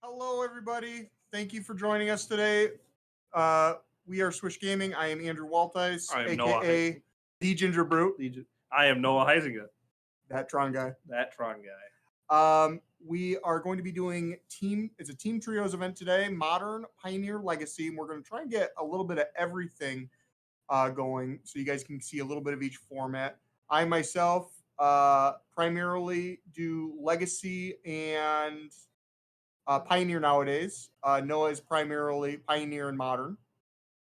Hello, everybody. Thank you for joining us today. We are Swish Gaming. I am Andrew Waltice, I am Noah aka the Ginger Brute, I am Noah Heisinger, that Tron guy. that Tron guy. We are going to be doing it's a team trios event today, Modern, Pioneer, Legacy, and we're going to try and get a little bit of everything going so you guys can see a little bit of each format. I myself primarily do Legacy and Pioneer nowadays. Noah is primarily Pioneer and Modern.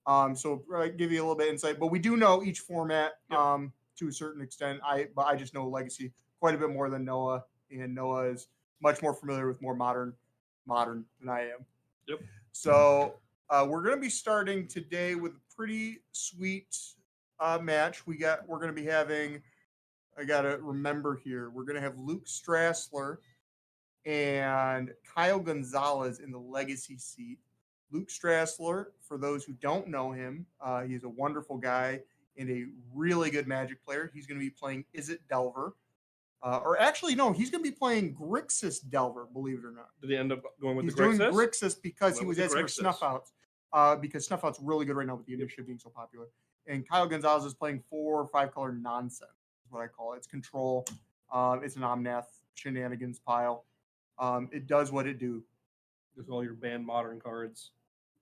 So give you a little bit of insight, but we do know each format to a certain extent. But I just know Legacy quite a bit more than Noah, and Noah is much more familiar with more modern than I am. Yep. So we're going to be starting today with a pretty sweet match. We're going to be having. I got to remember here. We're going to have Luke Strassler and Kyle Gonzalez in the Legacy seat. Luke Strassler, for those who don't know him, he's a wonderful guy and a really good Magic player. He's going to be playing Izzet Delver. Or actually, no, he's going to be playing Grixis Delver, believe it or not. Did he end up going with he's the Grixis? He's doing Grixis because he was asking for Snuff Outs. Because Snuff Out's really good right now with the initiative being so popular. And Kyle Gonzalez is playing 4 or 5 color nonsense, is what I call it. It's control. It's an Omnath shenanigans pile. It does what it do. Just all your banned modern cards.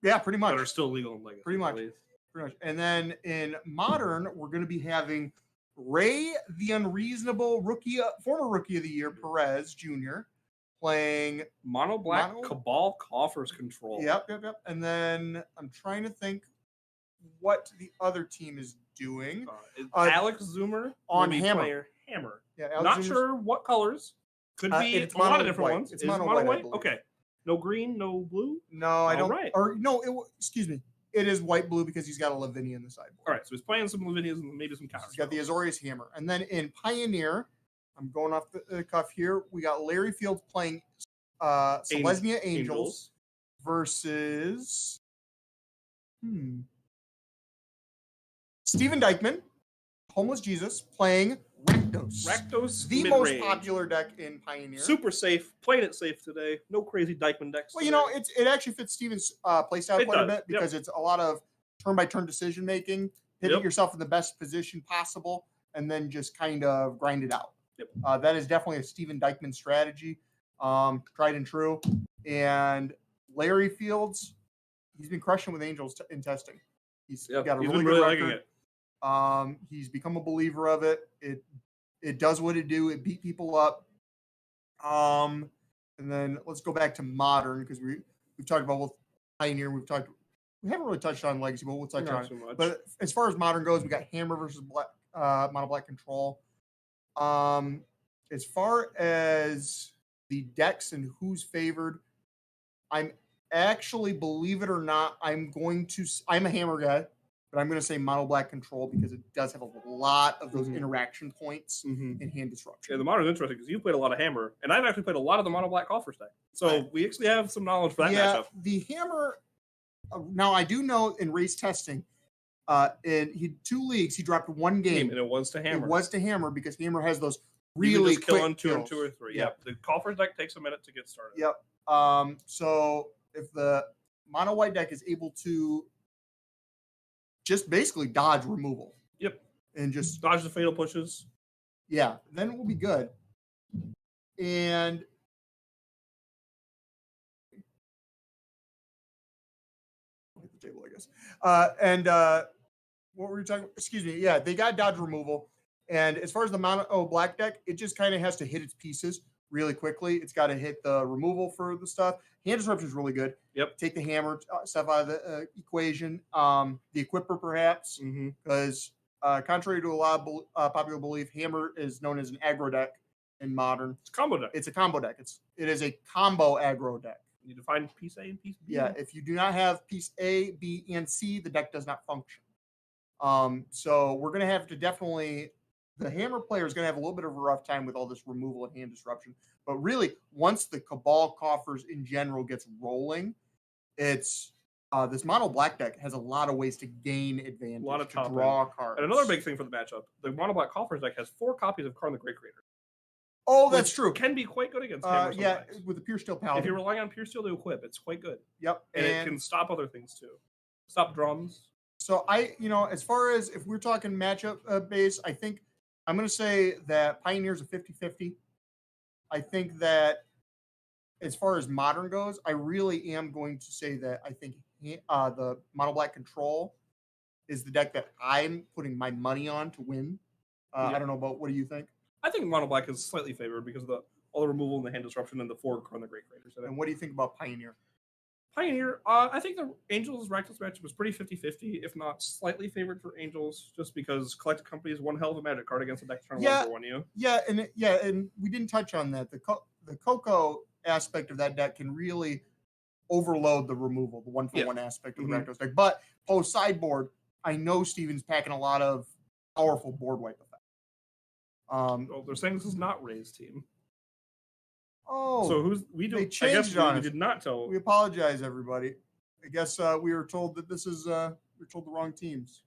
Yeah, pretty much. That are still legal in Legacy. Pretty much. And then in Modern, we're going to be having Ray the Unreasonable former Rookie of the Year, Perez Jr., playing Mono Black Cabal Coffers Control. Yep. And then I'm trying to think what the other team is doing. Alex Zoomer on Hammer. Yeah, Not sure what colors. Could be a lot of different ones. It's mono white. Okay. No green, no blue? No, I don't. Right. Or no, excuse me. It is white-blue because he's got a Lavinia in the sideboard. All right, so he's playing some Lavinias and maybe some counters. He's got the Azorius Hammer. And then in Pioneer, I'm going off the cuff here, we got Larry Fields playing Selesnya Angels versus Steven Dykeman, Homeless Jesus, playing Rakdos, the most popular deck in Pioneer. Super safe. Playing it safe today. No crazy Dykeman decks. Well, today. It actually fits Steven's playstyle quite a bit because it's a lot of turn-by-turn decision-making, hitting yourself in the best position possible, and then just kind of grind it out. That is definitely a Steven Dykeman strategy, tried and true. And Larry Fields, he's been crushing with Angels in testing. He's got a really good record. Liking it. He's become a believer of it. It does what it do. It beat people up. And then let's go back to Modern because we've talked about both Pioneer. We haven't really touched on Legacy, but we'll touch on it. But as far as Modern goes, we got Hammer versus Mono Black Control. As far as the decks and who's favored, I'm actually, believe it or not, I'm a Hammer guy. But I'm going to say Mono Black Control because it does have a lot of those interaction points in hand disruption. Yeah, the Modern is interesting because you played a lot of Hammer, and I've actually played a lot of the Mono Black Coffers deck. So we actually have some knowledge for that matchup. The Hammer, now I do know in race testing, in 2 leagues, he dropped 1 game. And it was to Hammer. It was to Hammer because Hammer has those really quick kills. 2 and 2 or 3. Yep. The Coffers deck takes a minute to get started. Yep. So if the Mono White deck is able to just basically dodge removal. Yep. And just dodge the fatal pushes. Yeah, then it will be good. And hit the table, I guess. What were you talking about? Excuse me. Yeah, they got dodge removal. And as far as the Mono Black deck, it just kind of has to hit its pieces really quickly. It's got to hit the removal for the stuff. Hand disruption is really good. Yep. Take the Hammer stuff out of the equation. The Equipper, perhaps, because contrary to a lot of popular belief, Hammer is known as an aggro deck in Modern. It's a combo deck. It's a combo deck. It is a combo aggro deck. You need to find piece A and piece B. Yeah, if you do not have piece A, B, and C, the deck does not function. So we're going to have to definitely... The Hammer player is going to have a little bit of a rough time with all this removal and hand disruption. But really, once the Cabal Coffers in general gets rolling, it's this Mono Black deck has a lot of ways to gain advantage, a lot of to draw cards. And another big thing for the matchup, the Mono Black Coffers deck has 4 copies of Karn the Great Creator. Oh, that's true. Can be quite good against hammer sometimes. with the pure steel paladin. If you're relying on pure steel to equip, it's quite good. Yep. And it can stop other things too. Stop drums. So as far as if we're talking matchup base, I think I'm going to say that Pioneer's a 50-50. I think that as far as modern goes, I really am going to say that I think the Mono Black Control is the deck that I'm putting my money on to win. I don't know about, what do you think? I think Mono Black is slightly favored because of all the removal and the hand disruption and the 4 Chrono Great Creators. And what do you think about Pioneer? Pioneer, I think the Angels Rakdos matchup was pretty 50-50, if not slightly favored for Angels, just because Collected Company is one hell of a magic card against a deck turn 1 for 1U. Yeah, and we didn't touch on that. The Coco aspect of that deck can really overload the removal, the 1-for-1 aspect of the Rakdos deck. But post sideboard, I know Steven's packing a lot of powerful board wipe effect. Well, they're saying this is not Ray's team. Oh, so we did not tell. We apologize, everybody. I guess we were told that this is we're told the wrong teams.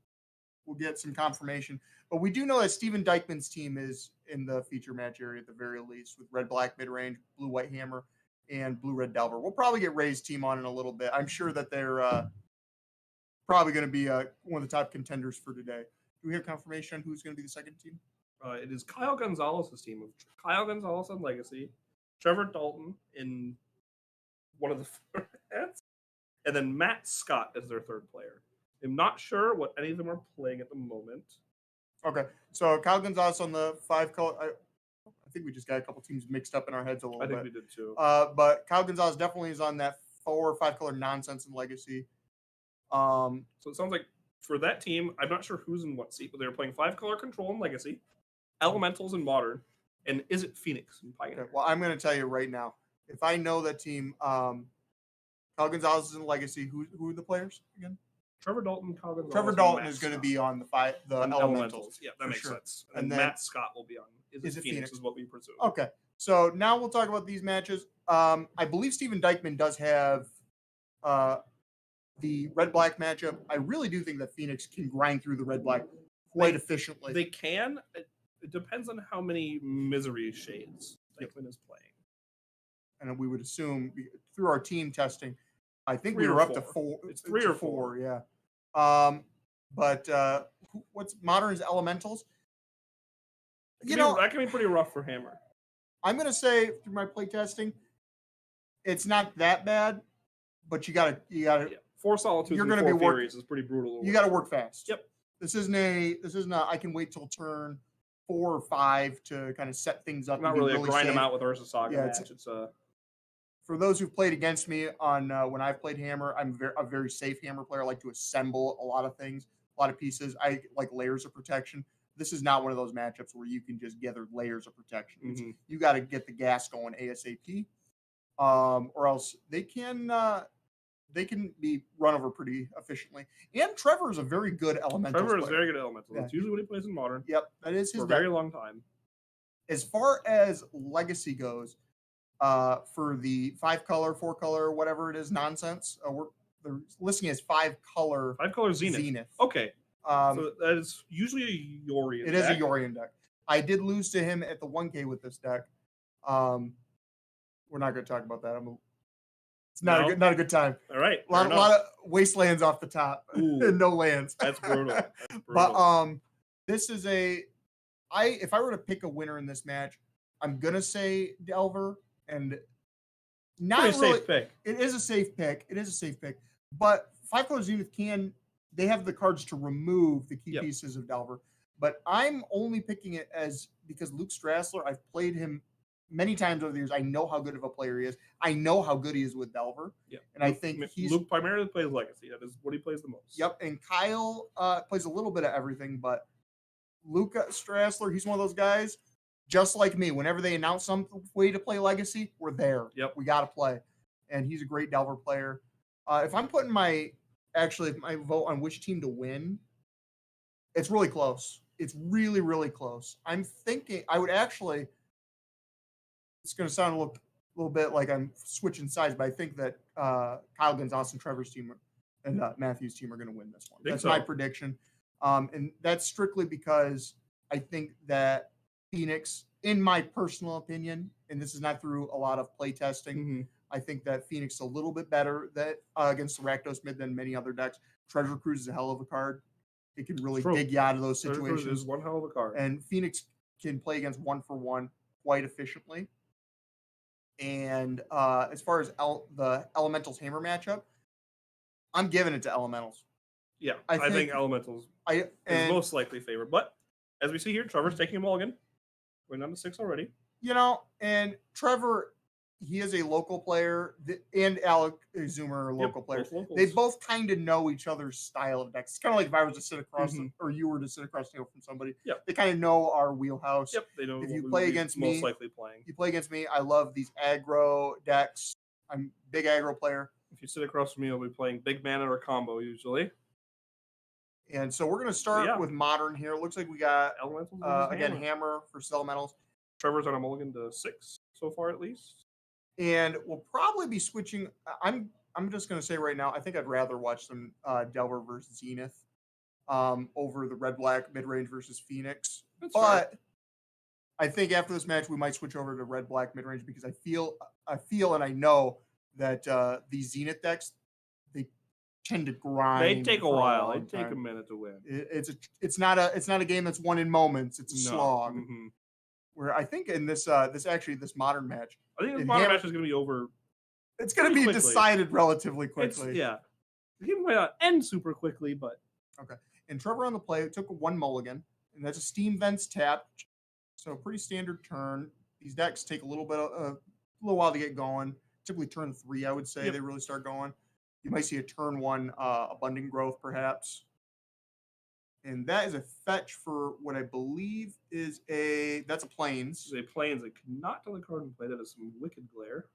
We'll get some confirmation, but we do know that Steven Dykman's team is in the feature match area at the very least, with red black mid range, blue white hammer, and blue red Delver. We'll probably get Ray's team on in a little bit. I'm sure that they're probably going to be one of the top contenders for today. Do we have confirmation on who's going to be the second team? It is Kyle Gonzalez's team of Kyle Gonzalez on Legacy, Trevor Dalton in one of the formats, and then Matt Scott as their third player. I'm not sure what any of them are playing at the moment. Okay, so Kyle Gonzalez on the 5 color. I think we just got a couple teams mixed up in our heads a little bit. I think we did too. But Kyle Gonzalez definitely is on that 4 or 5 color nonsense in Legacy. So it sounds like for that team, I'm not sure who's in what seat, but they're playing 5 color control in Legacy, Elementals in Modern, and is it Phoenix in Pioneer? Okay, well, I'm going to tell you right now. If I know that team, Kyle Gonzalez is in Legacy. Who are the players again? Trevor Dalton, Kyle Gonzalez. Trevor Dalton is going to be on the Elementals. Yeah, that makes sense. And then Matt Scott will be on. Is it Phoenix? Is what we presume. Okay, so now we'll talk about these matches. I believe Steven Dykman does have the red-black matchup. I really do think that Phoenix can grind through the red-black quite efficiently. They can. It depends on how many Misery Shades Dykman is playing. And we would assume through our team testing, I think we were up to 4. It's 3 or 4, yeah. But what's Modern's Elementals? That can be pretty rough for Hammer. I'm gonna say through my play testing, it's not that bad, but you gotta 4 Solitudes. You're gonna be Theories is pretty brutal. You gotta work fast. Yep. This isn't I can wait till turn 4 or 5 to kind of set things up. Not really grind them out with Ursa Saga match. It's for those who've played against me on when I've played Hammer, I'm a very safe Hammer player. I like to assemble a lot of things, a lot of pieces. I like layers of protection. This is not one of those matchups where you can just gather layers of protection. Mm-hmm. You got to get the gas going ASAP, or else they can be run over pretty efficiently. And Trevor is a very good elemental. Trevor is very good elemental. That's usually what he plays in Modern. Yep, that is his for a very long time. As far as Legacy goes, for the 5 color, 4 color, whatever it is, nonsense. They're listing as 5 color. 5 color Zenith. Okay. So that is usually a Yorion. It is a Yorion deck. I did lose to him at the 1K with this deck. We're not going to talk about that. It's not a good time. All right. A lot of wastelands off the top and no lands. That's brutal. But this is if I were to pick a winner in this match, I'm gonna say Delver, and not pretty really. Safe pick. It is a safe pick. But 5 color Zenith they have the cards to remove the key pieces of Delver. But I'm only picking it because Luke Strassler, I've played him many times over the years. I know how good of a player he is. I know how good he is with Delver. Yeah. And I think Luke primarily plays Legacy. That is what he plays the most. Yep. And Kyle plays a little bit of everything, but Luke Strassler, he's one of those guys, just like me. Whenever they announce some way to play Legacy, we're there. Yep. We got to play. And he's a great Delver player. If I'm putting my vote on which team to win, it's really close. It's really, really close. I'm thinking I would actually, it's going to sound a little bit like I'm switching sides, but I think that Kyle Gonzalez and Trevor's team and Matthew's team are going to win this one. That's my prediction. And that's strictly because I think that Phoenix in my personal opinion, and this is not through a lot of play testing, I think that Phoenix is a little bit better against the Rakdos mid than many other decks. Treasure Cruise is a hell of a card. It can really dig you out of those situations. Treasure Cruise is one hell of a card. And Phoenix can play against 1-for-1 quite efficiently. And as far as the Elementals Hammer matchup, I'm giving it to Elementals. Yeah, I think Elementals is most likely favored. But as we see here, Trevor's taking a mulligan. We're down to 6 already. And Trevor, he is a local player, and Alec Zoomer are local players. They both kind of know each other's style of decks. It's kind of like if I was to sit across, or you were to sit across the table from somebody. Yep. They kind of know our wheelhouse. Yep, they know if you play against me, most likely playing. You play against me, I love these aggro decks. I'm a big aggro player. If you sit across from me, I'll be playing big mana or combo usually. And so we're going to start with Modern here. It looks like we got, Elementals again, Hammer for Elementals. Trevor's on a mulligan to 6 so far, at least. And we'll probably be switching. I'm just going to say right now, I think I'd rather watch some Delver versus Zenith over the Red-Black mid-range versus Phoenix. That's but fair. I think after this match, we might switch over to Red-Black mid-range because I feel and I know that these Zenith decks, they tend to grind. They take a while. They take a minute to win. It's not a game that's won in moments. It's a slog. Where I think in this Modern match, I think this Modern match is going to be over. It's going to be decided relatively quickly. The game might not end super quickly, but okay. And Trevor on the play took one mulligan, and that's a Steam Vents tap, so pretty standard turn. These decks take a little while to get going. Typically turn 3, I would say they really start going. You might see a turn 1 Abundant Growth, perhaps. And that is a fetch for what I believe is that's a Plains. It's a Plains. It could not tell the card in play. That is some Wicked Glare.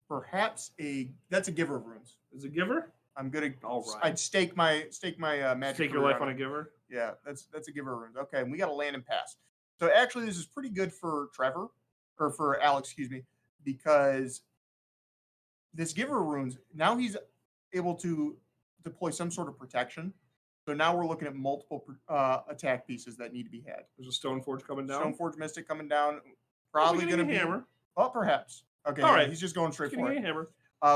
Perhaps that's a Giver of Runes. Is it Giver? I'm gonna. All right. I'd stake my magic. Stake your life on a Giver. Yeah, that's a Giver of Runes. Okay, and we got a land and pass. So actually, this is pretty good for Trevor, or for Alex, excuse me, because this Giver of Runes, now he's able to deploy some sort of protection. So now we're looking at multiple attack pieces that need to be had. There's a Stoneforge coming down. Stoneforge Mystic coming down. Probably going to be hammer. Oh, perhaps. Okay, all right. He's just going straight for it. Hammer.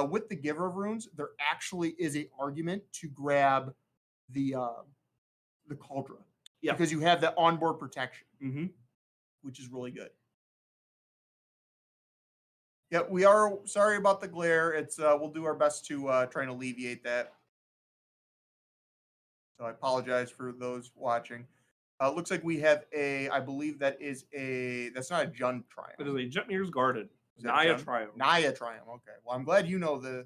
With the Giver of Runes, there actually is an argument to grab the Cauldron. Yeah. Because you have that onboard protection, which is really good. Yeah, we are sorry about the glare. It's we'll do our best to try and alleviate that. So I apologize for those watching. Looks like we have I believe that's not a Jund Triumph. It is a Jetmir's Guarded. Naya Triumph. Naya Triumph. Okay. Well, I'm glad you know the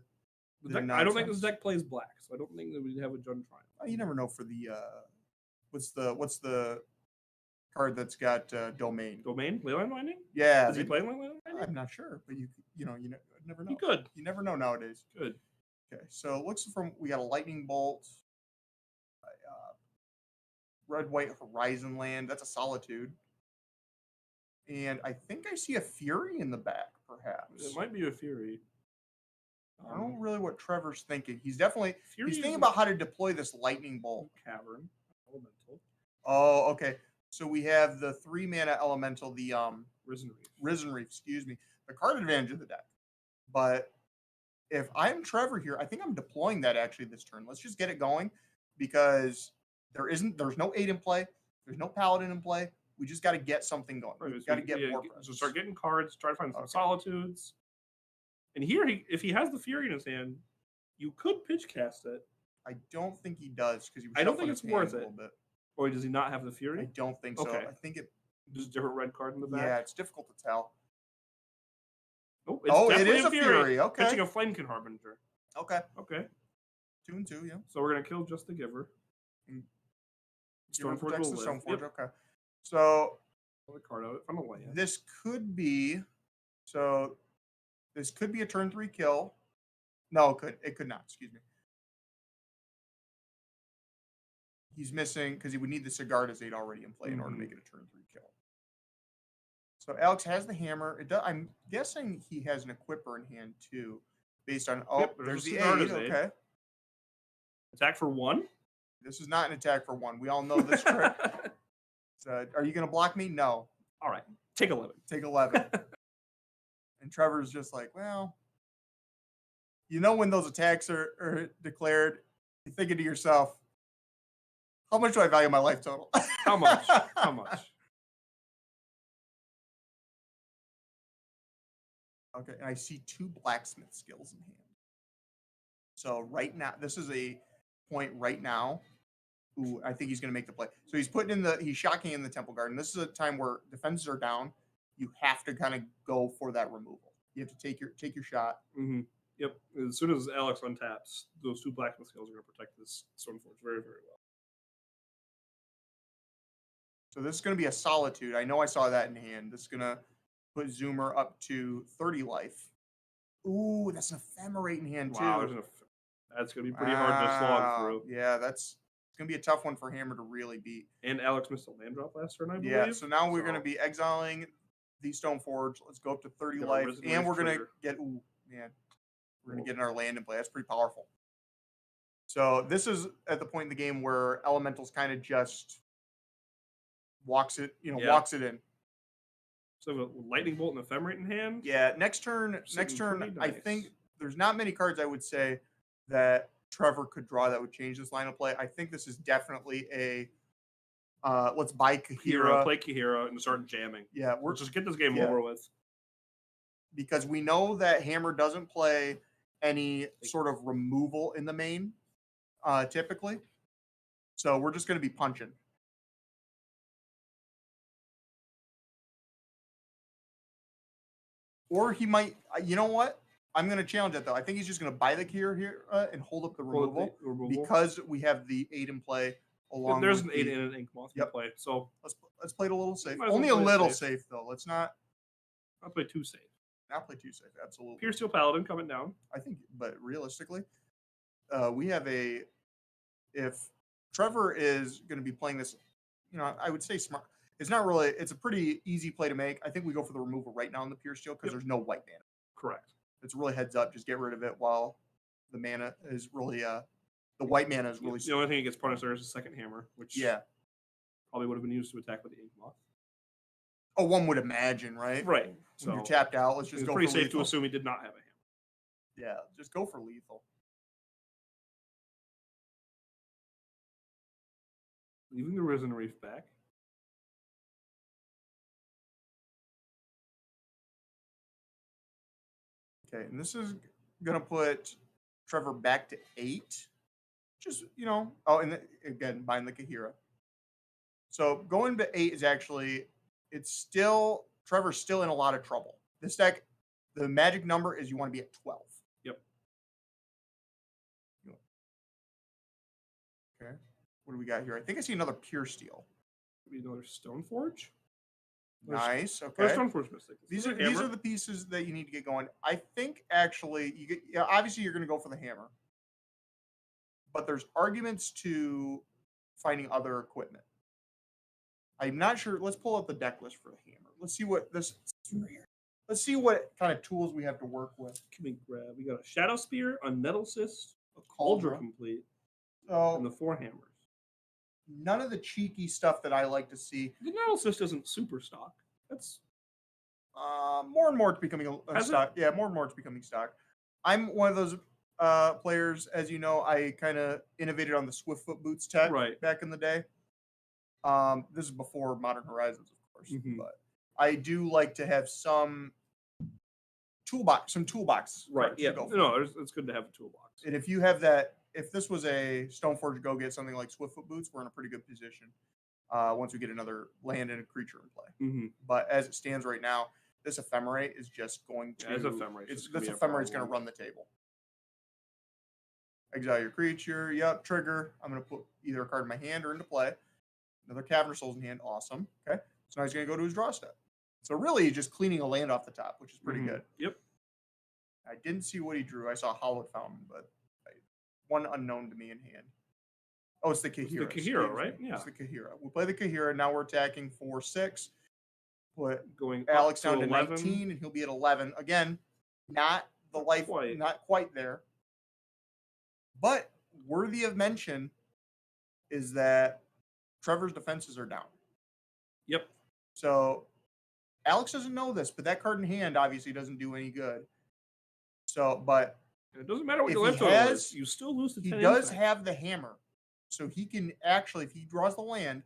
deck, I don't think this deck plays black, so I don't think that we'd have a Jund Triumph. You never know for the what's the card that's got Domain? Domain? Leyline Winding? Yeah. Is he playing Leyline Winding? I'm not sure, but you never know. He could. You never know nowadays. Good. Okay. So it looks we got a Lightning Bolt. Red-White Horizon Land. That's a Solitude. And I think I see a Fury in the back, perhaps. It might be a Fury. I don't know really what Trevor's thinking. He's thinking about how to deploy this Lightning Bolt. Cavern. Elemental. Oh, okay. So we have the 3-mana Elemental, the Risen Reef. Risen Reef, excuse me. The card advantage of the deck. But if I'm Trevor here, I think I'm deploying that actually this turn. Let's just get it going because there's no 8 in play. There's no Paladin in play. We just got to get something going. Right, We've got to get more presence. So start getting cards, try to find some Solitudes. And here, if he has the Fury in his hand, you could pitch cast it. I don't think he does because I don't think it's worth it. Bit. Or does he not have the Fury? I don't think so. Okay. I think just a different red card in the back. Yeah, it's difficult to tell. Nope, it is a Fury. Okay. Pitching a Flamekin Harbinger. Okay. 2 and 2, yeah. So we're gonna kill just the Giver. Stoneforge will live. Stoneforge, okay. So pull the card out from the land. This could be a turn 3 kill. No, it could not. Excuse me. He's missing because he would need the Sigarda's 8 already in play in order to make it a turn 3 kill. So Alex has the hammer. I'm guessing he has an equipper in hand too, based on there's the 8. Okay. Attack for 1. This is not an attack for 1. We all know this trick. Are you going to block me? No. All right. Take 11. Take 11. And Trevor's just like, well, when those attacks are declared, you're thinking to yourself, how much do I value my life total? How much? How much? Okay, and I see 2 blacksmith skills in hand. So right now, this is a point right now. Ooh, I think he's going to make the play. So he's shocking in the Temple Garden. This is a time where defenses are down. You have to kind of go for that removal. You have to take your shot. Mm-hmm. Yep. As soon as Alex untaps, those 2 blacksmith skills are going to protect this Stoneforge very, very well. So this is going to be a Solitude. I know I saw that in hand. This is going to put Zoomer up to 30 life. Ooh, that's an Ephemerate in hand, too. Wow, that's going to be pretty hard to slog through. Yeah, it's going to be a tough one for Hammer to really beat. And Alex missed a land drop last turn, I believe. Yeah, so now we're going to be exiling the Stoneforge. Let's go up to 30 life. And we're going to get, we're going to get in our land in play. That's pretty powerful. So this is at the point in the game where Elementals kind of just walks it in. So a Lightning Bolt and Ephemerate in hand? Yeah, next turn, nice. I think there's not many cards I would say that Trevor could draw that would change this line of play. I think this is definitely a let's buy Kahira. Play Kahira and start jamming. Yeah, we'll just get this game over with. Because we know that Hammer doesn't play any sort of removal in the main, typically. So we're just going to be punching. Or he might, you know what? I'm going to challenge that, though. I think he's just going to buy the Kahira here and hold up the removal, because we have the 8 in play. There's an 8 and an Ink Moth in play. So let's play it a little safe. Only a little safe, though. Let's not play too safe. Not play too safe, absolutely. Pure Steel Paladin coming down. I think, but realistically, we have if Trevor is going to be playing this, I would say smart. It's not really, it's a pretty easy play to make. I think we go for the removal right now in the Pure Steel because there's no white mana. Correct. It's really heads up. Just get rid of it while the mana is really, the white mana is really. The only thing that gets punished there is a second hammer, which probably would have been used to attack with the Ink Moth. Oh, one would imagine, right? Right. So when you're tapped out, let's just go for lethal. It's pretty safe to assume he did not have a hammer. Yeah, just go for lethal. Leaving the Risen Reef back. Okay, and this is going to put Trevor back to 8. Just, and again, buying the Kahira. So going to 8 is actually, Trevor's still in a lot of trouble. This deck, the magic number is you want to be at 12. Yep. Okay. What do we got here? I think I see another Pure Steel. Maybe another Stoneforge? Nice. Okay. Stoneforge mistake. These are the pieces that you need to get going. I think actually obviously you're going to go for the hammer, but there's arguments to finding other equipment. I'm not sure. Let's pull up the deck list for the hammer. Let's see what kind of tools we have to work with. Can we grab? We got a Shadow Spear, a Nettle Cyst, a Cauldron Complete, and the 4 hammers. None of the cheeky stuff that I like to see. The Nettle Cyst isn't super stock. That's more and more it's becoming a stock. Yeah, more and more it's becoming stock. I'm one of those players, as you know, I kind of innovated on the Swiftfoot Boots tech back in the day. This is before Modern Horizons, of course, but I do like to have some toolbox. Right. Yeah. No, it's good to have a toolbox. And if you have that, if this was a Stoneforge go get something like Swiftfoot Boots, we're in a pretty good position once we get another land and a creature in play. But as it stands right now, this Ephemerate is just going to. This Ephemerate is going to run the table. Exile your creature. Yep. Trigger. I'm going to put either a card in my hand or into play. Another Cavern Souls in hand. Awesome. Okay. So now he's going to go to his draw step. So really just cleaning a land off the top, which is pretty good. Yep. I didn't see what he drew. I saw Hallowed Fountain, but one unknown to me in hand. Oh, it's the Kahira. It's the Kahira, right? Yeah. It's the Kahira. We'll play the Kahira. Now we're attacking for 6. Going Alex down to 19, and he'll be at 11. Again, not quite there. But worthy of mention is that Trevor's defenses are down. Yep. So Alex doesn't know this, but that card in hand obviously doesn't do any good. So, but it doesn't matter what if your left total is, you still lose the 10 He does impact. have the hammer. So he can actually, if he draws the land,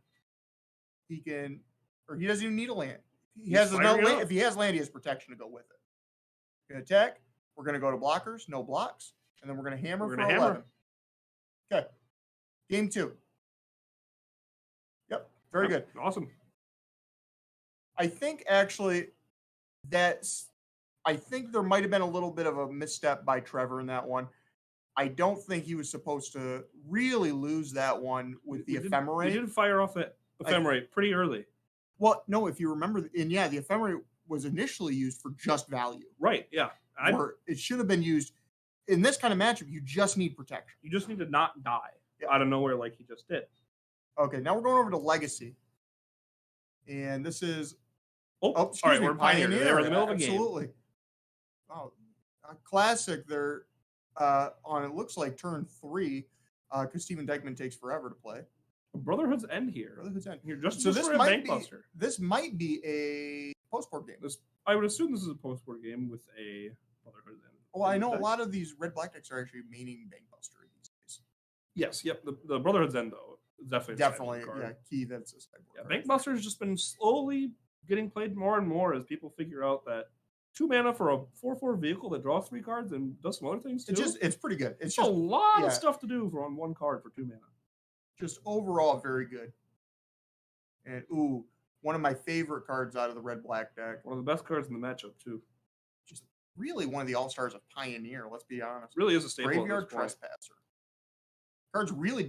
he can, or he doesn't even need a land. He has no land. If he has land, he has protection to go with it. Gonna attack. We're gonna go to blockers, no blocks, and then we're gonna hammer for 11. Okay. Game 2. Yep. Very good. Awesome. I think actually I think there might have been a little bit of a misstep by Trevor in that one. I don't think he was supposed to really lose that one with the ephemerate. He did fire off that ephemerate pretty early. Well, no, if you remember, the ephemerate was initially used for just value. Right, yeah. It should have been used in this kind of matchup. You just need protection. You just need to not die out of nowhere like he just did. Okay, now we're going over to Legacy. And this is... excuse me, we're Pioneer. They were in the middle of a game. Absolutely. Oh, a classic. They're on, it looks like turn 3, because Steven Dykeman takes forever to play. Brotherhood's End here. Brotherhood's End. Here, so this might be a post-board game. I would assume this is a post-board game with a Brotherhood's End. Well, I know a lot of these red-black decks are actually meaning Bankbuster these days. Yes, yep. The Brotherhood's End, though, is definitely key that it's a sideboard card. Bankbuster's just been slowly getting played more and more as people figure out that 2 mana for a 4/4 vehicle that draws 3 cards and does some other things too. It's pretty good. It's just a lot of stuff to do on 1 card for 2 mana. Just overall very good. And one of my favorite cards out of the red-black deck. One of the best cards in the matchup too. Just really one of the all-stars of Pioneer, let's be honest. Really is a staple. Graveyard Trespasser. Card's really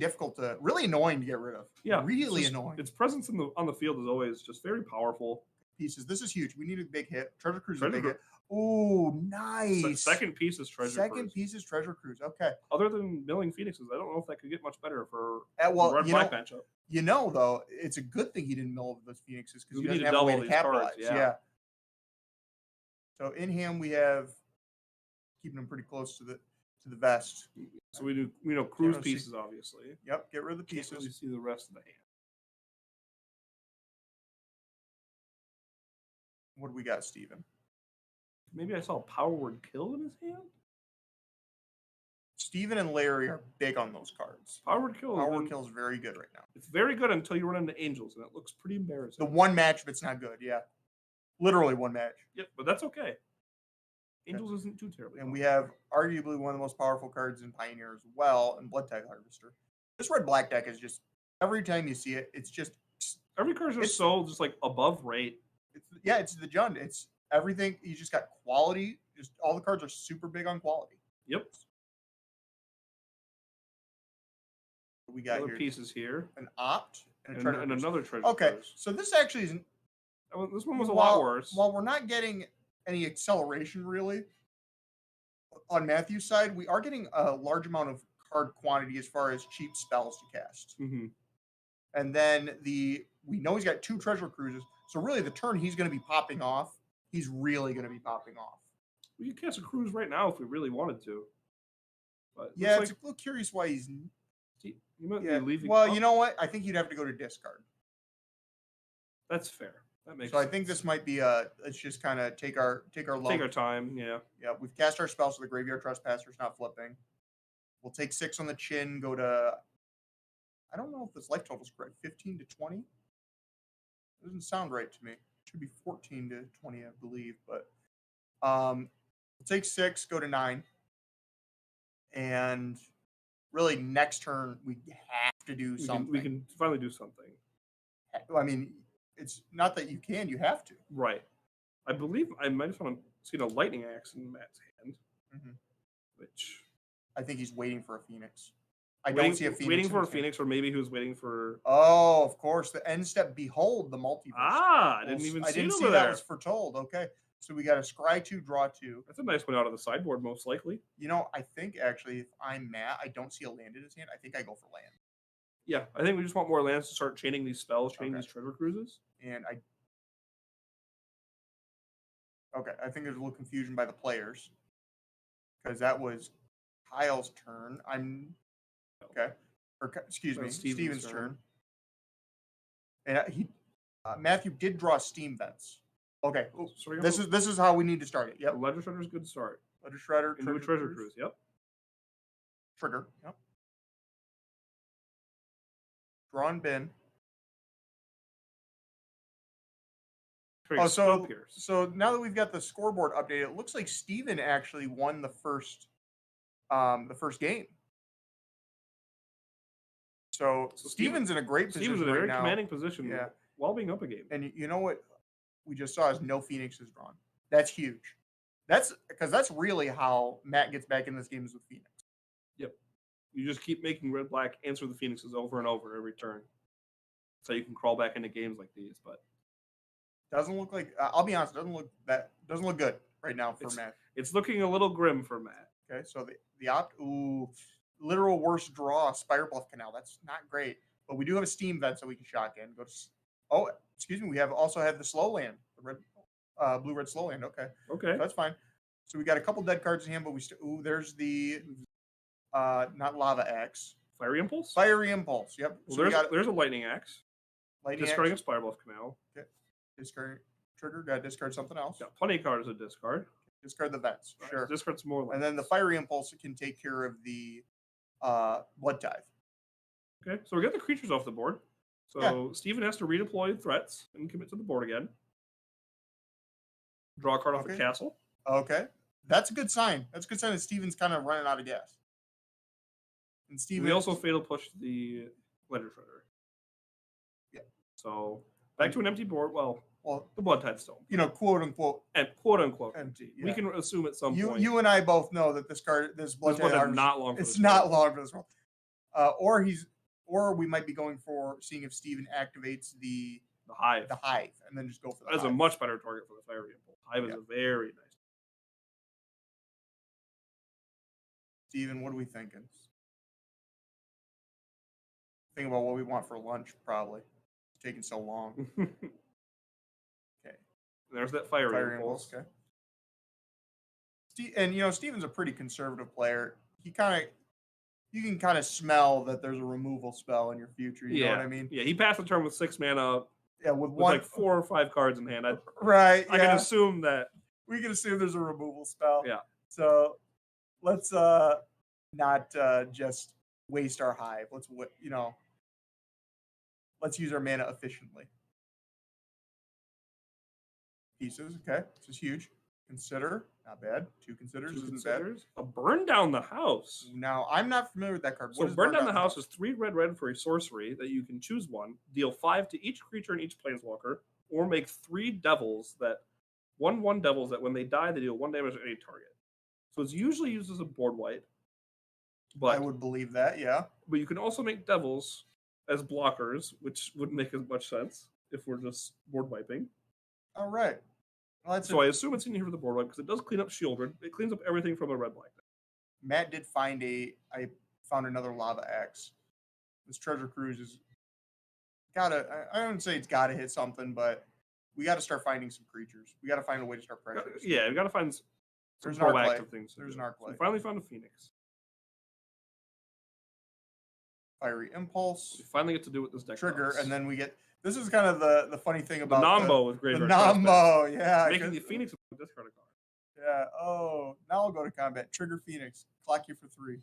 really annoying to get rid of. Yeah. Really annoying. Its presence on the field is always just very powerful. Pieces. This is huge. We need a big hit. Treasure Cruise is a big hit. Oh, nice. Second piece is Treasure Cruise. Second piece is Treasure Cruise. Okay. Other than Milling Phoenixes, I don't know if that could get much better for red-black matchup. You know, though, it's a good thing he didn't mill those Phoenixes because he doesn't have a way to capitalize. Cards, yeah. So in hand we have keeping them pretty close to the vest. So we know cruise pieces, obviously. Yep, get rid of the pieces. Can't really see the rest of the hand. What do we got, Steven? Maybe I saw a Power Word Kill in his hand? Steven and Larry are big on those cards. Power Word Kill is very good right now. It's very good until you run into Angels, and it looks pretty embarrassing. The one match, but it's not good, yeah. Literally one match. Yep, but that's okay. Angels isn't too terrible. And we have arguably one of the most powerful cards in Pioneer as well, in Bloodtide Harvester. This red-black deck is just, every time you see it, it's just... Every card is just like above rate. It's the Jund. It's everything. You just got quality. Just all the cards are super big on quality. Yep. We got other pieces here. An Opt and another Treasure. Okay, so this actually isn't. This one was a lot worse. While we're not getting any acceleration really on Matthew's side, we are getting a large amount of card quantity as far as cheap spells to cast. Mm-hmm. And then we know he's got 2 Treasure Cruises. So really, the turn he's going to be popping off, he's really going to be popping off. We could cast a cruise right now if we really wanted to. But yeah, it's a little curious why he's. You might be leaving. Well, you know what? I think you'd have to go to discard. That's fair. That makes. So sense. I think this might be let's just kind of take our time. Yeah. Yeah, we've cast our spells, so the Graveyard Trespasser's not flipping. We'll take 6 on the chin. Go to. I don't know if this life total is correct. 15 to 20. Doesn't sound right to me. It should be 14 to 20, I believe. But we'll take 6, go to 9. And really, next turn, we have to do something. We can finally do something. I mean, it's not that you can, you have to. Right. I believe I might have seen a Lightning Axe in Matt's hand. Mm-hmm. Which... I think he's waiting for a Phoenix. I don't see a Phoenix. Waiting for a Phoenix, or maybe he was waiting for... Oh, of course. The end step, behold the multiverse. I didn't even see it over there. That was foretold. Okay. So we got a scry 2, draw 2. That's a nice one out of the sideboard, most likely. You know, I think actually, if I'm Matt, I don't see a land in his hand. I think I go for land. Yeah, I think we just want more lands to start chaining these spells, chaining these Treasure Cruises. And I think there's a little confusion by the players. Because that was Kyle's turn. Excuse me, Steven's turn. And Matthew did draw Steam Vents. Okay, So this is how we need to start it. Yep. Ledger Shredder's a good start. Ledger Shredder. Into a Treasure Cruise. Yep. Trigger. Yep. Drawn bin. So now that we've got the scoreboard updated, it looks like Steven actually won the first game. So Steven's in a great position. Steven's in a very commanding position. Yeah. While being up a game. And you know what we just saw is no Phoenixes drawn. That's huge. That's because that's really how Matt gets back in this game is with Phoenix. Yep. You just keep making red black answer the Phoenixes over and over every turn. So you can crawl back into games like these, but doesn't look like I'll be honest, doesn't look good right now for Matt. It's looking a little grim for Matt. Okay, so literal worst draw, Spire Bluff Canal. That's not great. But we do have a Steam Vent so we can shotgun. We also have the Slow Land, the red blue red Slow Land. Okay. So that's fine. So we got a couple dead cards in hand, but there's the not Lava Axe. Fiery Impulse? Fiery Impulse, yep. Well, so there's a Lightning Axe. Discarding a Spire Bluff Canal. Okay. Discard trigger, gotta discard something else. Yeah, plenty of cards to discard. Discard the vents, sure. Discard some more. And then the Fiery Impulse can take care of the Blood Tithe. Okay, so we got the creatures off the board. So Steven has to redeploy threats and commit to the board again. Draw a card off the castle. Okay. That's a good sign. That's a good sign that Steven's kind of running out of gas. And Steven, we also fatal push the Ledger Shredder. Yeah. So back to an empty board. Well, the Blood Tithe still. Quote unquote. And quote unquote empty. Yeah. We can assume at some point. You and I both know that this Blood Tithe is not long. It's not long for this one. Or we might be going for seeing if Steven activates the Hive, and then just go for the That's Hive. a much better target for the Fiery Impulse. Hive is a very nice. Steven, what are we thinking? Think about what we want for lunch, probably. It's taking so long. Okay. There's that Fiery Impulse. Okay. And Steven's a pretty conservative player. You can kind of smell that there's a removal spell in your future. You know what I mean? Yeah, he passed the turn with 6 mana. Yeah, with like 4 or 5 cards in hand. I can assume that. We can assume there's a removal spell. Yeah. So let's not just waste our Hive. Let's use our mana efficiently. Pieces, okay. This is huge. Consider, not bad. 2 considers isn't bad. A Burn Down the House. Now, I'm not familiar with that card. So Burn Down the House is 3 red for a sorcery that you can choose one, deal 5 to each creature and each planeswalker, or make 3 devils that 1/1 devils that when they die they deal 1 damage to any target. So it's usually used as a board wipe. But I would believe that, yeah. But you can also make devils as blockers, which wouldn't make as much sense if we're just board wiping. All right. Well, I assume it's in here for the board wipe because it does clean up Shieldred. It cleans up everything from a red black. Matt did find I found another Lava Axe. This Treasure Cruise is I don't say it's gotta hit something, but we gotta start finding some creatures. We gotta find a way to start pressuring. Yeah, we gotta find some proactive things. There's an arc play. We finally found a Phoenix. Fiery Impulse. We finally get to do what this deck trigger, does. and then we get. This is kind of the funny thing about the Nombo with Graveyard. The Nombo, yeah. Making the Phoenix a discard a card. Yeah. Oh, now I'll go to combat. Trigger Phoenix. Clock you for 3.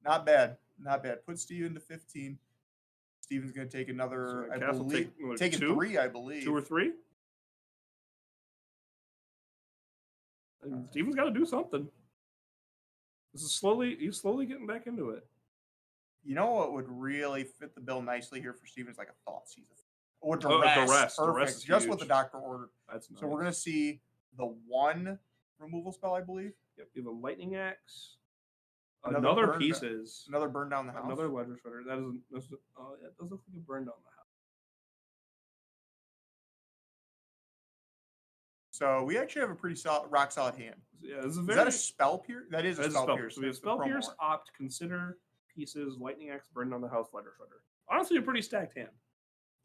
Not bad. Not bad. Put Steve into 15. Steven's going to take another. So I believe. Taking 3, I believe. 2 or 3. Steven's got to do something. He's slowly getting back into it. You know what would really fit the bill nicely here for Steven is like a Thought Season. Or Duress. Perfect. Just what the doctor ordered. That's nice. So we're going to see the 1 removal spell, I believe. Yep. You have a Lightning Axe. Another Pieces. Another Burn Down the House. Another Ledger Shredder. It does look like a Burn Down the House. So we actually have a pretty rock solid hand. Yeah, is that a Spell Pierce? That is a Spell Pierce. So we have Spell Pierce, Opt, Consider, Pieces, Lightning Axe, Burn Down the House, Ledger Shredder. Honestly, a pretty stacked hand.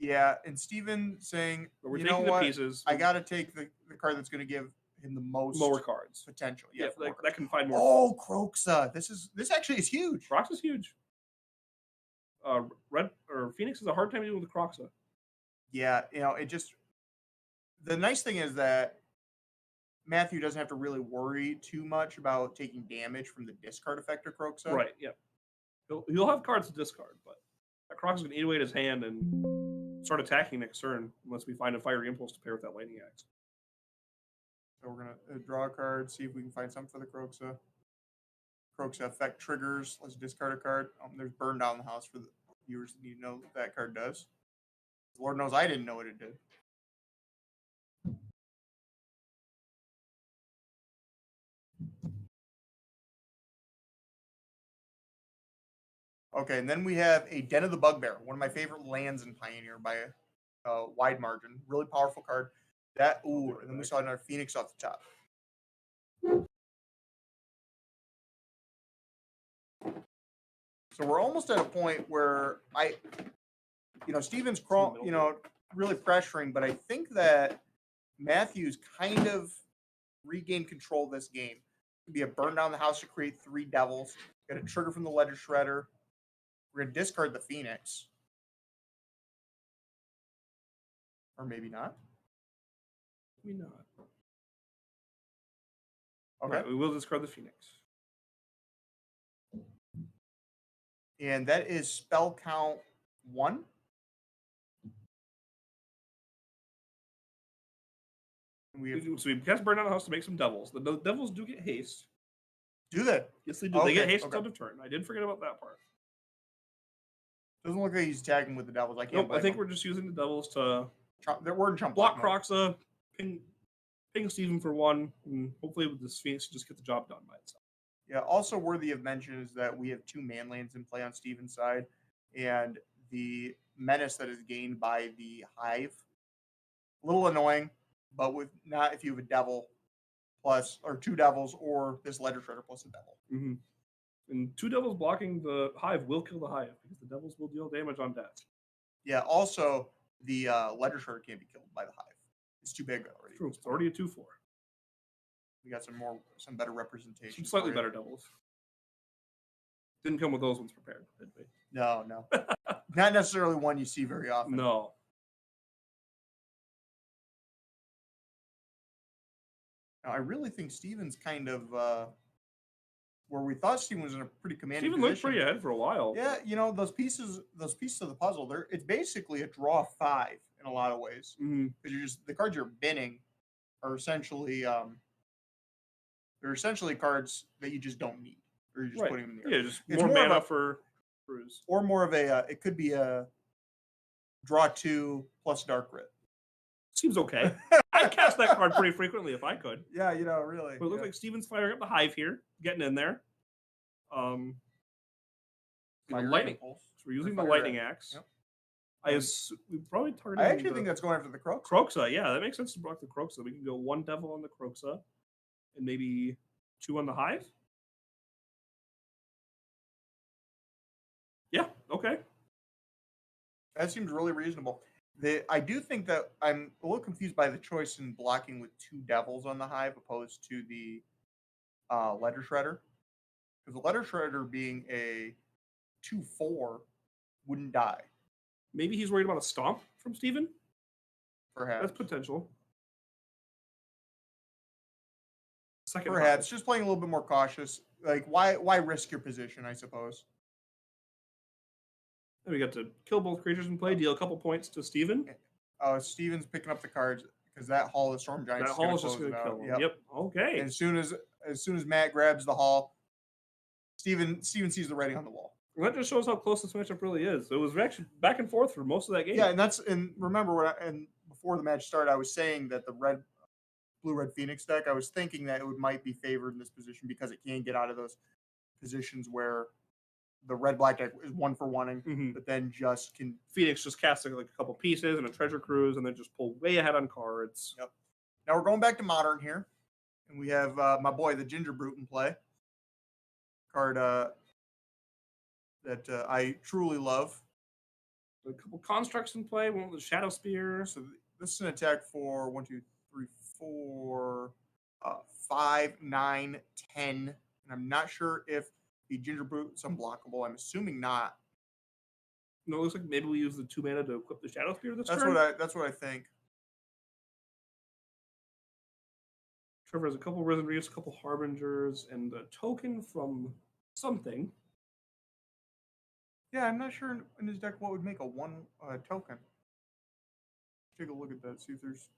Yeah, and Steven saying, we're taking the pieces. I got to take the card that's going to give him the most lower cards potential. Yeah, that can find more. Oh, Croxa! This actually is huge. Croxa is huge. Red or Phoenix is a hard time dealing with Croxa. Yeah, it just the nice thing is that Matthew doesn't have to really worry too much about taking damage from the discard effect of Kroxa. Right. Yep. He'll have cards to discard, but that Croc is going to eat away at his hand and start attacking next turn unless we find a Fiery Impulse to pair with that Lightning Axe. So we're going to draw a card, see if we can find something for the Kroxa. Kroxa effect triggers. Let's discard a card. There's Burn Down the House for the viewers that need to know what that card does. Lord knows I didn't know what it did. Okay, and then we have a Den of the Bugbear, one of my favorite lands in Pioneer by a wide margin. Really powerful card. And then we saw another Phoenix off the top. So we're almost at a point where Steven's really pressuring, but I think that Matthew's kind of regained control of this game. It could be a Burn Down the House to create 3 Devils. Got a trigger from the Ledger Shredder. We're going to discard the Phoenix. Or maybe not. Maybe not. Okay. Right, we will discard the Phoenix. And that is spell count 1. So we cast Burn Down the House to make some Devils. The Devils do get haste. Do they? Yes, they do. Okay, they get haste until the turn. I did forget about that part. Doesn't look like he's attacking with the Devils. I can't. Nope, I think we're just using the Devils to block Kroxa, ping Steven for 1, and hopefully with this Phoenix just get the job done by itself. Yeah, also worthy of mention is that we have 2 man lands in play on Steven's side, and the menace that is gained by the Hive. A little annoying, but with not if you have a Devil plus, or 2 Devils, or this Ledger Shredder plus a Devil. Mm-hmm. And 2 Devils blocking the Hive will kill the Hive, because the Devils will deal damage on death. Yeah, also, the Ledger Shredder can't be killed by the Hive. It's too big already. True, it's already a 2/4. We got some better representation. Some slightly better Devils. Didn't come with those ones prepared, did we? No. Not necessarily one you see very often. No. Now, I really think Steven's kind of where we thought Steven was in a pretty commanding Steven looked pretty ahead for a while. Yeah, those pieces of the puzzle, it's basically a draw 5 in a lot of ways. Because the cards you're binning are essentially they're essentially cards that you just don't need. Or you're just putting them in there. Yeah, just more mana for Cruise. Or more of it could be a draw 2 plus Dark Writ. Seems okay. I'd cast that card pretty frequently if I could. Yeah, really. But it looks like Steven's firing up the Hive here, getting in there. Lightning. So we're using the Lightning Axe. Yep. We probably targeted. I actually think that's going after the Kroxa. Kroxa, yeah, that makes sense to block the Kroxa. We can go 1 Devil on the Kroxa, and maybe 2 on the Hive. Yeah. Okay. That seems really reasonable. I do think that I'm a little confused by the choice in blocking with 2 Devils on the Hive opposed to the Ledger Shredder. Because the Ledger Shredder being a 2/4 wouldn't die. Maybe he's worried about a stomp from Steven? Perhaps. That's potential. Perhaps. Just playing a little bit more cautious. Like, why risk your position, I suppose? Then we got to kill both creatures in play, deal a couple points to Steven. Steven's picking up the cards because that Hall of Storm Giants is just going to kill him. Yep. Okay. And as soon as Matt grabs the Hall, Steven sees the writing on the wall. Well, that just shows how close this matchup really is. It was actually back and forth for most of that game. Yeah, and remember before the match started, I was saying that the blue-red Phoenix deck, I was thinking that it might be favored in this position because it can get out of those positions where the red-black deck is 1-for-1ing, but then Phoenix just casts like a couple pieces and a treasure cruise, and then just pull way ahead on cards. Yep. Now we're going back to Modern here, and we have my boy the Ginger Brute in play. Card that I truly love. A couple constructs in play. One with the Shadow Spear. So this is an attack for 1, 2, 3, 4, 5, 9, 10, and I'm not sure if the Ginger Brute is unblockable. I'm assuming not. No, it looks like maybe we use the 2 mana to equip the Shadow Spear this That's turn. That's what I think. Trevor has a couple Risen Reefs, a couple Harbingers, and a token from something. Yeah, I'm not sure in his deck what would make a 1 token. Take a look at that, see if there's...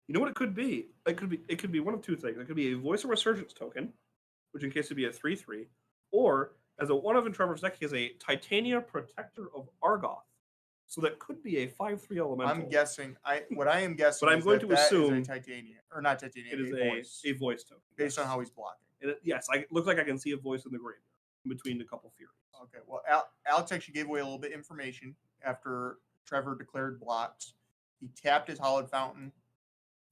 You know what it could be? It could be one of two things. It could be a Voice of Resurgence token, which in case it'd be a 3/3, or as a one of in Trevor's deck, he has a Titania Protector of Argoth. So that could be a 5/3 elemental. I'm guessing. What I am guessing. But I'm going to assume is a Titania, or not Titania. It is a voice token based on how he's blocking. Yes, it looks like I can see a voice in the graveyard in between a couple Furies. Okay, well, Alex actually gave away a little bit of information after Trevor declared blocks. He tapped his Hallowed Fountain,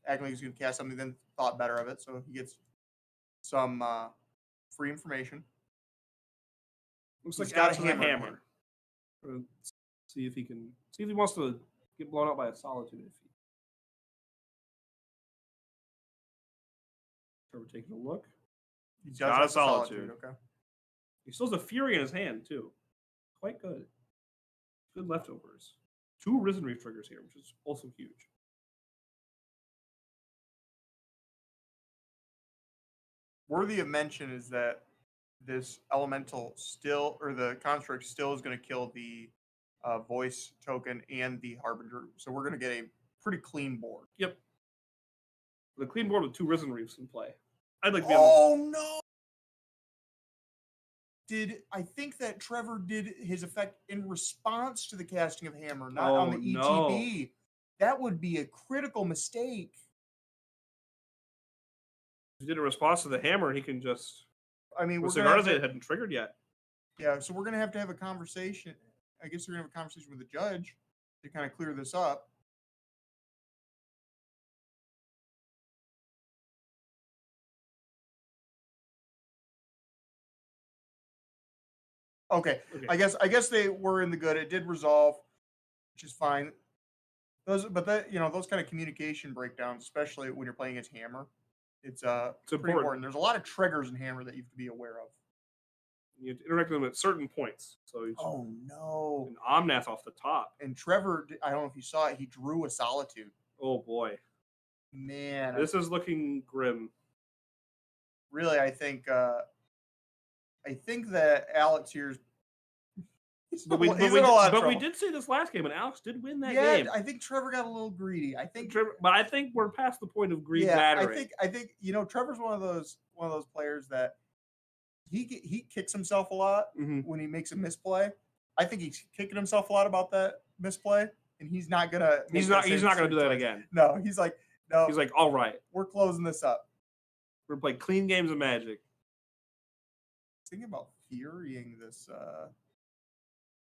acting like he's going to cast something, then thought better of it, so he gets some free information. Looks like Alex has a hammer. See if he wants to get blown out by a Solitude. Trevor taking a look. He's got a Solitude. Okay. He still has a Fury in his hand too. Quite good. Good leftovers. 2 Risen Reef triggers here, which is also huge. Worthy of mention is that this elemental still, or the construct still, is going to kill the voice token and the Harbinger. So we're going to get a pretty clean board. Yep. The clean board with 2 Risen Reefs in play. I'd like to be no! I think that Trevor did his effect in response to the casting of Hammer, not on the ETB. No. That would be a critical mistake. If he did a response to the Hammer, he can just... I mean, it hadn't triggered yet. Yeah, so we're going to have a conversation. I guess we're going to have a conversation with the judge to kind of clear this up. Okay. I guess they were in the good. It did resolve, which is fine. Those kind of communication breakdowns, especially when you're playing against Hammer, it's pretty important. There's a lot of triggers in Hammer that you have to be aware of. You have to interact with them at certain points. So an Omnath off the top. And Trevor, I don't know if you saw it, he drew a Solitude. Oh boy, man, this is looking grim. Really, I think that Alex here's. But we did see this last game, and Alex did win that game. I think Trevor got a little greedy. I think we're past the point of greed mattering. I think Trevor's one of those players that he kicks himself a lot when he makes a misplay. I think he's kicking himself a lot about that misplay, and he's not gonna. He's not gonna do that again. No, he's like, no. He's like, all right, we're closing this up. We're playing clean games of Magic. Thinking about furying this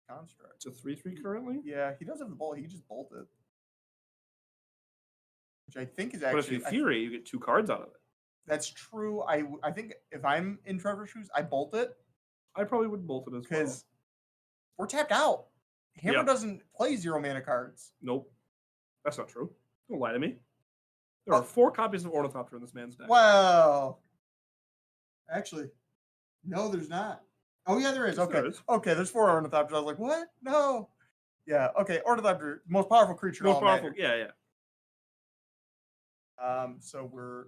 construct. It's a 3/3 currently. Yeah, he does have the bolt. He just bolted, which I think is actually. But if you fury, you get 2 cards out of it. That's true. I think if I'm in Trevor's shoes, I bolt it. I probably would bolt it as well. Because we're tapped out. Hammer doesn't play 0 mana cards. Nope. That's not true. Don't lie to me. There are 4 copies of Ornithopter in this man's deck. Wow. Actually, no, there's not. Oh, yeah, there is. Okay. There is. Okay, there's 4 Ornithopters. I was like, what? No. Yeah, okay. Ornithopter, most powerful creature. Most powerful. Yeah. So we're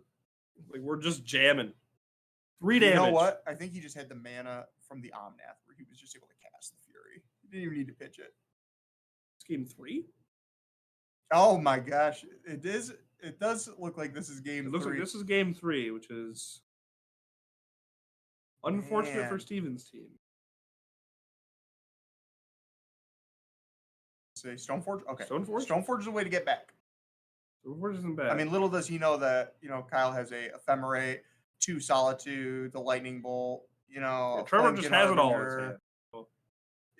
just jamming. 3 damage. You know what? I think he just had the mana from the Omnath where he was just able to cast the Fury. He didn't even need to pitch it. It's game 3? Oh my gosh. It does look like this is game 3. It looks like this is game 3, which is unfortunate for Steven's team. Say Stoneforge? Okay. Stoneforge? Stoneforge is a way to get back. Stoneforge isn't bad. I mean, little does he know that, Kyle has a Ephemerate, 2 Solitude, the Lightning Bolt, Trevor just has it all.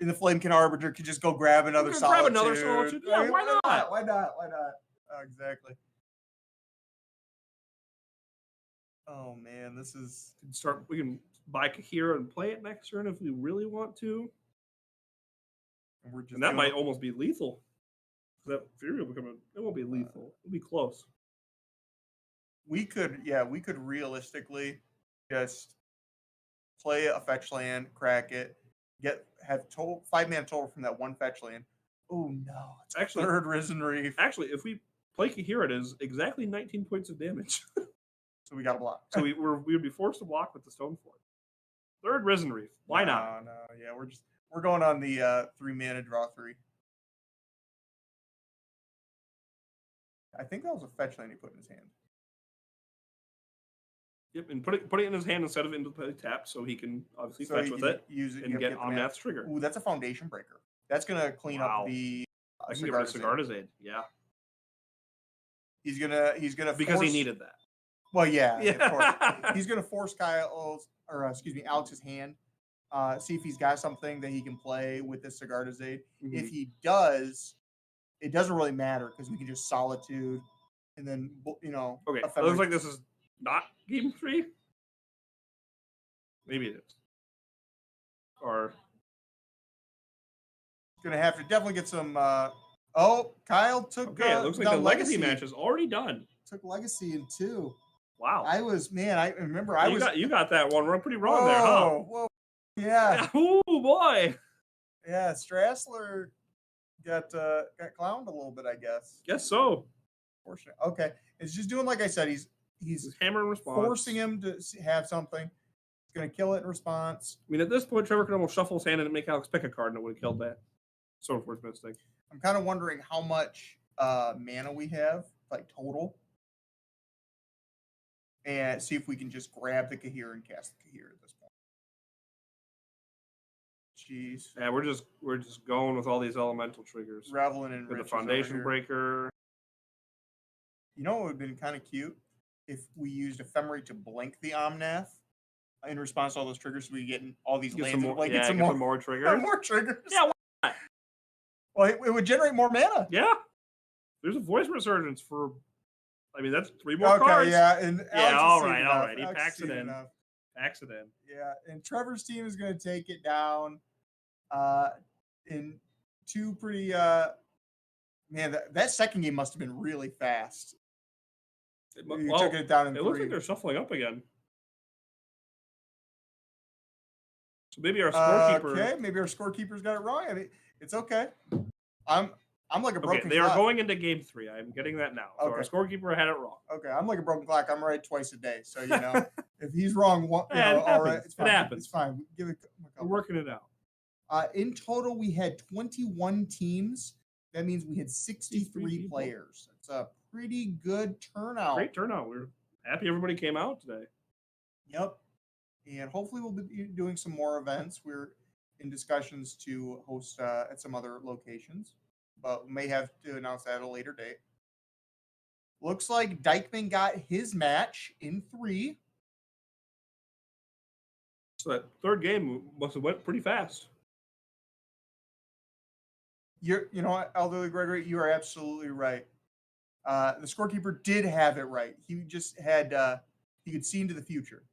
In the Flamekin Harbinger could just go grab another Solitude. Grab another Solitude. Yeah, why not? Why not? Exactly. Oh man, this is. We can buy Kahira and play it next turn if we really want to. And that might almost be lethal. That Fury will become it won't be lethal. It'll be close. We could realistically just play a fetch land, crack it, have total 5-mana total from that one fetch land. Oh no, it's actually third Risen Reef. Actually, if we play Kahira, it is exactly 19 points of damage. So we got to block. So we would be forced to block with the Stone Fort. Third Risen Reef. Why not? No, yeah, we're going on the 3-mana draw 3. I think that was a fetch land he put in his hand. Yep, and put it in his hand instead of into the tap, so he can obviously fetch with it, use it, and get Omnath's trigger. Ooh, that's a Foundation Breaker. That's gonna clean up the. I can get rid of Sigarda's Aid. Yeah. He's gonna because he needed that. Well, yeah. Of course. He's gonna force Alex's hand. See if he's got something that he can play with this Sigarda's Aid. Mm-hmm. If he does, it doesn't really matter because we can just Solitude, and then Okay, it looks like this is not game 3. Maybe it is. Or gonna have to definitely get some. Kyle took. Okay, it looks like the legacy match is already done. Took Legacy in 2. Wow. I remember you got that one pretty wrong there, huh? Whoa. Yeah. Oh boy. Yeah, Strassler got clowned a little bit, I guess. Guess so. Fortunately. Okay. It's just doing like I said, he's hammer in response. Forcing him to have something. He's gonna kill it in response. I mean, at this point, Trevor could almost shuffle his hand and make Alex pick a card and it would have killed that. So forth mistake. I'm kind of wondering how much mana we have, like total. And see if we can just grab the Kahir and cast the Kahir at this point. Jeez. Yeah, we're just going with all these elemental triggers. Reveling and with the Foundation Breaker. You know what would have been kind of cute? If we used Ephemerate to blink the Omnath in response to all those triggers, so we get all these lands. Get some more triggers. More triggers. Yeah, why not? Well, it would generate more mana. Yeah. There's a Voice Resurgence for... I mean, that's 3 more cards. Yeah, and all right. He packs it in. Packs it in. Yeah, and Trevor's team is going to take it down in 2 pretty... man, that second game must have been really fast. Took it down in 3. It looks like they're shuffling up again. So maybe our scorekeeper... Okay, maybe our scorekeeper's got it wrong. I mean, it's okay. I'm like a broken clock. They are going into game 3. I'm getting that now. So our scorekeeper had it wrong. Okay, I'm like a broken clock. I'm right twice a day. So, if he's wrong, all right, it's fine. It happens. It's fine. Give it We're working it out. In total, we had 21 teams. That means we had 63 players. It's a pretty good turnout. Great turnout. We're happy everybody came out today. Yep. And hopefully we'll be doing some more events. We're in discussions to host at some other locations, but we may have to announce that at a later date. Looks like Dykeman got his match in 3. So that third game must have went pretty fast. You know what, Elderly Gregory, you are absolutely right. The scorekeeper did have it right. He just had he could see into the future.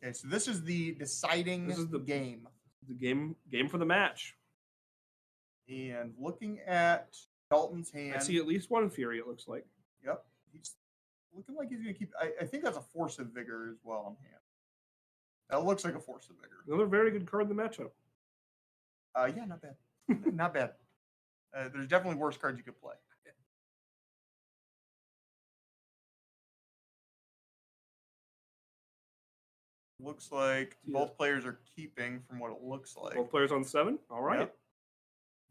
Okay, so this is the deciding game. The game for the match. And looking at Dalton's hand, I see at least one Fury. It looks like. Yep, he's looking like he's going to keep. I think that's a Force of Vigor as well on hand. That looks like a Force of Vigor. Another very good card in the matchup. Yeah, not bad. Not bad. There's definitely worse cards you could play. Looks like both players are keeping from what it looks like. Both players on 7? All right. Yep.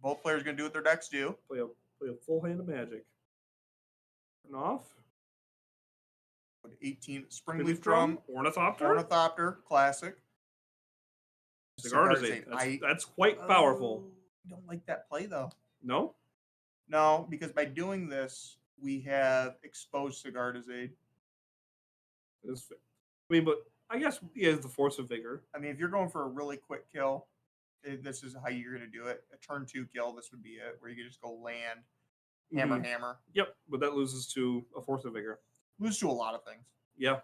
Both players are going to do what their decks do. Play a full hand of Magic. Turn off. 18 Springleaf Drum. Ornithopter. Classic. Sigarda's Aid. That's quite powerful. I don't like that play, though. No? No, because by doing this, we have exposed Sigarda's Aid. I mean, but I guess he has the Force of Vigor. I mean, if you're going for a really quick kill, this is how you're going to do it. A turn 2 kill, this would be it, where you can just go land, hammer. Yep, but that loses to a Force of Vigor. Loses to a lot of things. Yeah.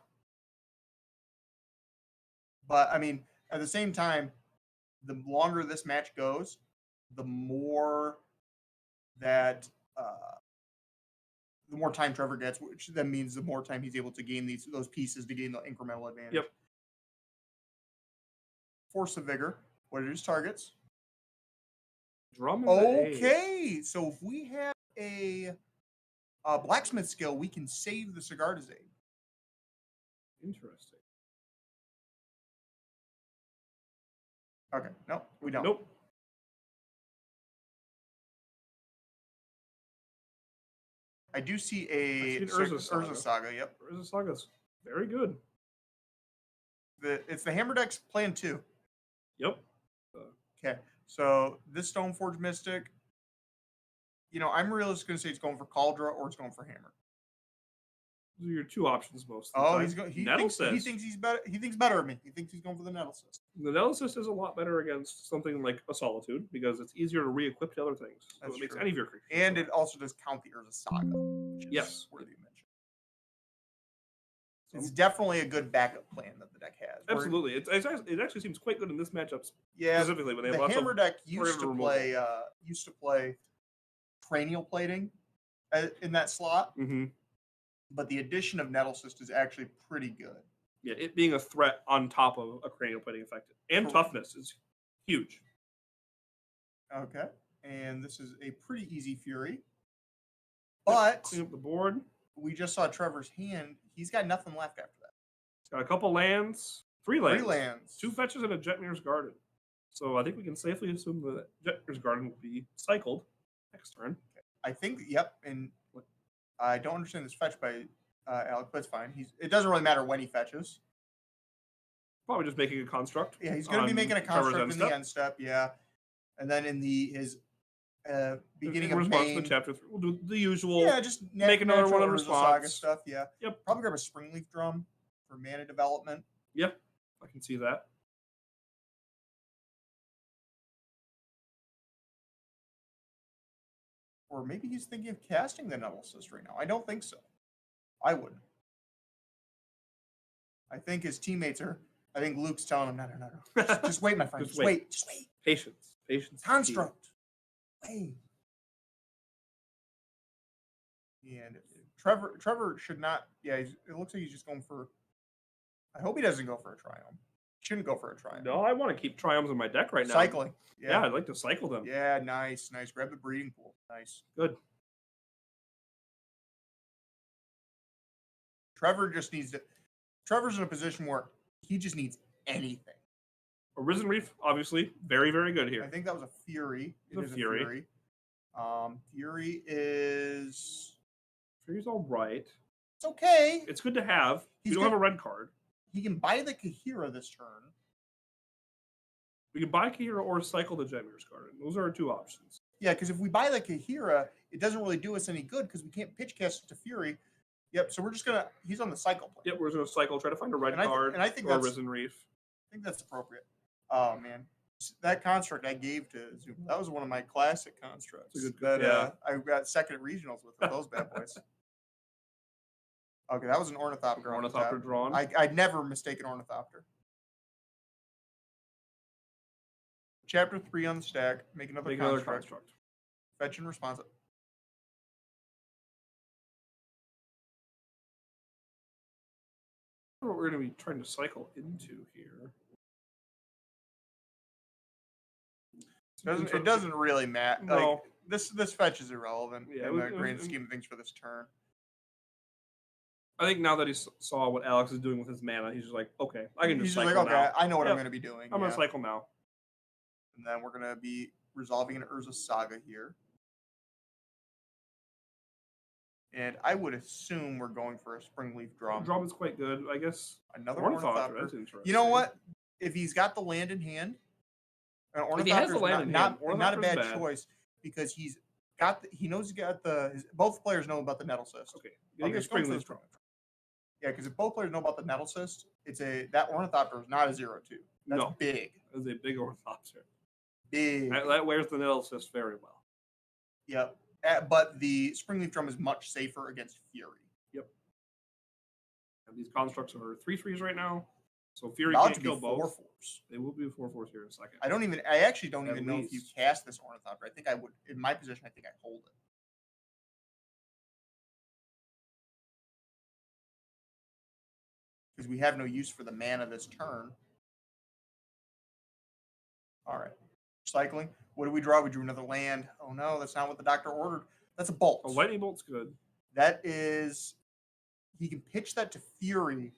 But, I mean, at the same time, the longer this match goes, the more that the more time Trevor gets, which then means the more time he's able to gain those pieces to gain the incremental advantage. Yep. Force of Vigor. What are his targets? Drum is okay. So if we have a blacksmith skill, we can save the Sigarda's Aid. Interesting. Okay. No, we don't. Nope. I do see a Urza Saga. Yep. Urza Saga's very good. It's the Hammer Deck's plan 2. Yep. Okay. So this Stoneforge Mystic, I'm really just going to say it's going for Cauldra or it's going for Hammer. Those are your two options most. He thinks he's better. He thinks better of me. He thinks he's going for the Nettle Cyst. The Nettle Cyst is a lot better against something like a Solitude because it's easier to re-equip to other things. So it makes any of your creatures. And it also does count the Urza Saga. Which is worthy of mention. It's definitely a good backup plan that the deck has. Absolutely, it actually seems quite good in this matchup. Yeah, specifically when they have the Hammer deck used to play cranial plating in that slot. Mm-hmm. But the addition of Nettle Cyst is actually pretty good. Yeah, it being a threat on top of a cranial plating effect. And toughness is huge. Okay. And this is a pretty easy Fury. But clean up the board. We just saw Trevor's hand. He's got nothing left after that. He's got a couple lands. 3 lands. 3 lands. 2 fetches and a Jetmir's Garden. So I think we can safely assume that Jetmir's Garden will be cycled next turn. Okay. I think, yep. And I don't understand this fetch by Alec, but it's fine. It doesn't really matter when he fetches. Probably just making a construct. Yeah, he's going to be making a construct in the end step. Yeah, and then in his beginning of main chapter 3, we'll do the usual. Yeah, just make another one in response stuff. Yeah. Yep. Probably grab a Springleaf Drum for mana development. Yep, I can see that. Or maybe he's thinking of casting the Nettle Cyst right now. I don't think so. I wouldn't. I think his teammates are. I think Luke's telling him, no. Just wait, my friend. Just wait. Patience. Construct. Wait. And Trevor should not. Yeah, it looks like he's just going for. I hope he doesn't go for a Triumph. Shouldn't go for a Triumph. No, I want to keep Triumphs in my deck right now. Cycling. Yeah, I'd like to cycle them. Yeah, nice. Grab the breeding pool. Nice. Good. Trevor's in a position where he just needs anything. Arisen Reef, obviously, very, very good here. I think that was a Fury. It's a Fury. Fury's all right. It's okay. It's good to have. We don't have a red card. He can buy the Kahira this turn. We can buy Kahira or cycle the Jetmir's Garden. Those are our 2 options. Yeah, because if we buy the Kahira, it doesn't really do us any good because we can't pitch cast it to Fury. Yep, so we're just gonna. He's on the cycle plan. Yep, we're just gonna cycle, try to find a red card. And I think or that's Arisen Reef. I think that's appropriate. Oh man, that construct I gave to Zoom. That was one of my classic constructs. I got second at regionals with those bad boys. Okay, that was an Ornithopter. Ornithopter drawn. I'd never mistake an Ornithopter. Chapter 3 on the stack. Make another construct. Fetch and response. What we're going to be trying to cycle into here. It doesn't really matter. No. Like, this fetch is irrelevant in the grand scheme of things for this turn. I think now that he saw what Alex is doing with his mana, he's just like, okay, I can just cycle now. I know what I'm going to be doing. I'm going to cycle now. And then we're going to be resolving an Urza Saga here. And I would assume we're going for a Springleaf Drum. Drum is quite good, I guess. Another Ornithopter. That's interesting. You know what? If he's got the land in hand, an Ornithopter is not a bad choice because he knows he's got both players know about the Nettle Cyst. Okay. Springleaf Drum. Yeah, because if both players know about the Nettle Cyst, that Ornithopter is not a 0/2. That's big. That's a big Ornithopter. Big. That wears the Nettle Cyst very well. Yep. But the Springleaf Drum is much safer against Fury. Yep. And these constructs are 3/3s right now, so Fury can't kill both. 4/4s. They will be 4/4s here in a second. I actually don't even know if you cast this Ornithopter. I think I would, in my position, I think I hold it. because we have no use for the mana this turn. All right. Cycling. What did we draw? We drew another land. Oh no, that's not what the doctor ordered. That's a bolt. A lightning bolt's good. That is... He can pitch that to Fury.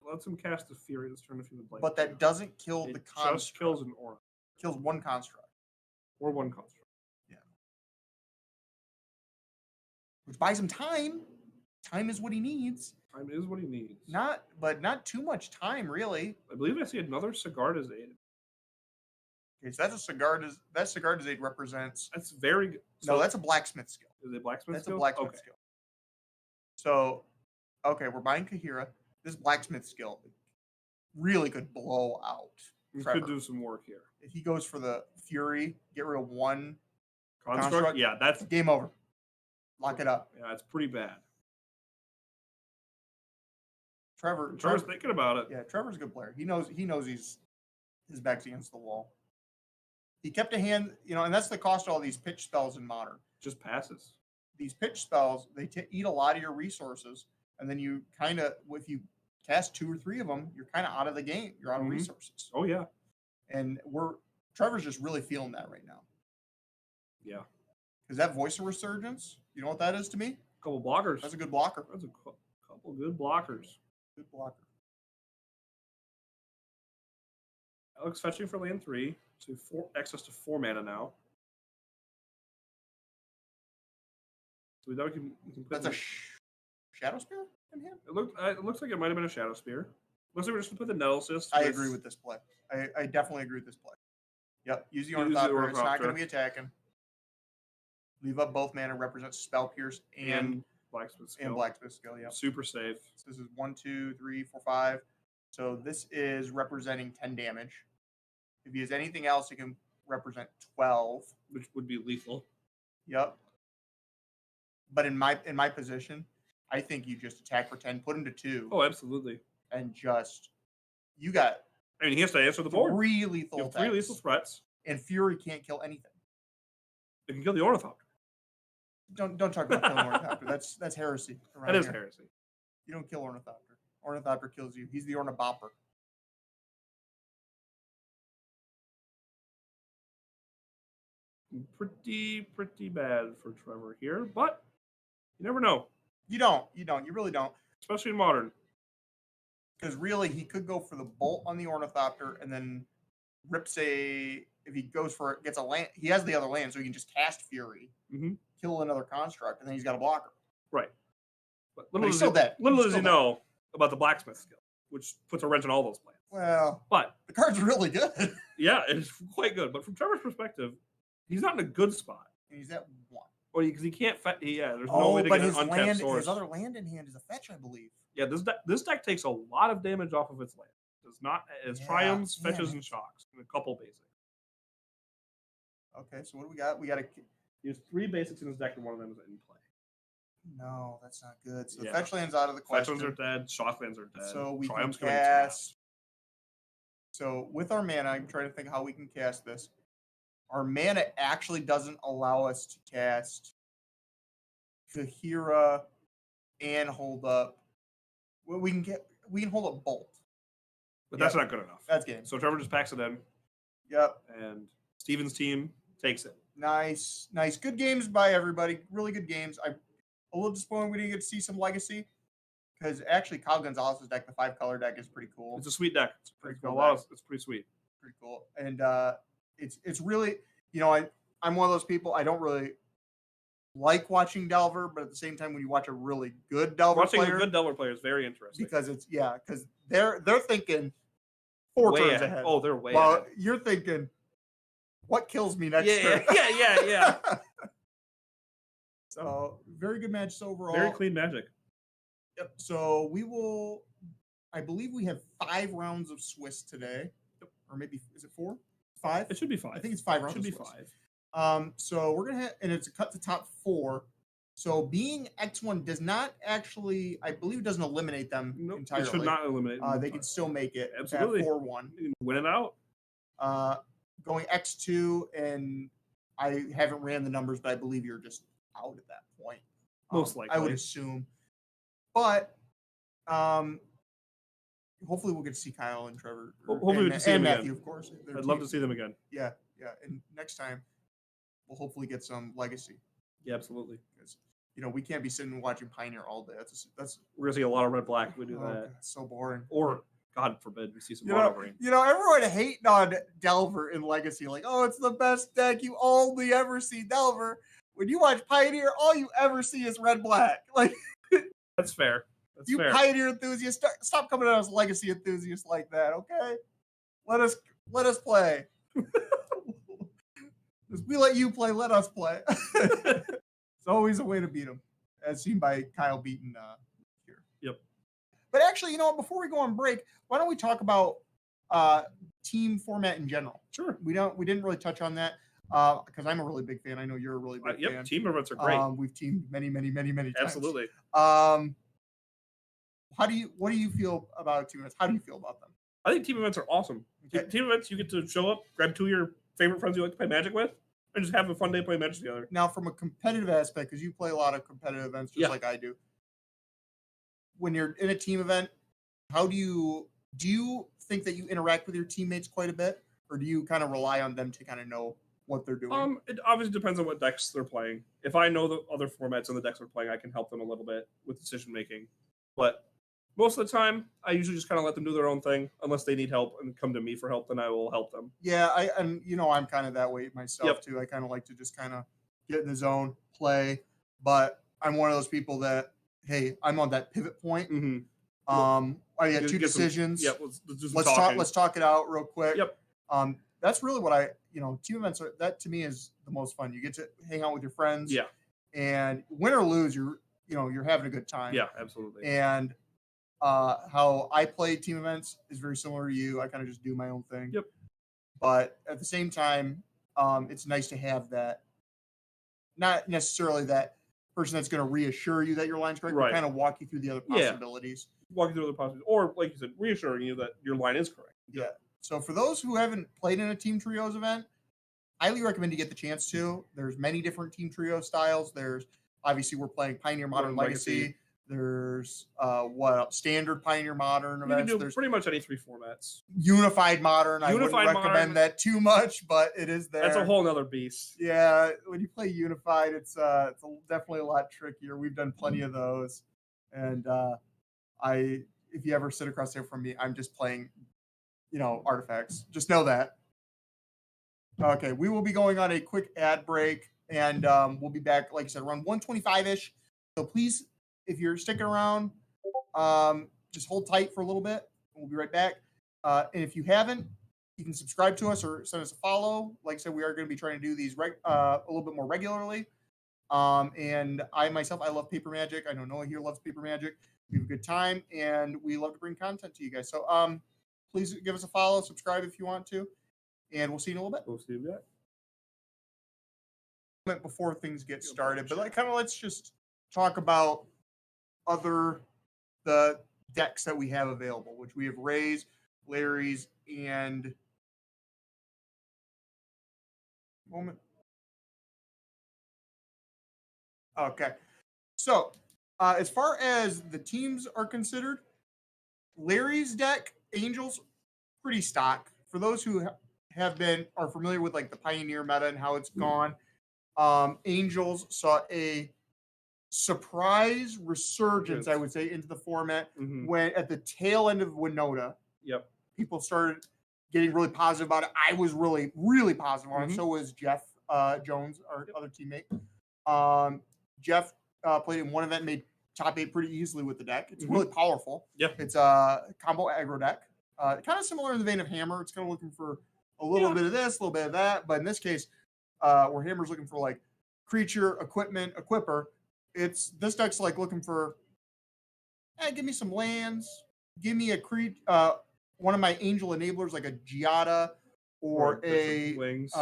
Lets him cast the Fury this turn if he would like. But that doesn't kill the construct. Just kills an aura. Kills one construct. Or one construct. Yeah. Which buys him time. Time is what he needs. Time is what he needs. Not too much time, really. I believe I see another Sigarda's Aid. Okay, so that's a Sigarda's. That Sigarda's Aid represents. That's very good. No, that's a blacksmith skill. Is it blacksmith that's skill? A blacksmith skill. So, okay, we're buying Kahira. This blacksmith skill really could blow out. We could do some work here. If he goes for the Fury, get rid of one construct. Yeah, that's game over. Lock it up. Yeah, it's pretty bad. Trevor's thinking about it. Yeah, Trevor's a good player. He knows his back's against the wall. He kept a hand, and that's the cost of all these pitch spells in Modern. Just passes. These pitch spells, they eat a lot of your resources, and then you kind of, if you cast 2 or 3 of them, you're kind of out of the game. You're out of resources. Oh yeah. And Trevor's just really feeling that right now. Yeah. Because that Voice of Resurgence, you know what that is to me? A couple blockers. That's a good blocker. That's a couple good blockers. Good blocker. Alex fetching for land 3, so access to 4 mana now. So we know we can put. That's a Shadow Spear in hand. It looks like it might have been a Shadow Spear. Looks like we're just gonna put the Nettlecyst. I agree with this play. I definitely agree with this play. Yep. Use the Ornithopter. It's not going to be attacking. Leave up both mana. Represents Spell Pierce and Blacksmith Skill. And Blacksmith Skill. Yep. Super safe. So this is 1, 2, 3, 4, 5. So this is representing 10 damage. If he has anything else, it can represent 12, which would be lethal. Yep. But in my position, I think you just attack for 10, put him to 2. Oh, absolutely. And just you got. I mean, he has to answer the board. 3 lethal. 3 lethal threats. And Fury can't kill anything. It can kill the Ornithopter. Don't talk about killing Ornithopter. That's heresy. That is heresy. You don't kill Ornithopter. Ornithopter kills you. He's the Ornibopper. Pretty bad for Trevor here, but you never know. You don't. You really don't. Especially in Modern. Because really, he could go for the bolt on the Ornithopter and then rips if he goes for it, gets a land. He has the other land, so he can just cast Fury, kill another construct, and then he's got a blocker. Right. But he's still dead. Little does he know about the Blacksmith skill, which puts a wrench in all those plans. Well, but the card's really good. Yeah, it's quite good. But from Trevor's perspective, he's not in a good spot. He's at 1. Well, because he can't fetch. Yeah, there's no way to get an untapped source. His other land in hand is a fetch, I believe. Yeah, this deck takes a lot of damage off of its land. Does not as triumphs, fetches, and shocks, and a couple basics. Okay, so what do we got? We got he has 3 basics in his deck, and one of them is in play. No, that's not good. So the fetch land's out of the question. Fetch lands are dead. Shock lands are dead. So we Triumphs can cast. So with our mana, I'm trying to think how we can cast this. Our mana actually doesn't allow us to cast Kahira and hold up. Well, we can hold up Bolt. But that's not good enough. That's game. So Trevor just packs it in. Yep. And Steven's team takes it. Nice. Good games by everybody. Really good games. I'm a little disappointed we didn't get to see some Legacy. Because actually, Kyle Gonzalez's deck, the 5-color deck, is pretty cool. It's a sweet deck. It's pretty cool. It's pretty sweet. Pretty cool. And it's really, I'm one of those people, I don't really like watching Delver, but at the same time, when you watch a really good Delver player. Watching a good Delver player is very interesting. Because because they're thinking 4 turns ahead. Oh, they're way ahead. You're thinking, what kills me next turn? Yeah. So, very good matches overall. Very clean Magic. Yep. So, I believe we have 5 rounds of Swiss today. Yep. Or maybe, is it 4? 5? It should be 5. I think it's 5 rounds. It should be Swiss. 5. So, we're going to have, and it's a cut to top 4. So, being X1 does not actually, I believe it doesn't eliminate them entirely. It should not eliminate them. They can still make it. Absolutely. At 4-1. You can win it out. Going X2, and I haven't ran the numbers, but I believe you're just out at that point. Most likely. I would assume. But hopefully we'll get to see Kyle and Trevor. Hopefully we get to see them Matthew, again. of course. I'd love to see them again. Yeah. And next time, we'll hopefully get some legacy. Yeah, absolutely. Because we can't be sitting and watching Pioneer all day. That's we're gonna see a lot of red black if we do that. God, so boring. Or God forbid we see some mono green. Everyone hating on Delver in Legacy, like, oh, it's the best deck. You only ever see Delver. When you watch Pioneer, all you ever see is red black. Like, that's fair. That's fair. Pioneer enthusiasts, stop coming out as Legacy enthusiasts like that, okay? Let us play. We let you play, let us play. It's always a way to beat them, as seen by Kyle beating here. Yep. But actually, before we go on break, why don't we talk about team format in general? Sure. We didn't really touch on that because I'm a really big fan. I know you're a really big fan. Team events are great. We've teamed many times. Absolutely. What do you feel about team events? How do you feel about them? I think team events are awesome. Okay. Team events, you get to show up, grab two of your favorite friends you like to play Magic with, and just have a fun day playing Magic together. Now, from a competitive aspect, because you play a lot of competitive events just like I do, when you're in a team event, how do you think that you interact with your teammates quite a bit, or do you kind of rely on them to kind of know what they're doing? It obviously depends on what decks they're playing. If I know the other formats and the decks they're playing, I can help them a little bit with decision making. But most of the time, I usually just kind of let them do their own thing. Unless they need help and come to me for help, then I will help them. Yeah, I'm kind of that way myself too. I kind of like to just kind of get in the zone, play. But I'm one of those people that, hey, I'm on that pivot point. Mm-hmm. I got two decisions. Let's talk it out real quick. Yep. That's really what team events are. That to me is the most fun. You get to hang out with your friends. Yeah. And win or lose, you're having a good time. Yeah, absolutely. And how I play team events is very similar to you. I kind of just do my own thing. Yep. But at the same time, it's nice to have that, not necessarily that person that's going to reassure you that your line's correct, but kind of walk you through the other possibilities. Walk you through the other possibilities. Or, like you said, reassuring you that your line is correct. Yeah. So for those who haven't played in a Team Trios event, I highly recommend you get the chance to. There's many different Team Trio styles. There's, obviously, we're playing Pioneer, Modern, Legacy. There's standard Pioneer, Modern events. There's pretty much any three formats. Unified Modern. I wouldn't recommend that too much, but it is there. That's a whole nother beast. Yeah, when you play Unified, it's definitely a lot trickier. We've done plenty of those, and if you ever sit across there from me, I'm just playing, artifacts. Just know that. Okay, we will be going on a quick ad break, and we'll be back, like I said, around 1:25-ish. So please, if you're sticking around, just hold tight for a little bit. We'll be right back. And if you haven't, you can subscribe to us or send us a follow. Like I said, we are going to be trying to do these a little bit more regularly. And I love Paper Magic. I know Noah here loves Paper Magic. We have a good time, and we love to bring content to you guys. So please give us a follow, subscribe if you want to, and we'll see you in a little bit. We'll see you back. Before things get started, but let's just talk about the decks that we have available, which we have Ray's, Larry's, and Okay. So, as far as the teams are considered, Larry's deck, Angels, pretty stock. For those who are familiar with like the Pioneer meta and how it's gone, Angels saw a surprise resurgence, I would say, into the format when at the tail end of Winota. Yep. People started getting really positive about it. I was really, really positive on it. So was Jeff Jones, our other teammate. Jeff played in one event, made top 8 pretty easily with the deck. It's really powerful. Yeah. It's a combo aggro deck. Kind of similar in the vein of Hammer. It's kind of looking for a little bit of this, a little bit of that. But in this case, where Hammer's looking for like creature, equipment, equipper, this deck's like looking for, give me some lands, give me a one of my angel enablers like a Giada or a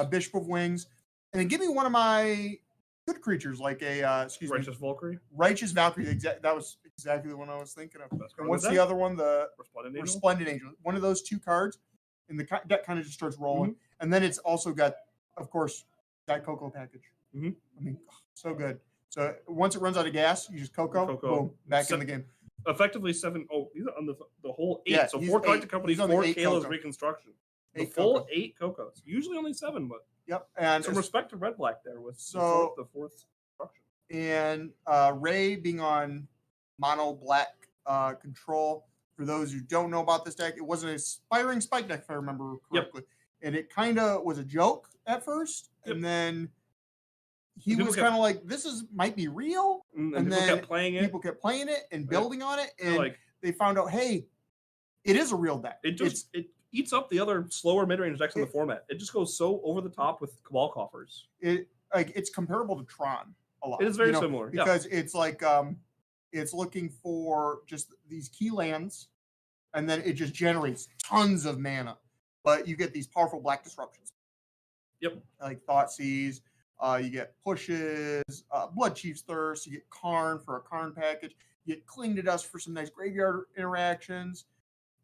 Bishop of Wings, and then give me one of my good creatures like a Righteous Valkyrie. Righteous Valkyrie. That was exactly the one I was thinking of. And what's the other one? The Resplendent Angel. One of those two cards, and the deck kind of just starts rolling. And then it's also got, of course, that Cocoa package. I mean, so good. So once it runs out of gas, you just Cocoa, boom, back in the game. effectively 7. Oh, he's on the whole 8. Yeah, so he's 4 cards eight. to company, He's on 4 the 8 Kayla's Coco. reconstruction. The 8 full Coco. 8 Cocos. Usually only 7, but Yep. And some respect to Red Black there with the fourth construction. And Ray being on mono black control. For those who don't know about this deck, it was an Aspiring Spike deck, if I remember correctly. Yep. And it kind of was a joke at first. Yep. And then he was kind of like, this might be real. And then people kept playing it and building on it. And they found out, hey, it is a real deck. It eats up the other slower mid-range decks in the format. It just goes so over the top with Cabal Coffers. It's comparable to Tron a lot. It is very similar. Because it's like it's looking for just these key lands, and then it just generates tons of mana. But you get these powerful black disruptions. Yep. Like Thoughtseize, you get pushes, Blood Chief's Thirst, you get Karn for a Karn package, you get Cling to Dust for some nice graveyard interactions.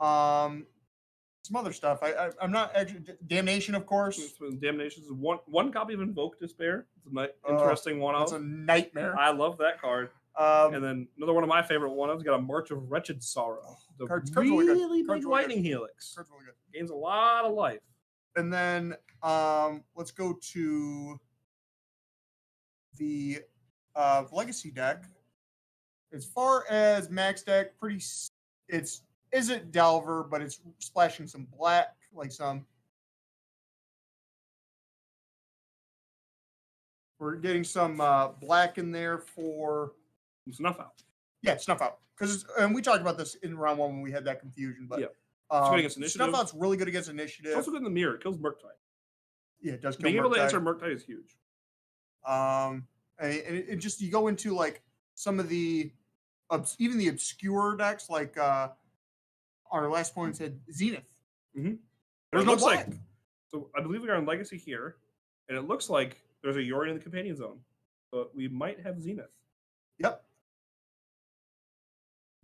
Some other stuff. I'm not actually Damnation, of course. Damnation is one copy of Invoke Despair. It's an interesting one. It's a nightmare. I love that card. And then another one of my favorite ones. Got a March of Wretched Sorrow. The really big lightning helix. Card's really good. Gains a lot of life. And then let's go to the Legacy deck. As far as Max deck, isn't Delver, but it's splashing some black, like some. We're getting some black in there for Snuff Out. Yeah, Snuff Out. And we talked about this in round 1 when we had that confusion. But Snuff Out's really good against Initiative. It's also good in the mirror. It kills Murktide. Yeah, it does kill Being able to answer Murktide is huge. And it just, you go into like some of the even the obscure decks, like our last point said Zenith. Mm-hmm. There's no black. So I believe we are on Legacy here, and it looks like there's a Yorion in the Companion Zone. So we might have Zenith. Yep.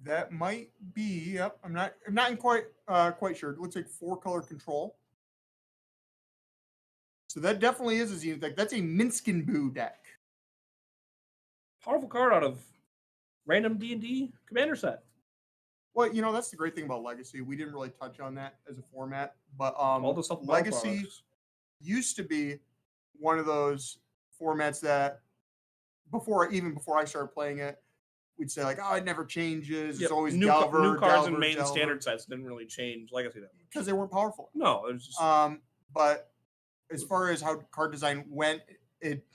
That might be. Yep. I'm not quite sure. It looks like 4-color control. So that definitely is a Zenith deck. That's a Minskin Boo deck. Powerful card out of random D&D commander set. Well, that's the great thing about Legacy. We didn't really touch on that as a format, but all the Legacy used to be one of those formats that before I started playing it, we'd say like, oh, it never changes. It's always new cards Delver, and main standard sets didn't really change Legacy that much because they weren't powerful. No, it was just but as far as how card design went, it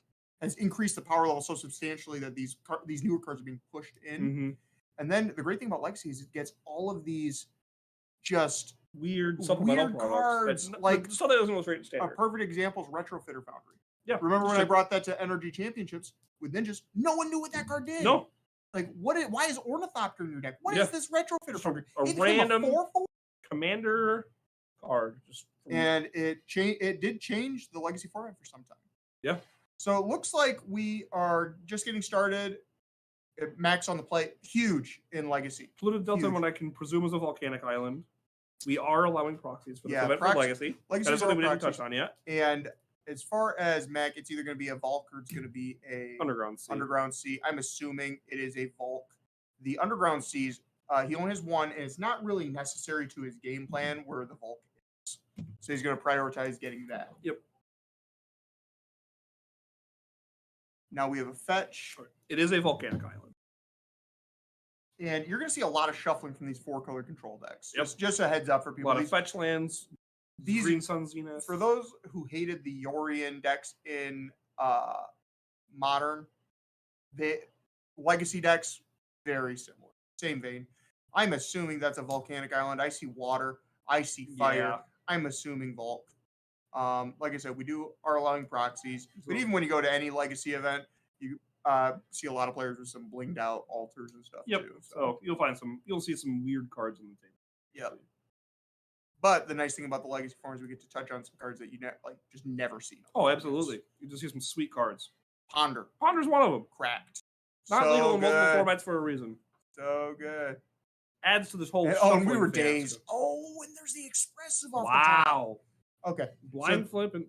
has increased the power level so substantially that these newer cards are being pushed in. Mm-hmm. And then the great thing about Legacy is it gets all of these just weird supplemental cards. Like stuff that doesn't go straight to standard. A perfect example is Retrofitter Foundry. Yeah. Remember when I brought that to Energy Championships with Ninjas? No one knew what that card did. No. Like why is Ornithopter in your deck? What is this Retrofitter Foundry? A random 4/4 commander card. And it did change the Legacy format for some time. Yeah. So it looks like we are just getting started. Max on the plate, huge in Legacy. Polluted Delta, what I can presume is a volcanic island. We are allowing proxies for the event for Legacy. That is something we didn't touch on yet. And as far as Mac, it's either going to be a Volk or it's going to be a Underground Sea. I'm assuming it is a Volk. The Underground Seas, he only has one, and it's not really necessary to his game plan where the Volk is. So he's going to prioritize getting that. Yep. Now we have a fetch. It is a volcanic island. And you're going to see a lot of shuffling from these 4-color control decks. Yep. Just a heads up for people. A lot of fetch lands. These Green Sun Zenith. For those who hated the Yorion decks in Modern, the Legacy decks, very similar. Same vein. I'm assuming that's a volcanic island. I see water. I see fire. Yeah. I'm assuming Volk. Like I said, we are allowing proxies. But even when you go to any Legacy event, you see a lot of players with some blinged out altars and stuff too. So you'll see some weird cards on the table. Yep. But the nice thing about the Legacy form is we get to touch on some cards that you just never see. Oh, absolutely. You just see some sweet cards. Ponder's one of them. Cracked. Not legal in multiple formats for a reason. So good. Adds to this whole. And we were dazed. Oh, and there's the Expressive off the top. Wow. Okay. Blind flip and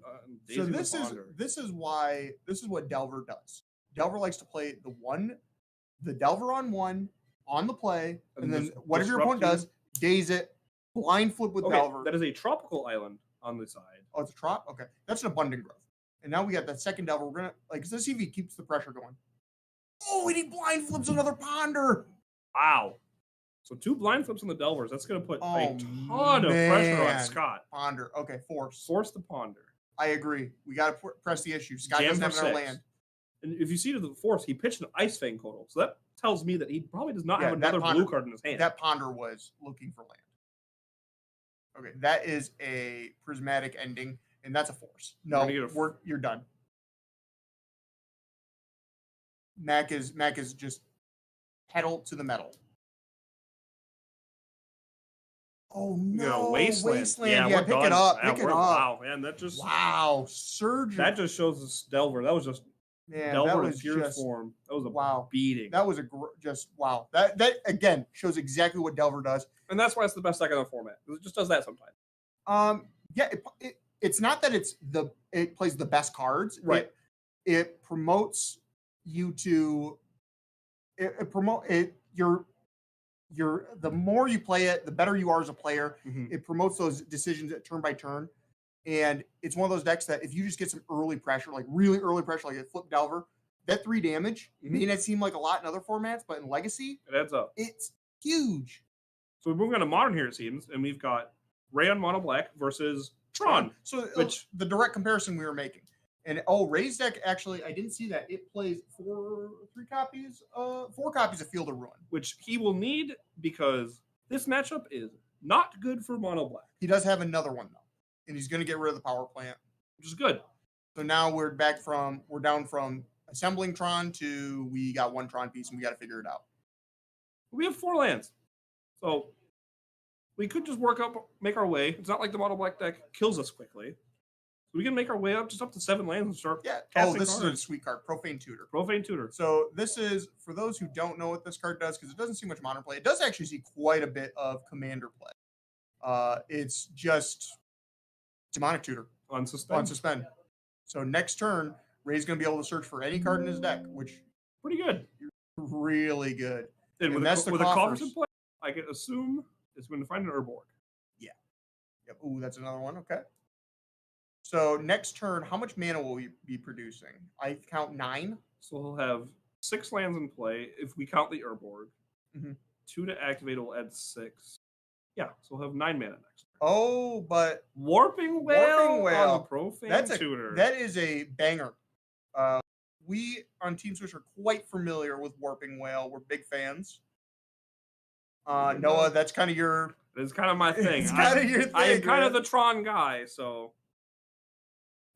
so this is what Delver does. Delver likes to play the Delver on 1, on the play, and then whatever your opponent does, daze it, blind flip with Delver. That is a tropical island on the side. Oh, it's a trop? Okay. That's an abundant growth. And now we got that second Delver. We're gonna let's see if he keeps the pressure going. Oh, and he blind flips another Ponder. Wow. So 2 blind flips on the Delvers. That's going to put a ton of pressure on Scott. Ponder. Okay, force. Force the Ponder. I agree. We got to press the issue. Scott doesn't have enough land. And if you see to the force, he pitched an Ice Fang Kotal. So that tells me that he probably does not have another blue card in his hand. That Ponder was looking for land. Okay, that is a prismatic ending, and that's a force. No, you're done. Mac is just pedal to the metal. Oh no! Wasteland. Yeah, pick it up. Pick it up. Wow, man, that just surge. That just shows us Delver. That was just Delver in pure form. That was a beating. That was wow. That again shows exactly what Delver does, and that's why it's the best deck in the format. It just does that sometimes. Yeah, it's not that it plays the best cards, right? It promotes you to the more you play it, the better you are as a player. Mm-hmm. It promotes those decisions at turn by turn. And it's one of those decks that if you just get some early pressure, like really early pressure, like a flip Delver, that 3 damage may not seem like a lot in other formats, but in Legacy, it adds up. It's huge. So we're moving on to Modern here, it seems, and we've got Ray on Mono Black versus Tron. So the direct comparison we were making. And Ray's deck, actually, I didn't see that. It plays 4 copies of Field of Ruin. Which he will need because this matchup is not good for Mono Black. He does have another one, though. And he's going to get rid of the power plant. Which is good. So now we're down from assembling Tron to we got 1 Tron piece and we got to figure it out. We have 4 lands. So we could just make our way. It's not like the Mono Black deck kills us quickly. We can make our way up to 7 lands and start casting this cards. is a sweet card, Profane Tutor. Profane Tutor. So this is, for those who don't know what this card does, because it doesn't see much modern play, it does actually see quite a bit of commander play. It's just Demonic Tutor. On suspend. So next turn, Ray's going to be able to search for any card in his deck, which pretty good. Really good. And with a coffers in play, I can assume it's going to find an Urborg. Yeah. Yep. Ooh, that's another one. Okay. So next turn, how much mana will we be producing? I count 9. So he'll have 6 lands in play if we count the Urborg. Mm-hmm. 2 to activate will add 6. Yeah, so he'll have 9 mana next turn. Oh, but Warping Whale on the Profane Tutor. That is a banger. We on Team Switch are quite familiar with Warping Whale. We're big fans. Noah, that's kind of your... It's kind of my thing. It's kind of your thing. I am kind of the Tron guy, so...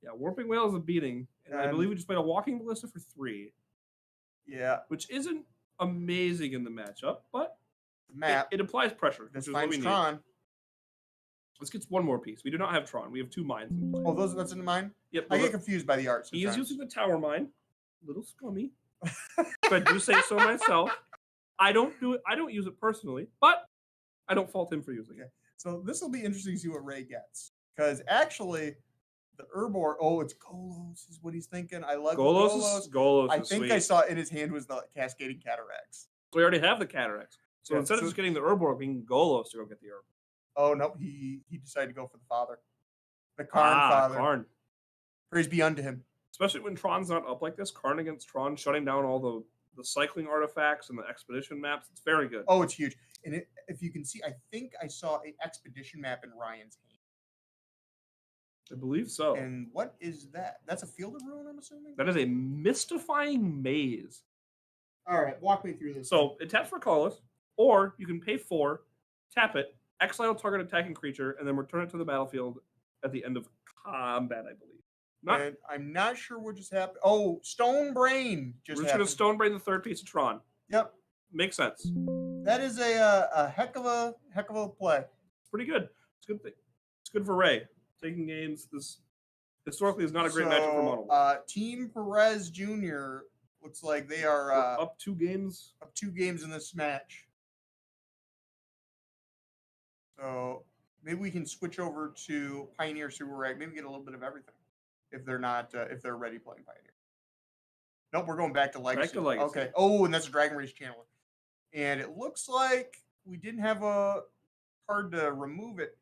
Yeah, Warping Whale is a beating. And I believe we just played a Walking Ballista for 3. Yeah. Which isn't amazing in the matchup, but map. It applies pressure. This finds Tron. Let's get 1 more piece. We do not have Tron. We have 2 mines in play. Oh, that's in the mine? Yep. I get confused by the art sometimes. He is using the Tower Mine. A little scummy. If I do say so myself. I don't do it. I don't use it personally, but I don't fault him for using it. So this will be interesting to see what Ray gets. Because actually... The Urborg, it's Golos is what he's thinking. I love Golos. I think I saw in his hand was the Cascading Cataracts. We already have the Cataracts. So instead of just getting the Urborg, we can Golos to go get the Urborg. Oh, no. He decided to go for the father. The Karn father. Karn. Praise be unto him. Especially when Tron's not up like this. Karn against Tron, shutting down all the cycling artifacts and the expedition maps. It's very good. Oh, it's huge. And if you can see, I think I saw an expedition map in Ryan's hand. I believe so. And what is that? That's a Field of Ruin, I'm assuming? That is a mystifying maze. All right, walk me through this. So it taps for colorless, or you can pay 4, tap it, exile target attacking creature, and then return it to the battlefield at the end of combat, I believe. And I'm not sure what just happened. Oh, Stone Brain just happened. We're just going to Stone Brain the 3rd piece of Tron. Yep. Makes sense. That is a heck of a play. It's pretty good. It's good. It's good for Ray. Taking games, this historically is not a great matchup for Mono. Team Perez Jr. looks like they are up 2 games. Up 2 games in this match. So maybe we can switch over to Pioneer Super Reg. Maybe get a little bit of everything if they're not if they're already playing Pioneer. Nope, we're going back to Legacy. Back to Legacy. Okay. Oh, and that's a Dragon Race channeler. And it looks like we didn't have a card to remove it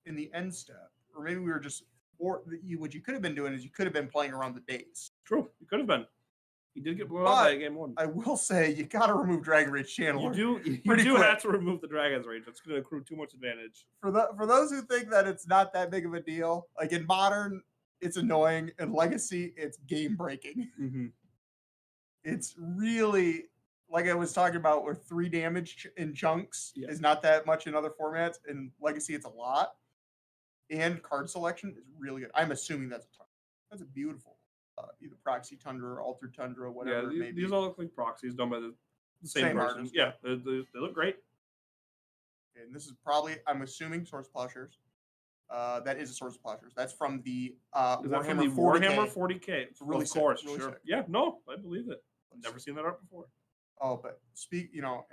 in the end step. Or maybe we were just, or what you could have been doing is you could have been playing around the days. True, you could have been. He did get blown out by game 1. I will say, you got to remove Dragon Rage Channeler. You do have to remove the Dragon's Rage. It's going to accrue too much advantage. For those who think that it's not that big of a deal, like in Modern, it's annoying. In Legacy, it's game breaking. Mm-hmm. It's really, like I was talking about, where 3 damage in chunks is not that much in other formats. In Legacy, it's a lot. And card selection is really good. I'm assuming that's a Tundra. That's a beautiful, either Proxy Tundra or Altered Tundra, whatever it may be. These all look like proxies done by the same person. Artist. Yeah, they look great. Okay, and this is probably, I'm assuming, Swords of Plowshares. That is a Swords of Plowshares. That's from the Warhammer 40K. Warhammer 40K. It's really of course, really sure. sick. Yeah, no, I believe it. I've never seen that art before. Oh, but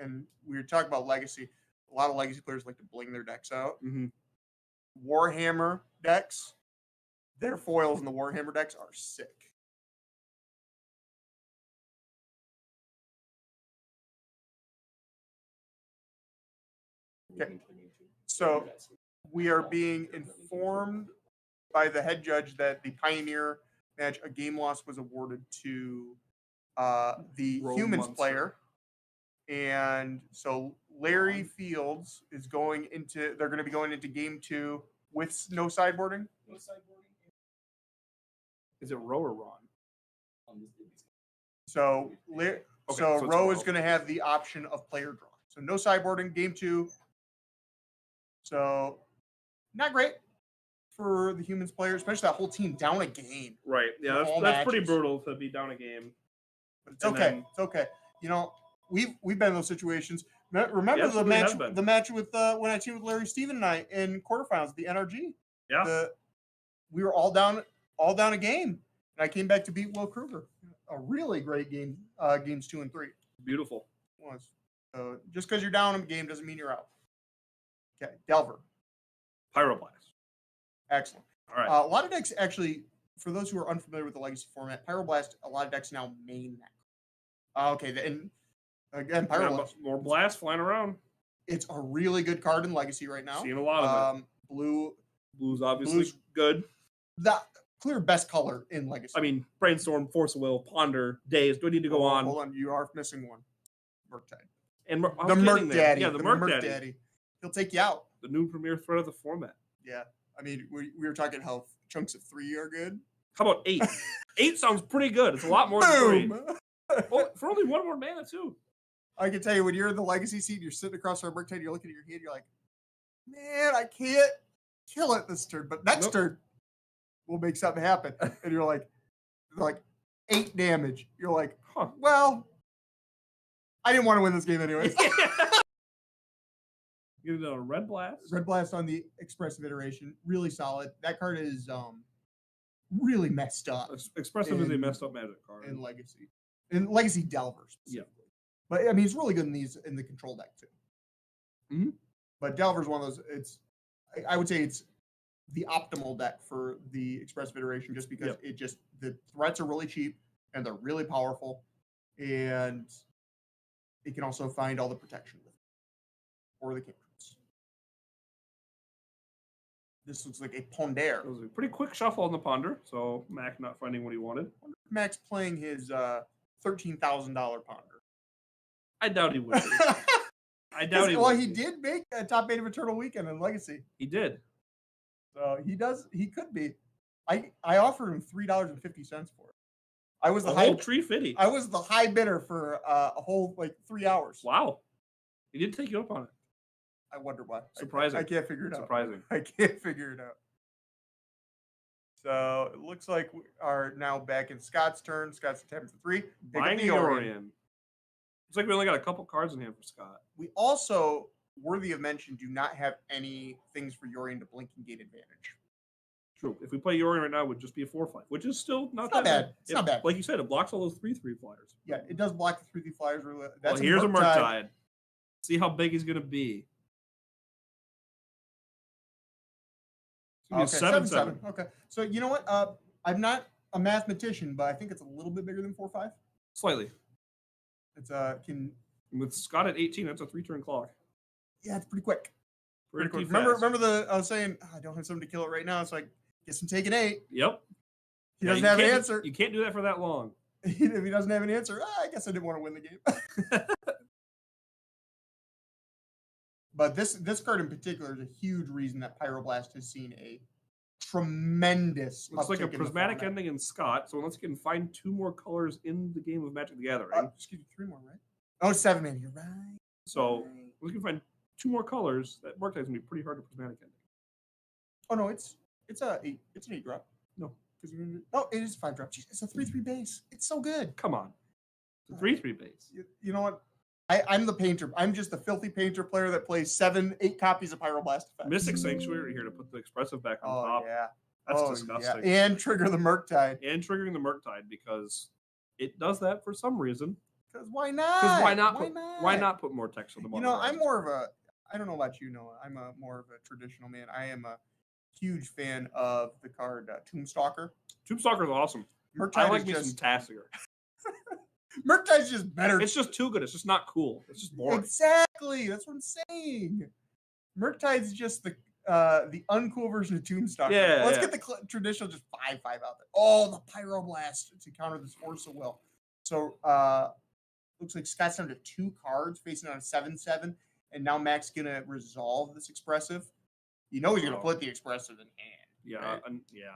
and we were talking about Legacy. A lot of Legacy players like to bling their decks out. Mm-hmm. Warhammer decks, their foils in the Warhammer decks are sick. Okay. So we are being informed by the head judge that the Pioneer match, a game loss was awarded to the Humans player. And so Larry Fields is they're going to be going into game 2 with no sideboarding. No sideboarding. Is it Row or Ron? So Row is going to have the option of player draw. So no sideboarding, game 2. So not great for the Humans player, especially that whole team down a game. Right. Yeah, that's pretty brutal to be down a game. But it's okay. It's okay. We've been in those situations. Remember the match with when I teamed with Larry, Steven, and I in quarterfinals at the NRG. Yeah. We were all down a game, and I came back to beat Will Kruger. A really great game, games 2 and 3. Beautiful. It was. So just because you're down in a game doesn't mean you're out. Okay, Delver. Pyroblast. Excellent. All right. A lot of decks actually, for those who are unfamiliar with the Legacy format, Pyroblast, a lot of decks now main that. Okay, and again, Pyroblast. More blasts flying around. It's a really good card in Legacy right now. Seeing a lot of it. Blue's obviously good. The clear best color in Legacy. I mean, Brainstorm, Force of Will, Ponder, Days. Do I need to go on? Hold on, you are missing one. Murktide. And the Merc Daddy. Yeah, the Merc Daddy. He'll take you out. The new premier threat of the format. Yeah. I mean, we were talking how chunks of 3 are good. How about 8? 8 sounds pretty good. It's a lot more than 3. Well, for only 1 more mana, too. I can tell you, when you're in the Legacy seat, you're sitting across from Murktide, you're looking at your hand, you're like, man, I can't kill it this turn. But next turn, we'll make something happen. And you're like 8 damage. You're like, well, I didn't want to win this game anyways. You know, Red Blast. Red Blast on the expressive iteration, really solid. That card is really messed up. Expressive is a messed up Magic card in Legacy. In Legacy Delver specifically. Yeah. But I mean, it's really good in the control deck too. Mm-hmm. But Delver's one of those. I would say it's the optimal deck for the expressive iteration, just because the threats are really cheap and they're really powerful, and it can also find all the protection with it, or the cantrips. This looks like a Ponder. It was a pretty quick shuffle on the Ponder, so Mac not finding what he wanted. Mac's playing his $13,000 Ponder. I doubt he would. I doubt he would. Well, he did make a top 8 of Eternal Weekend in Legacy. He did. So he could be. I offered him $3.50 for it. I was the whole $3.50. I was the high bidder for a whole 3 hours. Wow. He did take you up on it. I wonder why. Surprising. I can't figure it out. Surprising. I can't figure it out. So it looks like we are now back in Scott's turn. Scott's tapping for 3. Buying the Orion. Looks like we only got a couple cards in hand for Scott. We also, worthy of mention, do not have any things for Yorion to blink and gate advantage. True. If we play Yorion right now, it would just be a 4/5, which is still not that bad. It's not bad. Like you said, it blocks all those 3/3 flyers. Yeah, it does block the 3/3 flyers. That's here's a Murktide. See how big he's going to be. Okay, 7/7. Okay. So you know what? I'm not a mathematician, but I think it's a little bit bigger than 4/5. Slightly. It's can With Scott at 18, that's a 3-turn clock. Yeah, it's pretty quick. Pretty Quick. fast. Remember I was saying I don't have somebody to kill it right now, so I guess I'm taking 8. Yep. He doesn't have an answer. You can't do that for that long. If he doesn't have an answer, I guess I didn't want to win the game. But this card in particular is a huge reason that Pyroblast has seen a tremendous. Looks like a prismatic ending in Scott. So unless you can find 2 more colors in the game of Magic the Gathering, excuse me, 3 more, right? Oh, 7 man. You're right. So unless you can find 2 more colors, that Murktide gonna be pretty hard to prismatic ending. Oh no, it's an 8 drop. No, because it is a 5 drop. Jeez, it's a 3/3 base. It's so good. Come on, it's a 3/3 base. You know what? I'm the painter. I'm just the filthy painter player that plays 7-8 copies of Pyroblast effects. Mystic Sanctuary here to put the expressive back on top. Yeah. That's disgusting. Yeah. And trigger the Murktide. And triggering the Murktide because it does that for some reason. Because why not? Why not put more text on the bottom? I'm more of a, I don't know about you, Noah. I'm more of a traditional man. I am a huge fan of the card Tombstalker. Tombstalker is awesome. Murktide I like me some Tassier. Murktide's just better. It's just too good. It's just not cool. It's just boring. Exactly. That's what I'm saying. Murktide's just the uncool version of Tombstalker. Yeah. Let's get the traditional just 5/5 out there. Oh, the Pyroblast to counter this Force of Will. So looks like Scott's down to 2 cards facing on a 7/7, and now Mac's gonna resolve this expressive. You know he's gonna put the expressive in hand. Yeah, right? Yeah.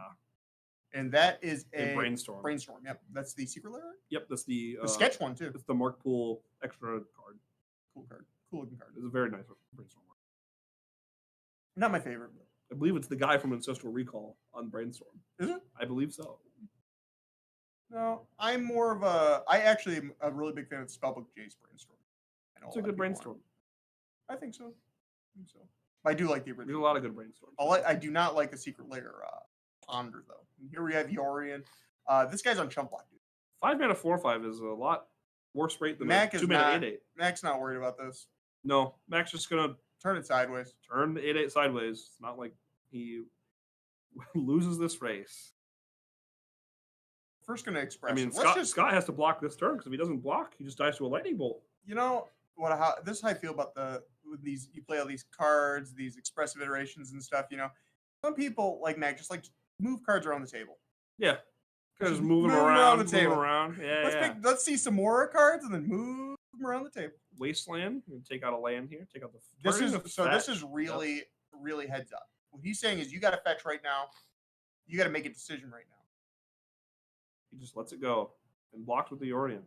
And that is a Brainstorm. Brainstorm. Yep, that's the secret layer. Yep, that's the sketch one too. It's the Mark Pool extra card. Cool card. Cool looking card. It's a very nice Brainstorm. Not my favorite. I believe it's the guy from Ancestral Recall on Brainstorm. Is it? I believe so. No, I'm more of a. I actually am a really big fan of the Spellbook Jace Brainstorm. It's a good Brainstorm. I think so. But I do like the original. There's a lot of good Brainstorms. I do not like the secret layer Ponder though. And here we have Yorion. This guy's on chump block, dude. 5 mana 4/5 is a lot worse rate than Mac 2 mana 8/8. Mac's not worried about this. No, Mac's just gonna turn it sideways. Turn the 8/8 sideways. It's not like he loses this race. First gonna express. I mean, Scott has to block this turn because if he doesn't block, he just dies to a lightning bolt. You know this is how I feel about with these. You play all these cards, these expressive iterations and stuff. You know, some people like Mac just like move cards around the table. Yeah, just move them around the table. Let's see some more cards and then move them around the table. Wasteland. You take out a land here. Take out the. This is really heads up. What he's saying is you got to fetch right now. You got to make a decision right now. He just lets it go and blocks with the Yorion.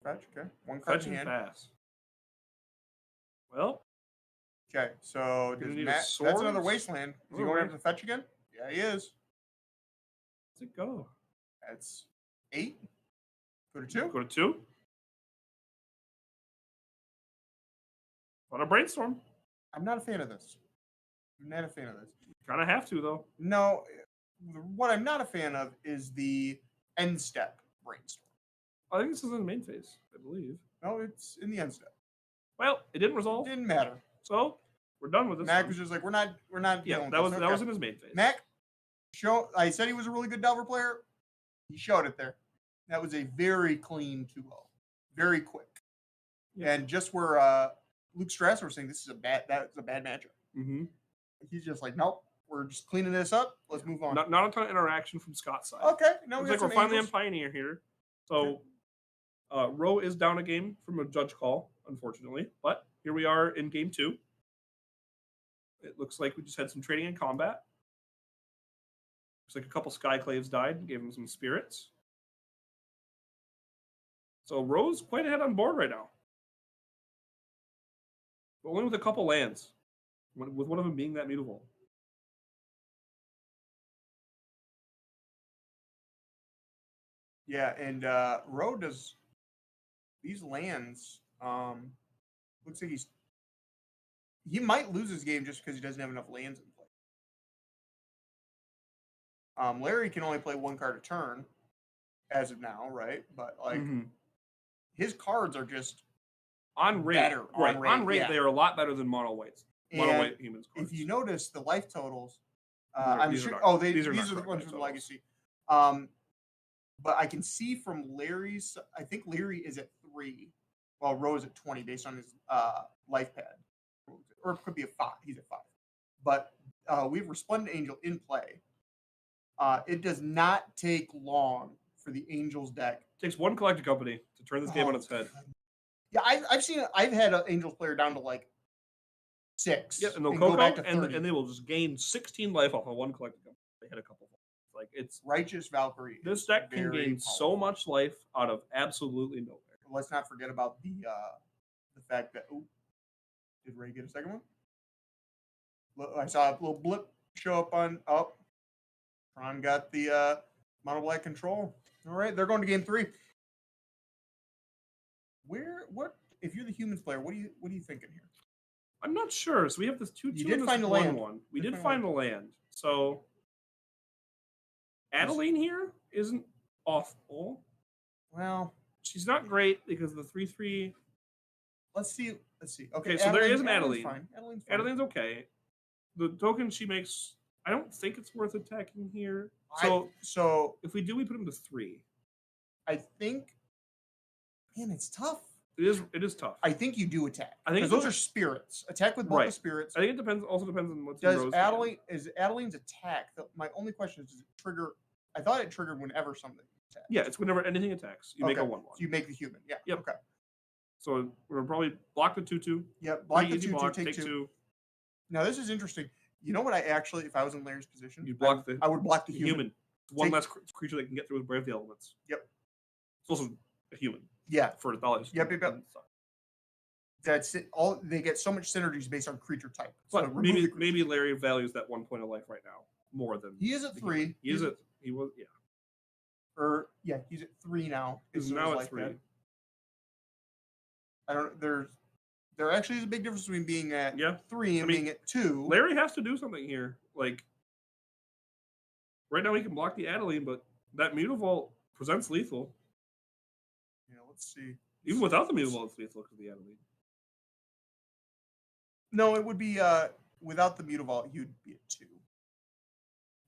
Fetch, okay. One card Fetch in hand. Pass. Well. Okay, so that's another Wasteland. Is he going to have to fetch again? Yeah, he is. Let's it go. That's 8. Go to 2. Go to 2. On a Brainstorm. I'm not a fan of this. Kind of have to, though. No, what I'm not a fan of is the end step Brainstorm. I think this is in the main phase, I believe. No, it's in the end step. Well, it didn't resolve. Didn't matter. So we're done with this. Mac was just like, we're not. Yeah, that was in his main phase. Mac, I said he was a really good Delver player. He showed it there. That was a very clean 2-0, very quick. Yeah. And just where Luke Strasser was saying that's a bad matchup. Mm-hmm. He's just like, nope, we're just cleaning this up. Let's move on. Not a ton of interaction from Scott's side. Okay, no, we're finally on Pioneer here. So, Roe is down a game from a judge call, unfortunately. But here we are in game 2. It looks like we just had some trading in combat. Looks like a couple Skyclaves died, gave him some spirits. So Roe's quite ahead on board right now. But only with a couple lands. With one of them being that mutable. Yeah, and Roe does these lands. Looks like he might lose his game just because he doesn't have enough lands in play. Larry can only play 1 card a turn as of now, right? But his cards are just on rate. Better. On rate, they are a lot better than mono whites. Mono white humans cards. If you notice the life totals, these are the ones from Legacy. But I can see from Larry's. I think Larry is at 3, while Rose at 20 based on his life pad, or it could be a 5. He's at 5. But we have Resplendent Angel in play. It does not take long for the Angels deck. It takes one collector company to turn this game on its head. Yeah, I've had an Angels player down to like 6. Yeah, and they'll go back to 30. And they will just gain 16 life off of one collector company. They hit a couple of them. Like, it's Righteous Valkyrie. This deck can gain so much life out of absolutely nowhere. Let's not forget about the fact that did Ray get a second one? I saw a little blip show up on Tron got the mono black control. All right, they're going to game 3. What if you're the humans player, what are you thinking here? I'm not sure. So we have this 2/2. You did find a land. We did find a land. So Adeline here isn't awful. Well, she's not great because the 3/3. Let's see. Okay, so there is an Adeline. Adeline's okay. The token she makes, I don't think it's worth attacking here. So if we do, we put him to 3. I think. Man, it's tough. It is tough. I think you do attack. I think those are spirits. Attack with both the spirits. I think it depends. Also depends on what's does Adeline is Adeline's attack. My only question is, does it trigger? I thought it triggered whenever something attacks. Yeah, it's whenever anything attacks. You make a 1/1. So you make the human. Yeah. Yep. Okay. So we're probably block the 2/2. Yep. Block the 2/2. Take 2. Now this is interesting. You know what? If I was in Larry's position, I would block the human. One less creature that can get through with Brave the Elements. Yep. It's also a human. Yeah. For $1. Yep. That's it. They get so much synergies based on creature type. But so maybe Larry values that 1 point of life right now more than he is at 3. He was he's at 3 now. He's now at 3. I don't. There actually is a big difference between being at 3 and being at 2. Larry has to do something here. Like right now, he can block the Adeline, but that Mutavault presents lethal. Yeah, let's see. Even without the Mutavault, it's lethal because of the Adeline. No, it would be without the Mutavault, you'd be at 2.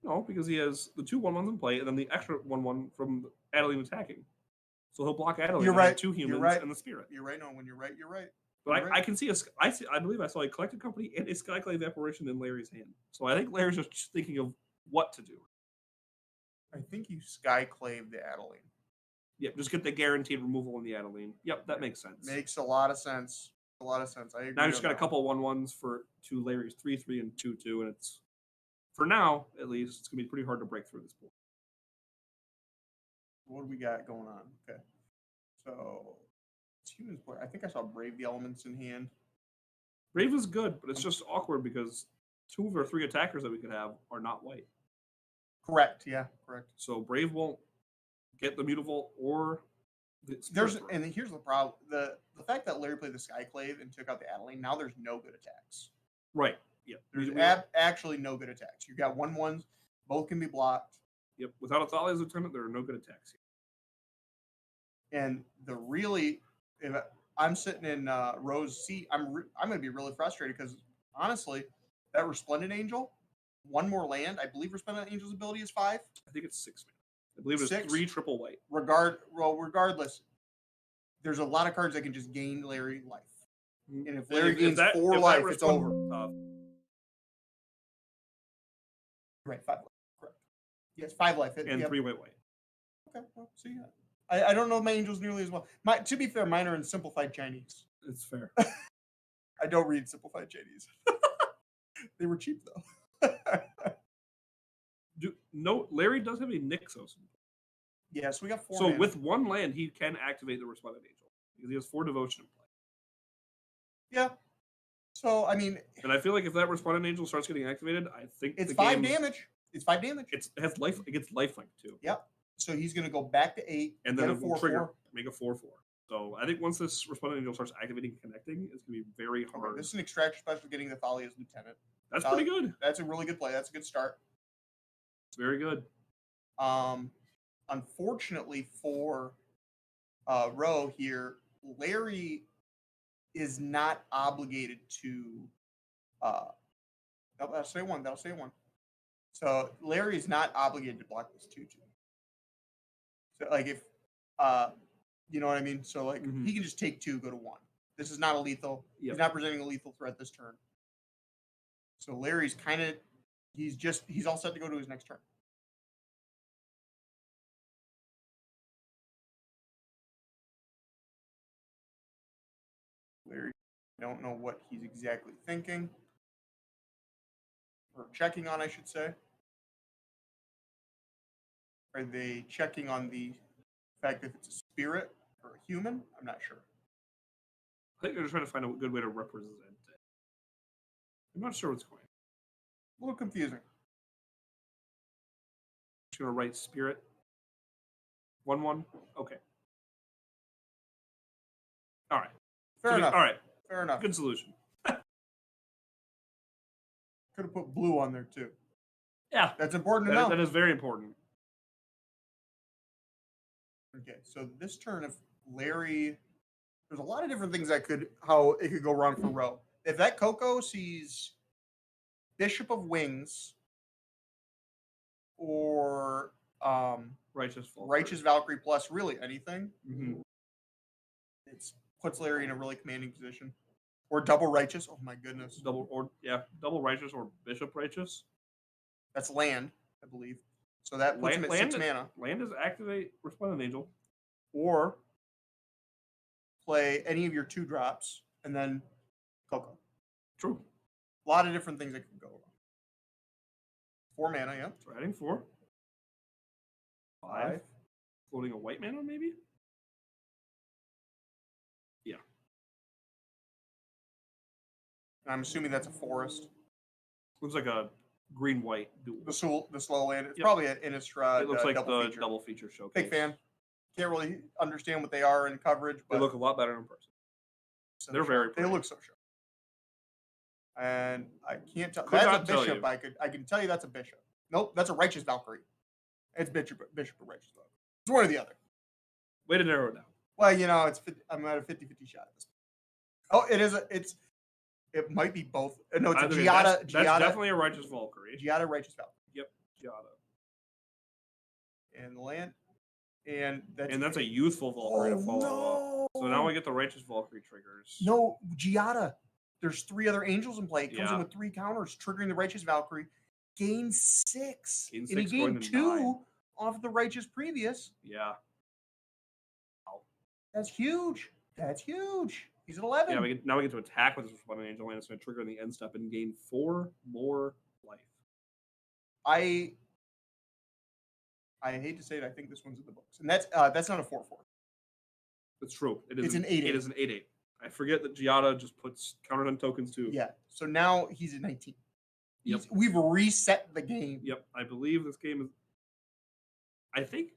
No, because he has the 2 1/1s in play, and then the extra 1/1 from Adeline attacking. So he'll block Adeline. You're right. 2 humans and the spirit. You're right. No, when you're right, you're right. But I can see I believe I saw a collected company and a Skyclave apparition in Larry's hand. So I think Larry's just thinking of what to do. I think you Skyclave the Adeline. Yep, just get the guaranteed removal in the Adeline. Yep, that makes sense. Makes a lot of sense. I agree. Now you just got a couple 1/1s for 2 Larry's 3/3 and 2/2, and it's for now at least it's gonna be pretty hard to break through this board. What do we got going on? Okay, so it's humans player. I think I saw Brave the Elements in hand. Brave is good, but it's just awkward because 2 of our 3 attackers that we could have are not white. Correct. Yeah. Correct. So Brave won't get the Mutavault or and here's the problem: the fact that Larry played the Skyclave and took out the Adeline. Now there's no good attacks. Right. Yeah. There's actually no good attacks. You got 1/1s, both can be blocked. Yep. Without a Thalia's Lieutenant, there are no good attacks here. And if I'm sitting in Rose's seat, I'm going to be really frustrated because honestly, that Resplendent Angel, 1 more land. I believe Resplendent Angel's ability is 5. I think it's 6. I believe it's 3 triple white. Regardless, there's a lot of cards that can just gain Larry life. And if Larry gains 4 life, it's over. Right, 5 life. Correct. Yes, 5 life. And 3 white. Okay, well, so yeah. I don't know my angels nearly as well. To be fair, mine are in simplified Chinese. It's fair. I don't read simplified Chinese. They were cheap though. Larry does have a Nixos. Yes, we got 4. So with 1 land, he can activate the Resplendent Angel because he has 4 devotion in play. Yeah. So I mean, and I feel like if that Resplendent Angel starts getting activated, I think it's 5 damage. It's 5 damage. It has life. It gets lifelink too. Yep. So he's going to go back to 8 and then it will trigger, make a 4/4. So I think once this Resplendent Angel starts activating and connecting, it's going to be very hard. Okay, this is an extraction special getting the Thalia's Lieutenant. That's pretty good. That's a really good play. That's a good start. It's very good. Unfortunately for Roe here, Larry is not obligated to. That'll say one. So Larry is not obligated to block this 2/2. So like if you know what I mean? So like he can just take 2, go to 1. This is not a lethal. Yep. He's not presenting a lethal threat this turn. So Larry's kind of he's all set to go to his next turn. Larry, I don't know what he's exactly thinking. Or checking on, I should say. Are they checking on the fact that it's a spirit or a human? I'm not sure. I think they're trying to find a good way to represent it. I'm not sure what's going on. A little confusing. Just going to write spirit. 1/1. Okay. All right. Fair enough. All right. Fair enough. Good solution. Could have put blue on there too. Yeah. That's important to know. That is very important. Okay, so this turn, if Larry, there's a lot of different things how it could go wrong for Roe. If that Coco sees Bishop of Wings or Righteous Valkyrie plus really anything, it puts Larry in a really commanding position. Or double Righteous. Oh my goodness. Double Righteous or Bishop Righteous. That's land, I believe. So that puts him at 6 mana. Land is activate Resplendent Angel. Or play any of your 2 drops and then Coco. True. A lot of different things that can go wrong. 4 mana, yeah. So adding 4. 5. Floating a white mana, maybe? Yeah. And I'm assuming that's a forest. Looks like a green-white duel. The slow land. It's probably an Innistrad. It looks like double feature showcase. Big fan. Can't really understand what they are in coverage, but they look a lot better in person. So they're very pretty. They look so sharp. And I can't tell. That's a bishop. I can tell you that's a bishop. Nope, that's a Righteous Valkyrie. It's bishop or Righteous Valkyrie. It's one or the other. Way to narrow it down. Well, I'm at a 50-50 shot at this. Oh, it might be both. No, it's a Giada. That's definitely a Righteous Valkyrie. Giada Righteous Valkyrie. Yep, Giada. And the land. And that's a youthful Valkyrie to follow up. So now we get the Righteous Valkyrie triggers. No, Giada. There's 3 other angels in play. It comes in with 3 counters, triggering the Righteous Valkyrie. Gain 6. And he gained 2 off the Righteous previous. Yeah. Wow. That's huge. That's huge. He's at 11. Yeah, now we get to attack with this Resplendent Angel, and it's going to trigger in the end step and gain 4 more life. I hate to say it, I think this one's in the books. And that's not a 4/4. That's true. It's an 8/8. It is an 8/8. I forget that Giada just puts counters on tokens too. Yeah. So now he's at 19. Yep. We've reset the game. Yep. I believe this game is. I think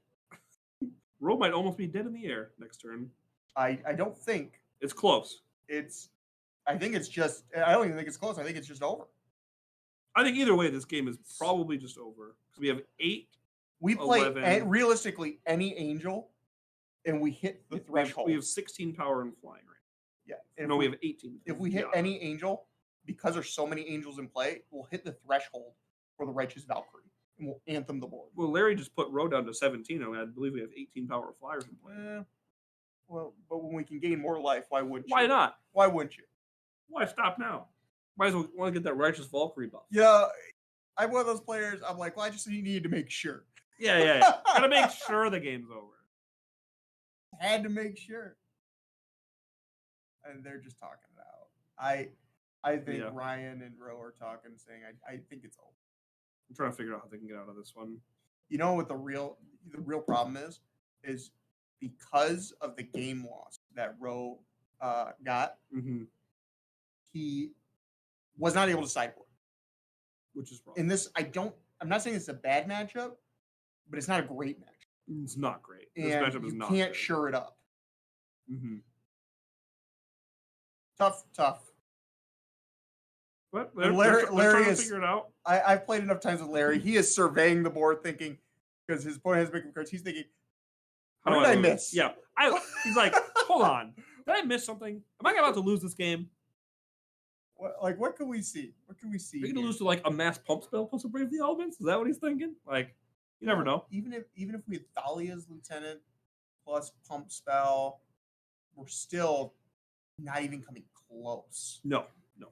Ro might almost be dead in the air next turn. I don't think it's close. I think it's just. I don't even think it's close. I think it's just over. I think either way, this game is probably just over because we have 8. We play realistically any angel, and we hit the threshold. We have 16 power and flying right now. Yeah. No, we have 18. If we hit any angel, because there's so many angels in play, we'll hit the threshold for the Righteous Valkyrie, and we'll anthem the board. Well, Larry just put Ro down to 17, and I believe we have 18 power flyers in play. Well, but when we can gain more life, why wouldn't you? Why not? Why wouldn't you? Why stop now? Might as well want to get that Righteous Valkyrie buff. Yeah, I'm one of those players. I'm like, well, I just needed to make sure. Yeah. Gotta make sure the game's over. Had to make sure. And they're just talking it out. I think Ryan and Ro are talking, saying, I think it's over. I'm trying to figure out how they can get out of this one. You know what the real problem is because of the game loss that Ro got, he was not able to sideboard. Which is wrong. In this, I'm not saying it's a bad matchup, but it's not a great matchup. It's not great. This matchup is not. You can't sure it up. Tough. But Larry is figure it out. I've played enough times with Larry. He is surveying the board, thinking because his opponent has big cards. He's thinking, "How did I miss?" Yeah, he's like, "Hold on, did I miss something? Am I about to lose this game?" What can we see? What can we see? Are you going to lose to like a mass pump spell plus a Brave the Elements? Is that what he's thinking? Like, You never know. Even if we had Thalia's Lieutenant plus Pump Spell, we're still not even coming close. No.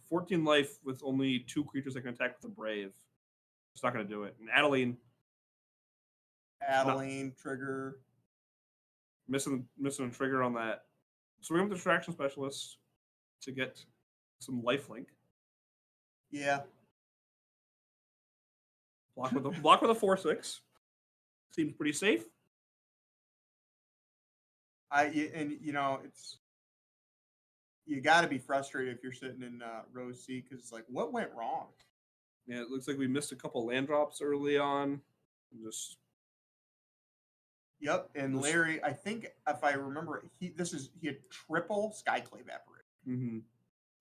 14 life with only 2 creatures that can attack with a Brave. It's not going to do it. And Adeline trigger. Missing a trigger on that. So we're going to Distraction Specialist to get some lifelink. Yeah. Block with a 4/6. Seems pretty safe. It's you got to be frustrated if you're sitting in row C because it's like, what went wrong? Yeah, it looks like we missed a couple land drops early on. Yep, and Larry, I think if I remember, he had triple Skyclave Apparition. Mm-hmm.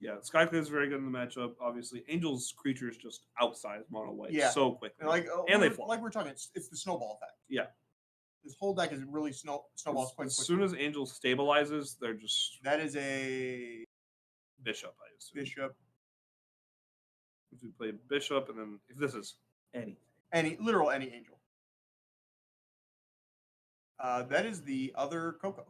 Yeah, Skyclave is very good in the matchup. Obviously, Angel's creatures just outsize mono white so quickly. And they fly. Like we're talking, it's the snowball effect. Yeah, this whole deck is really snowballs quite quickly. As soon as Angel stabilizes, they're just that is a bishop. I assume bishop. If we play bishop, and then if this is any angel. That is the other Coco.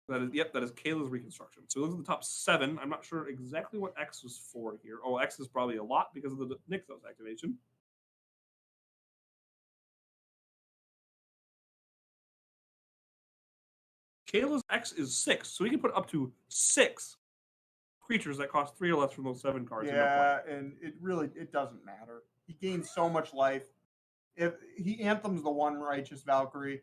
That is Kayla's Reconstruction. So those are the top 7. I'm not sure exactly what X was for here. Oh, X is probably a lot because of the Nixos activation. Kayla's X is 6, so we can put up to 6 creatures that cost 3 or less from those 7 cards. Yeah, and it doesn't matter. He gains so much life. If he Anthems the one Righteous Valkyrie.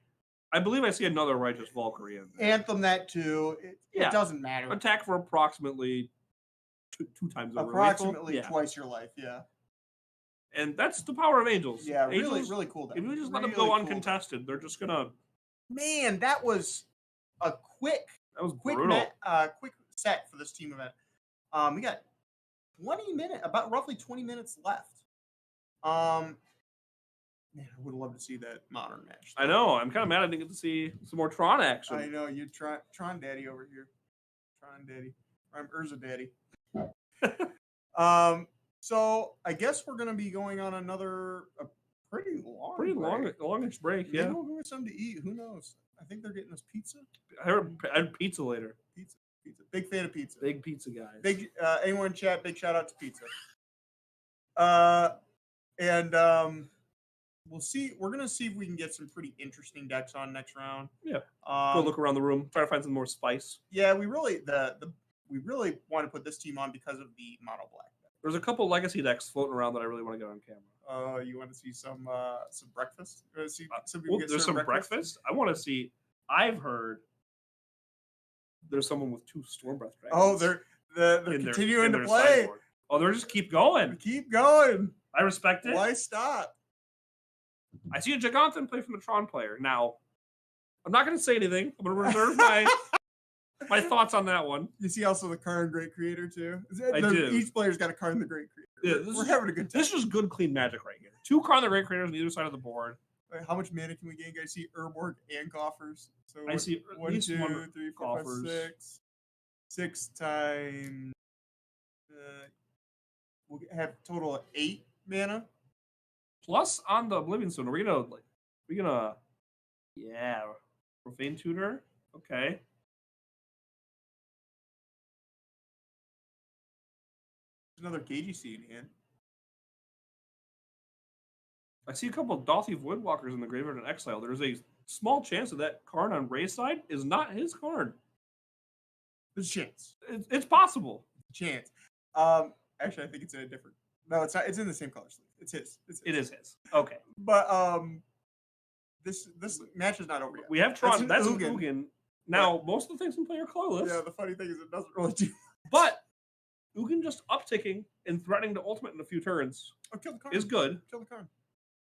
I believe I see another Righteous Valkyrie in there. Anthem that too. It doesn't matter. Attack for approximately two times over. Approximately twice your life, yeah. And that's the power of Angels. Yeah, Angels, really cool. If you just let them go uncontested, they're just gonna. Man, that was a quick. That was quick quick set for this team event. We got 20 minutes, about roughly 20 minutes left. Man, I would have loved to see that modern match. I know. I'm kind of mad I didn't get to see some more Tron action. I know. You Tron Daddy over here. Tron Daddy. I'm Urza Daddy. So I guess we're going to be going on a pretty longish break. Yeah. Maybe we'll go get something to eat. Who knows? I think they're getting us pizza. I had pizza later. Pizza. Big fan of pizza. Big pizza guys. Big anyone in chat, big shout out to pizza. We'll see. We're gonna see if we can get some pretty interesting decks on next round. Yeah. Go look around the room. Try to find some more spice. Yeah, we really want to put this team on because of the mono black deck. There's a couple legacy decks floating around that I really want to get on camera. You want to see some breakfast? There's some breakfast. I want to see. I've heard there's someone with 2 Stormbreath dragons. Oh, they're continuing to play. Sideboard. Oh, they're just keep going. Keep going. I respect it. Why stop? I see a Giganthan play from the Tron player. Now, I'm not going to say anything. I'm going to reserve my thoughts on that one. You see also the Karn Great Creator, too? I do. Each player's got a Karn the Great Creator. Yeah, we're having a good time. This is good, clean magic right here. 2 Karn the Great Creators on either side of the board. Wait, how much mana can we gain? I see Urborg and Coffers. So I see at 1, least 2, one 3, 4, 5, 6. 6 times... we'll have a total of 8 mana. Plus, on the Oblivion Stone, we're gonna Profane Tutor. Okay. Another KGC in hand. I see a couple of Dalthief Woodwalkers in the graveyard in exile. There's a small chance that Karn on Ray's side is not his Karn. There's a chance. It's possible. Chance. Actually, I think it's in a different. No, it's not. It's in the same color sleeve. It's his. It is his. Okay. But this match is not over yet. We have Tron. That's an Ugin. Now, most of the things in play are colorless. Yeah, the funny thing is it doesn't really do. But Ugin just upticking and threatening to ultimate in a few turns kill the Karn. Is good. Kill the Karn.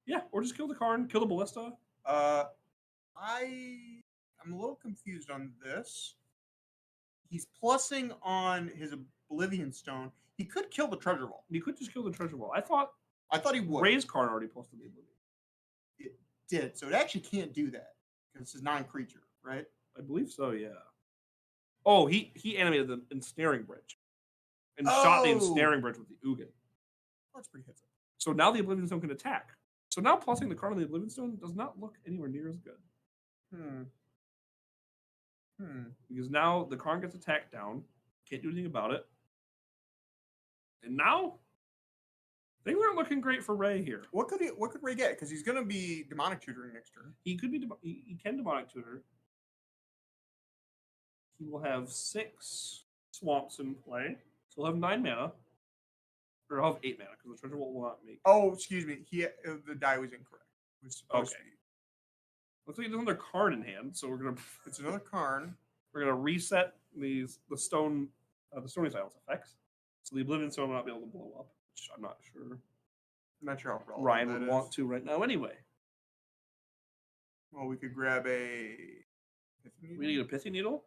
Yeah, or just kill the Karn, kill the Ballista. I'm a little confused on this. He's plussing on his Oblivion Stone. He could kill the Treasure Vault. He could just kill the Treasure Vault. I thought he would. Ray's Karn already plus the Oblivion. It did. So it actually can't do that because it's non-creature, right? I believe so, yeah. Oh, he animated the Ensnaring Bridge. And shot the Ensnaring Bridge with the Ugin. That's pretty hits. So now the Oblivion Stone can attack. So now plussing the card on the Oblivion Stone does not look anywhere near as good. Because now the card gets attacked down. Can't do anything about it. And now things aren't looking great for Ray here. What could Ray get? Because he's going to be demonic tutoring next turn. He could be. He can demonic tutor. He will have 6 swamps in play. So he'll have 9 mana. Or he'll have 8 mana because the treasure vault will not make. Oh, excuse me. The die was incorrect. It was supposed to be. Looks like he has another card in hand, so we're gonna. It's another card. We're gonna reset the stony silence effects, so the Oblivion Stone will not be able to blow up. Which I'm not sure. I'm not sure how relevant Ryan that would is. want to right now anyway. Well, we could grab a. We need a Pithy Needle.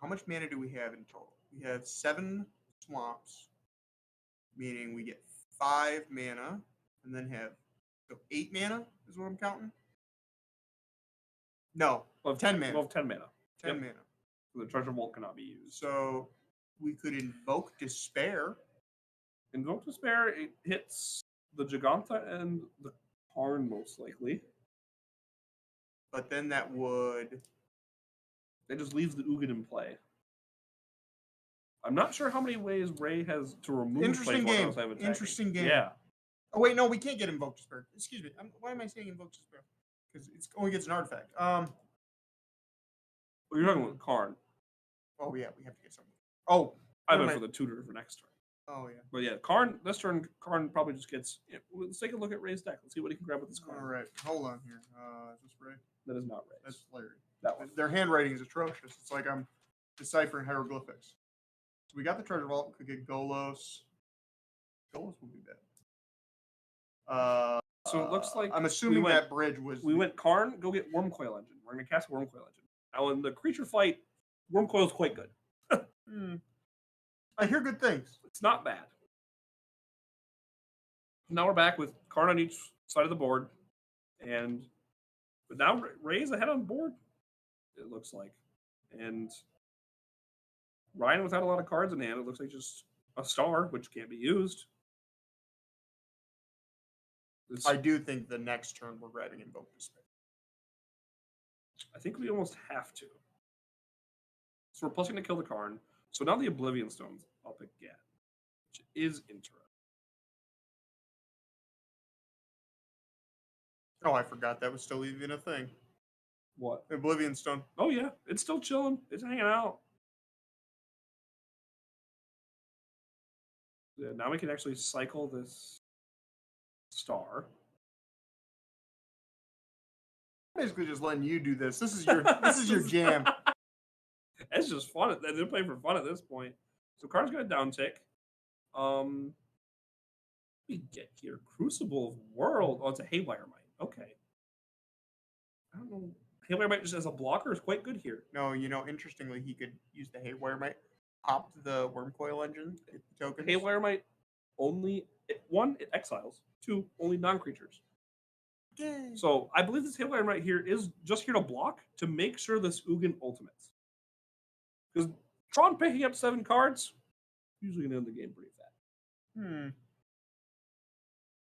How much mana do we have in total? We have 7 swamps, meaning we get 5 mana, and then have 8 mana is what I'm counting. No, We'll have 10 mana. We'll have 10 mana. 10 Yep. mana. The treasure vault cannot be used. So we could invoke Despair. Invoke Despair, it hits the Giganta and the Karn most likely. But then that would. It just leaves the Ugin in play. I'm not sure how many ways Ray has to remove Interesting Planeswalker game. outside of attacking. Interesting game. Yeah. Oh, wait, no, we can't get Invoke Despair. Excuse me. Why am I saying Invoke Despair? Because it only gets an artifact. Well, you're talking about Karn. Oh, yeah, we have to get something. Oh. I meant for the tutor for next turn. Oh, yeah. But yeah, Karn, this turn, Karn probably just gets. Yeah, let's take a look at Ray's deck. Let's see what he can grab with this Karn. All right. Hold on here. Is this Ray? That is not Ray. That's Larry. That one. Their handwriting is atrocious. It's like I'm deciphering hieroglyphics. So we got the treasure vault. Could get Golos. Golos would be bad. So it looks like I'm assuming that bridge was. We went Karn, go get Wormcoil Engine. We're going to cast Wormcoil Engine. Now, in the creature fight, Wormcoil is quite good. I hear good things. It's not bad. Now we're back with Karn on each side of the board. But now Ray's ahead on board, it looks like. And Ryan, without a lot of cards in hand, it looks like just a star, which can't be used. I do think the next turn we're grabbing Invoke Despair. I think we almost have to. So we're plusing to kill the Karn. So now the Oblivion Stone's up again, which is interesting. Oh, I forgot that was still even a thing. What? Oblivion Stone. Oh, yeah. It's still chilling. It's hanging out. Yeah, now we can actually cycle this star. Basically just letting you do this. This is your jam. It's just fun. They're playing for fun at this point. So Karn's going to downtick. We get here. Crucible of World. Oh, it's a Haywire Mite. Okay. I don't know. Haywire Mite just as a blocker is quite good here. No, interestingly, he could use the Haywire Mite, pop the Wormcoil Engine, get the tokens. Haywire Mite only, one, it exiles. 2, only non-creatures. Yay. So I believe this Haywire Mite here is just here to block to make sure this Ugin ultimates. Because Tron picking up 7 cards, usually going to end the game pretty fast.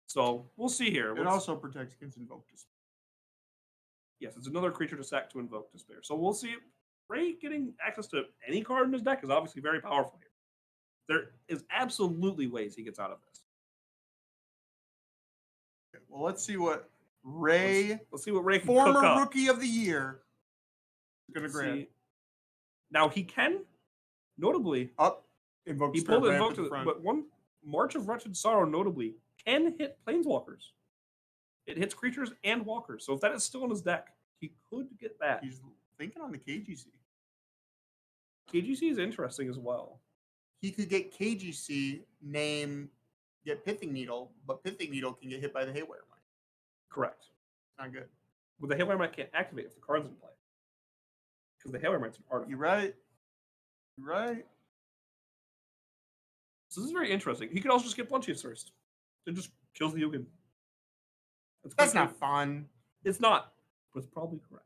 So we'll see here. It also protects against Invoke Despair. Yes, it's another creature to sack to Invoke Despair. So we'll see. Ray getting access to any card in his deck is obviously very powerful here. There is absolutely ways he gets out of this. Okay, well, let's see what Ray, let's see what Ray can former cook up. Rookie of the Year, is going to grab. Now he can, notably, Invoke he Despair. pulled Invoke to but one March of Wretched Sorrow, notably, can hit Planeswalkers. It hits creatures and walkers. So if that is still in his deck, he could get that. He's thinking on the KGC. KGC is interesting as well. He could get KGC, get Pithing Needle, but Pithing Needle can get hit by the Haywire Mite. Correct. Not good. But the Haywire Mite can't activate if the card's in play. Because the Haywire Mite's an artifact. You're right. So this is very interesting. He could also just get Bloodchiefs first. It just kills the Ugin. That's not fun. It's not, but it's probably correct.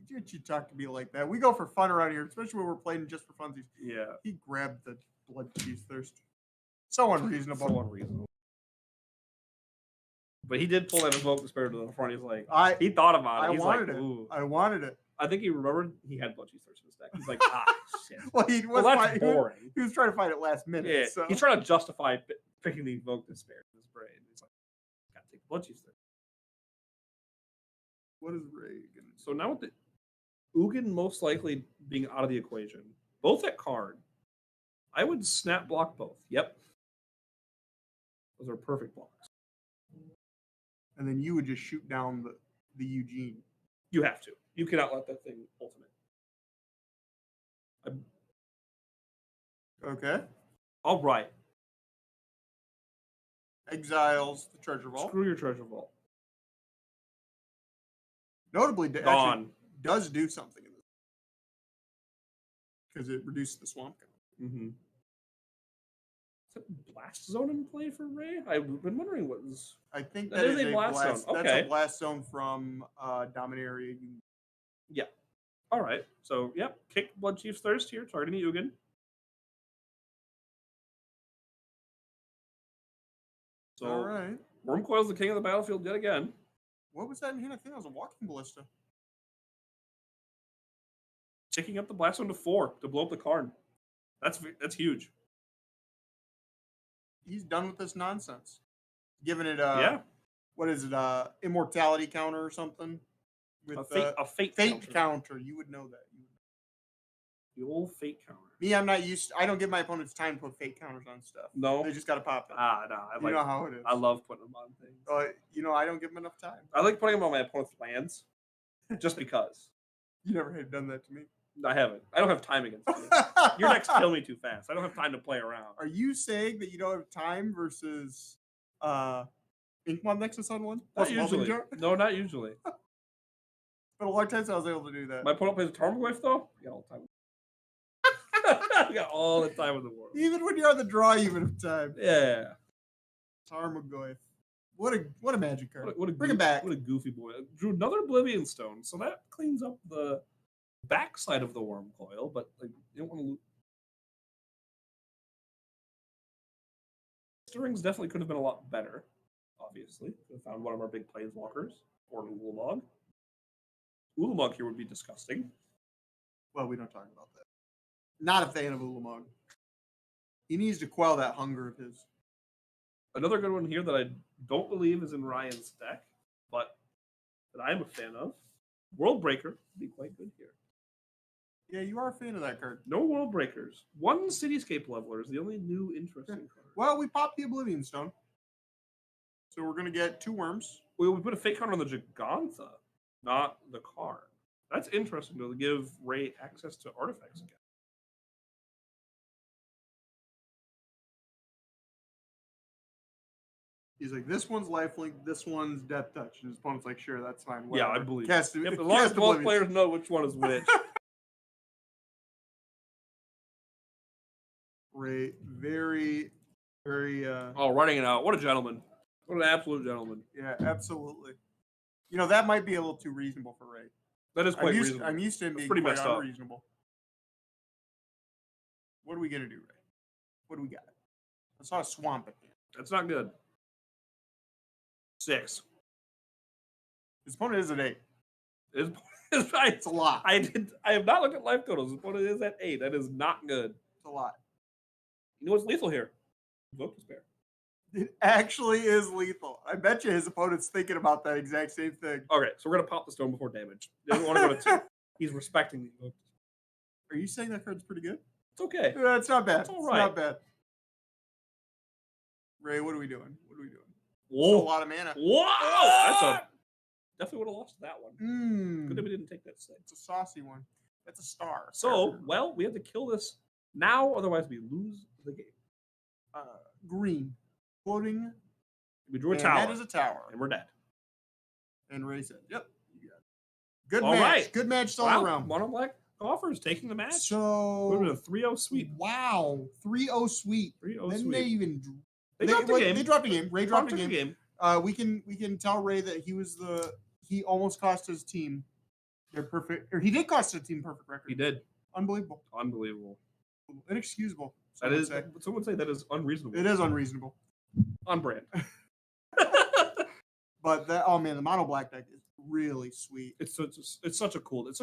Don't you talk to me like that? We go for fun around here, especially when we're playing just for funsies. Yeah. He grabbed the Bloodchiefs first. So unreasonable. So unreasonable. But he did pull that Invoke Despair to the front. He's like, he thought about it. He's wanted like, it. ooh. I wanted it. I think he remembered he had Bloodchief Thirst in his deck. He's like, shit. Well, that's boring. He was trying to fight it last minute. Yeah, so. he's trying to justify picking the Invoke Despair in his brain. He's like, gotta take Bloodchief Thirst. What is Ray going to do? So now with the Ugin most likely being out of the equation, both at card, I would snap block both. Yep. Those are perfect blocks. And then you would just shoot down the Eugene. You have to. You cannot let that thing ultimate. Okay. All right. Exiles the treasure vault. Screw your treasure vault. Notably, Gone. Does do something in this because it reduced the swamp count. Mm-hmm. Is that Blast Zone in play for Ray? I've been wondering what was. I think that is a blast zone. Okay. That's a blast zone from Dominaria. Yeah. All right. So, yep. Kick Bloodchief's Thirst here, targeting Ugin. So, all right. Wormcoil's the king of the battlefield yet again. What was that in here? I think that was a walking ballista. Ticking up the blast zone to 4 to blow up the card. That's huge. He's done with this nonsense. Giving it what is it? Immortality counter or something? With a fate counter. You would know that. The old fate counter. Me, I'm not used. I don't give my opponents time to put fate counters on stuff. No, they just got to pop it. No, you know how it is. I love putting them on things. I don't give them enough time. I like putting them on my opponent's lands, just because. You never had done that to me. I haven't. I don't have time against you. Your decks kill me too fast. I don't have time to play around. Are you saying that you don't have time versus Inkmob Nexus on one? Not usually. No, not usually. But a long time since I was able to do that. My opponent plays a Tarmogoyf, though. You got all the time. You got all the time in the world. Even when you're on the draw, you would have time. Yeah. Tarmogoyf. What a magic card. Bring it back. What a goofy boy. Drew another Oblivion Stone, so that cleans up the backside of the Worm Coil, but you don't want to lose. Stirrings definitely could have been a lot better, obviously. Could have found one of our big planeswalkers, or an Ulamog. Ulamog here would be disgusting. Well, we don't talk about that. Not a fan of Ulamog. He needs to quell that hunger of his. Another good one here that I don't believe is in Ryan's deck, but that I'm a fan of. World Breaker would be quite good here. Yeah, you are a fan of that card. No World Breakers. One Cityscape Leveler is the only new interesting card. Well, we popped the Oblivion Stone. So we're going to get 2 worms. We put a fake card on the Gigantha, not the card. That's interesting to give Ray access to artifacts again. He's like, this one's lifelink, this one's death touch. And his opponent's like, sure, that's fine. Whatever. Yeah, I believe as long as both players know which one is which. Ray, very, very... writing it out. What a gentleman. What an absolute gentleman. Yeah, absolutely. That might be a little too reasonable for Ray. That is quite reasonable. I'm used to him being pretty quite messed up. Unreasonable. What are we going to do, Ray? What do we got? I saw a swamp at the end. That's not good. 6. His opponent is at 8. It's right. It's a lot. I have not looked at life totals. His opponent is at 8. That is not good. It's a lot. You know what's lethal here? Invoke Despair. It actually is lethal. I bet you his opponent's thinking about that exact same thing. Okay, so we're going to pop the stone before damage. He doesn't want to go to 2. He's respecting the Invoke Despair. Are you saying that card's pretty good? It's okay. Yeah, it's not bad. It's all right. It's not bad. Ray, what are we doing? Whoa. That's a lot of mana. Whoa! That's definitely would have lost that one. Good if we didn't take that 6. It's a saucy one. That's a star. So, we have to kill this now, otherwise we lose the game. Green. Floating. We drew a tower. That is a tower. And we're dead. And Ray said, yep. You got it. Good all match. Right. Good match all around. Mono Black offers taking the match. So. We're a 3-0 sweep. Wow. 3-0 sweep. 3-0 then sweep. they even... They dropped the game. They dropped a game. Ray dropped a game. We can tell Ray that he almost cost his team their perfect, or he did cost his team perfect record. He did. Unbelievable. Someone Inexcusable. would say that is unreasonable. It is unreasonable. On brand. But oh man, the mono black deck is really sweet. It's such a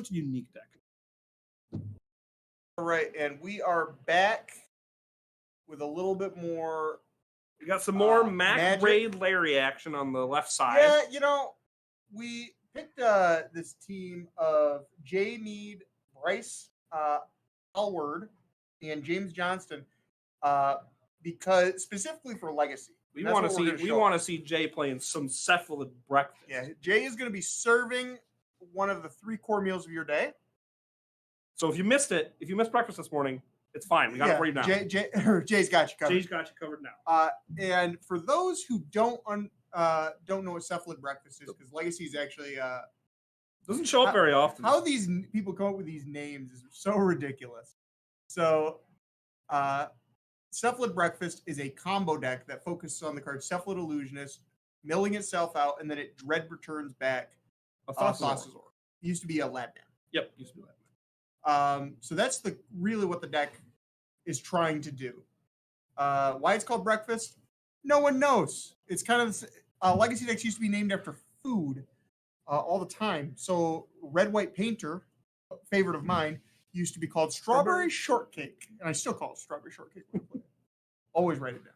unique deck. All right, and we are back with a little bit more. We got some more Mac Raid Larry action on the left side. Yeah, we picked this team of Jay Mead, Bryce Alward, and James Johnston because specifically for Legacy. We want to see Jay playing some cephalid breakfast. Yeah, Jay is going to be serving one of the 3 core meals of your day. So if you missed breakfast this morning, it's fine. We got it for you now. Jay's got you covered. Jay's got you covered now. And for those who don't know what cephalid breakfast is, because Legacy is actually doesn't show up very often. How these people come up with these names is so ridiculous. So, Cephalid Breakfast is a combo deck that focuses on the card Cephalid Illusionist, milling itself out, and then it dread returns back a Thougossaur. Used to be a Ladman. Yep, used to be Ladman. So that's really what the deck is trying to do. Why it's called Breakfast? No one knows. It's kind of Legacy decks used to be named after food all the time. So Red White Painter, favorite of mine, used to be called Strawberry Shortcake, and I still call it Strawberry Shortcake. Always write it down.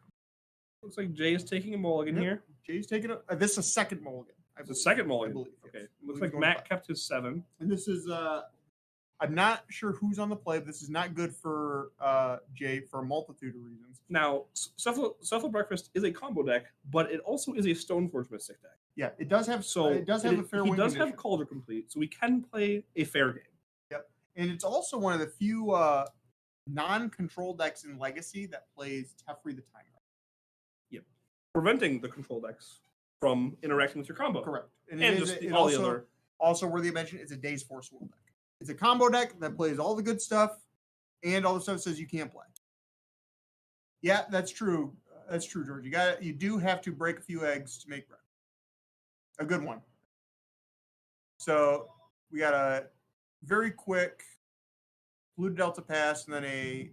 Looks like Jay is taking a mulligan here. Jay's taking this is a second mulligan. It's a second mulligan. I believe. Okay. Looks like Matt kept his 7. And this is I'm not sure who's on the play, but this is not good for Jay for a multitude of reasons. Now, Cephalid Breakfast is a combo deck, but it also is a Stoneforge Mystic deck. Yeah, it does have a fair win. He does have Calder Complete, so we can play a fair game. Yep. And it's also one of the few non-control decks in Legacy that plays Teferi the Time Rack. Yep. Preventing the control decks from interacting with your combo. Correct. Also worthy of mention, it's a Days Force Will deck. It's a combo deck that plays all the good stuff and all the stuff that says you can't play. Yeah, that's true. That's true, George. You do have to break a few eggs to make bread. A good one. So we got a very quick Blue Delta pass, and then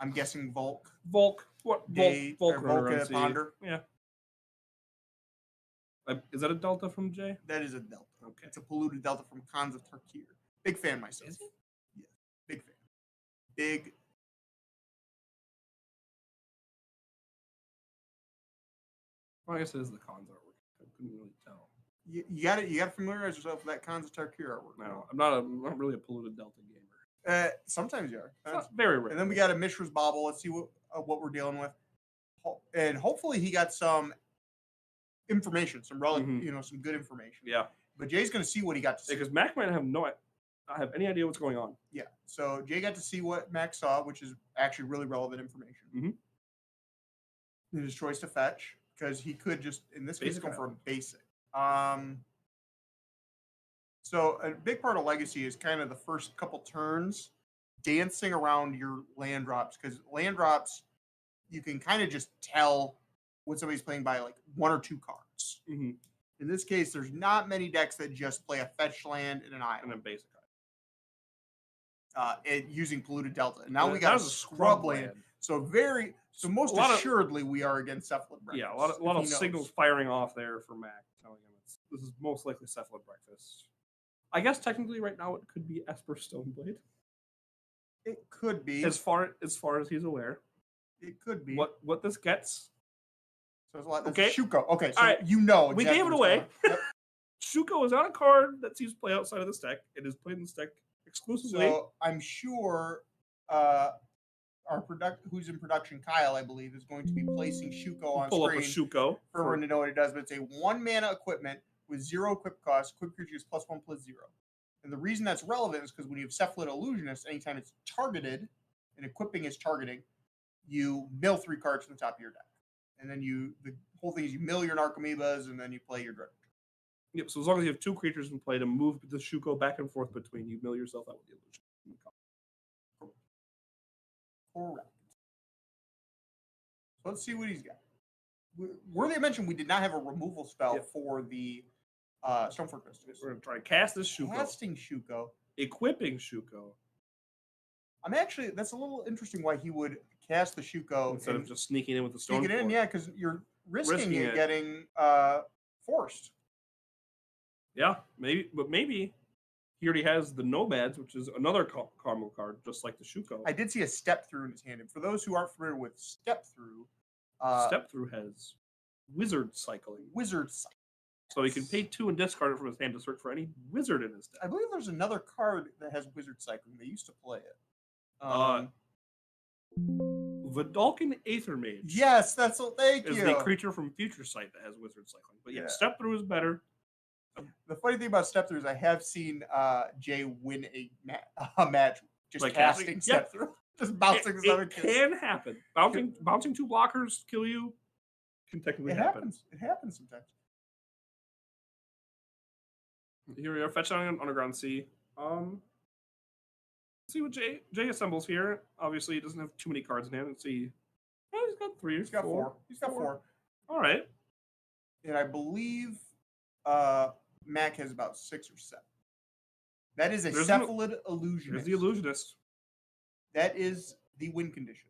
I'm guessing Volk. Volk Ponder. Yeah. Is that a Delta from Jay? That is a Delta. Okay. It's a polluted Delta from Khans of Tarkir. Big fan myself. Is it? Yeah. Big fan. Big. Well, I guess it is the Khans artwork. I couldn't really tell. You got to familiarize yourself with that Khans of Tarkir artwork. No, I'm not really a polluted Delta gamer. Sometimes you are. That's very rare. And then we got a Mishra's Bobble. Let's see what we're dealing with. And hopefully he got some information, some some good information. Yeah. But Jay's going to see what he got to see. Because Mac might not have any idea what's going on. Yeah. So Jay got to see what Mac saw, which is actually really relevant information. Mm-hmm. His choice to fetch, because he could just, in this case, go for a basic. So a big part of Legacy is kind of the first couple turns dancing around your land drops, because land drops, you can kind of just tell what somebody's playing by like 1 or 2 cards. Mm-hmm. In this case, there's not many decks that just play a fetch land and an island. And a basic using Polluted Delta. And now we got a scrub land. So most assuredly we are against Cephalid Breakfast. Yeah, a lot of signals firing off there for Mac, telling him this is most likely Cephalid Breakfast. I guess technically right now it could be Esper Stoneblade. It could be. As far as he's aware. It could be. What this gets. So it's a lot. Okay. Shuko. Okay, so all right. Exactly we gave it away. Yep. Shuko is not a card that sees play outside of this deck. It is played in this deck exclusively. So I'm sure who's in production, Kyle, I believe, is going to be placing Shuko on pull screen. Pull up a Shuko. For everyone to know what it does, but it's a 1 mana equipment with 0 equip cost. Equip creature is +1/+0. And the reason that's relevant is because when you have Cephalid Illusionist, anytime it's targeted, and equipping is targeting, you mill 3 cards from the top of your deck. And then the whole thing is you mill your Narcomoebas, and then you play your Dread. Yep, so as long as you have 2 creatures in play to move the Shuko back and forth between, you mill yourself out with the illusion. Correct. So let's see what he's got. Worthy of mention, we did not have a removal spell for the Stoneforge Mystic. We're going to try to cast this Shuko. Casting Shuko. Equipping Shuko. That's a little interesting why he would cast the Shuko instead of just sneaking in with the Stoneforge. Sneaking in, yeah, because you're risking it getting Forced. Yeah, maybe, but maybe he already has the Nomads, which is another combo card, just like the Shuko. I did see a Step Through in his hand. And for those who aren't familiar with Step Through, Step Through has Wizard Cycling. So he can pay 2 and discard it from his hand to search for any wizard in his deck. I believe there's another card that has Wizard Cycling. They used to play it. Vidalcan Aether Mage. Yes, that's what. Thank you. Is the creature from Future Sight that has Wizard Cycling. But yeah, Step Through is better. The funny thing about Step Through is I have seen Jay win a match just like casting Step Through, just bouncing this other kid. It can happen. Bouncing 2 blockers kill you can technically happen. It happens sometimes. Here we are, fetch on Underground Sea. See what Jay assembles here. Obviously, he doesn't have too many cards in hand. Let's see. Oh, he's got 3. He's got 4. He's got 4. All right. And I believe Mac has about 6 or 7. That is a Cephalid Illusionist. There's the Illusionist. That is the win condition.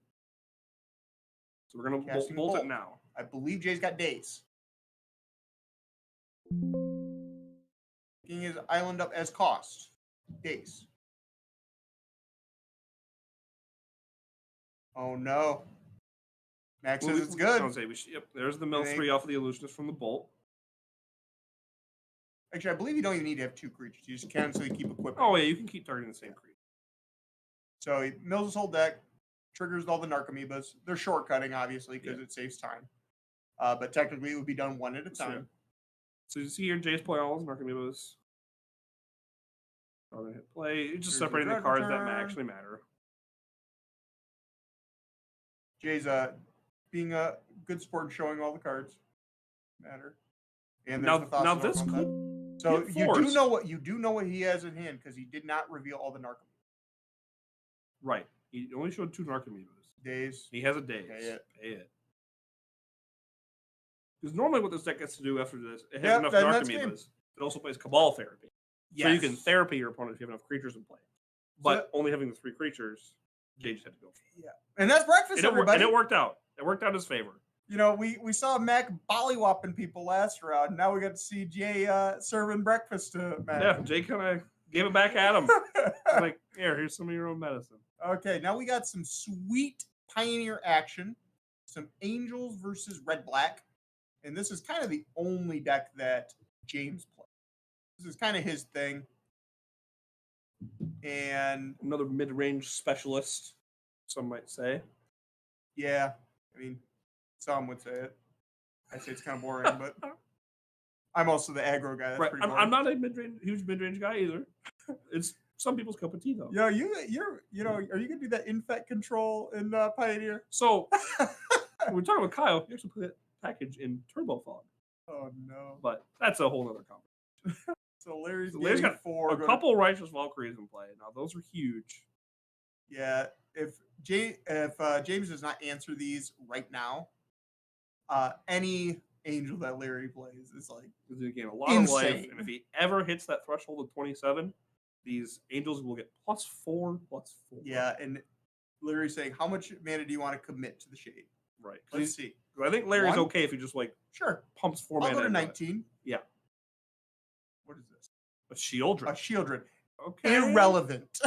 So we're going to bolt it now. I believe Jay's got Daze. Picking his island up as cost. Daze. Oh no. Max says it's good. Yep, there's the mill 3 off of the Illusionist from the bolt. Actually, I believe you don't even need to have 2 creatures. You just can so you keep equipping. Oh yeah, you can keep targeting the same creature. So he mills his whole deck, triggers all the Narcomoebas. They're shortcutting, obviously, because it saves time. But technically, it would be done one at a time. So you see here, Jay's playing all his Narcomoebas. I'm going to hit play. You're just separating the cards that actually matter. Jay's being a good sport and showing all the cards matter. And now this could. So you do know what he has in hand because he did not reveal all the Narcomoebas. Right. He only showed 2 Narcomoebas. Daze. He has a Daze. Pay it. Because normally what this deck gets to do after this, it has enough Narcomoebas. It also plays Cabal Therapy. Yes. So you can therapy your opponent if you have enough creatures in play. But only having the 3 creatures, Jay just had to go for it. Yeah. And that's breakfast, everybody. And it worked out. It worked out in his favor. You know, we saw Mac bollywopping people last round. Now we got to see Jay serving breakfast to Mac. Yeah, Jay kind of gave it back at him. Like, here's some of your own medicine. Okay, now we got some sweet Pioneer action. Some Angels versus Red-Black. And this is kind of the only deck that James plays. This is kind of his thing. And another mid-range specialist, some might say. Yeah, I mean, some would say it. I say it's kind of boring, but I'm also the aggro guy. That's right. Pretty boring. I'm not a huge mid-range guy either. It's some people's cup of tea, though. Yo, are you gonna do that infect control in Pioneer? So we're talking about Kyle. You actually put that package in Turbo Fog. Oh no! But that's a whole other conversation. So Larry's got 4. A couple Righteous Valkyries in play. Now those are huge. Yeah, if James does not answer these right now, any Angel that Larry plays is like he's going to gain a lot of life, and if he ever hits that threshold of 27, these Angels will get +4/+4. Yeah, and Larry's saying, how much mana do you want to commit to the Shade? Right. Let's see. I think Larry's okay if he just pumps 4 mana. I'll go to 19. Yeah. What is this? A Shieldred. A Shieldred. Okay. Irrelevant.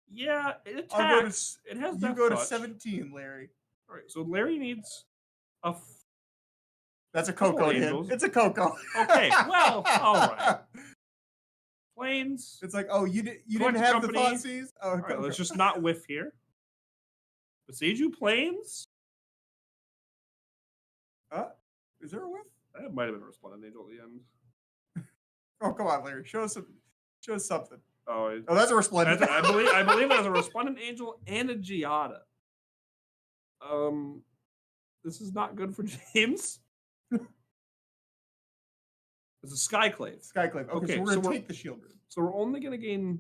Yeah, it attacks. It has you go to 17, Larry. All right, so Larry needs a. That's a Coco hit. It's a Coco. Okay, well, all right. Planes. It's like, oh, you didn't have the Thoughtseize? Oh, all right, let's just not whiff here. Besiege you, Planes. Is there a whiff? That might have been a Resplendent Angel at the end. Oh, come on, Larry. Show us something. Oh, that's a Resplendent. I believe that's a Resplendent Angel and a Giada. This is not good for James. It's a Skyclave. Skyclave. Okay, so we're going to take the Shieldred. So we're only going to gain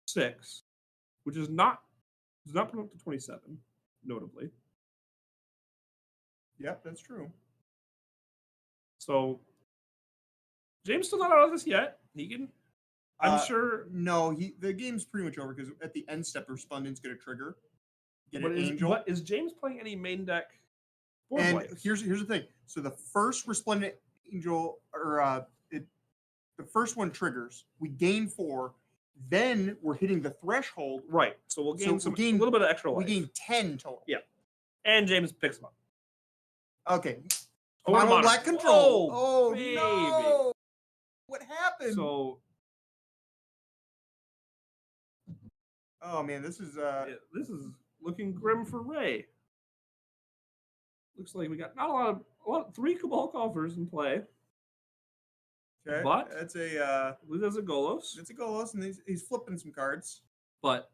6, which does not put up to 27, notably. Yep, that's true. So James still not out of this yet. He can. I'm sure. No, the game's pretty much over because at the end step, Resplendent's going to trigger. Angel. But is James playing any main deck? And here's the thing. So the first Resplendent Angel, or the first one triggers. We gain 4. Then we're hitting the threshold. Right. So we'll gain a little bit of extra life. We gain 10 total. Yeah. And James picks them up. Okay. Mono Black Control. Oh, baby. No. What happened? So. Oh, man, this is looking grim for Ray. Looks like we got not a lot 3 Cabal Coffers in play. Okay. But that's I believe that's a Golos. It's a Golos, and he's flipping some cards. But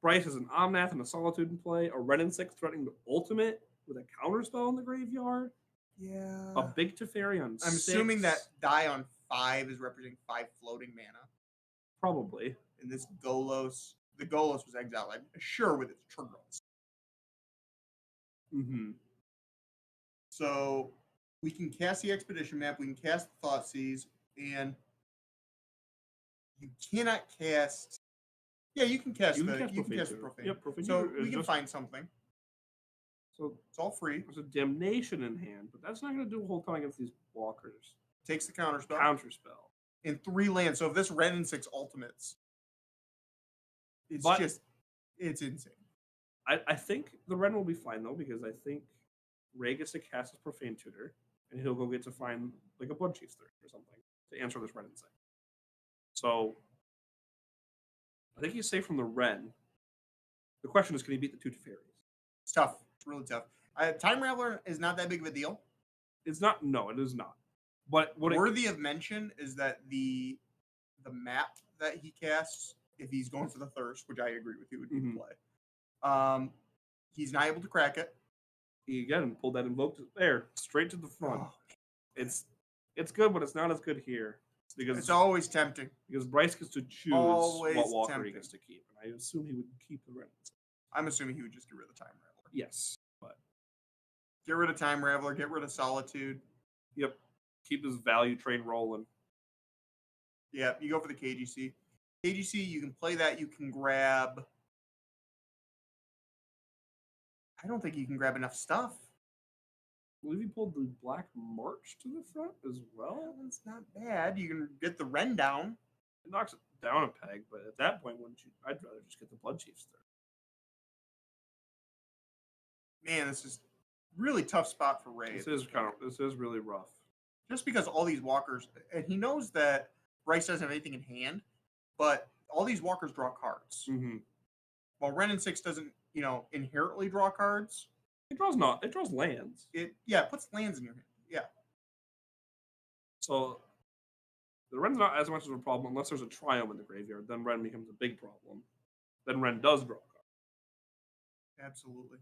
Bryce has an Omnath and a Solitude in play, a Red and 6 threatening the ultimate with a counterspell in the graveyard. Yeah. A big Teferi on 6. I'm assuming that die on 5 is representing 5 floating mana. Probably. And this Golos, the Golos was exiled, I'm sure, with its Triggers. Mm-hmm. So we can cast the Expedition Map, we can cast the Thoughtseize, and you cannot cast. Yeah, you can cast the Profane. Yep, Profane. So we can find something. So it's all free. There's a Damnation in hand, but that's not going to do a whole ton against these walkers. Takes the counterspell. Counterspell. In 3 lands. So if this Red and 6 ultimates, it's insane. I think the Red will be fine though, because I think Ray gets to cast his Profane Tutor, and he'll go get to find like a Blood Chief's or something to answer this Red and 6. So I think he's safe from the Ren. The question is, can he beat the 2 Teferis? It's tough. It's really tough. Time Raveler is not that big of a deal. It's not. No, it is not. But what worthy of mention is that the map that he casts, if he's going for the Thirst, which I agree with you would be the play, he's not able to crack it. He again pulled that Invoke there straight to the front. Oh. It's good, but it's not as good here. Because it's always tempting. Because Bryce gets to choose what walker he gets to keep. And I assume he would keep the Ren. I'm assuming he would just get rid of Time Raveler. Yes. But get rid of Time Raveler, get rid of Solitude. Yep. Keep this value train rolling. Yeah, you go for the KGC. KGC, you can play that. You can grab. I don't think you can grab enough stuff. I believe he pulled the Black March to the front as well. That's not bad. You can get the Ren down. It knocks it down a peg, but at that point, wouldn't you? I'd rather just get the Blood Chiefs there. Man, this is really tough spot for Ray. This is really rough. Just because all these walkers, and he knows that Bryce doesn't have anything in hand, but all these walkers draw cards. Mm-hmm. While Ren and 6 doesn't, inherently draw cards. It draws lands. It puts lands in your hand. Yeah. So the Ren's not as much of a problem unless there's a Triumph in the graveyard. Then Ren becomes a big problem. Then Ren does draw cards. Absolutely.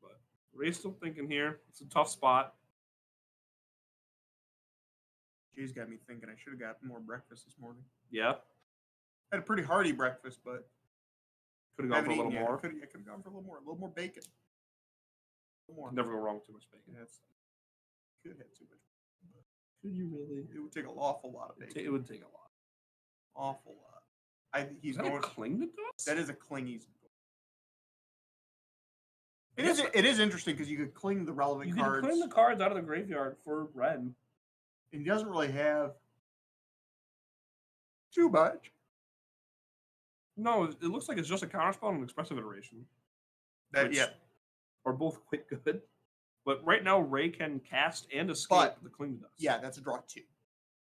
But Ray's still thinking here. It's a tough spot. Jay's got me thinking I should have got more breakfast this morning. Yeah. Had a pretty hearty breakfast, but could have gone for a little more. Could have gone for a little more bacon. More. Never go wrong with too much bacon. Yeah, could have too much. But could you really? It would take an awful lot of bacon. It would take a lot. Awful lot. He's is that going a cling to dust? That is a cling. It is interesting because you could cling the relevant cards. You can cling the cards out of the graveyard for Ren. And he doesn't really have too much. No, it looks like it's just a counterspell and an expressive iteration. Are both quite good. But right now, Ray can cast and escape the Cling to Dust. Yeah, that's a draw 2.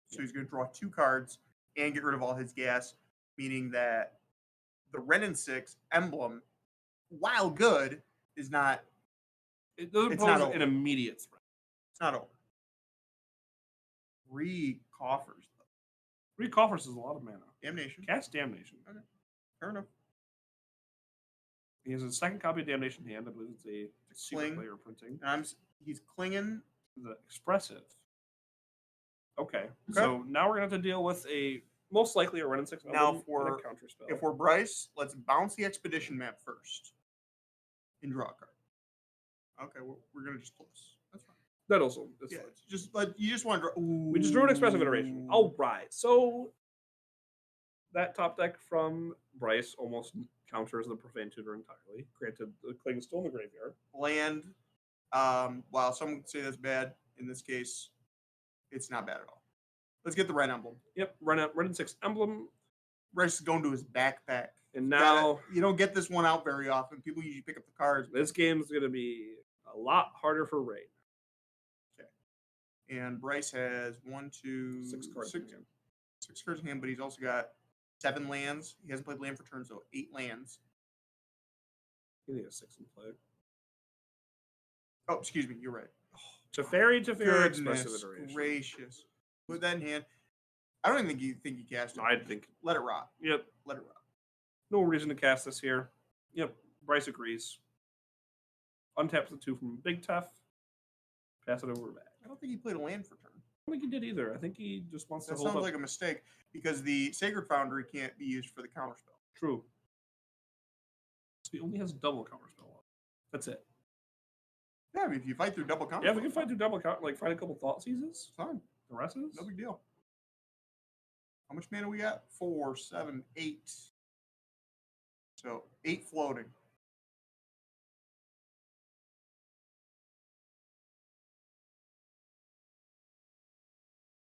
So he's going to draw 2 cards and get rid of all his gas, meaning that the Ren and 6 emblem, while good, is not. It doesn't pose an immediate threat. It's not over. 3 coffers, though. 3 coffers is a lot of mana. Damnation. Cast Damnation. Okay. Fair enough. He has a second copy of Damnation in hand. I believe it's a secret player printing. He's clinging. The expressive. Okay. So now we're going to have to deal with most likely a Ren and 6 now and a counter spell. If we're Bryce, let's bounce the Expedition Map first and draw a card. Okay, we're going to just close. That's fine. That also. Yeah, you just want to draw. Ooh. We just drew an expressive iteration. All right. So that top deck from Bryce almost counters the Profane Tutor entirely. Granted, the Cling is still in the graveyard. Land, while some would say that's bad, in this case, it's not bad at all. Let's get the red emblem. Yep, red and 6 emblem. Bryce is going to his backpack. And now... You don't get this one out very often. People usually pick up the cards. This game's going to be a lot harder for Ray. Okay. And Bryce has 6 cards in hand. 6 cards in hand, but he's also got 7 lands. He hasn't played land for turn, so 8 lands. I think he has 6 in play. Oh, excuse me. You're right. Teferi, Goodness Expressive Iteration. gracious. Put that in hand. I don't even think you cast it. I think. Let it rot. Yep. Let it rot. No reason to cast this here. Yep. Bryce agrees. Untaps the 2 from Big Tough. Pass it over back. I don't think he played a land for turn. I don't think he did either. I think he just wants to That hold up. sounds like a mistake because the Sacred Foundry can't be used for the counterspell. True. So he only has double counterspell on. That's it. Yeah, I mean, if you fight through double counterspell. Yeah, we can fight through double counter, like find a couple Thought Seizes. It's fine. The rest is no big deal. How much mana we got? 4, 7, 8. So 8 floating.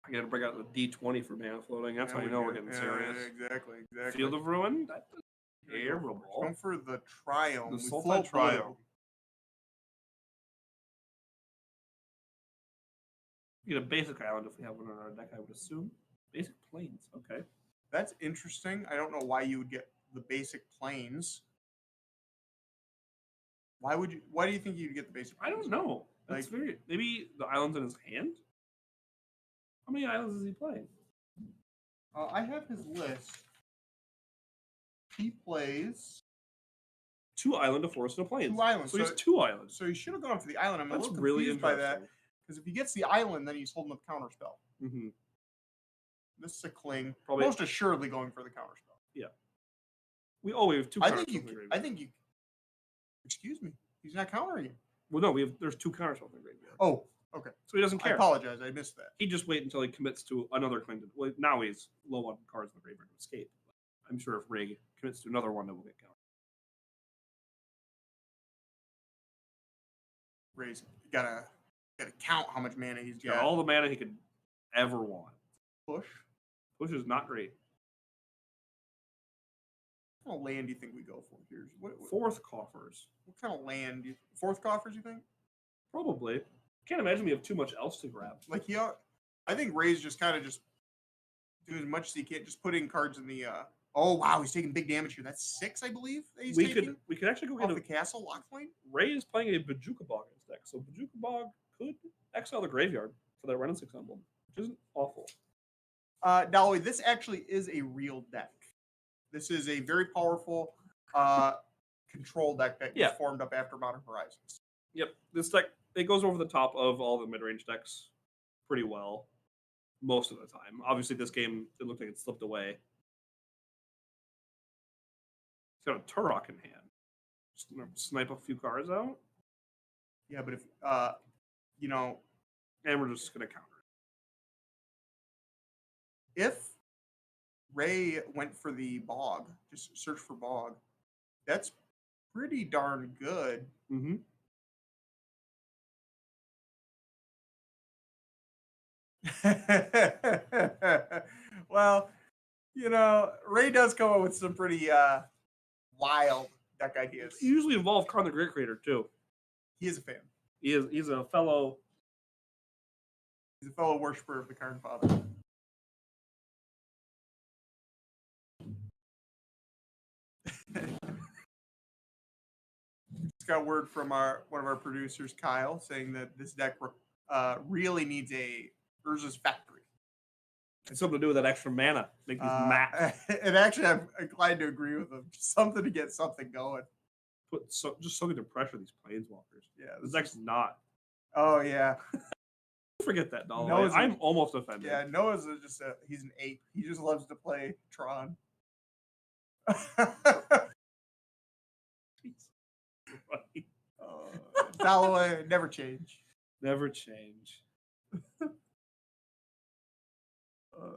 I gotta bring out the D20 for mana floating. That's how you know we're getting serious. Exactly. Field of Ruin? That's terrible. Going for the Triome. The We Sultai float Triome. blue. We get a basic island if we have one on our deck, I would assume. Basic plains, okay. That's interesting. I don't know why you would get the basic planes. Why do you think you'd get the basic I planes? don't know. That's Like- very maybe the island's in his hand? How many islands is he playing? I have his list. He plays 2 island, a forest, and a plains. 2 islands. So he's 2 islands. So he should have gone for the island. I'm That's a little really confused by that. interesting. Because if he gets the island, then he's holding up counterspell. Mm-hmm. This is a cling. Probably- Most assuredly going for the counterspell. We have 2 I counters. think you. Excuse me. He's not countering you. Well, no, there's 2 counters on the graveyard. Oh, okay. So he doesn't I care. apologize. I missed that. He just wait until he commits to another claim. Well, now he's low on cards in the graveyard to escape. I'm sure if Ray commits to another one, it will get counted. Ray's gotta count how much mana he's Got got. all the mana he could ever want. Push. Push is not great. What kind of land do you think we go for here? What 4th coffers. kind of land? 4th coffers, you think? Probably. Can't imagine we have too much else to grab. Like I think Ray's just kind of just doing as much as he can. Just putting cards in the. Oh wow, he's taking big damage here. That's 6, I believe. That he's We taking could actually go off get the castle lock lane. Ray is playing a Bajuka Bog in his deck, so Bajuka Bog could exile the graveyard for that Ren and 6 emblem, which isn't awful. Dolly, this actually is a real deck. This is a very powerful control deck that was formed up after Modern Horizons. Yep, this deck, it goes over the top of all the mid-range decks pretty well most of the time. Obviously, this game, it looked like it slipped away. He's got a Turok in hand. Just gonna snipe a few cards out. Yeah, but if you know, and we're just gonna counter it. If Ray went for the bog, just search for bog, that's pretty darn good. Mm-hmm. Well, you know, Ray does come up with some pretty wild deck ideas. You usually involve Karn the Great Creator too. He is a fan. He's a fellow. He's a fellow worshiper of the Karn Father. Just got word from one of our producers, Kyle, saying that this deck really needs a Urza's Factory. It's something to do with that extra mana. Make these mats. And actually, I'm inclined to agree with him. Just something to get something going. Just something to pressure these planeswalkers. Yeah, this deck's not. Oh yeah. Forget that, doll. Noah's I'm almost offended. Yeah, Noah's he's an ape. He just loves to play Tron. Dalloway, never change. Never change.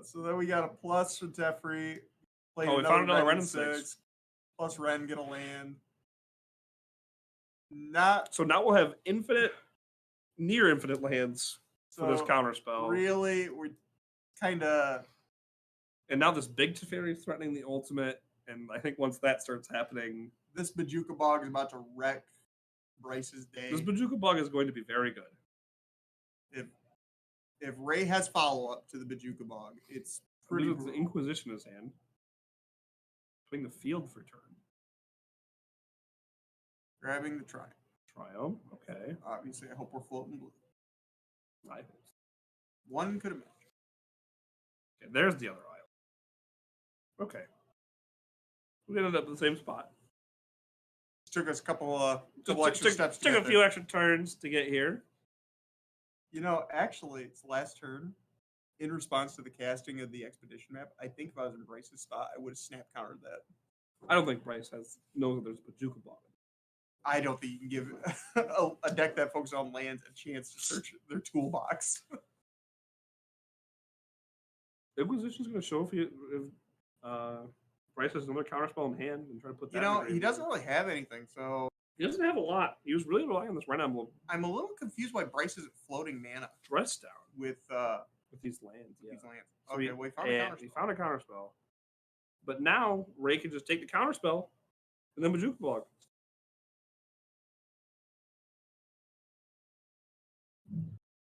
So then we got a plus for Teferi. We found another Ren and 6. Plus Ren, get a land. So now we'll have near infinite lands for this counter spell. Really, we're kind of. And now this big Teferi is threatening the ultimate, and I think once that starts happening, this Bojuka Bog is about to wreck Bryce's day. This Bojuka Bog is going to be very good. If Ray has follow up to the Bojuka Bog, it's pretty. With the Inquisition in his hand, putting the field for turn, grabbing the Triumph. Triumph, okay. Obviously, I hope we're floating blue. I hope. One could have matched. Okay, there's the other isle. Okay. We ended up in the same spot. Took us a couple extra steps. Took a few extra turns to get here. You know, actually, it's last turn. In response to the casting of the expedition map, I think if I was in Bryce's spot, I would have snap countered that. I don't think Bryce knows that there's a Bojuka Bog. I don't think you can give a deck that focuses on lands a chance to search their toolbox. Inquisition's going to show if Bryce has another counterspell in hand and try to put that. You know, he doesn't really have anything, so he doesn't have a lot. He was really relying on this red emblem. I'm a little confused why Bryce isn't floating mana. Dress down with these lands. Yeah. These lands. So okay, well, he found a counterspell. But now Ray can just take the counterspell and then Bojuka Bog.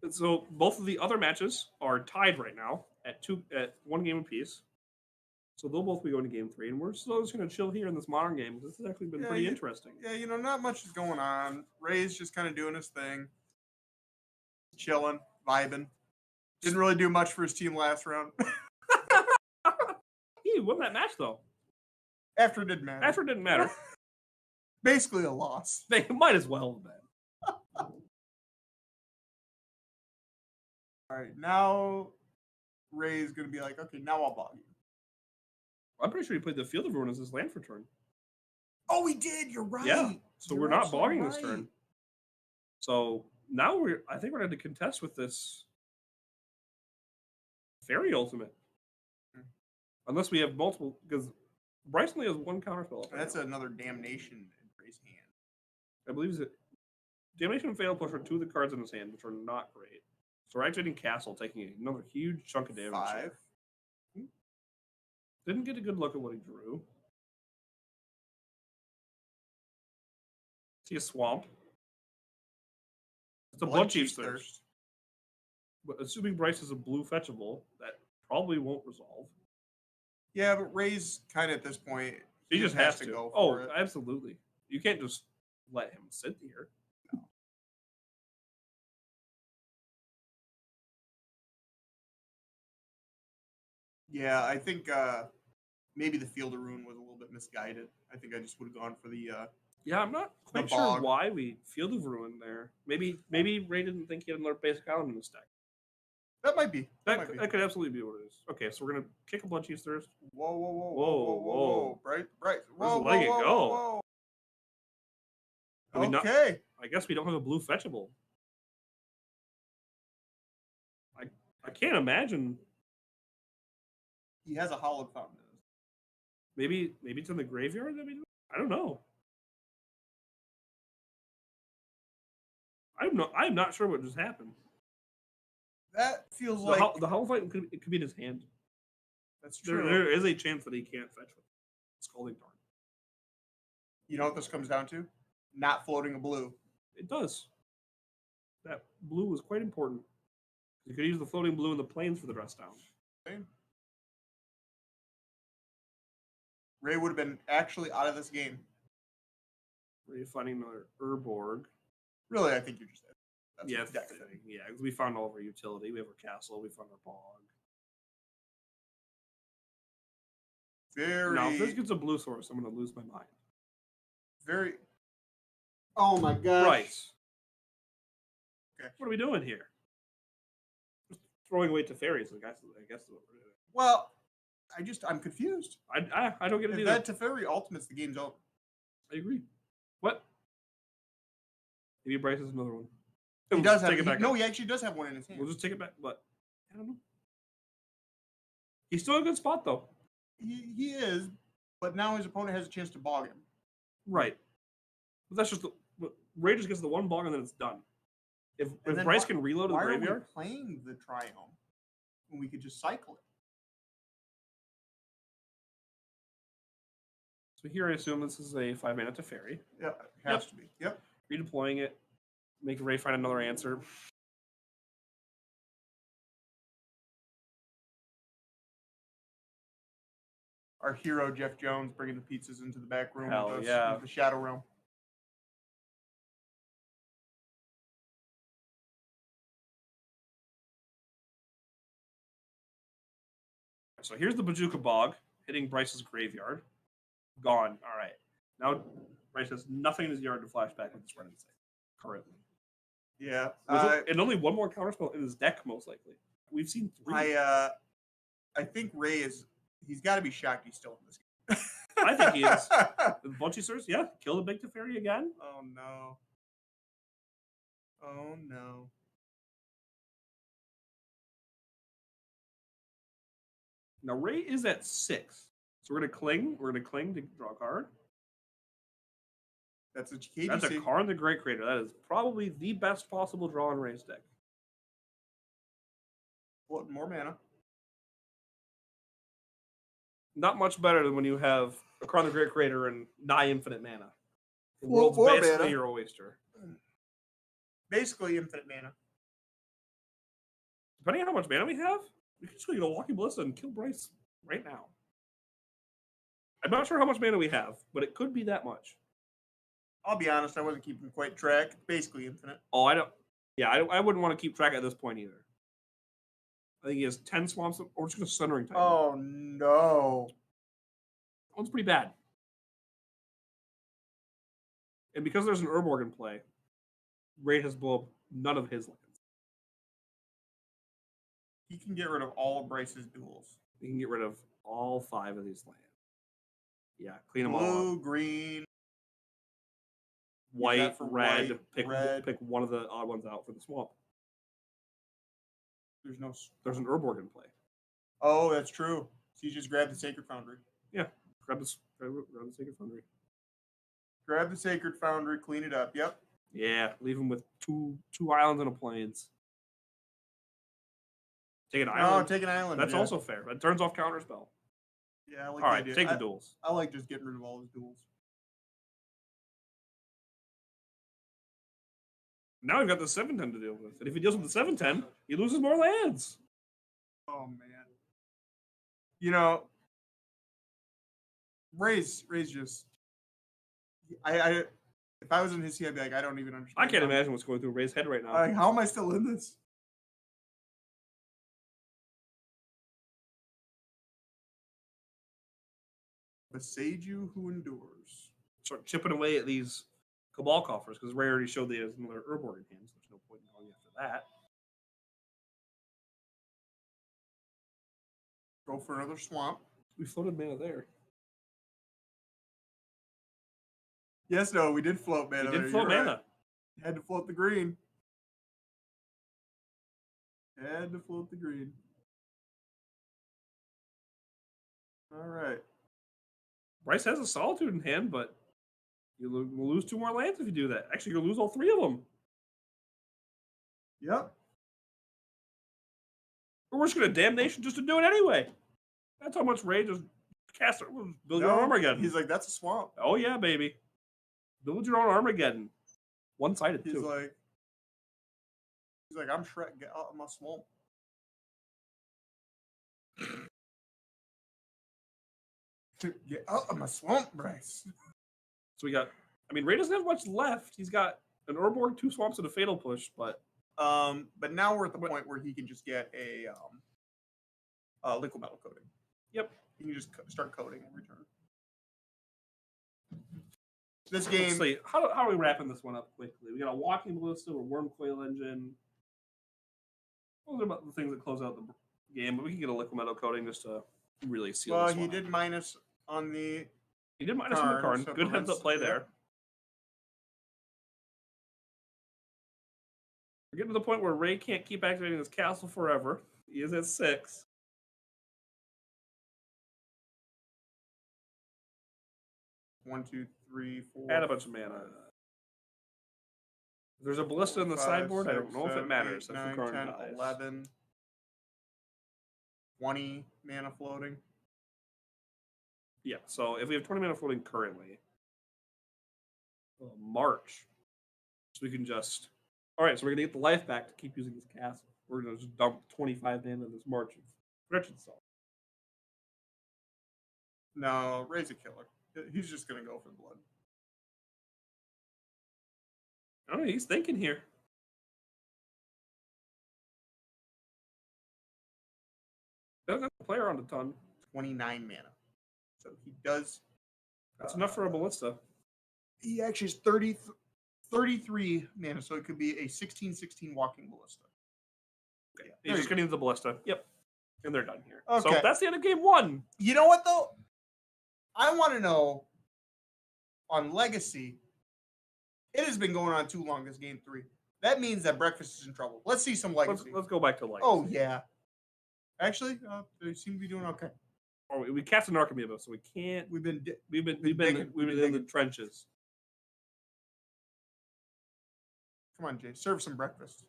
And so both of the other matches are tied right now at 1 game apiece. So they'll both be going to game 3, and we're still just going to chill here in this modern game. This has actually been pretty interesting. Yeah, you know, not much is going on. Ray's just kind of doing his thing, chilling, vibing. Didn't really do much for his team last round. He won that match though. After it didn't matter. Basically a loss. They might as well have been. All right, now Ray's going to be like, okay, now I'll bog you. I'm pretty sure he played the Field of Ruin as his land for turn. Oh, he did. You're right. Yeah. So we're not bogging this turn. So now I think we're going to contest with this Fairy Ultimate. Unless we have multiple, because Bryce only has one counterspell. That's another Damnation in Ray's hand. I believe it's Damnation and Fatal Push are 2 of the cards in his hand, which are not great. So we're activating Castle, taking another huge chunk of damage. 5. Didn't get a good look at what he drew. See a Swamp. It's a Bloodchief's Thirst. But assuming Bryce is a blue fetchable, that probably won't resolve. Yeah, but Ray's kind of at this point. He just has to go for it. Absolutely. You can't just let him sit here. No. Yeah, I think maybe the Field of Ruin was a little bit misguided. I think I just would have gone for the. Yeah, I'm not quite sure why we Field of Ruin there. Maybe Ray didn't think he had another basic island in his deck. That might be. That could absolutely be what it is. Okay, so we're gonna kick a Bloodchief's Thirst. Whoa! Bryce! Whoa! Letting it go. Whoa. I mean, okay. I guess we don't have a blue fetchable. I can't imagine. He has a Hallowed Fountain. Maybe it's in the graveyard that we do. I don't know. I'm not sure what just happened. That feels like the Hollow Fight could be in his hand. That's true. There is a chance that he can't fetch with Scalding Tarn. You know what this comes down to? Not floating a blue. It does. That blue is quite important. You could use the floating blue in the plains for the dress down. Okay. Ray would have been actually out of this game. Ray finding another Urborg. Really, I think you're just that's deck thing. Yeah, because we found all of our utility. We have our castle. We found our bog. Now, if this gets a blue source, I'm going to lose my mind. Very. Oh my gosh. Right. Okay. What are we doing here? Just throwing away Teferis, I guess is what we're doing. Well, I'm confused. I don't get it either. That Teferi ultimates, the game's over. I agree. What? Maybe Bryce has another one. He does have it back. No, he actually does have one in his hand. We'll just take it back. But I don't know. He's still in a good spot though. He is, but now his opponent has a chance to bog him. Right. But that's just Ray just gets the one bog and then it's done. If Bryce can reload in the graveyard, why are we playing the Triome when we could just cycle it? So here I assume this is a 5-mana Teferi. Yeah, it has to be. Yep. Redeploying it, make Ray find another answer. Our hero Jeff Jones bringing the pizzas into the back room Hell with us, yeah. into the Shadow Realm. So here's the Bojuka Bog hitting Bryce's graveyard. Gone. All right. Now Bryce has nothing in his yard to flash back with this running save currently. Yeah. And only one more counterspell in his deck, most likely. We've seen 3. I think Ray he's got to be shocked he's still in this game. I think he is. The Bunchies, yeah, kill the big Teferi again. Oh no. Oh no. Now Ray is at 6. So we're gonna cling. We're gonna cling to draw a card. That's a KDC. That's a Karn the Great Creator. That is probably the best possible draw in Ray's deck. What more mana? Not much better than when you have a Karn the Great Creator and nigh infinite mana. The Well, world's 4 basically mana. your oyster. Basically infinite mana. Depending on how much mana we have, we can just go get a Walking Ballista and kill Bryce right now. I'm not sure how much mana we have, but it could be that much. I'll be honest, I wasn't keeping quite track. Basically infinite. Oh, I don't. Yeah, I wouldn't want to keep track at this point either. I think he has 10 swamps, or just going to Sundering Titan. Oh no. That one's pretty bad. And because there's an Urborg in play, Ray has blown up none of his lands. He can get rid of all of Bryce's duels. He can get rid of all 5 of these lands. Yeah, clean them all Blue, up. green, White, for red, white, pick one of the odd ones out for the swamp. There's an Urborg in play. Oh, that's true. So you just grab the Sacred Foundry. Yeah, grab the Sacred Foundry. Grab the Sacred Foundry, clean it up. Yep. Yeah, leave him with two islands and a plains. Take an island. Oh, take an island. That's also fair. That turns off counterspell. Yeah, I like all the right, idea. take the duels. I like just getting rid of all his duels. Now we've got the 7/10 to deal with. And if he deals with the 7/10, he loses more lands. Oh man. You know, Ray's just I if I was in his seat, I'd be like, I don't even understand. I can't imagine what's going through Ray's head right now. Like, how am I still in this? Beseiju who endures. Start chipping away at these Cabal coffers because Ray already showed that he has another Urborg in hand, so there's no point in going after that. Go for another swamp. We floated mana there. Yes, no, we did float mana. We did float mana. Right. Had to float the green. Had to float the green. All right. Bryce has a Solitude in hand, but you will lose 2 more lands if you do that. Actually, you'll lose all 3 of them. Yep. Or we're just going to Damnation just to do it anyway. That's how much Ray just cast it. Build your own Armageddon. He's like, that's a swamp. Oh, yeah, baby. Build your own Armageddon. One-sided, too. He's like, I'm Shrek. Get out of my swamp. Get out of my swamp, Bryce. So we got, I mean, Ray doesn't have much left. He's got an Urborg, 2 swamps, and a Fatal Push, but now we're at the point where he can just get a liquid metal coating. Yep. He can just start coding in return. This game. Let's see. How are we wrapping this one up quickly? We got a Walking Ballista or Worm Coil Engine. Those are about the things that close out the game, but we can get a liquid metal coating just to really seal this one. Well, he did minus on the. He did minus on the card. Good heads up play there. We're getting to the point where Ray can't keep activating his castle forever. He is at 6. One, two, three, four. Add a bunch of mana. If there's a ballista in the sideboard, I don't know if it matters. 8, 9, 10, 11, 20 mana floating. Yeah, so if we have 20 mana floating currently, March, so we can just... All right, so we're going to get the life back to keep using this castle. We're going to just dump 25 mana in this March and stretch itself. No, Ray's a killer. He's just going to go for the blood. I don't know, he's thinking here. Doesn't play around a ton. 29 mana. So he does... That's enough for a ballista. He actually is 33 mana, so it could be a 16/16 walking ballista. Okay. Yeah, he's just going to use the ballista. Yep. And they're done here. Okay. So that's the end of game 1. You know what, though? I want to know, on Legacy, it has been going on too long, this game 3. That means that Breakfast is in trouble. Let's see some Legacy. Let's go back to Legacy. Oh, yeah. Actually, they seem to be doing okay. Oh, we cast an Archimeva, so we can't. We've been in the trenches. Come on, Jay. Serve some breakfast.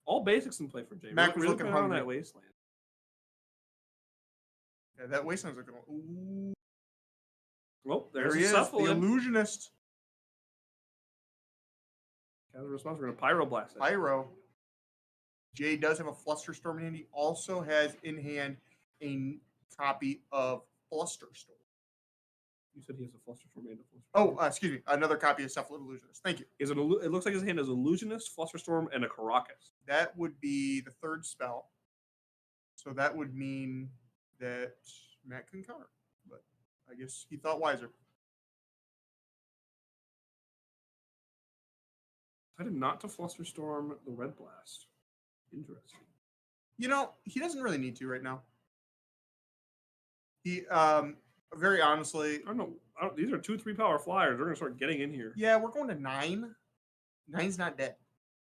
All basics in play for Jay. Mac was really looking on hungry. that wasteland. Yeah, that wasteland's looking. Ooh. Well, There he is, the illusionist. As a response, we're going to Pyroblast it. Pyro. Jay does have a Flusterstorm in hand. He also has in hand a copy of Flusterstorm. You said he has a Flusterstorm and a Flusterstorm. Oh, excuse me. Another copy of Cephalid Illusionist. Thank you. It looks like his hand is Illusionist, Flusterstorm, and a Caracas. That would be the third spell. So that would mean that Matt can counter. But I guess he thought wiser. I did not to Flusterstorm the Red Blast. Interesting. You know, he doesn't really need to right now. He, very honestly... I don't know. These are 2-3 power flyers. They're going to start getting in here. Yeah, we're going to 9. 9's not dead.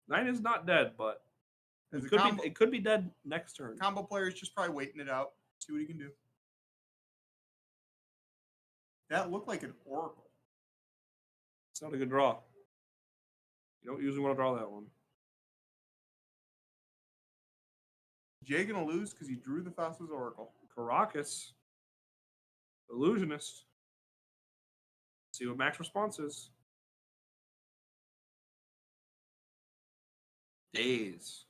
9 is not dead, but it could be dead next turn. Combo player is just probably waiting it out. See what he can do. That looked like an Oracle. It's not a good draw. You don't usually want to draw that one. Jay gonna lose because he drew the Thassa's Oracle. Caracas. Illusionist. See what Mac's response is. Days.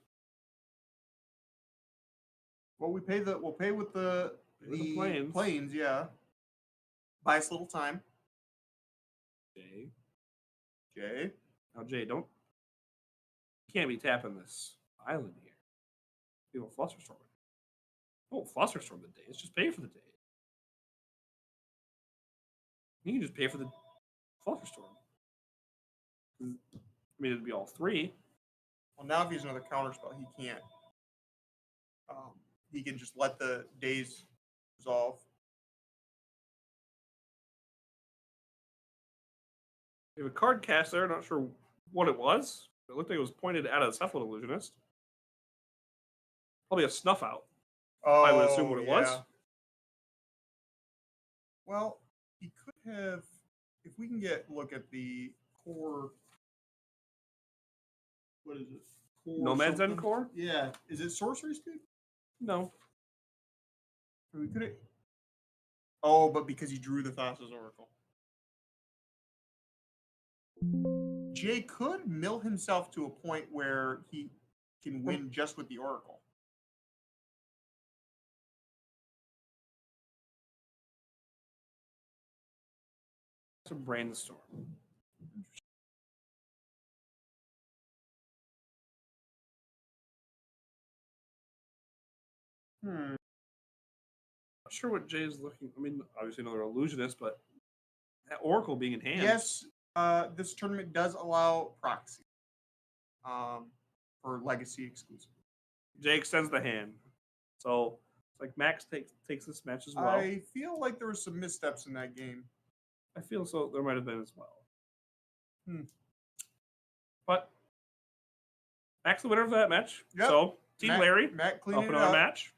Well, we'll pay with the planes, yeah. Buy us a little time. Jay. Now, Jay, you can't be tapping this island here. You know, Flusterstorm. Oh, Flusterstorm the Days. Just pay for the Days. You can just pay for the Flusterstorm. I mean, it'd be all 3. Well, now if he's another counterspell, he can't. He can just let the Days resolve. We have a card cast there. Not sure what it was. It looked like it was pointed at a Cephalid Illusionist. Probably a snuff out. Oh, I would assume what it was. Well, he could have. If we can look at the core. What is it? Nomad's End core? Yeah. Is it sorcery speed? No. Or we could. Oh, but because he drew the Thassa's Oracle. Jay could mill himself to a point where he can win just with the Oracle. To brainstorm. Not sure what Jay's looking. I mean, obviously another illusionist, but that Oracle being in hand. Yes, this tournament does allow proxy for legacy exclusive. Jay extends the hand, so it's like Max takes this match as well. I feel like there were some missteps in that game. I feel so. There might have been as well. But Max the winner of that match. Yep. So Team Larry Matt up another match.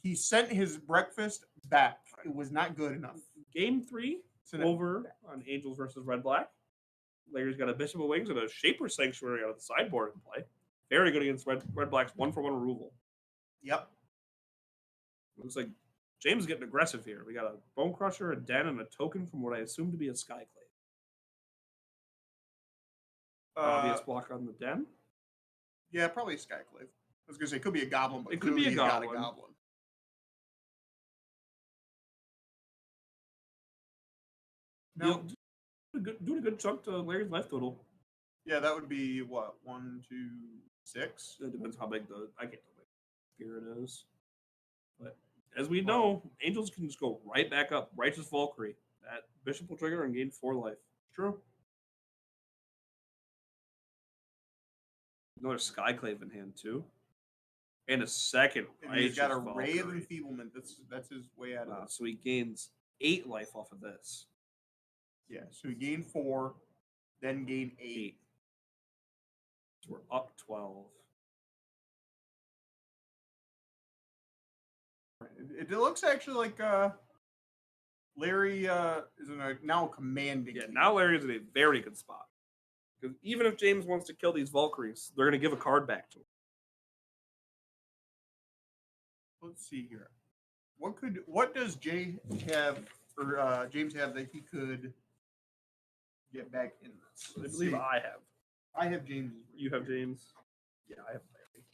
He sent his breakfast back. It was not good enough. Game 3 over on Angels versus Red Black. Larry's got a Bishop of Wings and a Shaper Sanctuary out of the sideboard in play. Very good against red black's 1-for-1 removal. Yep. Looks like James is getting aggressive here. We got a Bone Crusher, a Den, and a token from what I assume to be a Skyclave. Obvious block on the Den. Yeah, probably a Skyclave. I was gonna say it could be a Goblin, but it could be a Goblin. Got a Goblin. No, doing a good chunk to Larry's life total. Yeah, that would be what 1, 2, 6. It depends how big I can't tell how big Spirit is, but as we know, Angels can just go right back up. Righteous Valkyrie. That Bishop will trigger and gain 4 life. True. Another Skyclave in hand too, and a second. And he's got a Ray of Enfeeblement. That's his way out of it. So he gains 8 life off of this. Yeah. So he gained 4, then gained 8. So we're up 12. It looks actually like Larry is in a now commanding. Yeah, now Larry is in a very good spot. Because even if James wants to kill these Valkyries, they're going to give a card back to him. Let's see here. What does Jay have or James have that he could get back in this? I believe I have. I have James. You have James. Yeah, I have Larry.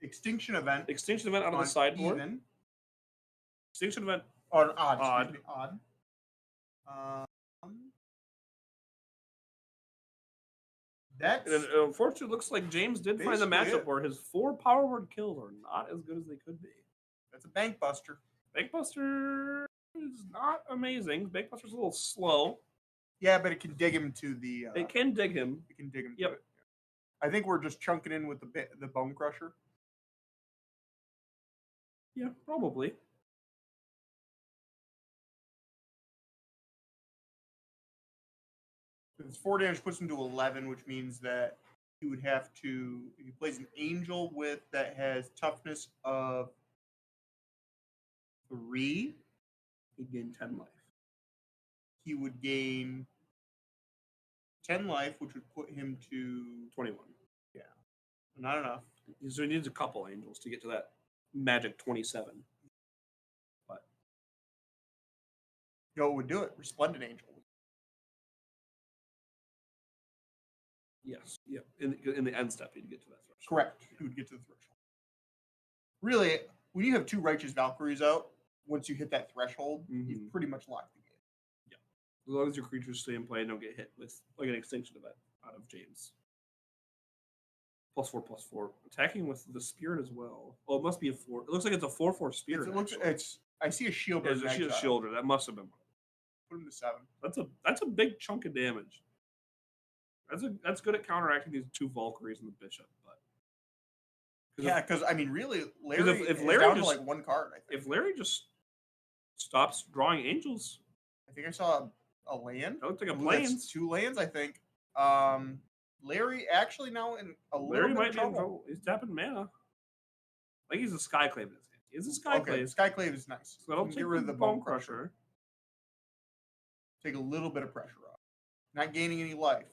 Extinction event. Extinction event out of the sideboard. Even. Extinction event on odd. Odd. That's and unfortunately, it looks like James did find the matchup where his 4 power word kills are not as good as they could be. That's a Bank Buster. Bank Buster is not amazing. Bank Buster's a little slow. Yeah, but it can dig him to the. It can dig him. It can dig him. Yep. To it. I think we're just chunking in with the Bone Crusher. Yeah, probably. It's 4 damage, puts him to 11, which means that he would have to. If he plays an Angel with that has toughness of 3, he'd gain 10 life. He would gain 10 life, which would put him to 21. Yeah, not enough. So he needs a couple Angels to get to that magic 27. But you know what would do it? Resplendent Angel. Yes. Yeah. In the end step, he'd get to that threshold. Correct. He would get to the threshold. Really, when you have 2 Righteous Valkyries out, once you hit that threshold, you've pretty much locked the game. Yeah. As long as your creatures stay in play and don't get hit with like an extinction event out of James. +4/+4. Attacking with the Spirit as well. Oh, it must be a 4. It looks like it's a 4/4 Spirit. I see a shield. There's a shielder. That must have been one. Put him to 7. That's a big chunk of damage. That's good at counteracting these 2 Valkyries and the Bishop, but yeah, because I mean, really, Larry if is Larry down just, to like 1 card. I think. If Larry just stops drawing Angels, I think I saw a land. That looked like a Plains. 2 lands, I think. Larry actually now in a little bit of trouble. He's tapping mana. I think he's a Skyclave in his hand. He's a Skyclave. Okay, Skyclave is nice. So I'll get rid of the Bone Crusher. Take a little bit of pressure off. Not gaining any life.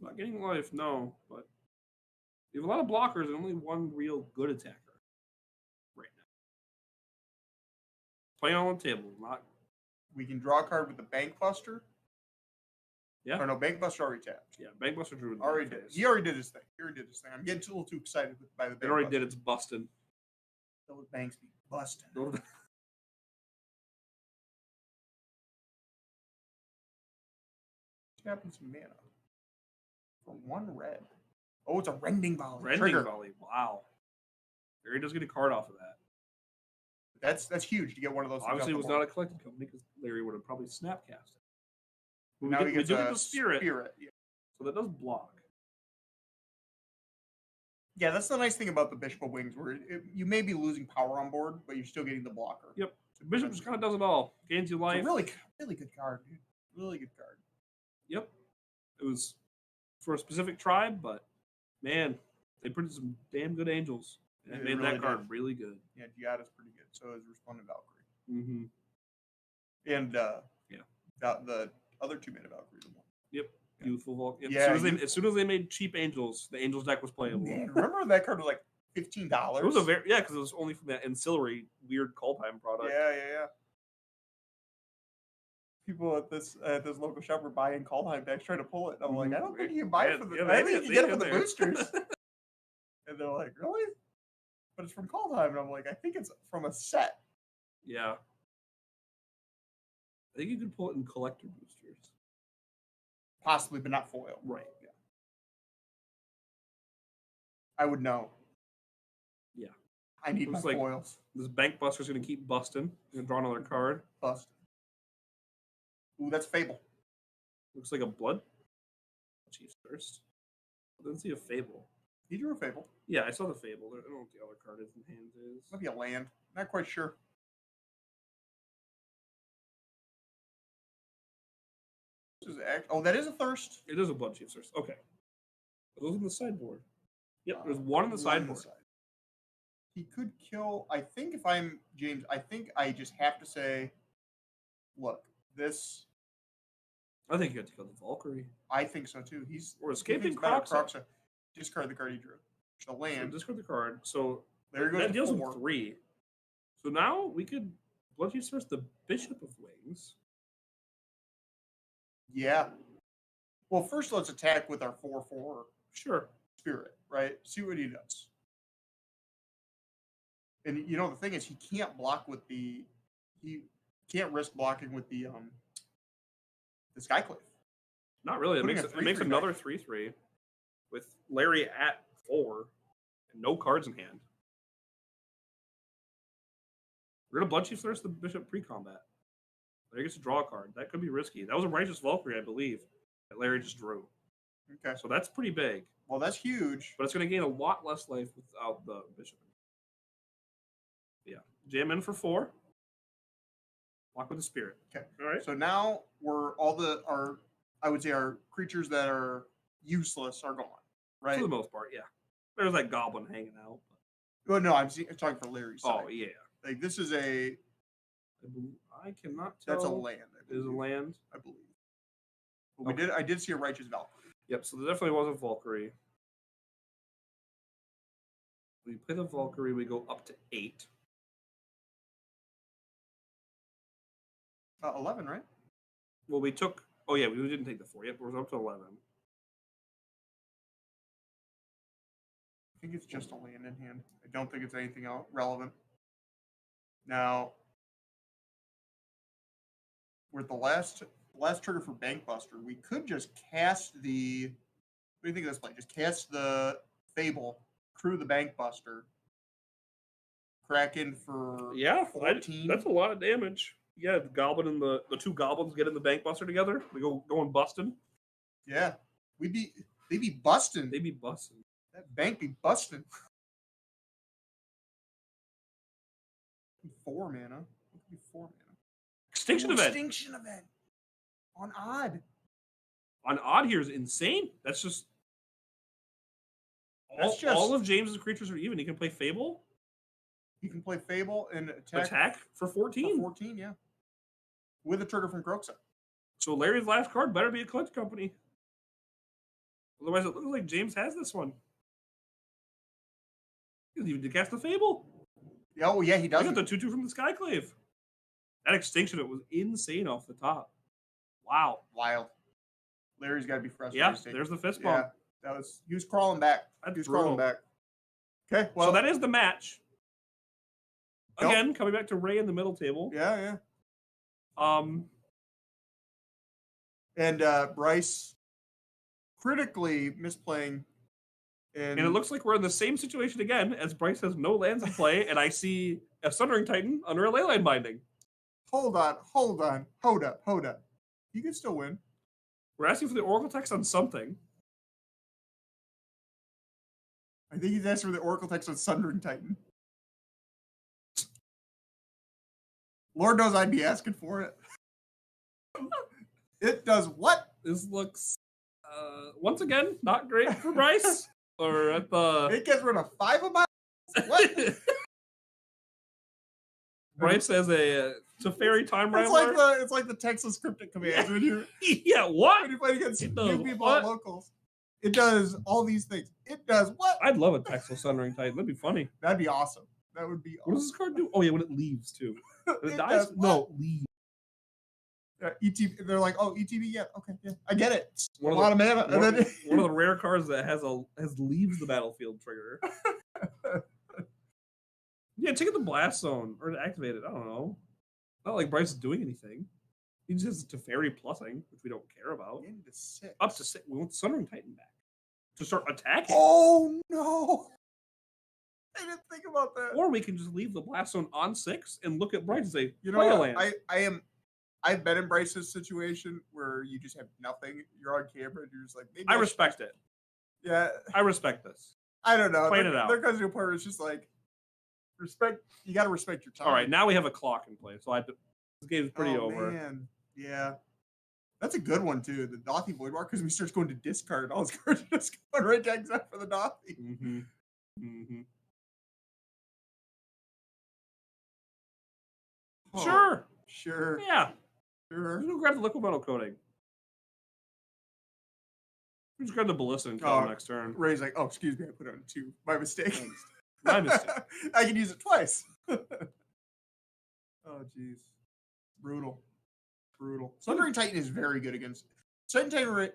Not getting life, no. But you have a lot of blockers and only 1 real good attacker right now. Playing on the table. We can draw a card with the Bank Buster. Yeah. Or no, Bank Buster already tapped. Yeah, Bank Buster drew. Already did. He already did his thing. I'm getting a little too excited by the Bank Buster. It already did. It's busting. Those banks be busting. Tapping some mana. For 1 red. Oh, it's a Rending Volley. Rending Volley. Wow. Barry does get a card off of that. That's huge to get one of those. Obviously, it was not a collected company because Larry would have probably snapcast it. Now we do get the Spirit. Yeah. So that does block. Yeah, that's the nice thing about the Bishop of Wings, where you may be losing power on board, but you're still getting the blocker. Yep. Bishop just kind of does it all. Gains you life. It's a really, really good card, dude. Really good card. Yep. It was for a specific tribe, but man, they printed some damn good Angels. And it made really that card really good. Yeah, Giada's pretty good. So is Resplendent Valkyrie. Mm-hmm. And the other 2 mana Valkyries. Yep. Youthful Vulcan. Yeah, As soon as they made cheap Angels, the Angels deck was playable. Man, remember that card was like $15? It was because it was only from that ancillary weird call time product. Yeah. People at this local shop were buying call time decks trying to pull it. And I'm like, I don't think you can buy it for the. I think you can get it for the boosters. And they're like, really? But it's from call time, and I'm like, I think it's from a set. Yeah. I think you could pull it in collector boosters. Possibly, but not foil. Right. Yeah. I would know. Yeah. I need my foils. This Bank Buster's going to keep busting. Going to draw another card. Bust. Ooh, that's Fable. Looks like a Blood Chief's first. I didn't see a Fable. He drew a Fable. Yeah, I saw the Fable. I don't know what the other card is in hand is. Might be a land. Not quite sure. That is a Thirst. It is a Blood Chief's first. Okay. Are those on the sideboard? Yep, there's one on the sideboard. He could kill. I think if I'm James, I think I just have to say, look, this. I think you have to kill the Valkyrie. I think so too. Or Escaping Croxa. Discard the card he drew. The land. So discard the card. So there goes that deals with 3. So now we could Blood Chief's first the Bishop of Wings. Yeah. Well, first let's attack with our 4/4. Sure. Spirit, right? See what he does. And the thing is, he can't block with he can't risk blocking with the Skyclave. Not really. It makes another 3/3 with Larry at 4 and no cards in hand. We're gonna Blood Chief first the Bishop pre-combat. Larry gets to draw a card. That could be risky. That was a Righteous Valkyrie, I believe, that Larry just drew. Okay. So that's pretty big. Well, that's huge. But it's going to gain a lot less life without the Bishop. Yeah. Jam in for 4. Block with the Spirit. Okay. All right. So now our creatures that are useless are gone. Right. For the most part, yeah. There's that goblin hanging out. Well, no, I'm talking for Larry's side. Oh, yeah. Like, this is a... I cannot tell. That's a land. It is a land? I believe. But I did see a Righteous Valkyrie. Yep, so there definitely was a Valkyrie. We play the Valkyrie, we go up to 8. 11, right? Well, we took... Oh, yeah, we didn't take the 4 yet, but we're up to 11. I think it's just a land in hand. I don't think it's anything else relevant. Now, with the last trigger for Bank Buster, we could just cast the... What do you think of this play? Just cast the Fable, crew the Bank Buster, Kraken for 14. That's a lot of damage. Yeah, the goblin and the 2 goblins get in the Bank Buster together. We going busting. Yeah. They be busting. They be busting. That bank be busting. 4 mana. It could be 4 mana. Extinction event. Extinction event. On odd. On odd here is insane. That's just... all of James's creatures are even. He can play Fable. He can play Fable and attack for 14. For 14, yeah. With a trigger from Croxa. So Larry's last card better be a Clutch Company. Otherwise, it looks like James has this one. He doesn't even cast the Fable. Oh, yeah, he does. He got the 2/2 from the Skyclave. That extinction, it was insane off the top. Wow. Wild. Larry's got to be frustrated. Yeah, there's the fist bump. Yeah, he was crawling back. Crawling back. Okay, well. So that is the match. Again, coming back to Ray in the middle table. Yeah. And Bryce critically misplaying. And it looks like we're in the same situation again, as Bryce has no lands in play, and I see a Sundering Titan under a Leyline Binding. Hold up. You can still win. We're asking for the Oracle text on something. I think he's asking for the Oracle text on Sundering Titan. Lord knows I'd be asking for it. It does what? This looks, once again, not great for Bryce. Or at the... It gets rid of 5 of my... What? Bryce has a Teferi Time It's Rambler. it's like the Texas cryptic commands when you what? when you play against It new does people what? at locals. It does all these things. It does what? I'd love a Texas Sundering Titan. That'd be funny. That'd be awesome. That would be. What does this card do? Oh yeah, when it leaves too. When it dies? No, leave. ETB. They're like, oh, ETB. Yeah, okay, yeah, I get it. One a lot of mana. One of the rare cards that has leaves the battlefield trigger. Yeah, take it to Blast Zone or to activate it. I don't know. Not like Bryce is doing anything. He just has Teferi plussing, which we don't care about. Into 6. Up to 6. We want Sundering Titan back to start attacking. Oh no! I didn't think about that. Or we can just leave the Blast Zone on 6 and look at Bryce and say, you know what? I've been in Bryce's situation where you just have nothing. You're on camera and you're just like, maybe I respect it. Yeah. I respect this. I don't know. Playing it out. There comes to a point where it's just like, respect. You got to respect your time. All right, now we have a clock in place. So this game's pretty over. Man. Yeah. That's a good one, too. The Dothy Void Mark, because we start going to discard. All his cards are just going right to except for the Dothy. Mm-hmm. Mm-hmm. Oh, Sure. Yeah. Sure. We're going to grab the liquid metal coating. We just grab the ballista and kill next turn. Ray's like, oh, excuse me, I put it on 2. My mistake. My mistake. I can use it twice. Oh, jeez. Brutal. Sundering Titan is very good against... Sundering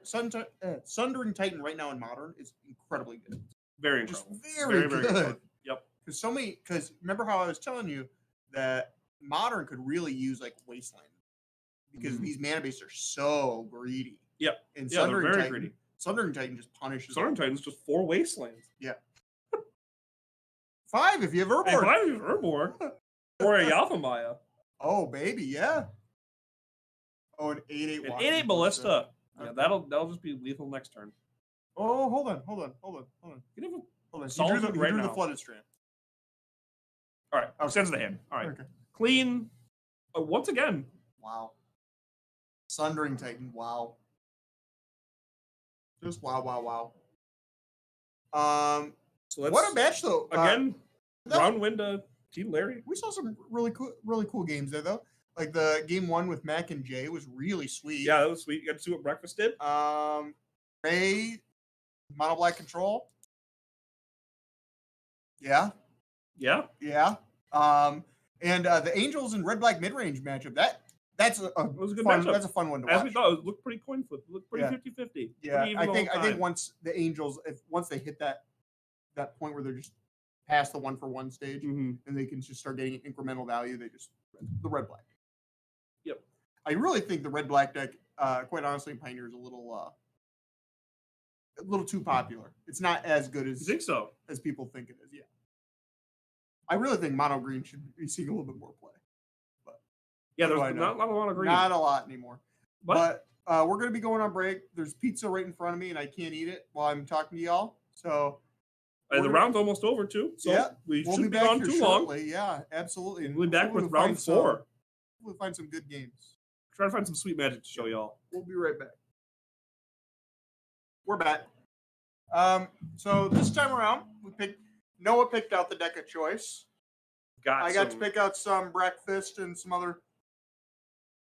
Titan right now in Modern is incredibly good. Very incredible. Very good. good. Yep. Because remember how I was telling you that Modern could really use like Wasteland because these mana bases are so greedy. Yep. And they're very greedy. Sundering Titan just punishes. Sundering Titan's just 4 Wastelands. Yeah. 5 if you have Urborg. Hey, 5 if you have Urborg. Or a Yalthamaya. Oh, baby, yeah. Oh, an 8/8 An 8/8 Ballista. Yeah, that'll just be lethal next turn. Oh, hold on. You can have Hold on. Solitude right he drew now. the Flooded Strand. All right. Sends the hand. All right. Okay. Clean. Once again. Wow. Sundering Titan. Wow. Just wow. So what a match, though. Again, round win to Team Larry. We saw some really cool games there, though. Like the game 1 with Mac and Jay was really sweet. Yeah, that was sweet. You got to see what breakfast did. Ray, Mono Black Control. Yeah. And the Angels and Red Black mid range matchup. That's a good matchup. That's a fun one to watch. As we thought, it looked pretty coin flip. It looked pretty 50-50. Yeah, I think once the Angels, once they hit that point where they're just past the 1-for-1 stage, and they can just start getting incremental value, they just the red black. Yep. I really think the red black deck, quite honestly, in Pioneer is a little too popular. It's not as good as you think so as people think it is. Yeah. I really think mono green should be seeing a little bit more play. But yeah, there's not a lot of green. Not a lot anymore. But we're going to be going on break. There's pizza right in front of me, and I can't eat it while I'm talking to y'all. So the round's almost over too. So yeah, we'll shouldn't be gone too long. Yeah, absolutely. We'll be back with round 4. We'll find some good games. Try to find some sweet magic to show y'all. We'll be right back. We're back. So this time around, Noah picked out the deck of choice. I got to pick out some breakfast and some other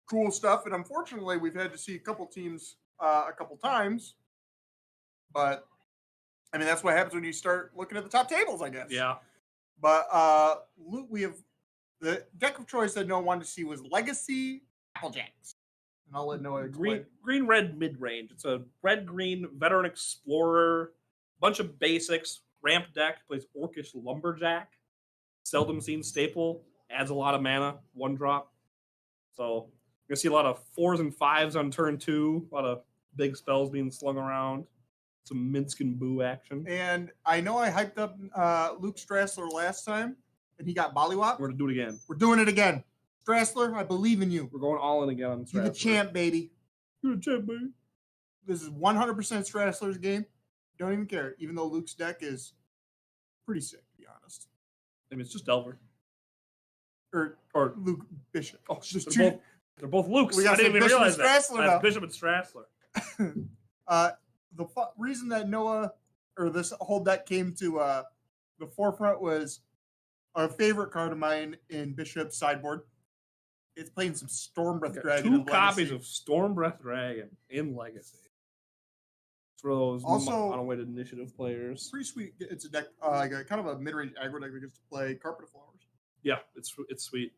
cool stuff. And unfortunately, we've had to see a couple teams a couple times. But I mean, that's what happens when you start looking at the top tables, I guess. Yeah. But we have the deck of choice that Noah wanted to see was Legacy Applejacks. And I'll let Noah explain. Green red mid range. It's a red green veteran explorer, bunch of basics. Ramp deck, plays Orcish Lumberjack. Seldom seen staple, adds a lot of mana, 1-drop. So you're gonna see a lot of 4s and 5s on turn 2, a lot of big spells being slung around. Some Minsk and Boo action. And I know I hyped up Luke Strassler last time, and he got Bollywop. We're going to do it again. We're doing it again. Strassler, I believe in you. We're going all in again on Strassler. You're the champ, baby. You're the champ, baby. This is 100% Strassler's game. Don't even care, even though Luke's deck is pretty sick, to be honest. I mean, it's just Delver. Or Luke Bishop. Oh, it's just they're both Lukes. I didn't even realize that. Strassler, Bishop and Strassler. The reason that Noah or this whole deck came to the forefront was a favorite card of mine in Bishop's sideboard. It's playing some Stormbreath Two Dragon. in copies Legacy. of Stormbreath Dragon in Legacy. For those Also unawaited initiative players. Pretty sweet. It's a deck, like a kind of a mid-range aggro deck that gets to play Carpet of Flowers. Yeah, it's sweet.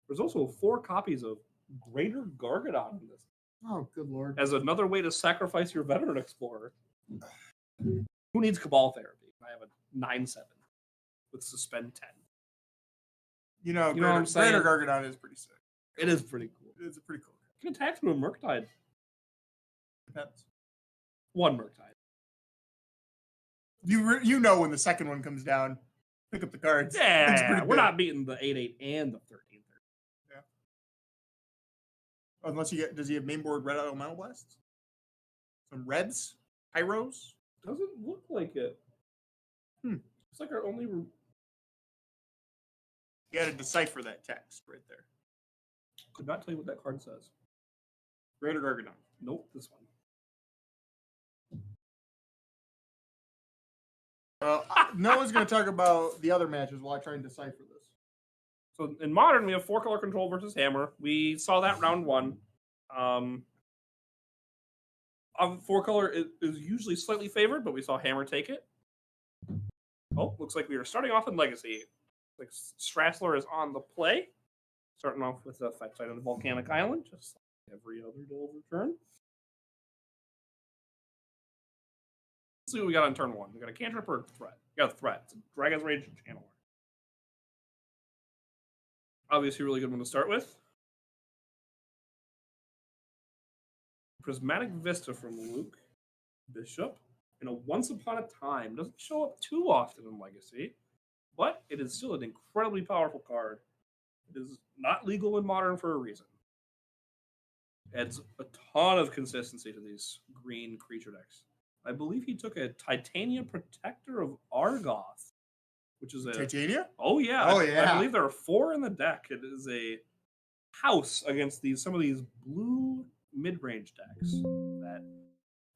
There's also 4 copies of Greater Gargadon in this. Oh, good lord! As another way to sacrifice your Veteran Explorer. Who needs Cabal Therapy? I have a 9/7 with Suspend 10. You know what I'm saying? Greater Gargadon is pretty sick. It is pretty cool. It's a pretty cool. You can attack through a Murktide. Depends. 1 Murktide. You know when the second one comes down, pick up the cards. Yeah, we're not beating the 8/8 and the 13/13. Yeah. Unless does he have mainboard red elemental blasts? Some reds, pyros. Doesn't look like it. It's like our only. You got to decipher that text right there. Could not tell you what that card says. Greater Gargadon. Nope, this one. No one's going to talk about the other matches while I try and decipher this. So in Modern, we have 4-color control versus Hammer. We saw that round 1. 4-color is usually slightly favored, but we saw Hammer take it. Oh, looks like we are starting off in Legacy. Like Strassler is on the play. Starting off with the effect side on the Volcanic Island, just like every other Delver turn. Let's see what we got on turn 1. We got a cantrip or a threat. We got a threat. It's a Dragon's Rage Channeler. Obviously, a really good one to start with. Prismatic Vista from Luke Bishop. In a Once Upon a Time. Doesn't show up too often in Legacy, but it is still an incredibly powerful card. It is not legal in Modern for a reason. Adds a ton of consistency to these green creature decks. I believe he took a Titania Protector of Argoth, which is a Titania? Oh yeah. Oh yeah. I believe there are 4 in the deck. It is a house against some of these blue mid-range decks that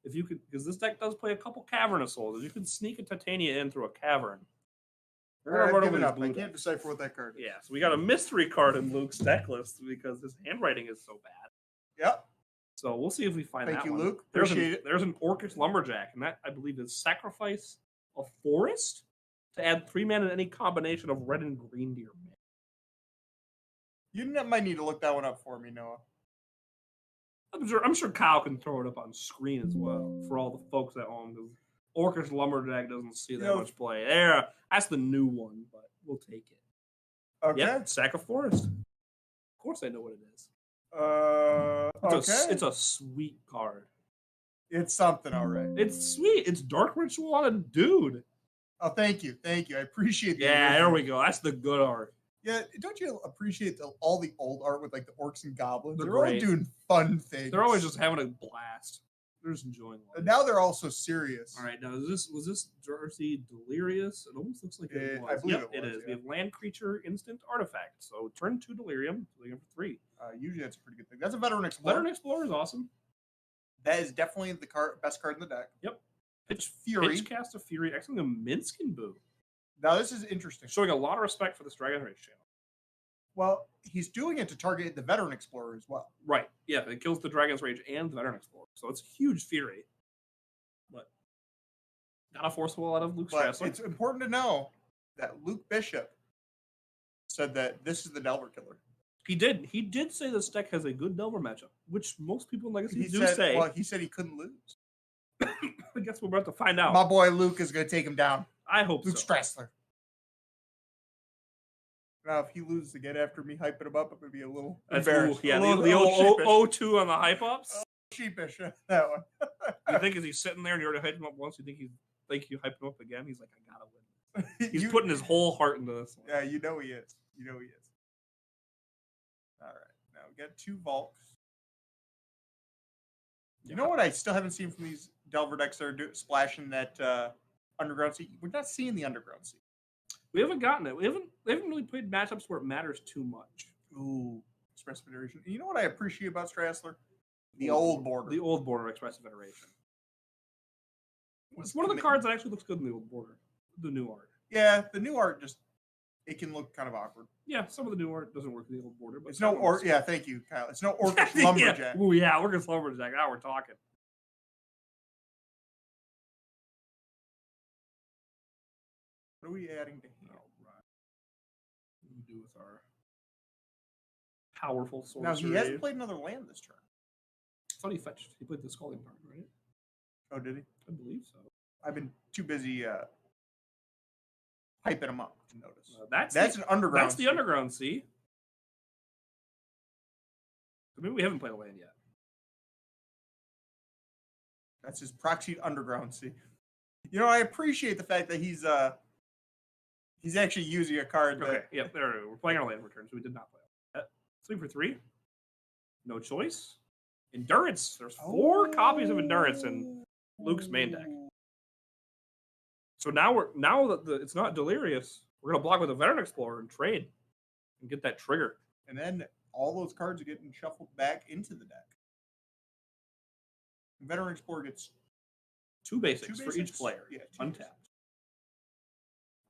if you could, because this deck does play a couple Cavernous Souls, if you could sneak a Titania in through a cavern. I can't decipher what that card is. Yeah, so we got a mystery card in Luke's deck list because his handwriting is so bad. Yep. So we'll see if we find Thank that you, one. Luke. There's Appreciate an Orcish Lumberjack, and that, I believe, is sacrifice a forest to add 3 mana in any combination of red and green to your mana. You might need to look that one up for me, Noah. I'm sure Kyle can throw it up on screen as well for all the folks at home, because Orcish Lumberjack doesn't see that much play. There, that's the new one, but we'll take it. Okay. Yep, sack a forest. Of course I know what it is. Okay. It's a sweet card. It's something, all right. It's sweet. It's Dark Ritual on a dude. Oh, thank you. I appreciate that. Yeah, there we go. That's the good art. Yeah, don't you appreciate all the old art with like the orcs and goblins? They're all doing fun things. They're always just having a blast. They're just enjoying life. And now they're also serious. All right, now was this Jersey Delirious? It almost looks like it was. I believe it was. It is. Yeah. We have land creature instant artifact. So turn 2 Delirium for 3. Usually that's a pretty good thing. That's a Veteran Explorer. Veteran Explorer is awesome. That is definitely the best card in the deck. Yep. Pitch Fury. Pitch Cast of Fury. Actually, a Minskin Boo. Now this is interesting. Showing a lot of respect for this Dragon Rage channel. Well, he's doing it to target the Veteran Explorer as well. Right. Yeah, it kills the Dragon's Rage and the Veteran Explorer. So it's huge Fury. But gotta force a lot of Luke Strassler. It's important to know that Luke Bishop said that this is the Delver killer. He did say this deck has a good Delver matchup, which most people in Legacy say. Well, he said he couldn't lose. I guess we're about to find out. My boy Luke is going to take him down. I hope Luke so. Strassler. Now, if he loses again after me hyping him up, I'm going to be a little embarrassed. Yeah, the old 0-2 on the hype ups. Sheepish, that one. You think as he's sitting there and you already hyped him up once, you think you hyped him up again? He's like, I gotta win. He's putting his whole heart into this one. Yeah, you know he is. All right, now we got 2 Volks. You know what I still haven't seen from these Delver decks that are splashing that Underground Sea? We're not seeing the Underground Sea. We haven't gotten it. They haven't really played matchups where it matters too much. Ooh, Express Federation. You know what I appreciate about Strassler? The old border. The old border of Express Federation. It's one of the cards that actually looks good in the old border. The new art. Yeah, the new art just it can look kind of awkward. Yeah, some of the new art doesn't work with the old border, but It's no yeah, thank you, Kyle. It's no Orcish lumberjack. Oh yeah, Orcish lumberjack. Now we're talking. What are we adding to hand? What do we do with our powerful sorcery? Now he hasn't played another land this turn. I thought he fetched. He played the Scalding card, right? Oh, did he? I believe so. I've been too busy hyping him up to notice. That's an underground. That's the underground sea. Maybe we haven't played a land yet. That's his proxied underground sea. You know, I appreciate the fact that he's actually using a card. Okay, yeah, there we go. We're playing our land return, so we did not play that. 3 for 3. No choice. Endurance. There's 4 copies of Endurance in Luke's main deck. So now that it's not Delirious, we're gonna block with a Veteran Explorer and trade and get that trigger. And then all those cards are getting shuffled back into the deck. Veteran Explorer gets 2 basics for each player. Yeah, untapped.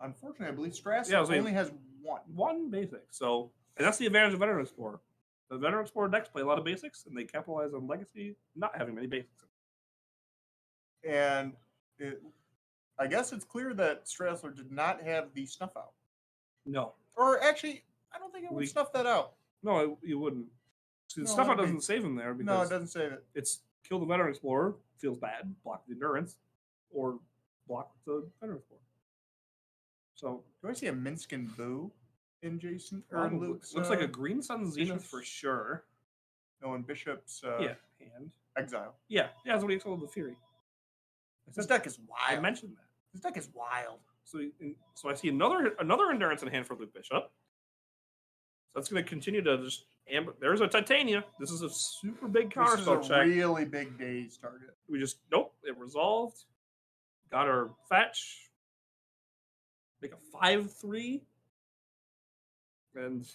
Unfortunately, I believe Strassler only has 1. 1 basic. So, and that's the advantage of Veteran Explorer. The Veteran Explorer decks play a lot of basics, and they capitalize on Legacy not having many basics. And I guess it's clear that Strassler did not have the snuff out. No. Or actually, I don't think it would snuff that out. No, you wouldn't. See, the snuff out doesn't save him there. Because no, it doesn't save it. It's kill the Veteran Explorer, feels bad, block the Endurance, or block the Veteran Explorer. So, do I see a Minskin Boo in Jason or in Luke's? Looks like a Green Sun Zenith for sure. No, in Bishop's hand. Exile. Yeah, that's what he exiled the Fury. This deck is wild. I mentioned that. This deck is wild. So I see another Endurance in hand for Luke Bishop. So that's going to continue to just there's a Titania. This is a super big counterspell check. Really big days target. We just it resolved. Got our fetch. Make a 5/3. And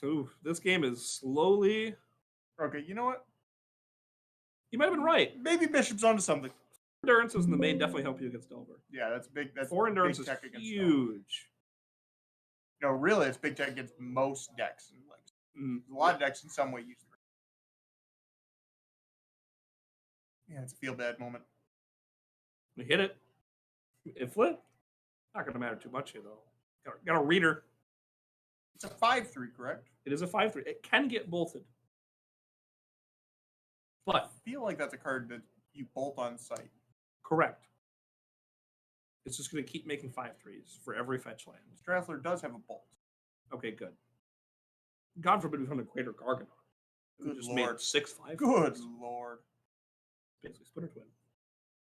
this game is slowly. Okay, you know what? You might have been right. Maybe Bishop's onto something. Endurance is in the main definitely help you against Delver. Yeah, that's big. That's 4 Endurance big is huge. No, really, it's big tech against most decks. A lot of decks in some way use it. Yeah, it's a feel bad moment. We hit it. It flipped. Not going to matter too much here, though. Got a reader. It's a 5/3, correct? It is a 5/3. It can get bolted. But I feel like that's a card that you bolt on sight. Correct. It's just going to keep making 5/3s for every fetch land. Strassler does have a bolt. Okay, good. God forbid we found a Greater Gargant. Good just Lord. made 6/5. Good Lord. Basically, Splinter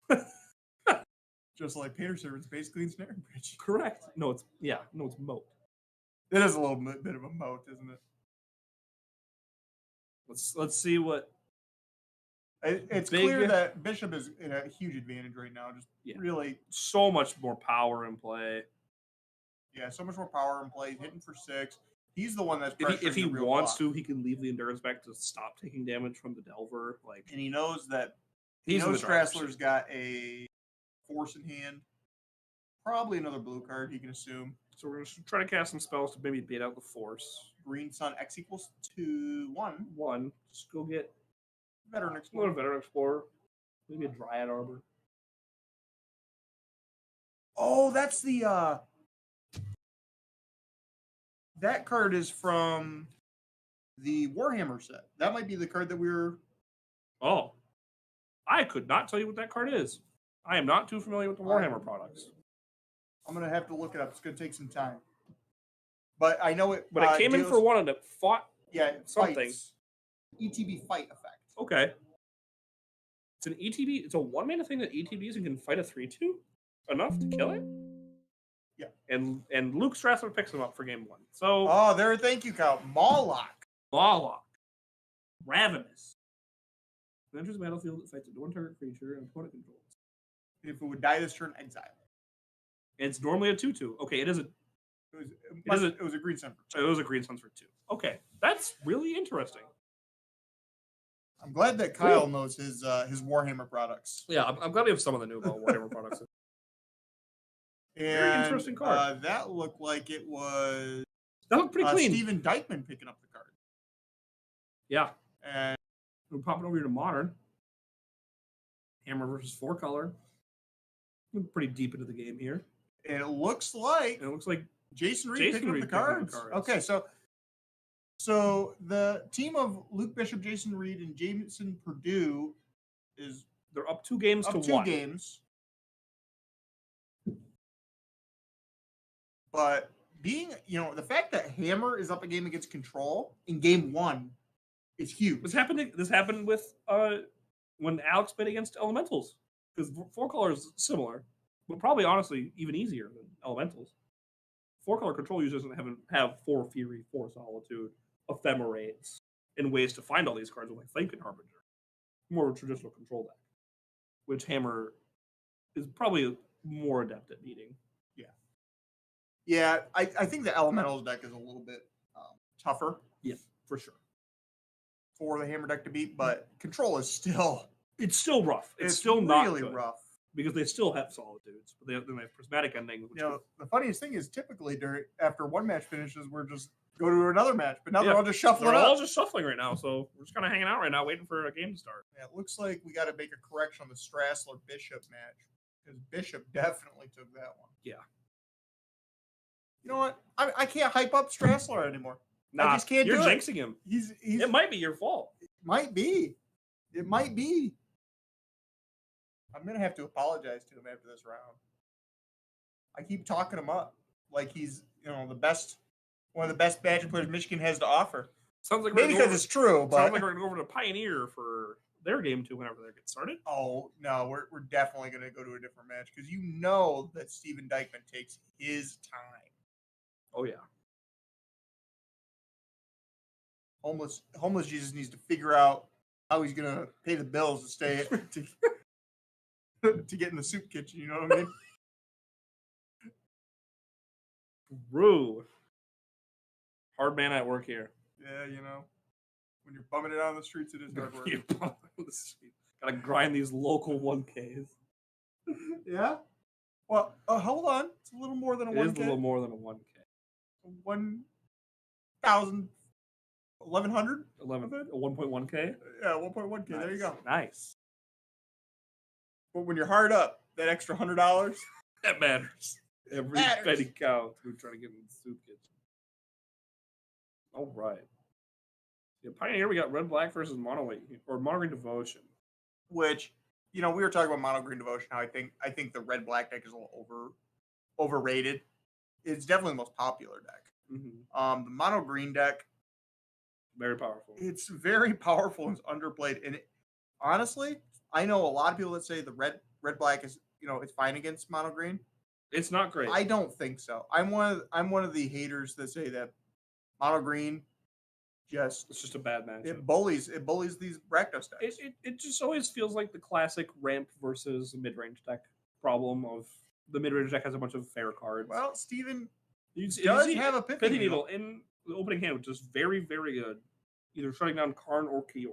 Twin. Just like Painter Servant's basically Ensnaring Bridge. Correct. No, it's Moat. It is a little bit of a moat, isn't it? Let's see what. It's clear that Bishop is in a huge advantage right now. Just really so much more power in play. Yeah, so much more power in play. Hitting for 6. He's the one that's if he wants to, he can leave the Endurance back to stop taking damage from the Delver. And he knows that he knows Strassler's got a Force in hand. Probably another blue card, he can assume. So we're going to try to cast some spells to maybe beat out the Force. Green Sun X equals 2, 1. Just go get Veteran Explorer. Veteran Explorer. Maybe a Dryad Arbor. Oh, that's the that card is from the Warhammer set. That might be the card that we were. Oh, I could not tell you what that card is. I am not too familiar with the Warhammer products. I'm gonna have to look it up. It's gonna take some time. But I know it. But it came in for 1 and it fought. Yeah, something. Fights. ETB fight effect. Okay. It's an ETB. It's a 1-mana thing that ETBs and can fight a 3/2 enough to kill it. Yeah. And Luke Strassler picks him up for game 1. So. Oh, there. Thank you, Kyle. Mawlock. Ravenous. It enters the battlefield. It fights a non-target creature and opponent controls. If it would die this turn, exile. It's normally a 2/2. Okay, it is a. It was a green sun for 2. It was a green sun for 2. Okay, that's really interesting. I'm glad that Kyle knows his Warhammer products. Yeah, I'm glad we have some of the new Warhammer products. Very interesting card. That looked like it was That looked pretty clean. Steven Dykeman picking up the card. Yeah. And we're popping over here to Modern. Hammer versus 4-color. Pretty deep into the game here. And it looks like Jason Reed picking up the cards. Okay, so the team of Luke Bishop, Jason Reed, and Jameson Purdue they're up 2 games to 1. 2 games. But the fact that Hammer is up a game against Control in game 1 is huge. This happened with when Alex played against Elementals, because 4-color is similar, but probably honestly even easier than Elementals. 4-color Control usually doesn't have 4 Fury, 4 Solitude, Ephemerates, and ways to find all these cards with Flamekin Harbinger. More of a traditional Control deck, which Hammer is probably more adept at beating. Yeah, I think the Elementals deck is a little bit tougher. Yeah, for sure. For the Hammer deck to beat, but Control is still... It's still rough. It's still not really good, rough. Because they still have Solitudes, but they have Prismatic Ending. The funniest thing is typically after one match finishes, we're just go to another match, but now they're all just shuffling They're all just shuffling right now, so we're just kind of hanging out right now, waiting for a game to start. Yeah, it looks like we got to make a correction on the Strassler-Bishop match, because Bishop definitely took that one. Yeah. You know what? I can't hype up Strassler anymore. Nah, I just can't do it. You're jinxing him. It might be your fault. It might be. I'm going to have to apologize to him after this round. I keep talking him up like he's, one of the best Magic players Michigan has to offer. Sounds like maybe because it's true, but sounds like we're going to go over to Pioneer for their game too whenever they get started. Oh no, we're definitely going to go to a different match because you know that Steven Dykeman takes his time. Oh yeah. Homeless Jesus needs to figure out how he's going to pay the bills to stay to get in the soup kitchen. You know what I mean? True. Hard man at work here. Yeah, when you're bumming it out on the streets, it is hard work. You're bumming on the street. Gotta grind these local 1Ks. Yeah? Well, hold on. It's a little more than a 1K. It is a little more than a 1K. 1,000, 1,100? 1.1K? Yeah, 1.1K. Nice. There you go. Nice. But when you're hard up, that extra $100, that matters. Every penny counts. We're trying to get in the soup kitchen. All right. Yeah, Pioneer, we got Red Black versus Mono Green Devotion. Which, we were talking about Mono Green Devotion. How I think the Red Black deck is a little overrated. It's definitely the most popular deck. Mm-hmm. The Mono Green deck, very powerful. It's very powerful and it's underplayed. And honestly, I know a lot of people that say the red black is it's fine against Mono Green. It's not great. I don't think so. I'm one of the haters that say that Mono Green it's just a bad match. It bullies these Rakdos decks. It just always feels like the classic ramp versus mid-range deck problem of the mid-range deck has a bunch of fair cards. Well, Steven does have a Pithy Needle in the opening hand, which is very, very good. Either shutting down Karn or Kiora.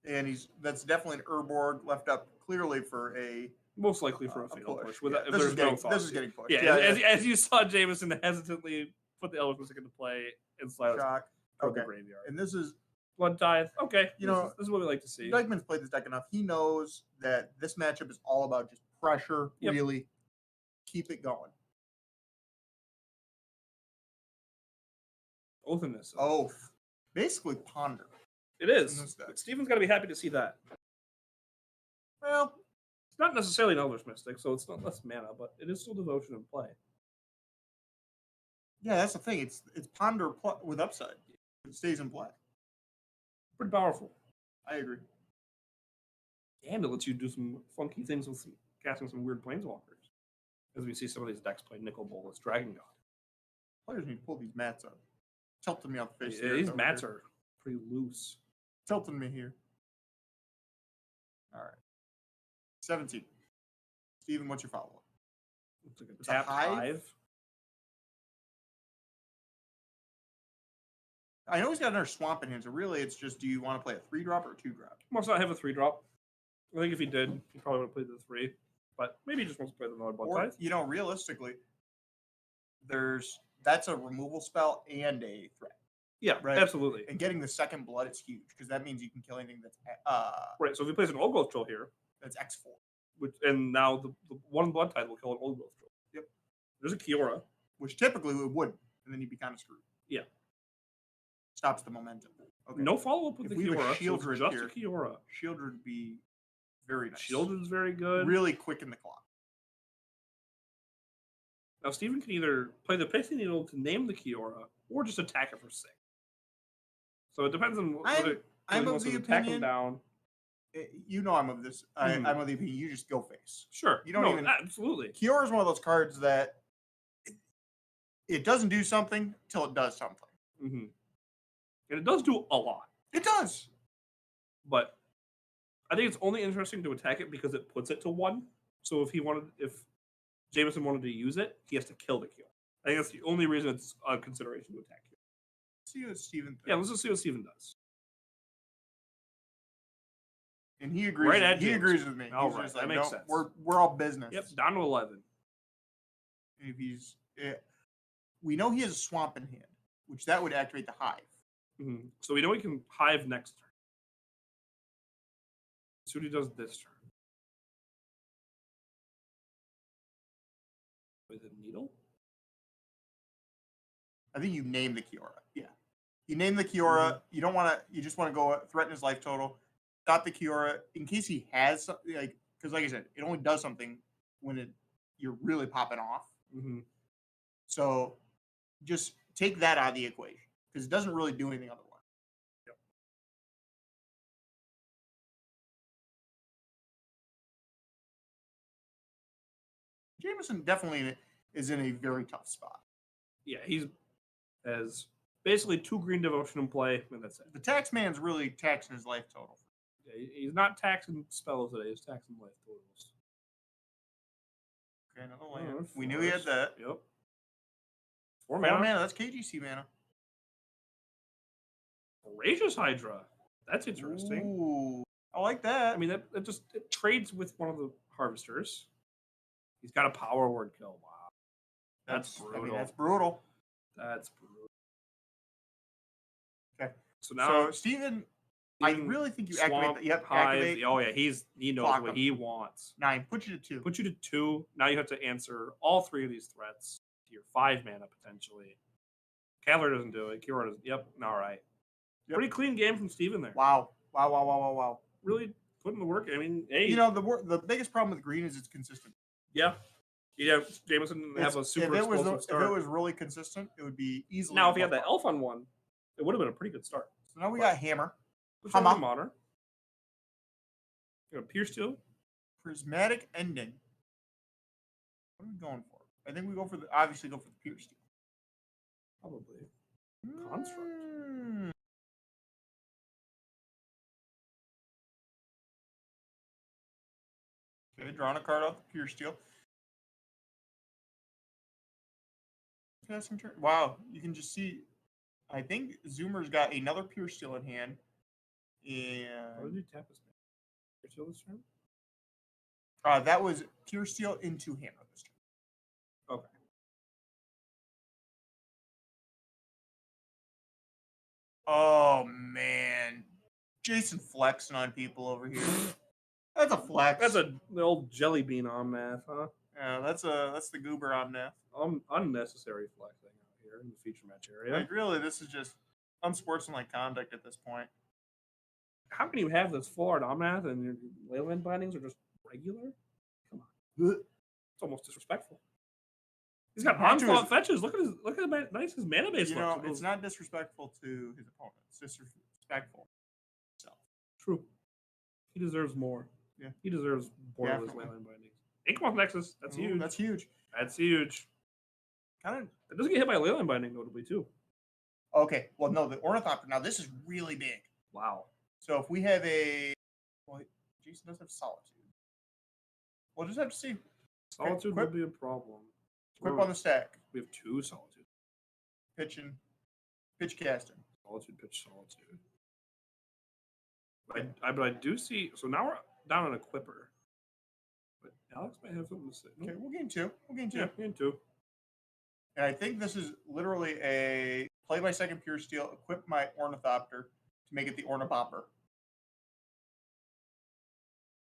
And that's definitely an Urborg left up clearly for most likely for a fatal push. This is getting pushed. Yeah, as you saw Jameson hesitantly put the Elder Mystic into play and slide shock toward the graveyard. And this is Blood Tithe. Okay, this is what we like to see. Dykeman's played this deck enough. He knows that this matchup is all about just pressure. Yep. Really keep it going. Oath in this. Oath. Basically Ponder. It is. But Steven's got to be happy to see that. Well, it's not necessarily an Elvish Mystic, so it's not less mana, but it is still Devotion in play. Yeah, that's the thing. It's Ponder with upside. It stays in play. Pretty powerful. I agree. And it lets you do some funky things with casting some weird Planeswalkers. As we see some of these decks play Nicol Bolas, Dragon God. Players need to pull these mats up. Tilting me off the face. Yeah, these mats are pretty loose. Tilting me here. All right. 17. Steven, what's your follow-up? Looks like a tap hive. I know he's got another swamp in him, so really it's just, do you want to play a 3-drop or a 2-drop? Must not have a 3-drop. I think if he did, he probably would have played the 3. But maybe he just wants to play the Blood Tithe. Realistically, that's a removal spell and a threat. Yeah, right? Absolutely. And getting the second blood is huge because that means you can kill anything that's right. So if he plays an old growth troll here, that's X4, and now the one blood tide will kill an old growth troll. Yep. There's a Kiora, which typically it wouldn't, and then you'd be kind of screwed. Yeah. Stops the momentum. Okay. No follow up with the Kiora. Shieldred so just a Kiora. Shieldred would be very nice. Shieldred's very good. Really quick in the clock. Now Steven can either play the Pixie Needle to name the Kiora or just attack it for 6. So it depends on whether I'm of the attack opinion. Him down. You know I'm of this. I'm of the opinion. You just go face. Sure. You don't even absolutely. Kiora is one of those cards that it doesn't do something till it does something. Mm-hmm. And it does do a lot. It does. But I think it's only interesting to attack it because it puts it to 1. So if Jameson wanted to use it, he has to kill the Kiora. I think that's the only reason it's a consideration to attack Kiora. See what Steven thinks. Yeah, let's just see what Steven does. And he agrees. Right he agrees with me. All right, that makes sense. We're all business. Yep, down to 11. If we know he has a swamp in hand, which that would activate the hive. Mm-hmm. So we know he can hive next turn. See what he does this turn. With a needle? I think you name the Kiora. Yeah. You name the Kiora. Mm-hmm. You don't want to. You just want to go threaten his life total. Stop the Kiora in case he has something. Because, like I said, it only does something when you're really popping off. Mm-hmm. So just take that out of the equation because it doesn't really do anything otherwise. Yep. Jameson definitely is in a very tough spot. Yeah, he's has basically 2 green devotion in play, and that's it. The tax man's really taxing his life total. Yeah, he's not taxing spells today, he's taxing life totals. Okay, another land. We knew he had that. Yep. 4 mana. That's KGC mana. Voracious Hydra. That's interesting. Ooh, I like that. I mean, it trades with one of the harvesters. He's got a power word kill. Wow. That's brutal. I mean, that's brutal. That's brutal. Okay. So now, Steven, I really think you activate that. Yep, hive. activate. Oh, yeah. He knows what he wants. 9. Put you to 2. Put you to 2. Now you have to answer all 3 of these threats to your 5 mana, potentially. Cavalier doesn't do it. Kiora doesn't. Yep. All right. Yep. Pretty clean game from Steven there. Wow. Really putting the work. I mean, hey. You know, the biggest problem with green is it's consistent. Yeah. Yeah, Jameson didn't have a super explosive start. If it was really consistent, it would be easily. Now, if he had that elf on one, it would have been a pretty good start. So now we got Hammer. Hammer. You got Pierce Steel. Prismatic Ending. What are we going for? I think we obviously go for the Pierce Steel. Probably. Construct. Okay, drawing a card off the Pure Steel. Wow, you can just see. I think Zoomer's got another Pure Steel in hand. And what did you tap this man? Pure Steel this turn? That was Pure Steel into Hammer this turn. Okay. Oh man, Jason flexing on people over here. That's a flex. That's the old jelly bean Omnath, huh? Yeah, that's the goober Omnath. Unnecessary flexing out here in the feature match area. Like really, this is just unsportsmanlike conduct at this point. How can you have this full art Omnath and your Leyland bindings are just regular? Come on, it's almost disrespectful. He's got onslaught fetches. Look at how nice his mana base looks. It's not disrespectful to his opponent. It's disrespectful to himself. True. He deserves more. Yeah. He deserves borderless Leyland bindings. Inkmoth Nexus. That's huge. That's huge. That's huge. It doesn't get hit by a Leyland binding notably too. Okay. Well, no, the Ornithopter. Now this is really big. Wow. So if we have Jason does have Solitude. We'll just have to see. Solitude would be a problem. Equip on the stack. We have 2 Solitude. Pitch casting. Solitude, pitch, Solitude. But I do see. So now we're down on Equipper. But Alex might have something to say. Okay, we'll gain 2. Yeah, gain 2. And I think this is literally a play my second pure steel, equip my Ornithopter to make it the Ornibopper.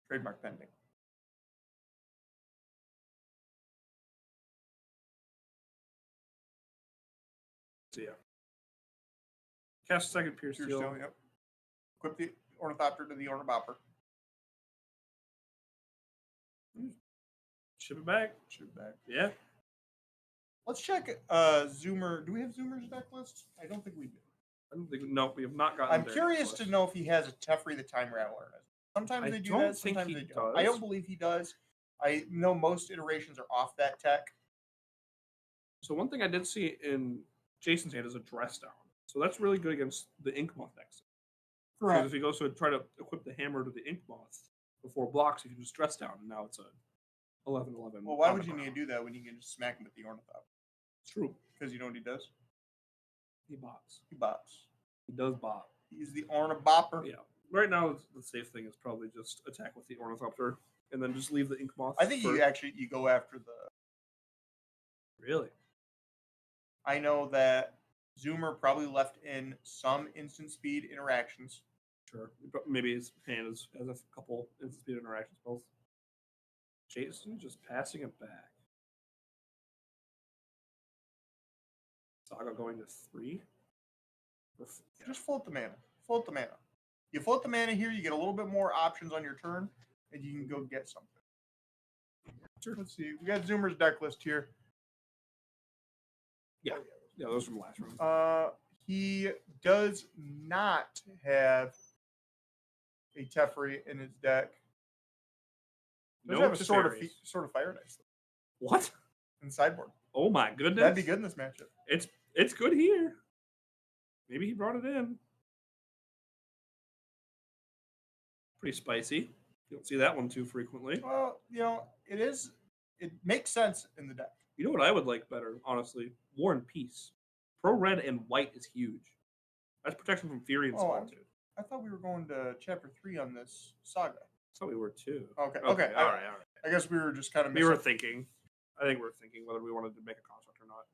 Trademark pending. So yeah. Cast second pure steel. Yep. Equip the Ornithopter to the Ornibopper. Ship it back. Ship it back. Yeah. Let's check Zoomer. Do we have Zoomer's deck list? I don't think we do. I don't think. No, we have not gotten. I'm curious to know if he has a Teferi the Time Rattler. Sometimes they do that. Sometimes they don't. I don't believe he does. I know most iterations are off that tech. So one thing I did see in Jason's hand is a dress down. So that's really good against the Ink Moth next. Correct. Because if he goes to try to equip the hammer to the Ink Moth before blocks, he can just dress down, and now it's a 11/11. Well, why would you need to do that when you can just smack him with the Ornithopter? It's true. Because you know what he does? He bops. He bops. He does bop. He's the Ornibopper. Yeah. Right now, the safe thing is probably just attack with the Ornithopter and then just leave the Ink Moth. I think you go after the. Really? I know that Zoomer probably left in some instant speed interactions. Sure. Maybe his hand has a couple instant speed interaction spells. Jason just passing it back. Saga going to 3. Just float the mana. Float the mana. You float the mana here, you get a little bit more options on your turn, and you can go get something. Sure. Let's see. We got Zoomer's deck list here. Yeah. Yeah, those from last round. He does not have a Teferi in his deck. Does have a sort of Fire Dice. What? In sideboard. Oh my goodness. That'd be good in this matchup. It's good here. Maybe he brought it in. Pretty spicy. You don't see that one too frequently. Well, it makes sense in the deck. You know what I would like better, honestly? War and Peace. Pro red and white is huge. That's protection from Fury and Solitude. I thought we were going to chapter 3 on this saga. I thought we were too. Okay. All right. I guess we were just kind of. We were thinking. I think we were thinking whether we wanted to make a construct or not.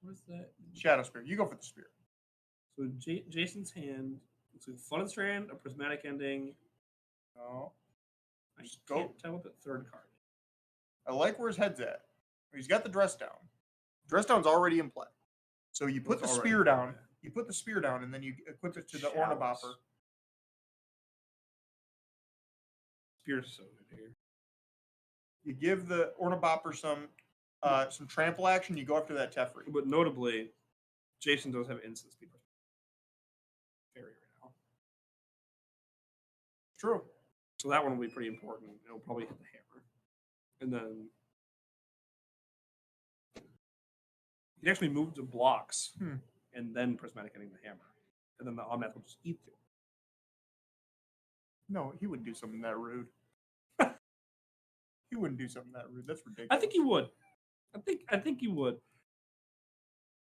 What is that? Shadow Spear. You go for the spear. So Jason's hand. So Flooded Strand, a Prismatic Ending. No. I can't tell what the third card is. I like where his head's at. He's got the dress down. Dress down's already in play. So you put the spear down. You put the spear down, and then you equip it to the Ornibopper. Spear's so good here. You give the Ornibopper some trample action. You go after that Teferi. But notably, Jason does have instant speed. Very right now. True. So that one will be pretty important. It'll probably hit the hammer. And then he'd actually move to blocks and then Prismatic Ending the hammer. And then the Omnath will just eat through. No, he wouldn't do something that rude. He wouldn't do something that rude. That's ridiculous. I think he would. I think he would.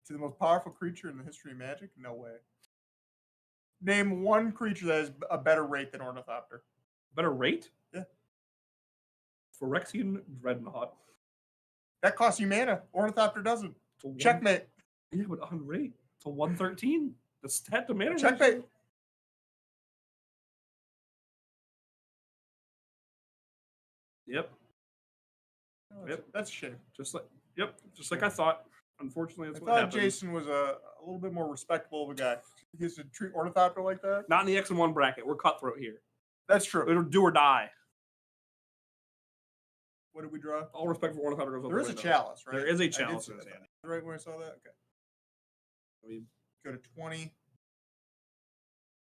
To the most powerful creature in the history of Magic? No way. Name one creature that has a better rate than Ornithopter. Better rate? Yeah. Phyrexian Dreadnought. That costs you mana. Ornithopter doesn't. Checkmate. Yeah, but on rate to 113. The stat to mana. Checkmate. Yep. That's a shame. Just like I thought. Unfortunately, that's what I thought happened. Jason was a little bit more respectable of a guy. He used to treat Ornithopter like that. Not in the X and 1 bracket. We're cutthroat here. That's true. It'll do or die. What did we draw? All respect for Ornithopter goes. There is a chalice, right? There is a chalice in his hand. Right when I saw that? Okay. We go to 20.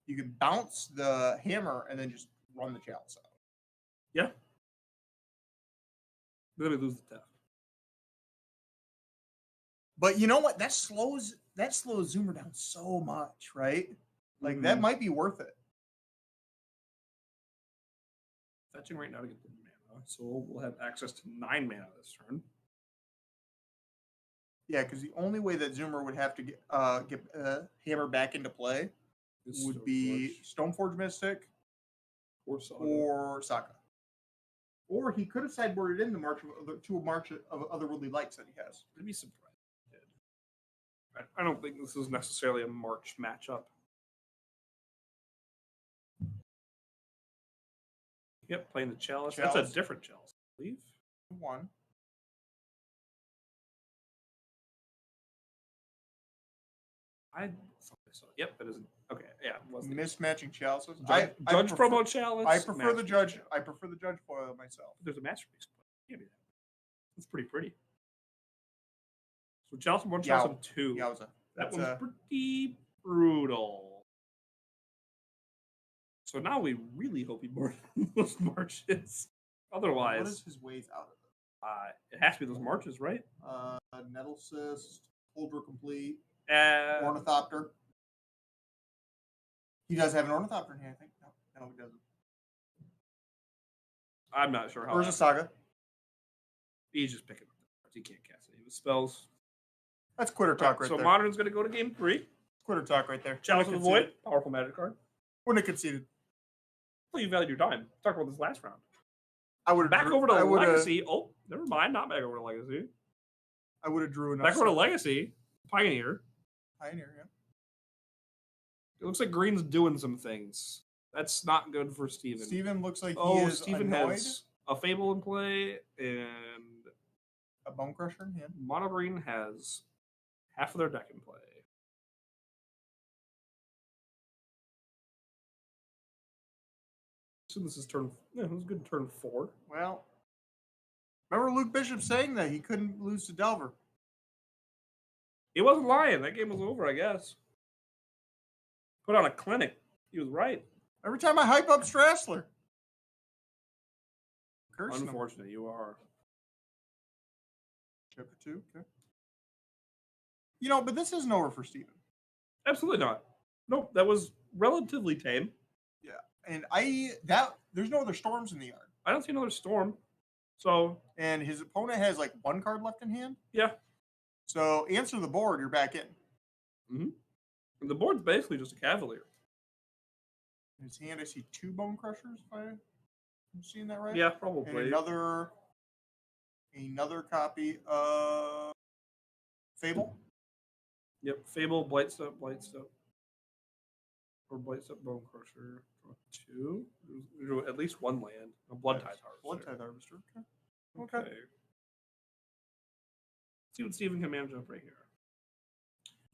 You can bounce the hammer and then just run the chalice out. Yeah. But then we lose the theft. But you know what? That slows Zoomer down so much, right? Like that might be worth it. Fetching right now to get the mana, so we'll have access to 9 mana this turn. Yeah, because the only way that Zoomer would have to get hammer back into play would be Stoneforge Mystic or Saga. Or he could have sideboarded in the March of Otherworldly Lights that he has. I'd be surprised if he did. I don't think this is necessarily a March matchup. Yep, playing the Chalice. That's a different Chalice, I believe. One. Yep, it isn't. Okay, yeah. Mismatching Chalices. Judge promo Chalice. I prefer the Judge. I prefer the Judge foil myself. There's a Masterpiece. Can't be that. It's pretty pretty. So Chalice 1, Chalice 2. Yowza. That one's pretty brutal. So now we really hope he boarded those marches. Otherwise, what is his ways out of it? It has to be those marches, right? Nettle Cyst, Holdra Complete, Ornithopter. He does have an Ornithopter in here, I think. No, he doesn't. I'm not sure how. Where's the Saga? He's just picking up the cards. He can't cast any of his spells. That's Quitter Talk right there. So Modern's going to go to game 3. Quitter Talk right there. Chalice of the Void, powerful magic card. Wouldn't have conceded. Well, you valued your time. Talk about this last round. I would back over to Legacy. Oh, never mind. Not back over to Legacy. I would have drew enough. Back over to Legacy. Pioneer. Yeah. It looks like Green's doing some things. That's not good for Steven. Steven looks like he is Steven annoyed. Has a Fable in play and a Bone Crusher in hand. Mono Green has half of their deck in play. So this is turn. Yeah, it was a good turn 4. Well, remember Luke Bishop saying that he couldn't lose to Delver. He wasn't lying. That game was over, I guess. Put on a clinic. He was right. Every time I hype up Strassler. Unfortunate, you are. Chapter 2, okay. You know, but this isn't over for Steven. Absolutely not. Nope, that was relatively tame. Yeah, and there's no other storms in the yard. I don't see another storm. So, and his opponent has like one card left in hand. Yeah. So answer the board, you're back in. Mm-hmm. And the board's basically just a Cavalier. In his hand, I see 2 Bone Crushers. If I'm seeing that right. Yeah, probably. And another copy of Fable. Yep, Fable, Blightstep. Or Blightstep, Bone Crusher. 2. There's at least 1 land. A Bloodtithe Harvester. Bloodtithe Harvester. Okay. Let's see what Steven can manage up right here.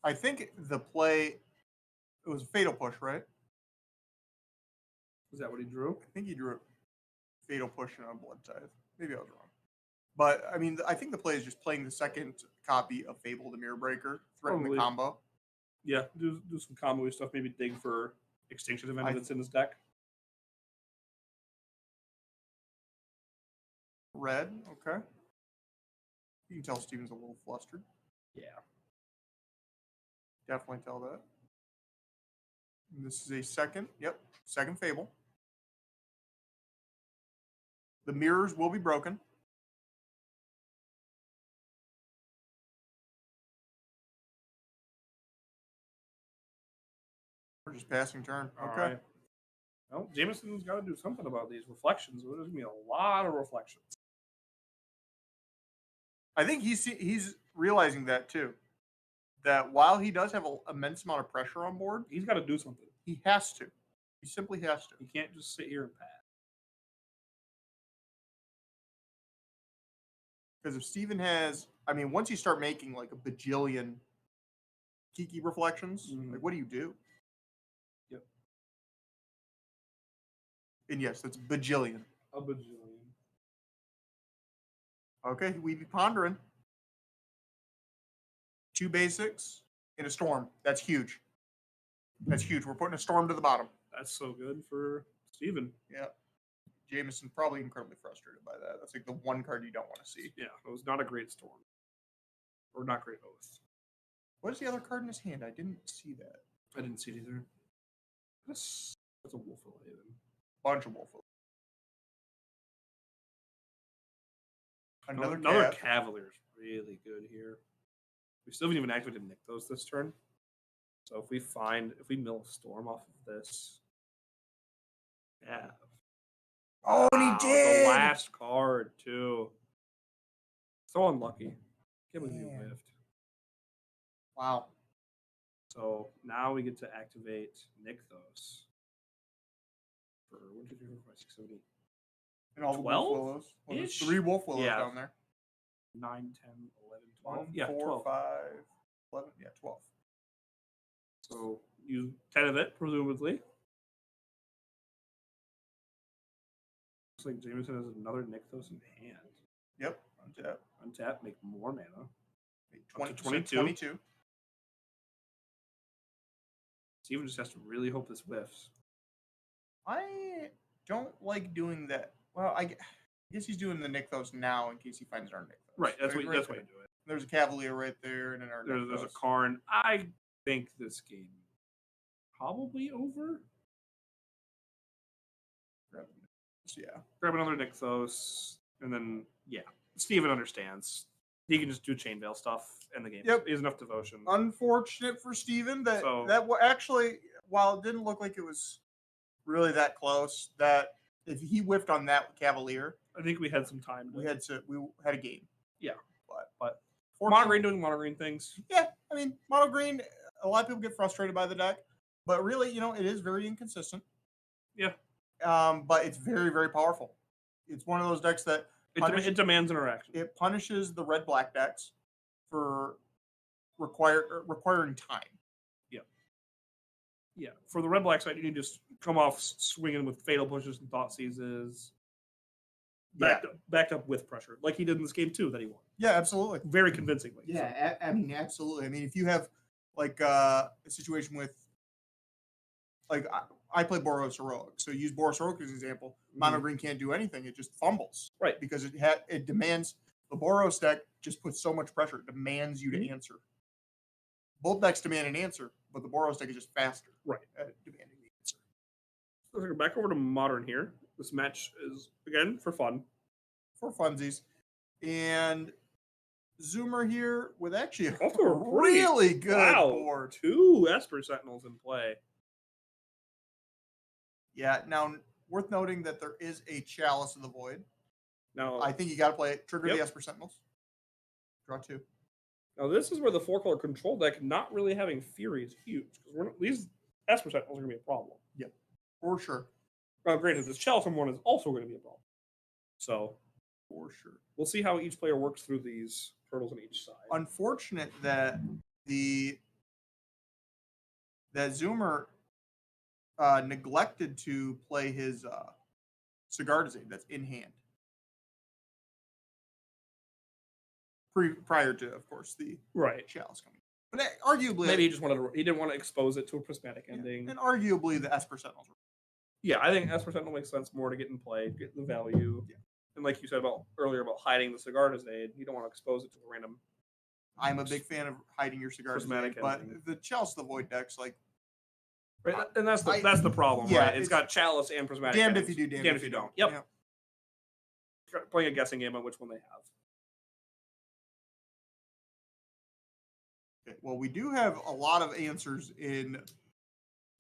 I think the play, it was a Fatal Push, right? Is that what he drew? I think he drew a Fatal Push and a Bloodtithe. Maybe I was wrong. But, I mean, I think the play is just playing the second copy of Fable, the Mirror Breaker, threaten the combo. Yeah, do some combo stuff. Maybe dig for Extinction Event that's in his deck. Red, okay. You can tell Steven's a little flustered. Yeah. Definitely tell that. And this is a second Fable. The mirrors will be broken. We're just passing turn. Okay. Right. Well, Jameson's got to do something about these reflections. There's going to be a lot of reflections. I think he's realizing that too. That while he does have an immense amount of pressure on board, he's got to do something. He has to. He simply has to. He can't just sit here and pass. Because if Steven has, I mean, once you start making like a bajillion Kiki reflections, like what do you do? Yep. And yes, that's bajillion. A bajillion. Okay, we'd be pondering. 2 basics in a storm. That's huge. That's huge. We're putting a storm to the bottom. That's so good for Steven. Yeah. Jameson probably incredibly frustrated by that. That's like the one card you don't want to see. Yeah, it was not a great storm. Or not great oath. What is the other card in his hand? I didn't see that. I didn't see it either. That's a Wolf of Haven. Bunch of Wolf of Another Cavalier's really good here. We still haven't even activated Nykthos this turn. So if we mill Storm off of this, yeah. Oh, and he did! The last card, too. So unlucky. Can't believe you whiffed. Wow. So now we get to activate Nykthos. For 1, 2, 3, 4, 5, 6, 7, 8. And all 12? the wolf willows. Well, there's 3 wolf willows down there. 9, 10, 11, 12. 1, Yeah, 4, 12. 5, 11. Yeah, 12. So use 10 of it, presumably. Looks like Jameson has another Nykthos in hand. Yep, untap. Untap, make more mana. Make 22. 22. Steven just has to really hope this whiffs. I don't like doing that. Well, I guess he's doing the Nykthos now in case he finds our Nykthos. Right, that's why you do it. There's a Cavalier right there, and then our there's a Karn. I think this game probably over. Grab another Nykthos, and then Steven understands. He can just do Chainveil stuff in the game. Yep, he has enough devotion. Unfortunate for Steven that actually, while it didn't look like it was really that close, that if he whiffed on that Cavalier, I think we had some time. We had a game. Yeah, but mono green doing mono green things. Yeah, I mean mono green. A lot of people get frustrated by the deck, but really, it is very inconsistent. Yeah. But it's very, very powerful. It's one of those decks that it demands interaction. It punishes the red-black decks for requiring time. Yeah. Yeah. For the red-black side, you can just come off swinging with fatal pushes and thought seizes. Backed up with pressure, like he did in this game too that he won. Yeah, absolutely. Very convincingly. Yeah, I mean, absolutely. I mean, if you have like a situation with, like, I play Boros Heroic, so use Boros Heroic as an example. Mono green can't do anything; it just fumbles, right? Because it demands the Boros deck just puts so much pressure, it demands you to answer. Both decks demand an answer, but the Boros deck is just faster, right, at demanding the answer. So let's go back over to Modern here. This match is again for fun, for funsies, and Zoomer here with actually a really really good board. 2 Esper Sentinels in play. Yeah, now worth noting that there is a Chalice of the Void. Now I think you got to play it. Trigger the Esper Sentinels. Draw 2. Now this is where the 4-color control deck not really having Fury is huge because these Esper Sentinels are going to be a problem. Yep, for sure. Well, granted, this Chalice one is also going to be a problem. So for sure, we'll see how each player works through these turtles on each side. Unfortunate that Zoomer neglected to play his Sigardazade that's in hand. Prior to, of course, the Chalice coming. But arguably, maybe he just he didn't want to expose it to a prismatic ending. And arguably, the Esper Sentinels. Yeah, I think Esper Sentinel makes sense more to get in play, get the value. Yeah. And like you said earlier about hiding the Sigardazade, you don't want to expose it to a random. I'm a big fan of hiding your Sigardazade, but the Chalice of the Void decks, like. Right, and that's the problem, right? It's got Chalice and prismatic. Damned if you do, damned if you don't. Yep. Yeah. Playing a guessing game on which one they have. Okay, well, we do have a lot of answers in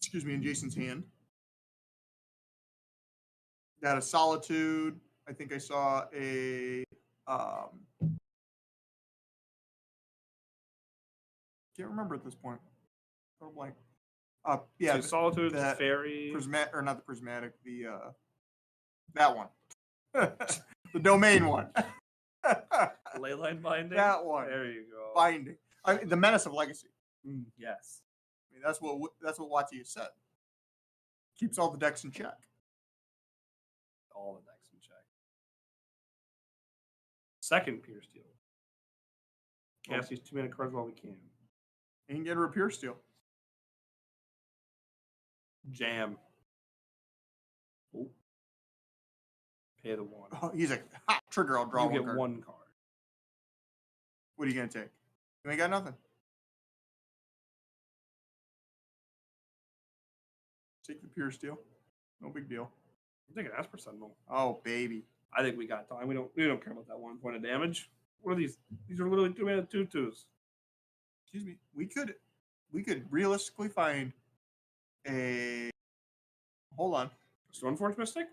Jason's hand. Got a Solitude. I think I saw a can't remember at this point. Oh, blank. Yeah, so Solitude, the Fairy, not the prismatic, that one, the domain one. Leyline Binding. That one. There you go. Binding. The Menace of Legacy. Yes. I mean, that's what Watsy said. Keeps all the decks in check. All the decks in check. Second Pure Steel. Cast these 2-mana cards while we can. And you can get a Pure Steel. Jam. Ooh. Pay the 1. Oh, he's a hot trigger. I'll draw you one get card. 1 card. What are you going to take? You ain't got nothing. Take the Pure Steel. No big deal. I'm taking Esper Sentinel. Oh, baby. I think we got time. We don't care about that 1 point of damage. What are these? These are literally 2-mana 2/2s. Excuse me. We could realistically find a. Hold on. Stoneforge Mystic?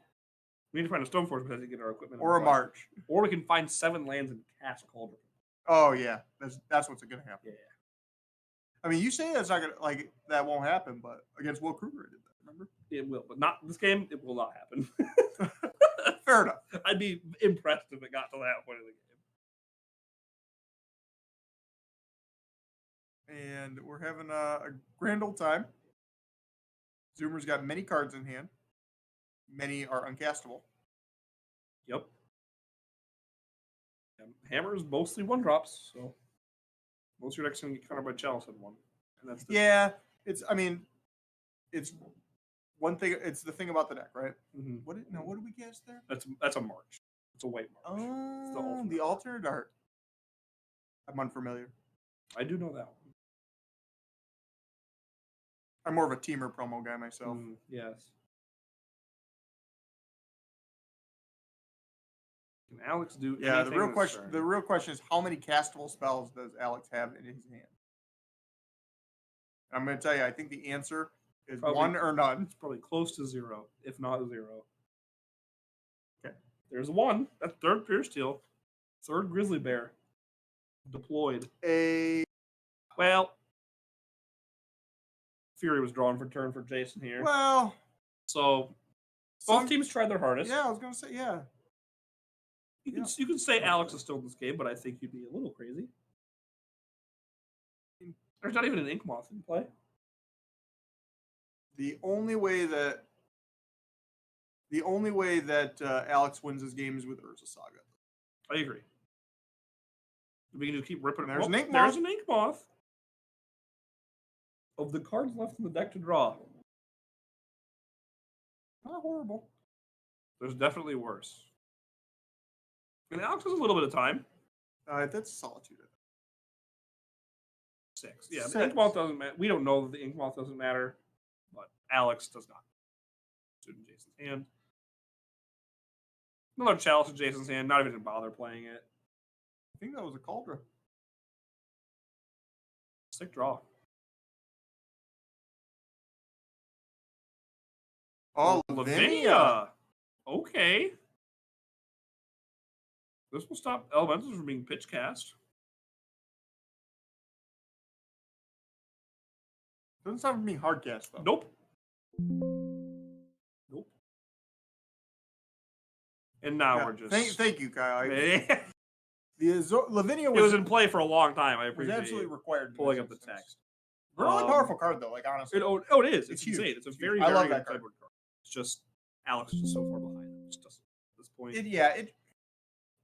We need to find a Stoneforge because to get our equipment. Or a March. Or we can find 7 lands and cast Cauldron. Oh, yeah. That's what's going to happen. Yeah. I mean, you say that's not going to, like, that won't happen, but against Will Kruger, it did that, remember? It will, but not this game. It will not happen. Fair enough. I'd be impressed if it got to that point of the game. And we're having a grand old time. Zoomer's got many cards in hand. Many are uncastable. Yep. Hammer's mostly 1-drops, so most of your decks can get countered by Chalice in 1. And that's it's one thing. It's the thing about the deck, right? Mm-hmm. What do we cast there? That's a March. It's a white March. Oh, the alternate art. I'm unfamiliar. I do know that one. I'm more of a Teamer promo guy myself. Yes. Can Alex do? Yeah, the real question is how many castable spells does Alex have in his hand? I'm going to tell you, I think the answer is probably 1 or none. It's probably close to 0, if not 0. Okay, there's 1. That's 3rd Pierce Steel, 3rd Grizzly Bear, deployed. Well, Fury was drawn for turn for Jason here. Well, so both teams tried their hardest. Yeah, I was going to say, yeah. You can say Alex is still in this game, but I think you'd be a little crazy. There's not even an Ink Moth in play. The only way that Alex wins this game is with Urza Saga. I agree. We can just keep ripping it. There's an Ink Moth. There's an Ink Moth. Of the cards left in the deck to draw. Not horrible. There's definitely worse. And Alex has a little bit of time. That's Solitude. 6. Yeah, the Ink Moth doesn't matter. We don't know that the Ink Moth doesn't matter, but Alex does not. It's in Jason's hand. Another Chalice in Jason's hand. Not even going to bother playing it. I think that was a Cauldron. Sick draw. Oh, Lavinia. Okay. This will stop elementals from being pitch cast. Doesn't stop from being hard cast, though. Nope. And now we're just... Thank you, Kyle. Lavinia was in play for a long time. I appreciate it. Was absolutely required. Pulling up the text. Really powerful card, though, like, honestly. It is. It's huge. Insane. It's a very, I love very that good card. It's just Alex is just so far behind. It just doesn't at this point.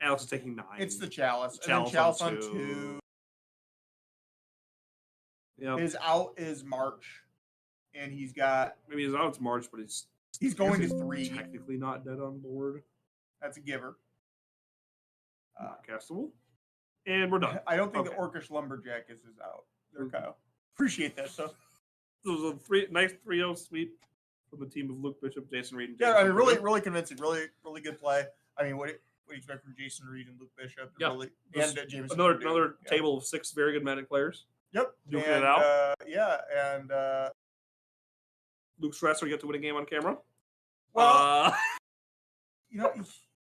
Alex is taking 9. It's the Chalice. And then Chalice on 2. Yep. His out is March. And he's got... Maybe his out's March, but he's going to 3. Technically not dead on board. That's a giver. Not castable. And we're done. I don't think the Orcish Lumberjack is his out. There, Kyle. Appreciate that, though. This was a nice 3-0 sweep from the team of Luke Bishop, Jason Reed, and Jason. Yeah, I mean, really convincing. Really good play. I mean, what do you expect from Jason Reed and Luke Bishop? Yeah. Really, and Jameson. Another table of 6 very good Magic players. Yep. Duking it out. And Luke Stresser get to win a game on camera. Well,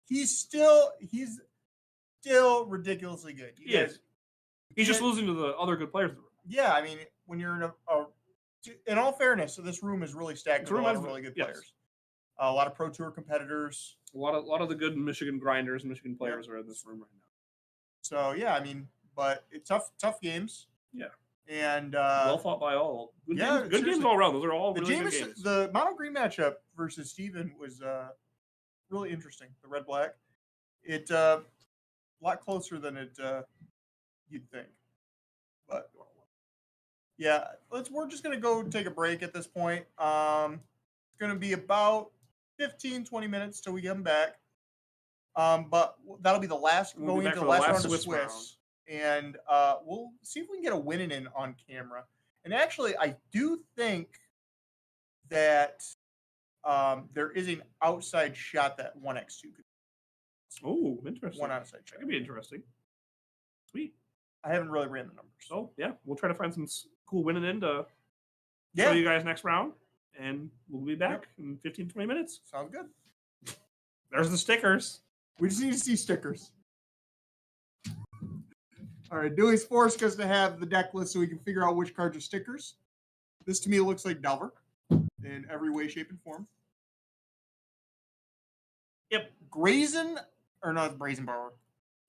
he's still ridiculously good. He's just losing to the other good players in the room. Yeah, I mean, when you're in all fairness, so this room is really stacked with a lot of really good players. A lot of Pro Tour competitors. A lot of the good Michigan grinders, Michigan players are in this room right now. So yeah, I mean, but it's tough games. Yeah. And well fought by all. Good games all around. Those are all really good games. The mono green matchup versus Steven was really interesting. The red black, it a lot closer than you'd think. But yeah, we're just gonna go take a break at this point. It's gonna be about 15-20 minutes till we get them back. But that'll be the last going into the last round of Swiss. And we'll see if we can get a winning in on camera. And actually, I do think that there is an outside shot that 1x2 could. Oh, interesting. One outside shot. That could be interesting. Sweet. I haven't really ran the numbers. So, yeah, we'll try to find some cool winning in to show you guys next round. And we'll be back in 15-20 minutes. Sounds good. There's the stickers. We just need to see stickers. All right, Dewey's forced us to have the deck list so we can figure out which cards are stickers. This to me looks like Delver in every way, shape, and form. Yep. Brazen, or not Brazen Power.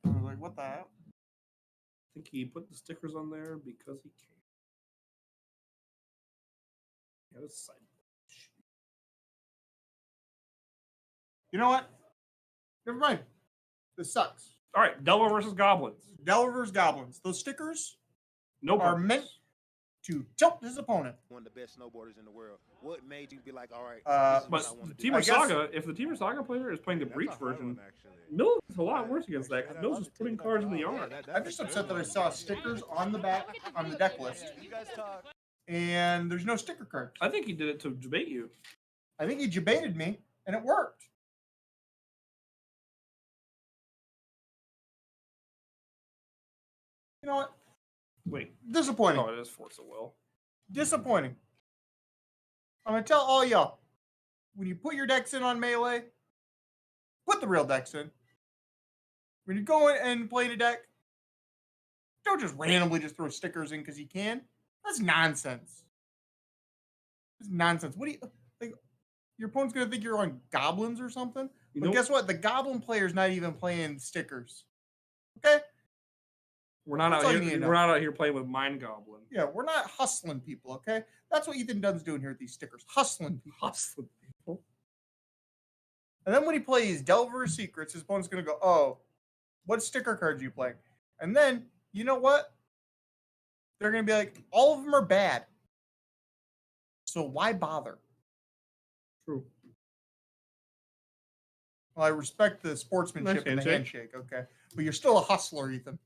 I was like, what the hell? I think he put the stickers on there because he can. Yeah, this side. You know what? Never mind. This sucks. All right, Delver versus Goblins. Delver versus Goblins. Those stickers No are purpose. meant to tilt his opponent. One of the best snowboarders in the world. What made you be like, all right, this is But what I want the to do? Team Saga, if the Team Saga player is playing the Breach version, Mills is a lot worse against that because Mills is putting cards in the yard. I'm just upset that I saw stickers on the back on the deck list, and there's no sticker cards. I think he did it to debate you. I think he debated me, and it worked. You know what? Wait. Disappointing. Oh, it is Force of Will. Disappointing. I'm going to tell all y'all, when you put your decks in on Melee, put the real decks in. When you go in and play the deck, don't just randomly just throw stickers in because you can. That's nonsense. It's nonsense. What do you like? Your opponent's going to think you're on goblins or something? But guess what? The goblin player's not even playing stickers. Okay? We're not out here. We're not out here playing with Mind Goblin. Yeah, we're not hustling people, okay? That's what Ethan Dunn's doing here with these stickers. Hustling people. Hustling people. And then when he plays Delver Secrets, his opponent's going to go, oh, what sticker cards are you playing? And then, you know what? They're going to be like, all of them are bad. So why bother? True. Well, I respect the sportsmanship and the handshake, okay? But you're still a hustler, Ethan.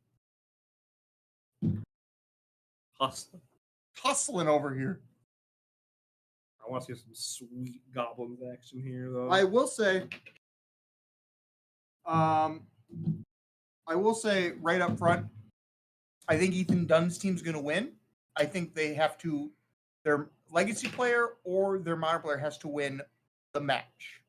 Hustling over here. I want to see some sweet goblins action here, though. I will say right up front, I think Ethan Dunn's team's going to win. I think they have to, their legacy player or their modern player has to win the match.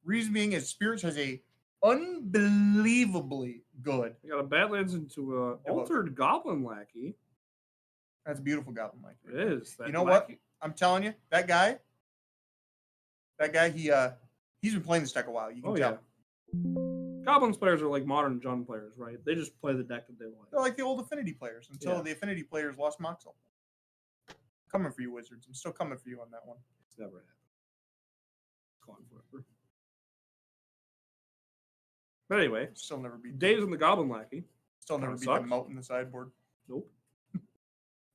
Reason being is Spirits has a unbelievably good. They got a Badlands into a altered Goblin Lackey. That's a beautiful Goblin Lackey. It is. You know what? I'm telling you, that guy, he's been playing this deck a while. You can tell. Yeah. Goblins players are like modern Jund players, right? They just play the deck that they like. They're like the old Affinity players until the Affinity players lost Moxel. Coming for you, Wizards. I'm still coming for you on that one. It's never happened. It's gone forever. But anyway, still never beat Dave's in the Goblin Lackey. Still never beat the moat in the sideboard. Nope.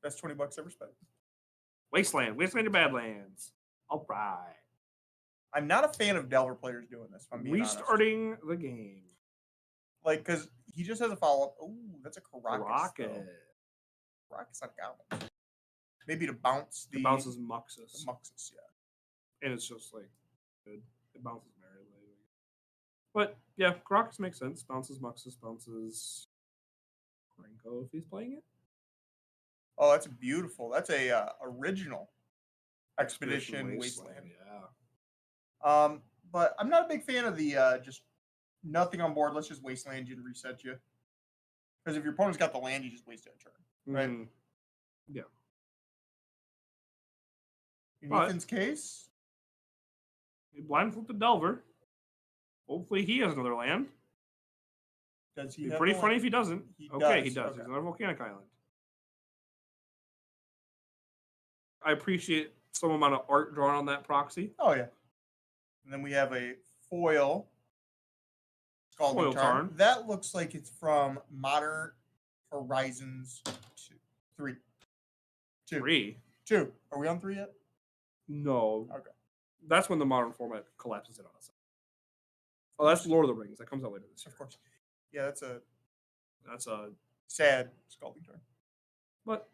That's $20 ever spent. Wasteland to Badlands. All right. I'm not a fan of Delver players doing this. If I'm being restarting honest. The game. Like, because he just has a follow up. Oh, that's a Caracas. Caracas on Goblins. Maybe to bounce the. It bounces Muxus. The Muxus, yeah. And it's just like good. It bounces Merry Lady. But yeah, Caracas makes sense. Bounces Muxus, bounces Franco if he's playing it. Oh, that's beautiful. That's a original Expedition Wasteland. Yeah. But I'm not a big fan of the just nothing on board. Let's just Wasteland you and reset you. Because if your opponent's got the land, you just waste a turn, right? Yeah. In Ethan's case, he blind flipped the Delver. Hopefully, he has another land. Does he? It'd be pretty funny if he doesn't. He does. Okay. He's another volcanic island. I appreciate some amount of art drawn on that proxy. Oh, yeah. And then we have a foil Scalding Tarn. That looks like it's from Modern Horizons 3. 2. Are we on 3 yet? No. Okay. That's when the modern format collapses in on itself. Oh, that's Lord of the Rings. That comes out later this year. Of course. Yeah, that's a sad Scalding Tarn. But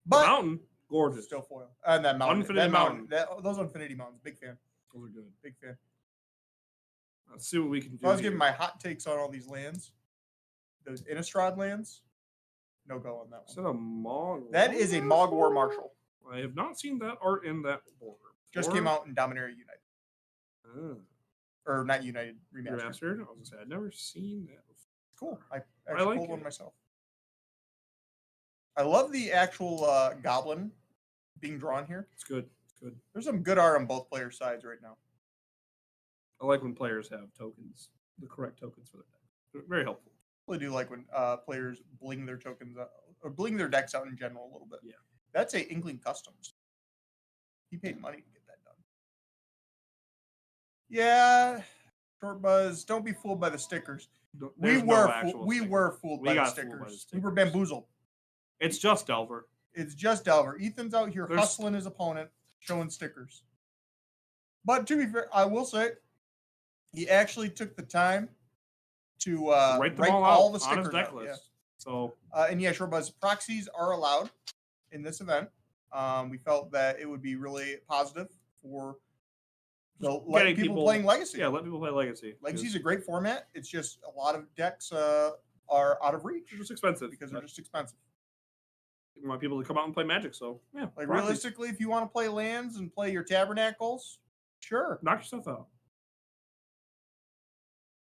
mountain. Gorgeous. Still foil. And that mountain. Infinity Mountain. Those Infinity Mountains. Big fan. Those are good. Big fan. Let's see what we can do. I was giving my hot takes on all these lands. Those Innistrad lands. No go on that one. Is that a Mog? That is a Mog War Marshal. I have not seen that art in that border. Just came out in Dominaria United. or not United, Remastered. I was going to say, I've never seen that before. It's cool. I actually pulled it. one myself. I love the actual goblin being drawn here. It's good. It's good. There's some good art on both player sides right now. I like when players have tokens, the correct tokens for their deck. They're very helpful. I really do like when players bling their tokens out, or bling their decks out in general a little bit. Yeah. That's a Inkling Customs. He paid money to get that done. Yeah, Short Buzz, don't be fooled by the stickers. We were fooled by the stickers. We were bamboozled. It's just Delver. It's just Delver. Ethan's out here hustling his opponent, showing stickers. But to be fair, I will say, he actually took the time to write all the stickers on his deck out. list. Yeah. So, and yeah, Short Buzz, proxies are allowed in this event. We felt that it would be really positive for letting people playing Legacy. Yeah, let people play Legacy. Legacy is a great format. It's just a lot of decks are out of reach. They're just expensive. Because they're just expensive. You want people to come out and play Magic, so yeah. Like realistically, if you want to play lands and play your Tabernacles, sure. Knock yourself out.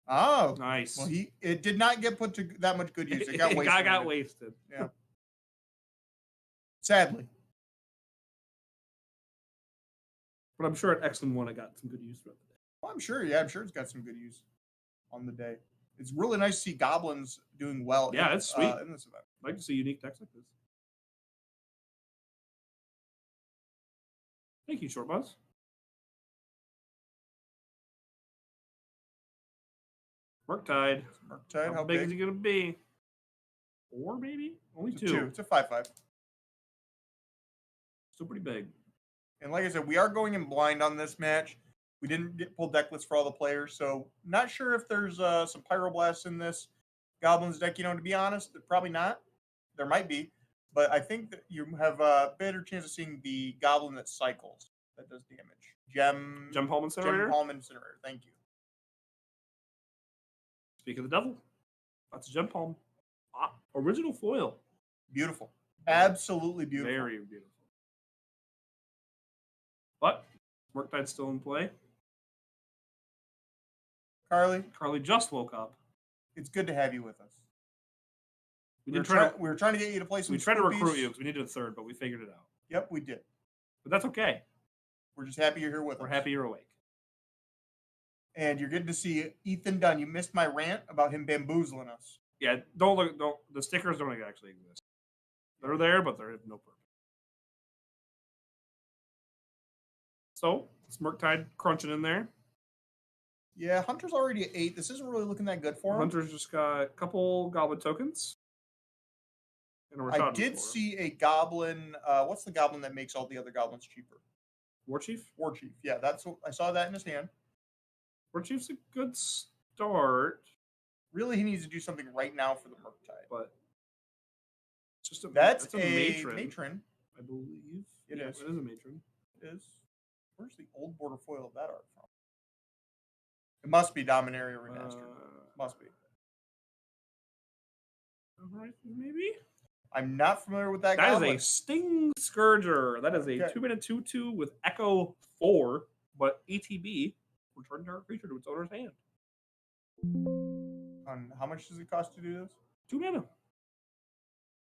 Oh. Nice. Well, it did not get put to that much good use. It got wasted. It got wasted. Yeah. Sadly. But I'm sure at X1 it got some good use throughout the day. Well, I'm sure. Yeah, I'm sure it's got some good use on the day. It's really nice to see goblins doing well. Yeah, it's sweet in this event. I'd like to see unique decks like this. Thank you, Short Buzz. Murktide. Murktide. How big is he going to be? 4, maybe? Only 2. It's a 5/5. Still pretty big. And like I said, we are going in blind on this match. We didn't get pulled deck lists for all the players, so not sure if there's some Pyroblasts in this Goblins deck. To be honest, probably not. There might be, but I think that you have a better chance of seeing the Goblin that cycles, that does damage. Gem Palm Incinerator? Gem Palm Incinerator, thank you. Speak of the devil. That's a Gem Palm. Original foil. Beautiful. Absolutely beautiful. Very beautiful. But Murktide's still in play. Carly just woke up. It's good to have you with us. We were trying to get you to play some. We tried to recruit you because we needed a third, but we figured it out. Yep, we did. But that's okay. We're just happy you're here with us. We're happy you're awake. And you're getting to see Ethan Dunn. You missed my rant about him bamboozling us. Yeah, don't the stickers don't actually exist. They're there, but they're no purpose. So, it's Murktide crunching in there. Yeah, Hunter's already at 8. This isn't really looking that good for him. Hunter's just got a couple Goblin tokens. I did see a Goblin. What's the Goblin that makes all the other Goblins cheaper? War Chief? War Chief. Yeah, I saw that in his hand. War Chief's a good start. Really, he needs to do something right now for the Murktide. But it's just that's a matron. I believe. It is. It is a matron. It is. Where's the old border foil of that art from? It must be Dominaria Remastered. Must be. Maybe? I'm not familiar with that. That is a Sting Scourger. That is a 2-mana 2/2 with Echo 4, but ATB, return target creature to its owner's hand. How much does it cost to do this? 2 mana.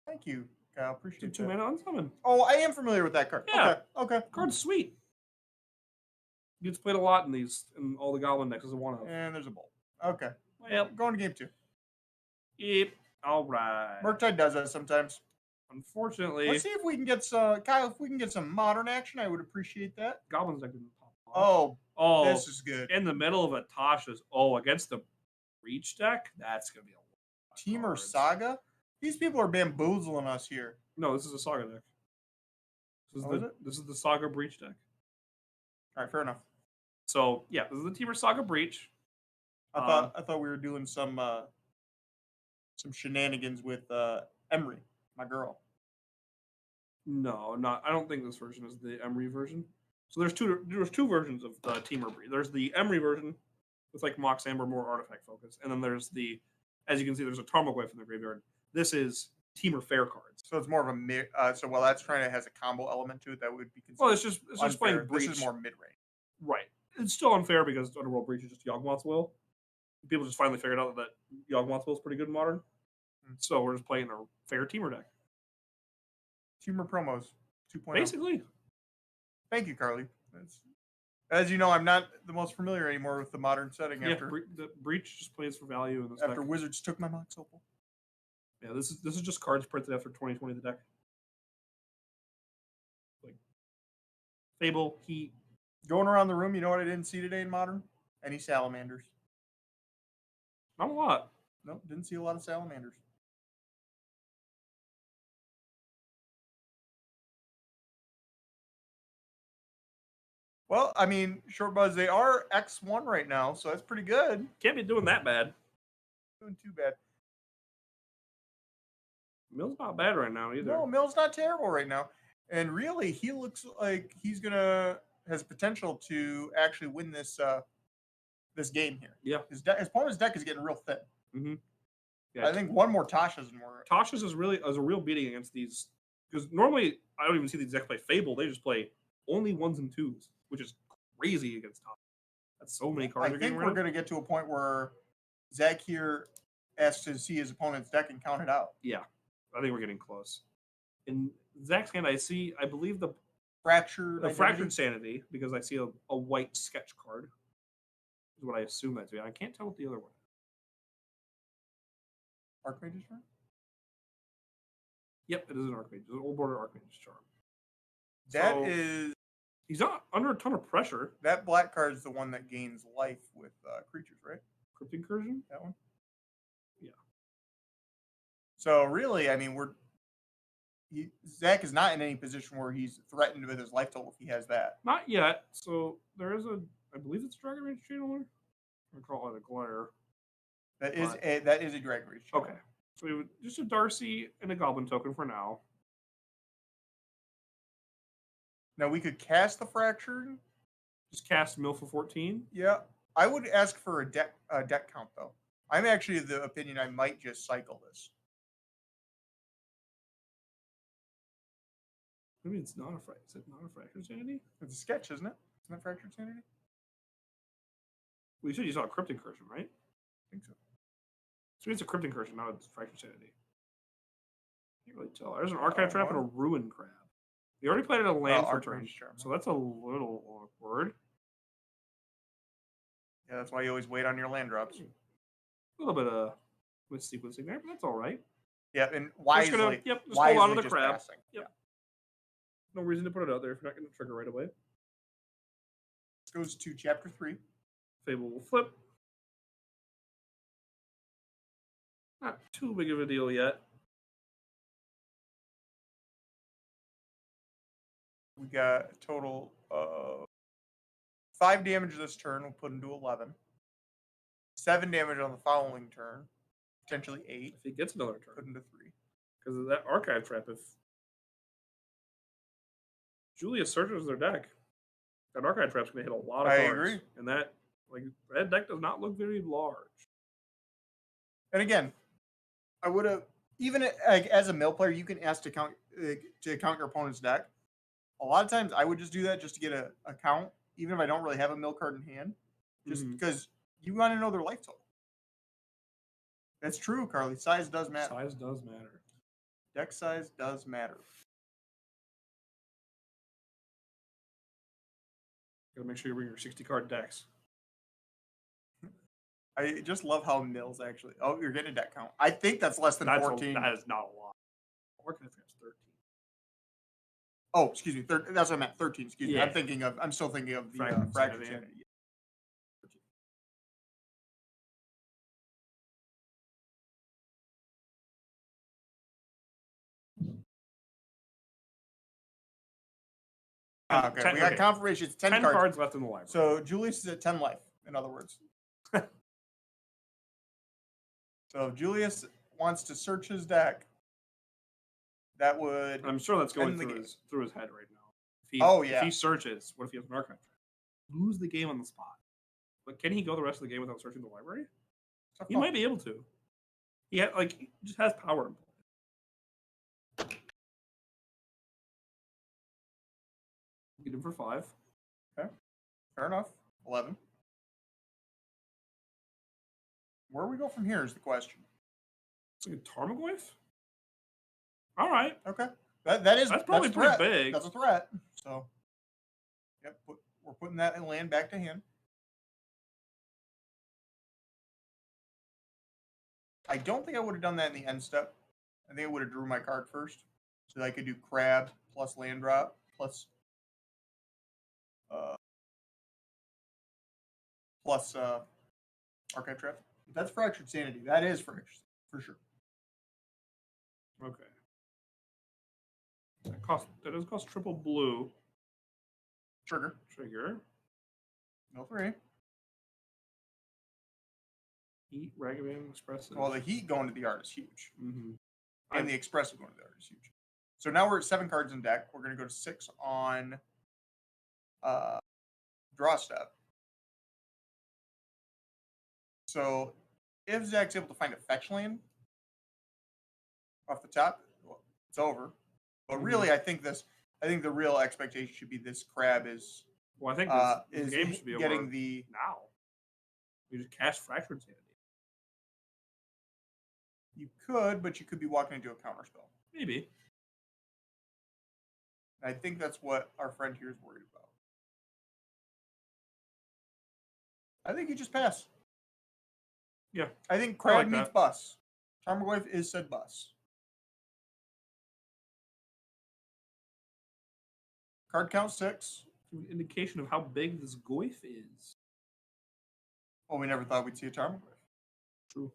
Thank you, Kyle. Appreciate it. 2 mana on summon. Oh, I am familiar with that card. Yeah. Okay. Card's sweet. Gets played a lot in all the Goblin decks as a one-off. And there's a bolt. Okay. Well, going to game 2. Yep. All right. Murktide does that sometimes. Unfortunately. Let's see if we can get some, Kyle, if we can get some modern action, I would appreciate that. Goblins deck didn't pop off. Oh, this is good. In the middle of a Tasha's, against the Breach deck, that's going to be a lot. Teamer Saga? These people are bamboozling us here. No, this is a Saga deck. This is the Saga Breach deck. All right, fair enough. So, yeah, this is the Teamer Saga Breach. I thought we were doing some shenanigans with Emery, my girl. No, I don't think this version is the Emery version. So there's two versions of the Teamer Breach. There's the Emery version with like Mox Amber, more artifact focus, and then there's as you can see, there's a Tarmogoyf in the graveyard. This is Teamer Fair cards. So it's more of a while that's trying to has a combo element to it that would be considered. Well, it's just playing Breach. This is more mid range. Right. it's still unfair because Underworld Breach is just Yawgmoth's Will. People just finally figured out that Yawgmoth's Will is pretty good in Modern. So we're just playing a fair teamer deck. Teamer promos 2.0. Basically. Thank you, Carly. As you know, I'm not the most familiar anymore with the Modern setting. After the Breach just plays for value in this after deck. Wizards took my Mox Opal. Yeah, this is just cards printed after 2020 the deck. Like Fable, Heat. Going around the room, you know what I didn't see today in Modern? Any salamanders. Not a lot. Nope, didn't see a lot of salamanders. Well, I mean, Short Buzz, they are X1 right now, so that's pretty good. Can't be doing that bad. Doing too bad. Mill's not bad right now either. No, Mill's not terrible right now. And really, he looks like he's has potential to actually win this this game here. Yeah. His opponent's deck is getting real thin. Mm-hmm. Yeah. I think one more Tasha's and more. Tasha's is a real beating against these, because normally I don't even see these decks play Fable. They just play only 1s and 2s, which is crazy against Tasha. That's so many cards. I think we're going to get to a point where Zach here has to see his opponent's deck and count it out. Yeah, I think we're getting close. In Zach's hand, I believe the Fractured Sanity, because I see a white sketch card. Is what I assume that to be. I can't tell what the other one is. Archmage's Charm? Yep, it is an Archmage. It's an old border Archmage's Charm. That is... He's not under a ton of pressure. That black card is the one that gains life with creatures, right? Crypt Incursion? That one? Yeah. So really, I mean, Zach is not in any position where he's threatened with his life total if he has that. Not yet. So there is I believe it's a Dragon Rage Channeler. I call it a Glare. That is a Dragon Rage Channeler. Okay. So we have just a Darcy and a Goblin token for now. Now we could cast the Fractured. Just cast Mill for 14. Yeah. I would ask for a deck count, though. I'm actually of the opinion I might just cycle this. Maybe it's not is it not a Fractured Sanity? It's a sketch, isn't it? Isn't that Fractured Sanity? Well, you said you saw a Crypt Incursion, right? I think so. So it's a Crypt Incursion, not a Fractured Sanity. Can't really tell. There's an Archive Trap and a Ruin Crab. You already played it a land for turn, so that's a little awkward. Yeah, that's why you always wait on your land drops. A little bit of sequencing there, but that's all right. Yeah, and wisely. Just hold on to the crab. Passing. Yep. No reason to put it out there if you're not going to trigger right away. This goes to Chapter 3. Fable will flip. Not too big of a deal yet. We got a total of 5 damage this turn. We'll put into 11. 7 damage on the following turn. Potentially 8. If he gets another turn. Put into 3. Because of that Archive Trap, if Julius searches their deck, that Archive Trap's going to hit a lot of cards. I agree. And that deck does not look very large. And again, I would have, even as a mill player, you can ask to count your opponent's deck. A lot of times I would just do that just to get a count, even if I don't really have a mill card in hand, just because you want to know their life total. That's true, Carly. Size does matter. Size does matter. Deck size does matter. Gotta make sure you bring your 60-card decks. I just love how mills actually. Oh, you're getting a deck count. I think that's less than 14. That is not a lot. Archive Trap's 13. Oh, excuse me. That's what I meant. 13. Excuse me. I'm still thinking of the Fractured Sanity. Okay, we got confirmation. It's 10 cards left in the library. So Julius is at 10 life, in other words. So if Julius wants to search his deck, that would... I'm sure that's going through his head right now. If he searches, what if he has an Archive Trap? Lose the game on the spot. But can he go the rest of the game without searching the library? He might be able to. He just has power. Get him for 5. Okay. Fair enough. 11. Where we go from here is the question. It's like a Tarmogoyf? All right. Okay. That's probably pretty big. That's a threat. So, yep, we're putting that in land back to hand. I don't think I would have done that in the end step. I think I would have drew my card first. So that I could do crab plus land drop plus archive trap. That's fractured sanity. That is for sure. Okay. That does cost triple blue. Trigger. No 3. Heat, Ragavan, Expressive. Well, the heat going to the art is huge. Mm-hmm. And the expressive going to the art is huge. So now we're at 7 cards in deck. We're going to go to 6 on draw step. So if Zach's able to find a fetch land off the top, well, it's over. But really, I think the real expectation should be this crab is. Well, I think this game should be getting over the now. You just cast Fractured Sanity. You could, but you could be walking into a counterspell. Maybe. I think that's what our friend here is worried about. I think you just pass. Yeah. I think crab meets bus. Tarmogoyf is said bus. Card count 6. An indication of how big this Goyf is. Well, we never thought we'd see a Tarmogoyf. True.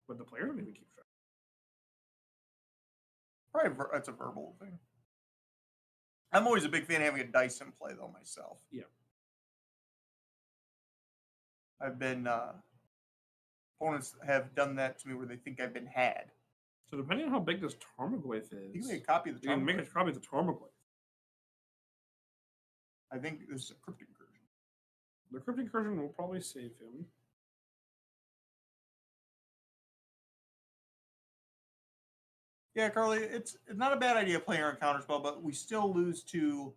But the players don't even keep track. Probably that's a verbal thing. I'm always a big fan of having a dice in play, though, myself. Yeah. I've been... opponents have done that to me where they think I've been had. So depending on how big this Tarmogoyf is... You can make a copy of the Tarmogoyf. You can make a copy of the Tarmogoyf. I think this is a Crypt Incursion. The Crypt Incursion will probably save him. Yeah, Carly, it's not a bad idea playing on Counterspell, but we still lose to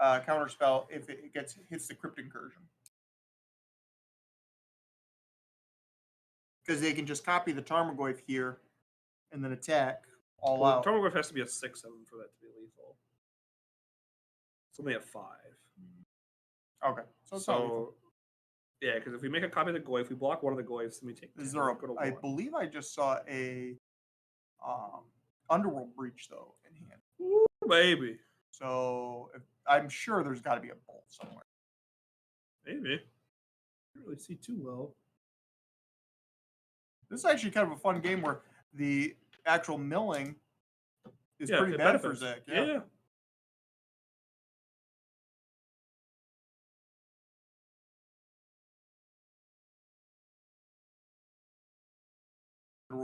Counterspell if it hits the Crypt Incursion. Because they can just copy the Tarmogoyf here and then attack all out. Tarmogoyf has to be a 6/7 for that to be lethal. It's only a 5. Okay. So yeah, because if we make a copy of the Goyf, we block one of the Goyfs, and we take. I believe I just saw a Underworld Breach though in hand. Ooh, baby. So I'm sure there's got to be a bolt somewhere. Maybe. I can't really see too well. This is actually kind of a fun game where the actual milling is pretty bad for Zach. Yeah.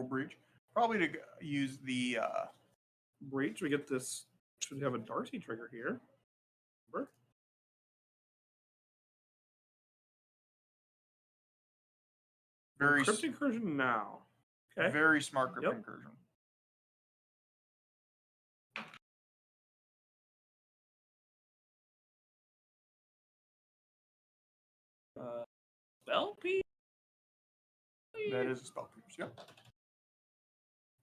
Breach. Probably to use the Breach. We get this. Should have a Darcy trigger here. Remember? Very Crypt Incursion now. Okay. Very smart Crypt Incursion. Spell piece? That is a spell piece, yep.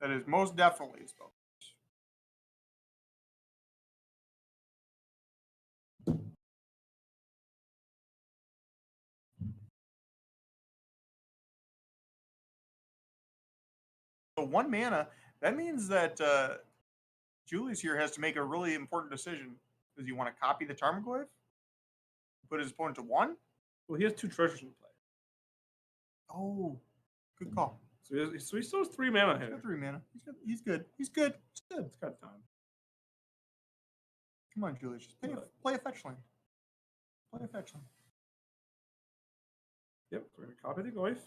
That is most definitely a spell piece. So 1 mana, that means that Julius here has to make a really important decision. Does he want to copy the Tarmogoyf? Put his opponent to 1? Well, he has 2 treasures in play. Oh, good call. So he still has 3 mana here. He's got 3 mana. He's good. He's good. It's got time. Come on, Julius. Just play a fetch land. Play a fetch land. Yep, we're going to copy the Goyf.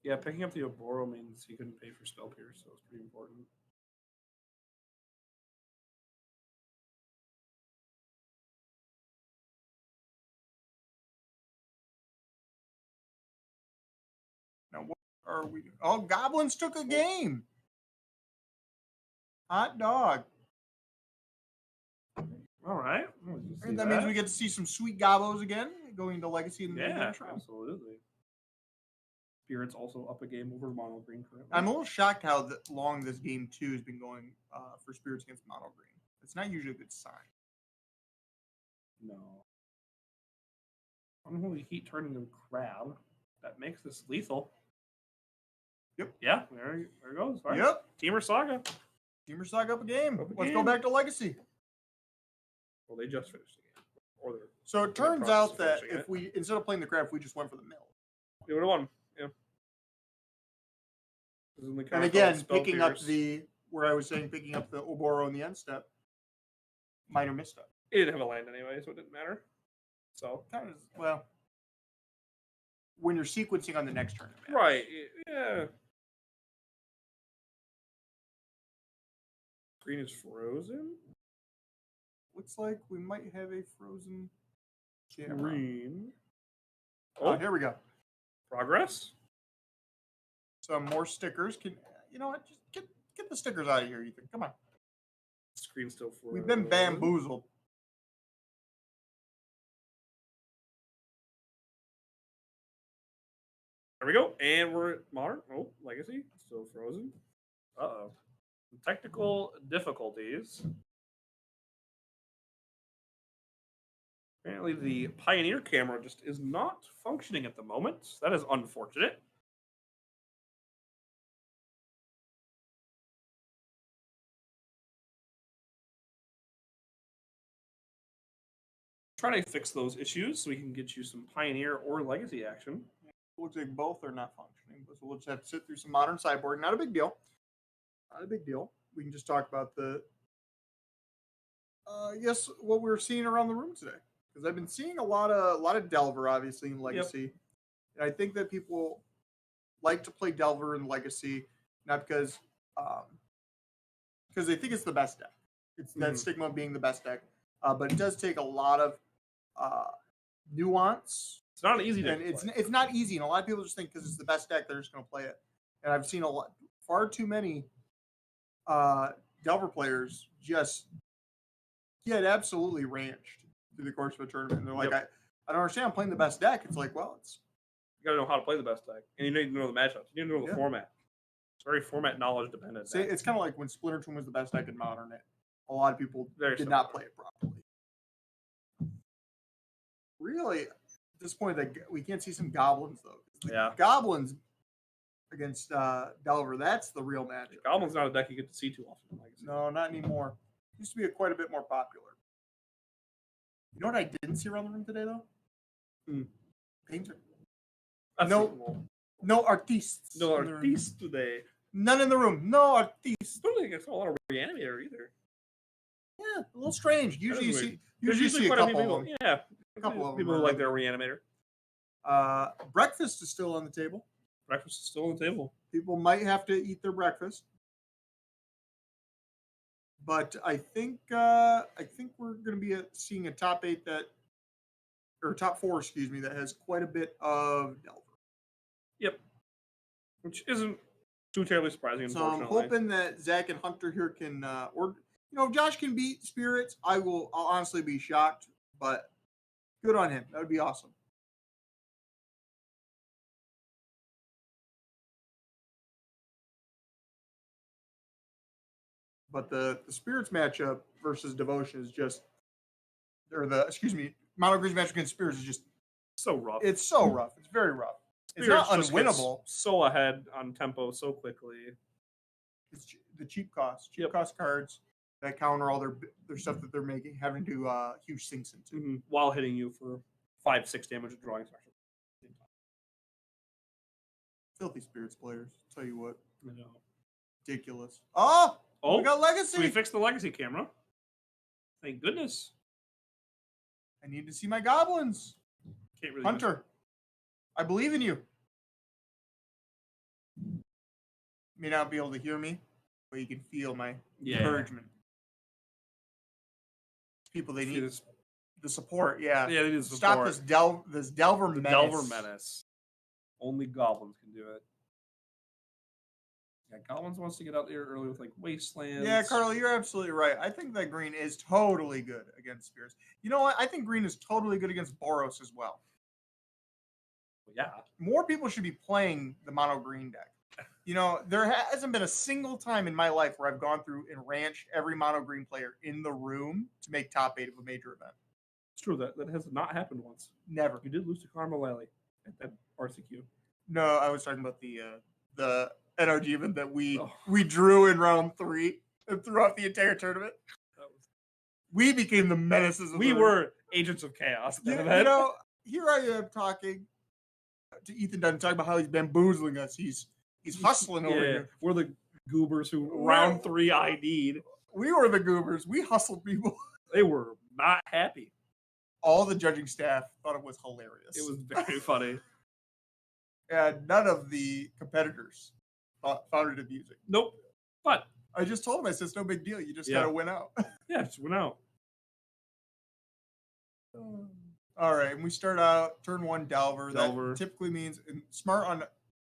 Yeah, picking up the Oboro means he couldn't pay for Spell Pierce, so it's pretty important. Now, what are we doing? Oh, Goblins took a game. Hot dog. All right. And that means we get to see some sweet gobos again, going to Legacy in the advance round. Absolutely. Spirit's also up a game over Mono Green currently. I'm a little shocked how long this game 2 has been going for Spirits against Mono Green. It's not usually a good sign. No. Unholy Heat turned into Crab. That makes this lethal. Yep. Yeah, there it goes. Right. Yep. Teamer Saga. Teamer Saga up a game. Let's go back to Legacy. Well, they just finished the game. So it turns out that if we, instead of playing the crab, if we just went for the mill. We would have won. Yeah. And again, picking up where I was saying picking up the Oboro in the end step, minor misstep. It didn't have a land anyway, so it didn't matter. So kind of, well, when you're sequencing on the next turn, right? Yeah. Green is frozen. Looks like we might have a frozen camera. Green. Oh, here we go. Progress. Some more stickers. You know what? Just get the stickers out of here, Ethan. Come on. Screen's still frozen. We've been bamboozled. There we go. And we're at Modern. Oh, Legacy. Still frozen. Uh-oh. Technical difficulties. Apparently the Pioneer camera just is not functioning at the moment. That is unfortunate. Try to fix those issues so we can get you some Pioneer or Legacy action. Looks like both are not functioning, but we'll just have to sit through some Modern Sideboard. Not a big deal. Not a big deal. We can just talk about the what we're seeing around the room today. Because I've been seeing a lot of Delver, obviously, in Legacy. Yep. And I think that people like to play Delver in Legacy, not because they think it's the best deck. It's that stigma of being the best deck. But it does take a lot of nuance. It's not an easy deck. And it's not easy. And a lot of people just think because it's the best deck, they're just going to play it. And I've seen far too many Delver players just get absolutely ranched through the course of a tournament. And they're like, I don't understand. I'm playing the best deck. It's like, well, you got to know how to play the best deck. And you need to know the matchups. You need to know the format. It's very format knowledge dependent. It's kind of like when Splinter Twin was the best deck in Modern. A lot of people did not play it properly. Really, at this point, we can't see some Goblins, though. Goblins against Delver, that's the real magic. Goblin's not a deck you get to see too often. No, not anymore. Used to be quite a bit more popular. You know what I didn't see around the room today, though? Painter. No artistes. No artistes today. None in the room. No artistes. I don't think I saw a lot of Reanimator either. Yeah, a little strange. Usually you see a couple of them. Yeah, a couple of people who like their Reanimator. Breakfast is still on the table. Breakfast is still on the table. People might have to eat their breakfast. But I think we're going to be seeing a top 8 top 4, that has quite a bit of Delver. Yep. Which isn't too terribly surprising, unfortunately. So I'm hoping that Zach and Hunter here can, if Josh can beat Spirits, I'll honestly be shocked, but good on him. That would be awesome. But the Spirits matchup versus Devotion is just, Mono Green's matchup against Spirits is just so rough. It's so rough. It's very rough. Spirits it's not unwinnable. So ahead on tempo so quickly. It's the cheap cost cards that counter all their stuff that they're making, having to do huge sinks into while hitting you for 5-6 damage of drawing special. Filthy Spirits players. Tell you what. I know. Ridiculous. Oh, we got Legacy. So we fixed the Legacy camera. Thank goodness. I need to see my goblins. Can't really Hunter, I believe in you. You may not be able to hear me, but you can feel my encouragement. People, they need the support. Yeah, they need support. Stop this Delver menace. Delver menace. Only goblins can do it. Yeah, Goblins wants to get out there early with like Wastelands. Yeah, Carly, you're absolutely right. I think that green is totally good against Spears. You know what? I think green is totally good against Boros as well. Yeah. More people should be playing the mono green deck. You know, there hasn't been a single time in my life where I've gone through and ranched every mono green player in the room to make top 8 of a major event. It's true. That has not happened once. Never. You did lose to Carmelali at that RCQ. No, I was talking about the NRG event that we drew in round 3 and threw off the entire tournament. We became the menaces. We were agents of chaos. You know, here I am talking to Ethan Dunn, talking about how he's bamboozling us. He's hustling over here. We're the goobers who round 3 ID'd. We were the goobers. We hustled people. They were not happy. All the judging staff thought it was hilarious. It was very funny. And none of the competitors found it amusing. Nope. But I just told him, I said, it's no big deal. You just got to win out. Yeah, just win out. All right. And we start out turn 1 Delver. That typically means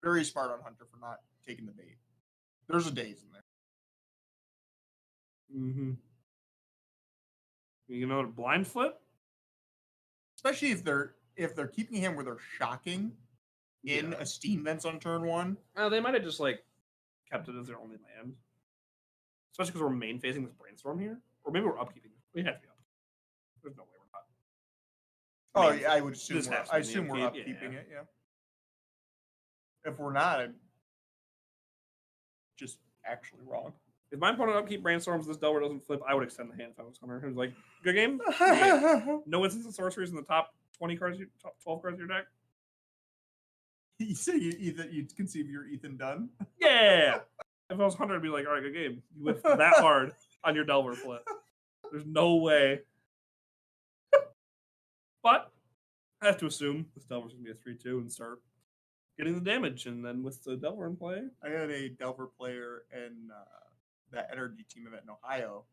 very smart on Hunter for not taking the bait. There's a daze in there. Mm-hmm. You know, blind flip? Especially if they're keeping him where they're shocking in a steam vents on turn 1. They might have just kept it as their only land. Especially because we're main facing this brainstorm here. Or maybe we're upkeeping. We have to be up. There's no way we're not. Oh, yeah, I would assume we're upkeeping it, yeah. If we're not, I'm just actually wrong. If my opponent upkeep brainstorms, this Delver doesn't flip, I would extend the hand if I was Hunter. It was like, good game. No instants of sorceries in the top 20 cards, top 12 cards of your deck. You say you conceive you're Ethan Dunn? Yeah. If I was Hunter, I'd be like, all right, good game. You whiffed that hard on your Delver flip. There's no way. But I have to assume this Delver's going to be a 3-2 and start getting the damage. And then with the Delver in play. I had a Delver player in that energy team event in Ohio.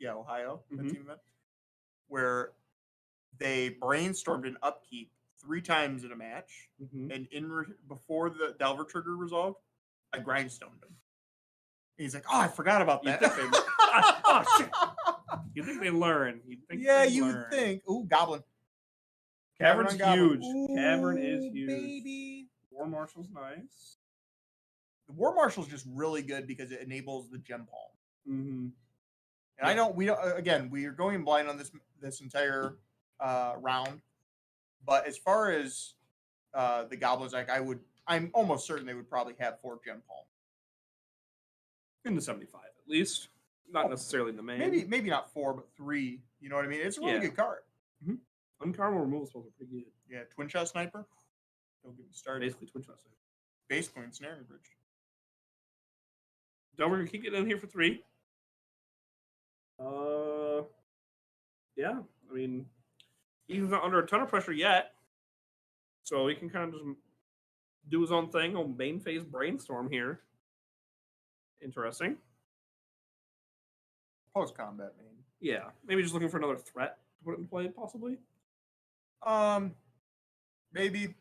Ohio, the team event. Where they brainstormed an upkeep 3 times in a match. Mm-hmm. And before the Delver trigger resolved, I grindstoned him. He's like, oh, I forgot about that. Shit. You think they learn. You would think. Ooh, Goblin. Cavern's huge. Ooh, Cavern is huge. Baby. War Marshal's nice. The War Marshal's just really good because it enables the gem palm. Mm-hmm. And we are going blind on this entire round. But as far as the Goblins, I'm almost certain they would probably have 4 gem palm. In the 75, at least. Not necessarily in the main. Maybe not 4, but 3. You know what I mean? It's a really good card. Mm-hmm. Uncommon removal spells are pretty good. Yeah, Twin Shot Sniper. Don't get me started. Basically, Twin Shot Sniper. Basically, Ensnaring Bridge. Delver can keep getting in here for 3. Yeah. I mean, he's not under a ton of pressure yet. So he can kind of just do his own thing on main phase brainstorm here. Interesting. Post-combat main. Yeah. Maybe just looking for another threat to put it in play, possibly. Maybe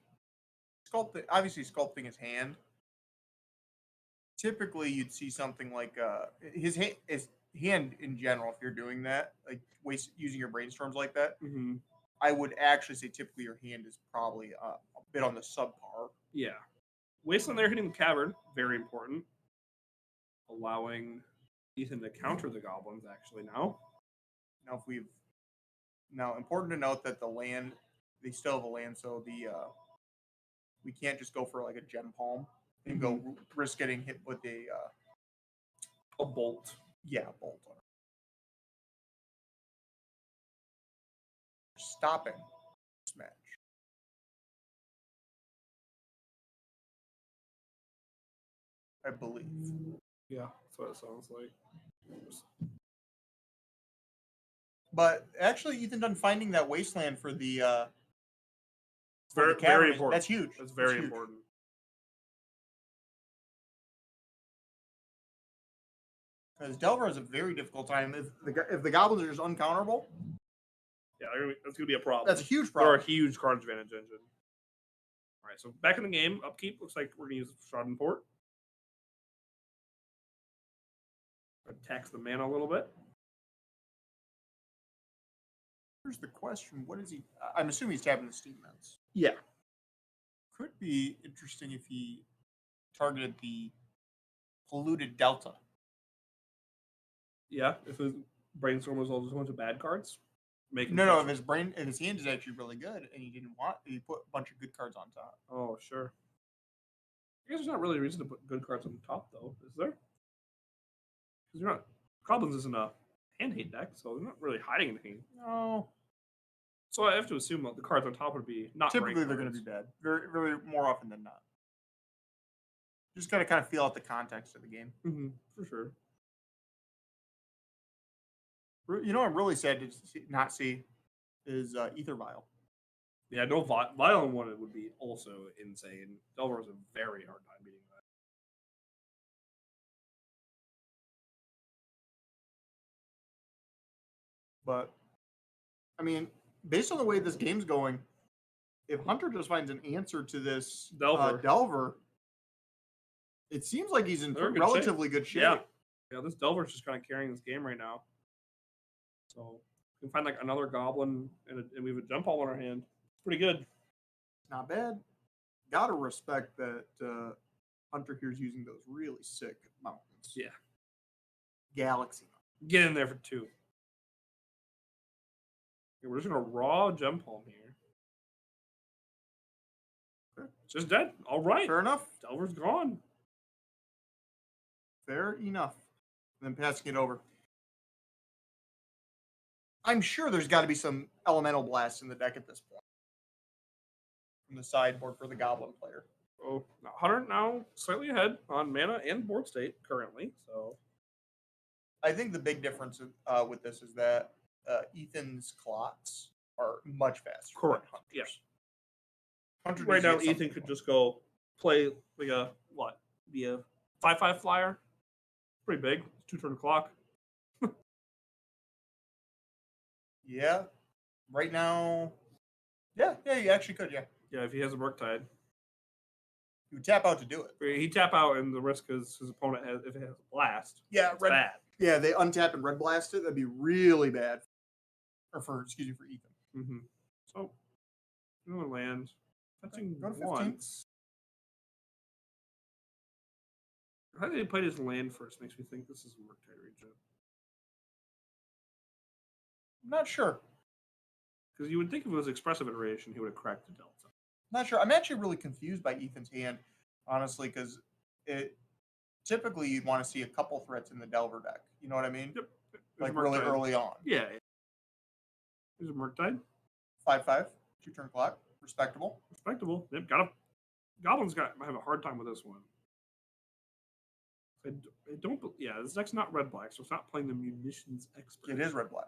sculpting his hand. Typically, you'd see something like his hand in general. If you're doing that, like using your brainstorms like that, I would actually say typically your hand is probably a bit on the subpar. Yeah, Wasteland there hitting the Cavern, very important. Allowing Ethan to counter the Goblins actually now. Now important to note that the land, they still have a land, so we can't just go for like a gem palm and go risk getting hit with a bolt. Yeah, a bolt on it. Stopping this match. I believe. Yeah, that's what it sounds like. But actually, Ethan Dunn finding that wasteland for the very important. That's huge. That's very important. Because Delver has a very difficult time. If the Goblins are just uncounterable, yeah, that's going to be a problem. That's a huge problem. They're a huge card advantage engine. All right, so back in the game, upkeep looks like we're going to use Schadenport. Attacks the mana a little bit. Here's the question: what is he? I'm assuming he's tapping the Steam Vents. Yeah. Could be interesting if he targeted the polluted Delta. Yeah, if his brainstorm was all just a bunch of bad cards. If his hand is actually really good and he put a bunch of good cards on top. Oh, sure. I guess there's not really a reason to put good cards on top, though, is there? Because you're not. Goblins isn't a hand hate deck, so they're not really hiding anything. No. So I have to assume that the cards on top would be not typically they're going to be bad. Very, very more often than not. Just got to kind of feel out the context of the game. Mm-hmm, for sure. You know what I'm really sad to not see is Ether Vial. Yeah, no, Violent one would be also insane. Delver has a very hard time beating that. But, I mean, based on the way this game's going, if Hunter just finds an answer to this Delver, it seems like he's in relatively good shape. Yeah, this Delver's just kind of carrying this game right now. So we can find like another Goblin and we have a Jump Ball in our hand. It's pretty good. Not bad. Gotta respect that Hunter here's using those really sick mountains. Yeah. Galaxy. Get in there for 2. Okay, we're just gonna raw Jump Home here. Okay. It's just dead. All right. Fair enough. Delver's gone. Fair enough. And then passing it over. I'm sure there's got to be some elemental blasts in the deck at this point. From the sideboard for the Goblin player. Oh, Hunter now slightly ahead on mana and board state currently. So, I think the big difference with this is that Ethan's clots are much faster. Correct. Yes. Right now, Ethan could just go play like a be a 5/5 flyer. Pretty big. 2-turn clock. Yeah. Right now. Yeah, you actually could, yeah. Yeah, if he has a Murktide. He would tap out to do it. He'd tap out, and the risk is his opponent has, if it has a blast. Yeah, it's bad. Yeah, they untap and red blast it. That'd be really bad. For Ethan. Mm-hmm. So, another land. Touching go to 15. Once. How did he play his land first? Makes me think this is a Murktide region. I'm not sure. Because you would think if it was expressive iteration, he would have cracked the Delta. Not sure. I'm actually really confused by Ethan's hand, honestly, because typically you'd want to see a couple threats in the Delver deck. You know what I mean? Yep. Like really early on. Yeah. There's a Murktide. 5/5, 2-turn clock. Respectable. Yep. Goblins have a hard time with this one. I don't. Yeah, this deck's not red black, so it's not playing the Munitions Expert. It is red black.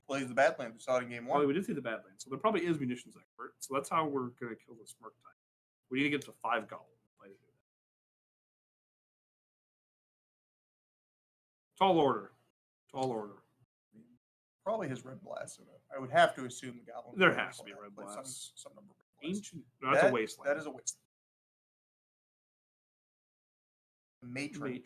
Plays the Badlands. We saw it in game 1. Oh, we did see the Badlands, so there probably is Munitions Expert. So that's how we're gonna kill this Murktide. We need to get to 5 goblins to play to do that. Tall order. Probably has red blast in it. I would have to assume the goblin. There has to be a red blast. Some number of red blast. Ancient. No, that's a wasteland. That is a wasteland. Matron.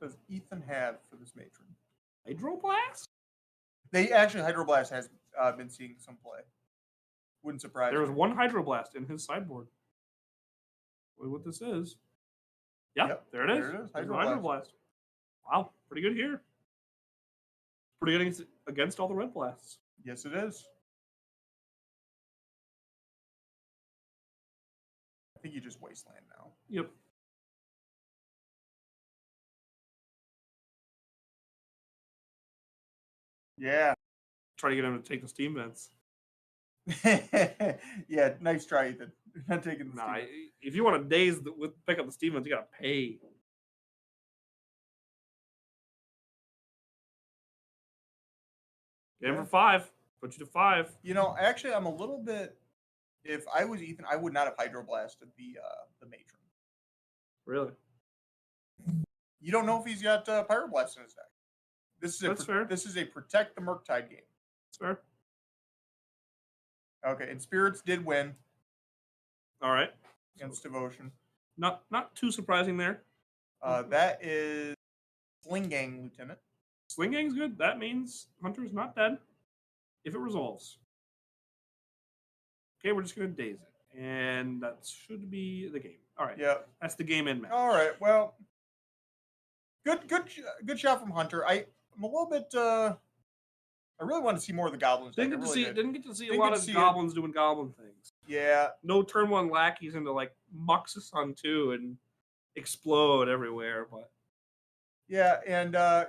Does Ethan have for this Matron? Hydroblast? Hydroblast has been seeing some play. Wouldn't surprise me. There was one Hydroblast in his sideboard. What this is. Yep, there it is. There it is. Hydroblast. Wow, pretty good here. Pretty good against all the red blasts. Yes, it is. I think you just wasteland now. Yep. Yeah. Try to get him to take the Steam Vents. Yeah, nice try, Ethan. Not taking the Steam Vents. If you want to pick up the Steam Vents, you got to pay. Get him for 5. Put you to 5. You know, actually, I'm a little bit. If I was Ethan, I would not have Hydroblasted the Matron. Really? You don't know if he's got Pyroblast in his deck. That's fair. This is a protect the Murktide game. It's fair. Okay, and Spirits did win All right. against Devotion. Not too surprising there. That is Sling Gang Lieutenant. Sling Gang's good. That means Hunter's not dead if it resolves. Okay, we're just going to daze it. And that should be the game. All right. Yeah. That's the game in match. All right. Well, good shot from Hunter. I'm a little bit. I really want to see more of the goblins. Didn't get to see a lot of goblins doing goblin things. Yeah. No turn one lackeys into like Muxus on 2 and explode everywhere. But yeah, and I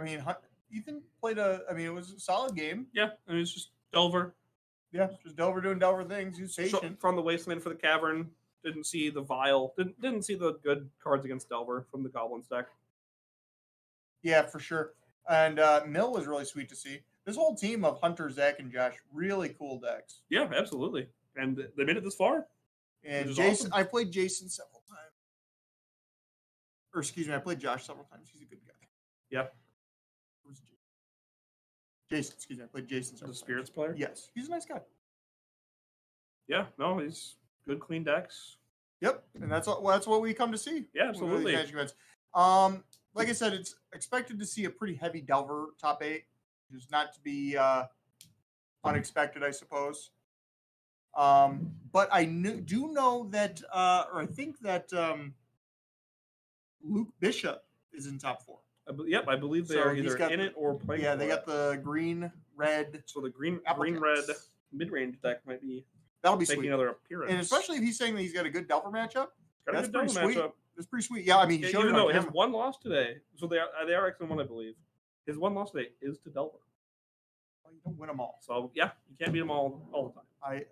mean, Ethan played it was a solid game. Yeah, I mean, it's just Delver. Yeah, just Delver doing Delver things. He's patient. From the Wasteland for the Cavern. Didn't see the Vial. Didn't see the good cards against Delver from the Goblins deck. Yeah, for sure. And Mill was really sweet to see. This whole team of Hunter, Zach, and Josh, really cool decks. Yeah, absolutely. And they made it this far. And Jason, awesome. I played Jason several times. Or excuse me, I played Josh several times. He's a good guy. Yeah. Jason, excuse me, I played Jason several times. The Spirits player? Yes, he's a nice guy. Yeah, no, he's good, clean decks. Yep, and that's what we come to see. Yeah, absolutely. Like I said, it's expected to see a pretty heavy Delver top 8. Just not to be unexpected, I suppose. But I do know that, or I think that Luke Bishop is in top 4. Yep, I believe they are either in it or playing. Yeah, they got the green red. So the green red mid range deck might be. That'll be making sweet. another appearance, and especially if he's saying that he's got a good Delver matchup. That's pretty sweet. That's pretty sweet. Yeah, I mean, even though his one loss today, so they are X1, I believe. His one loss today is to Delver. Well, you don't win them all. So yeah, you can't beat them all the time.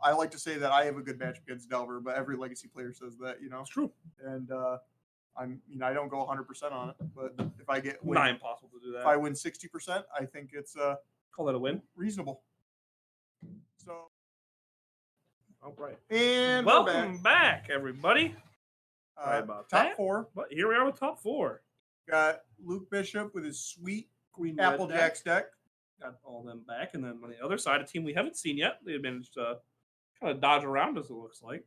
I like to say that I have a good match against Delver, but every Legacy player says that, It's true. And I don't go 100% on it, but if I get not impossible to do that. If I win 60%, I think it's call that a win. Reasonable. So. All right. And welcome back, everybody. Sorry about top that. 4. But here we are with top 4. Got Luke Bishop with his sweet green Applejacks deck. Got all them back, and then on the other side, a team we haven't seen yet. They managed to kind of dodge around, as it looks like.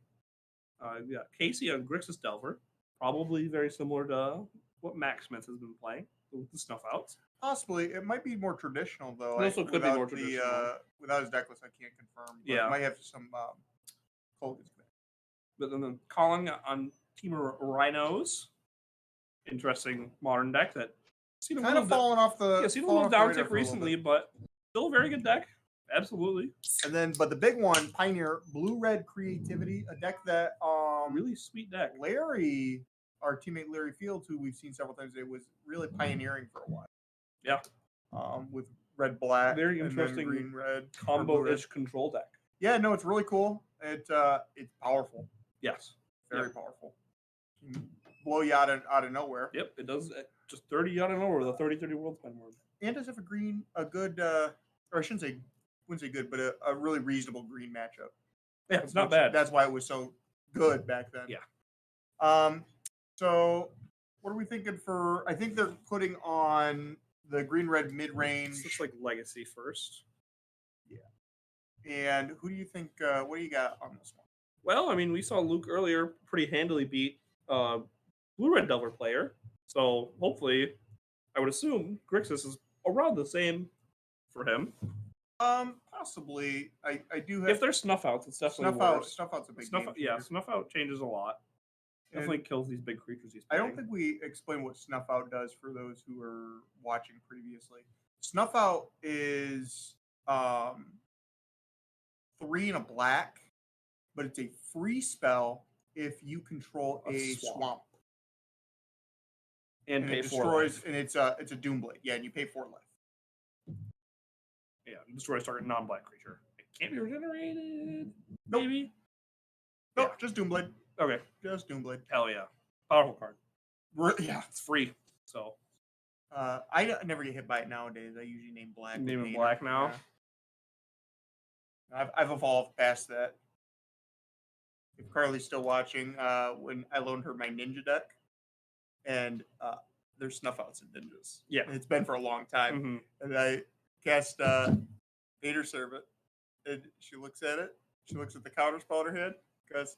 We got Casey on Grixis Delver, probably very similar to what Max Smith has been playing with the snuff outs. Possibly, it might be more traditional though. It also could be more traditional. Without his deck list, I can't confirm. But yeah, it might have some Colgan's. But then calling on Team Rhinos, interesting modern deck that seen kind of fallen off the. Yeah, seen a little downtick recently, but still a very good deck. Absolutely. And then, but the big one, Pioneer, blue-red creativity, a deck that really sweet deck. Larry, our teammate Larry Fields, who we've seen several times today, was really pioneering for a while. Yeah. With red black, very interesting green red combo-ish control deck. Yeah, no, it's really cool. It's powerful. Yes. Very powerful. Blow you out of nowhere. Yep, it does. Just 30 out of nowhere. The 30-30 world spin word. And does have a good, or I wouldn't say good, but a really reasonable green matchup. Yeah, it's not bad. That's why it was so good back then. Yeah. So what are we thinking for? I think they're putting on the green red mid range. Looks like Legacy first. Yeah. And who do you think? What do you got on this one? Well, I mean, we saw Luke earlier pretty handily beat blue-red Delver player. So hopefully, I would assume Grixis is around the same for him. Possibly. I do have. If there's snuff outs, it's definitely snuff out's a big snuff. Yeah, snuff out changes a lot. Definitely kills these big creatures he's playing. I don't think we explained what snuff out does for those who were watching previously. Snuff out is 3 and a black, but it's a free spell if you control a swamp. And pay it 4 destroys, life. And it's a Doomblade. Yeah, and you pay 4 life. Yeah, destroys target non-black creature. It can't be regenerated. Nope. Maybe. Nope, just Doomblade. Okay, just Doomblade. Hell yeah, powerful card. Yeah, it's free. So, I never get hit by it nowadays. I usually name black. Name it black now. Yeah. I've evolved past that. If Carly's still watching, when I loaned her my ninja deck, and there's snuff outs and ninjas. Yeah, and it's been for a long time, and I cast Vader Servant, and she looks at it. She looks at the counter spell in her hand, goes,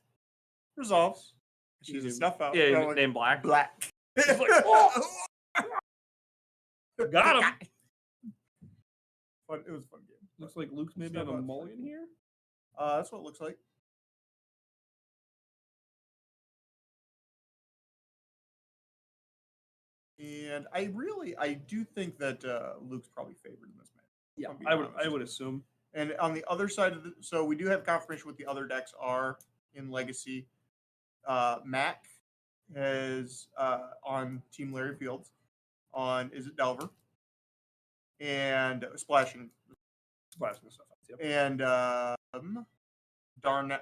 resolves. She's a snuff out. Yeah, named Black. Black. She's like, oh! Got him. Fun, it was a fun game. Looks like Luke's maybe on a mulligan here. That's what it looks like. And I do think that Luke's probably favored in this match. Yeah, I would assume. And on the other side of so we do have confirmation what the other decks are in Legacy. Mac is on Team Larry Fields on Is It Delver and splashing stuff. Yep. And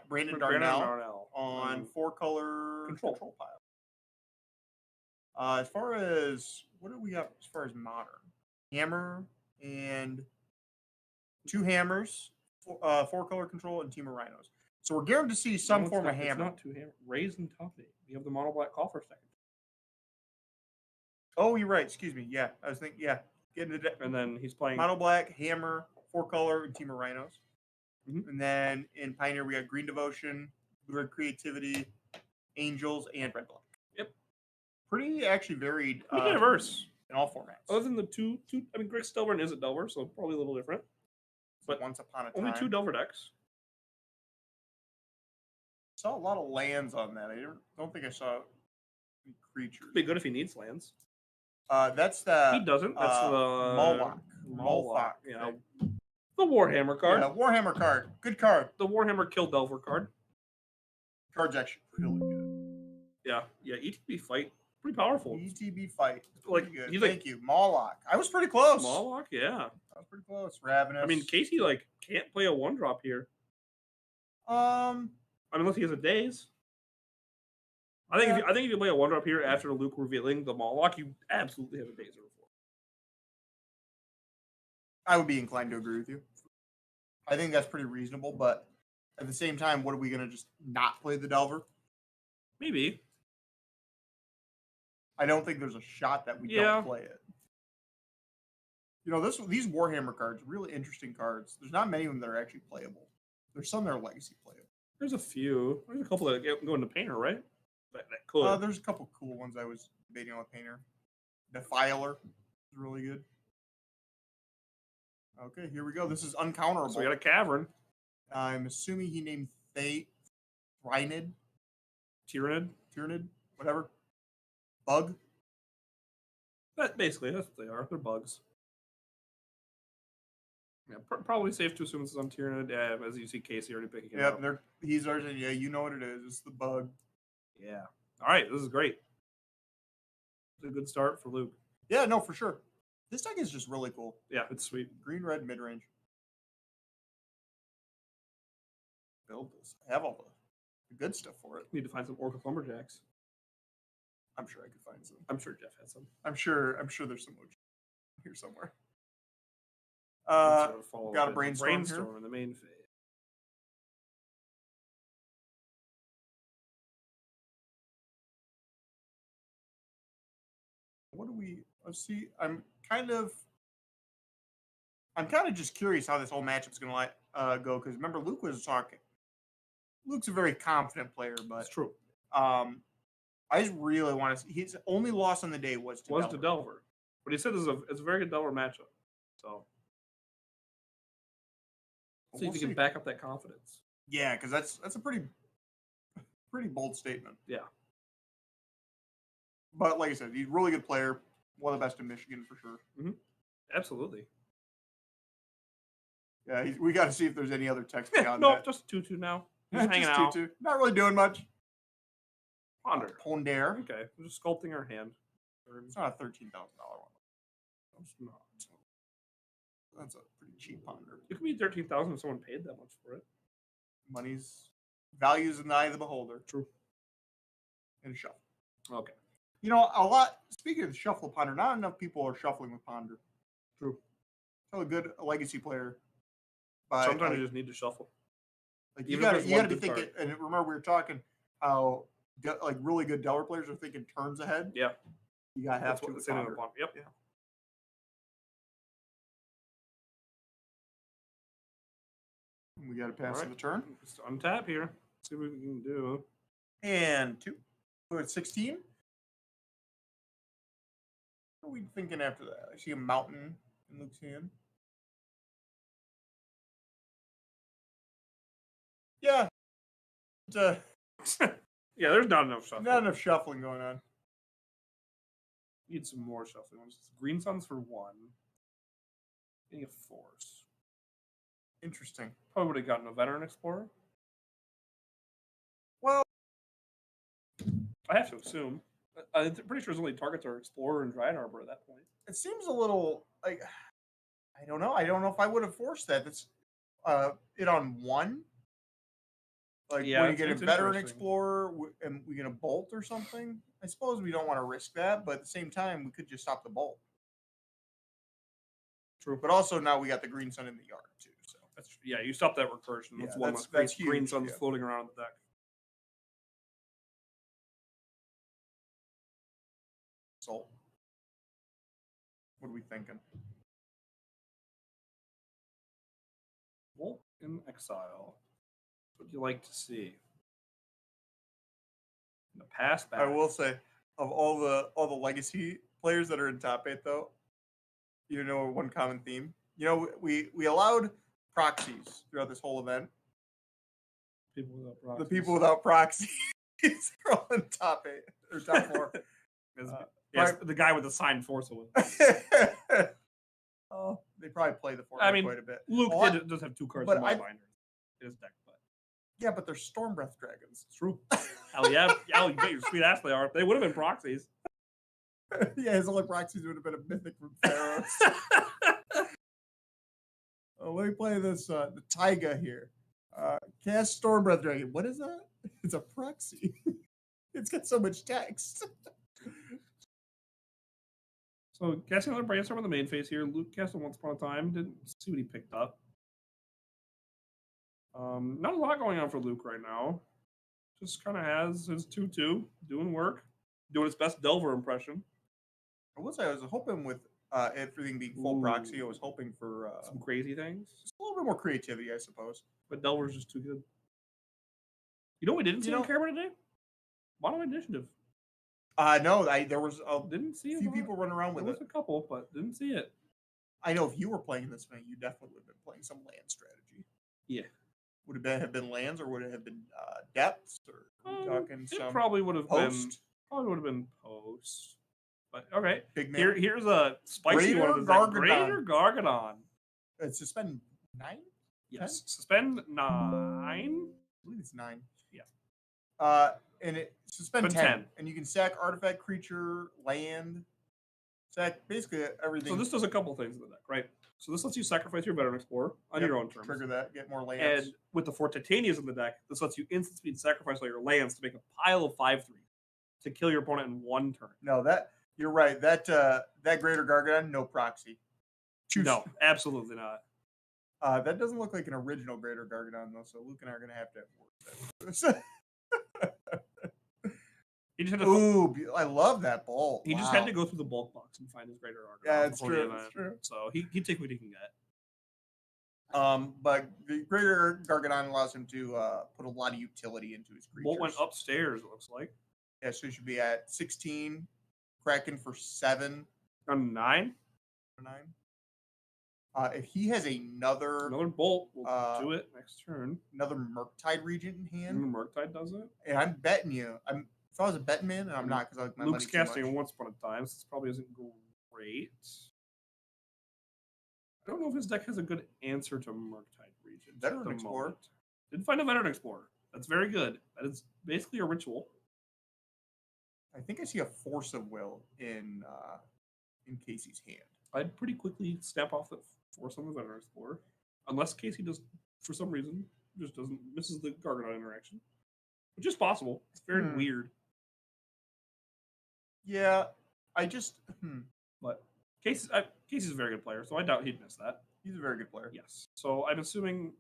Brandon Darnell on 4-color control pile. As far as what do we have as far as modern? Hammer and 2 hammers, 4-color control, and Team of Rhinos. So we're guaranteed to see some form of hammer. It's not 2 hammer. Raise and Tuffy. You have the mono black call for a second. Oh, you're right. Excuse me. Yeah, I was thinking. Yeah, getting the and then he's playing mono black, hammer, 4-color, and Team of Rhinos. Mm-hmm. And then in Pioneer we got Green Devotion, Blue Red Creativity, Angels, and Red Black. Yep. Pretty actually varied. Pretty diverse in all formats. Other than the two. I mean, Greg Delver and Is It Delver, so probably a little different. But once upon a time, only 2 Delver decks. Saw a lot of lands on that. I don't think I saw any creatures. It'd be good if he needs lands. That's the he doesn't. That's the Mollock. Yeah, the Warhammer card. Yeah, Warhammer card. Good card. The Warhammer Kill Delver card. Card's actually really good. Yeah. ETB fight, pretty powerful. ETB fight, like good. Thank you, Mollock. I was pretty close. Mollock, yeah, I was pretty close. Ravenous. I mean, Casey can't play a 1-drop here. Unless he has a Daze. I think if you play a 1-drop here after Luke revealing the Mollock, you absolutely have a Daze or 4. I would be inclined to agree with you. I think that's pretty reasonable, but at the same time, what are we going to just not play the Delver? Maybe. I don't think there's a shot that we don't play it. You know, these Warhammer cards, really interesting cards. There's not many of them that are actually playable. There's some that are legacy playable. There's a few. There's a couple that go into Painter, right? That could. There's a couple cool ones I was debating on with Painter. Defiler is really good. Okay, here we go. This is uncounterable. So we got a Cavern. I'm assuming he named Tyrannid, whatever. Bug. That's what they are. They're bugs. Yeah, probably safe to assume this is on Tyrannid. As you see, Casey already picking it up. Yep, he's already. Yeah, you know what it is. It's the bug. Yeah. All right, this is great. It's a good start for Luke. Yeah, no, for sure. This deck is just really cool. Yeah, it's sweet. Green, red, mid range. Build this. I have all the good stuff for it. Need to find some Orca Lumberjacks. I'm sure I could find some. I'm sure Jeff has some. I'm sure there's some here somewhere. Got a brainstorm in the main phase. What do we? Let's see. I'm kind of just curious how this whole matchup's going to go because remember Luke was talking. Luke's a very confident player, but it's true. I just really want to see. His only loss on the day was to Delver. But he said it's a very good Delver matchup. So see if you can back up that confidence. Yeah, because that's a pretty bold statement. Yeah. But like I said, he's a really good player. One of the best in Michigan for sure. Mm-hmm. Absolutely. Yeah, we got to see if there's any other text beyond no, that. Just 2/2 now. Just hanging out. 2/2. Not really doing much. Ponder. Okay, we're just sculpting our hand. It's not a $13,000 one. It's not. That's a pretty cheap Ponder. It could be $13,000 if someone paid that much for it. Money's values in the eye of the beholder. True. And a shuffle. Okay. You know, a lot. Speaking of the shuffle Ponder, not enough people are shuffling with Ponder. True. Still a good legacy player. But sometimes you just need to shuffle. Like you got to be thinking. And remember, we were talking how really good Delver players are thinking turns ahead. Yeah. You got to have to. Yep. Yeah. We got to pass to the turn. Just untap here. See what we can do. And 2. We're at 16. What are we thinking after that? I see a mountain in Luke's hand. Yeah. Yeah, there's not enough shuffling. Not enough shuffling going on. Need some more shuffling. Green Suns for 1. Getting a force. Interesting. Probably would have gotten a Veteran Explorer. Well, I have to assume. I'm pretty sure his only targets are Explorer and Dryad Arbor at that point. it seems a little like I don't know. I don't know if I would have forced that. That's it on 1. Like, yeah, when you get a Veteran Explorer and we get a Bolt or something, I suppose we don't want to risk that, but at the same time, we could just stop the Bolt. True. But also now we got the Green Sun in the yard, too. So yeah, you stop that recursion. That's one less Green Suns floating around in the deck. So, what are we thinking? Bolt in exile. What do you like to see? In the past back. I will say, of all the legacy players that are in top 8, though, you know, one common theme. You know, we allowed proxies throughout this whole event. People without proxies. The people without proxies are all in top 8 or top 4. Yes, the guy with the signed force will. Oh, they probably play the format quite a bit. Luke does have 2 cards in my binder in his deck, but yeah, but they're Storm Breath Dragons. It's true. Hell yeah, you bet your sweet ass they are. They would have been proxies. Yeah, his only proxies would have been a mythic from Pharaohs. Let me play this the Taiga here. Cast Storm Breath Dragon. What is that? It's a proxy. It's got so much text. So casting another Brainstorm on the main phase here. Luke cast it once upon a time. Didn't see what he picked up. Not a lot going on for Luke right now. Just kind of has his 2/2 doing work, doing his best Delver impression. I was hoping with everything being full proxy, I was hoping for some crazy things. Just a little bit more creativity, I suppose. But Delver's just too good. You know what we didn't see on camera today? Mono Initiative. No, there was didn't see a few people running around with it. There was a couple, but didn't see it. I know if you were playing this thing, you definitely would have been playing some land strategy. Yeah. Would it have been lands, or would it have been depths, or talking some? It probably would have post? been post. But okay, big man. Here's a spicy one. Greater Gargadon. Suspend 9. Yes, 10? Suspend 9. I believe it's 9. Yeah. And it suspend 10, and you can sack artifact, creature, land, sack basically everything. So this does a couple things in the deck, right? So this lets you sacrifice your Veteran Explorer on your own terms. Trigger that, get more lands. And with the 4 Titanias in the deck, this lets you instant speed sacrifice all your lands to make a pile of 5/3 to kill your opponent in 1 turn. No, you're right. That Greater Gargadon, no proxy. No, absolutely not. That doesn't look like an original Greater Gargadon though, so Luke and I are gonna have work. I love that bolt. He just had to go through the bulk box and find his Greater Gargadon. Yeah, it's true. It's true. So he'd take what he can get. But the Greater Gargadon allows him to put a lot of utility into his creatures. Bolt went upstairs, it looks like. Yeah, so he should be at 16. Kraken for 7. On 9? 9. If he has another bolt, we'll do it next turn. Another Murktide Regent in hand. Murktide does it. And I'm betting you. If I was a betting man, and I'm not because my Luke's casting it once upon a time, so this probably isn't great. I don't know if his deck has a good answer to Murktide Regent. Veteran Explorer. Didn't find a Veteran Explorer. That's very good. That is basically a ritual. I think I see a Force of Will in Casey's hand. I'd pretty quickly snap off the Force on the Veteran Explorer, unless Casey does, for some reason, misses the Gargadon interaction, which is possible. It's very weird. Yeah, But Casey's a very good player, so I doubt he'd miss that. He's a very good player. Yes. So I'm assuming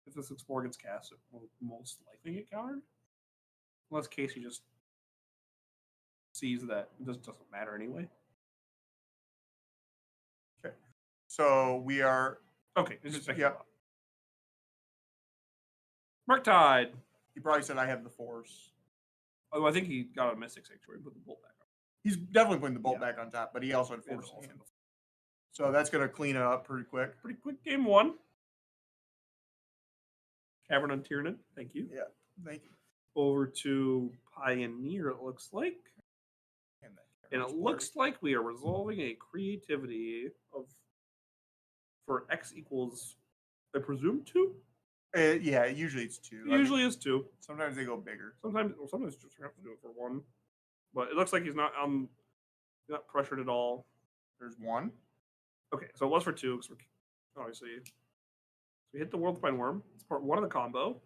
if this Explorer gets cast, it will most likely get countered, unless Casey just sees that it just doesn't matter anyway. Okay. So we are okay. Just Murktide. He probably said I have the Force. Oh, I think he got a Mystic Sanctuary and put the bolt back on. He's definitely putting the bolt back on top, but he also had Force in hand. So that's going to clean it up pretty quick. Pretty quick game one. Cavern on Tyranid. Thank you. Yeah, thank you. Over to Pioneer, it looks like. And it looks like we are resolving a creativity for X equals, I presume, 2? Yeah, usually it's 2. It usually is 2. Sometimes they go bigger. Sometimes you just have to do it for 1. But it looks like he's not pressured at all. There's 1. Okay, so it was for 2 because obviously we hit the World Spine Worm. It's part 1 of the combo.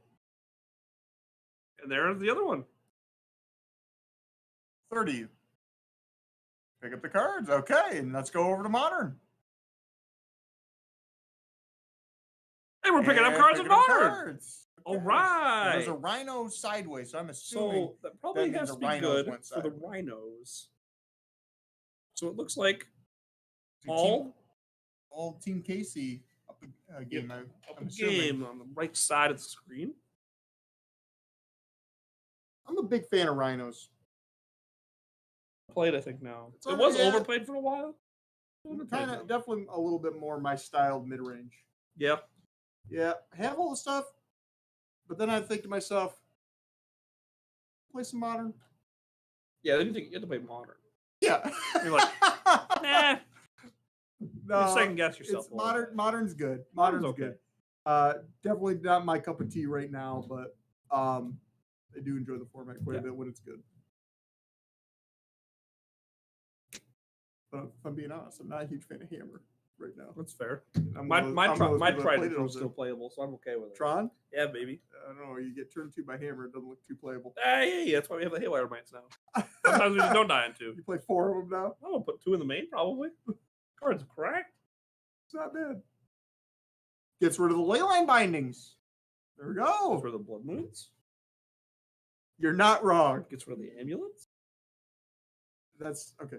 And there's the other one. 30. Pick up the cards. Okay, and let's go over to Modern. And we're picking up cards in Modern. Okay. All right. There's a Rhino sideways, so I'm assuming that probably that has to be good for the Rhinos. So it looks like all Team Casey up a game. Yep, up a game on the right side of the screen. I'm a big fan of Rhinos. Played, I think now. It was overplayed for a while. Kind of, definitely a little bit more my style mid range. Yeah. Yeah, have all the stuff, but then I think to myself, play some Modern. Yeah, then you have to play Modern. Yeah. You're like, nah. No, you second guess yourself. Modern's good. Modern's okay. Good. Definitely not my cup of tea right now, but I do enjoy the format quite a bit when it's good. But if I'm being honest, I'm not a huge fan of Hammer right now. That's fair. My Trident is still playable, so I'm okay with it. Tron? Yeah, baby. I don't know. You get turned 2 by Hammer, it doesn't look too playable. Yeah, that's why we have the Haywire Mites now. Sometimes we just don't die in 2. You play 4 of them now? I'm going to put 2 in the main, probably. Cards cracked. It's not bad. Gets rid of the Leyline bindings. There we go. Gets rid of the Blood Moons. You're not wrong. Gets rid of the Amulets. That's okay.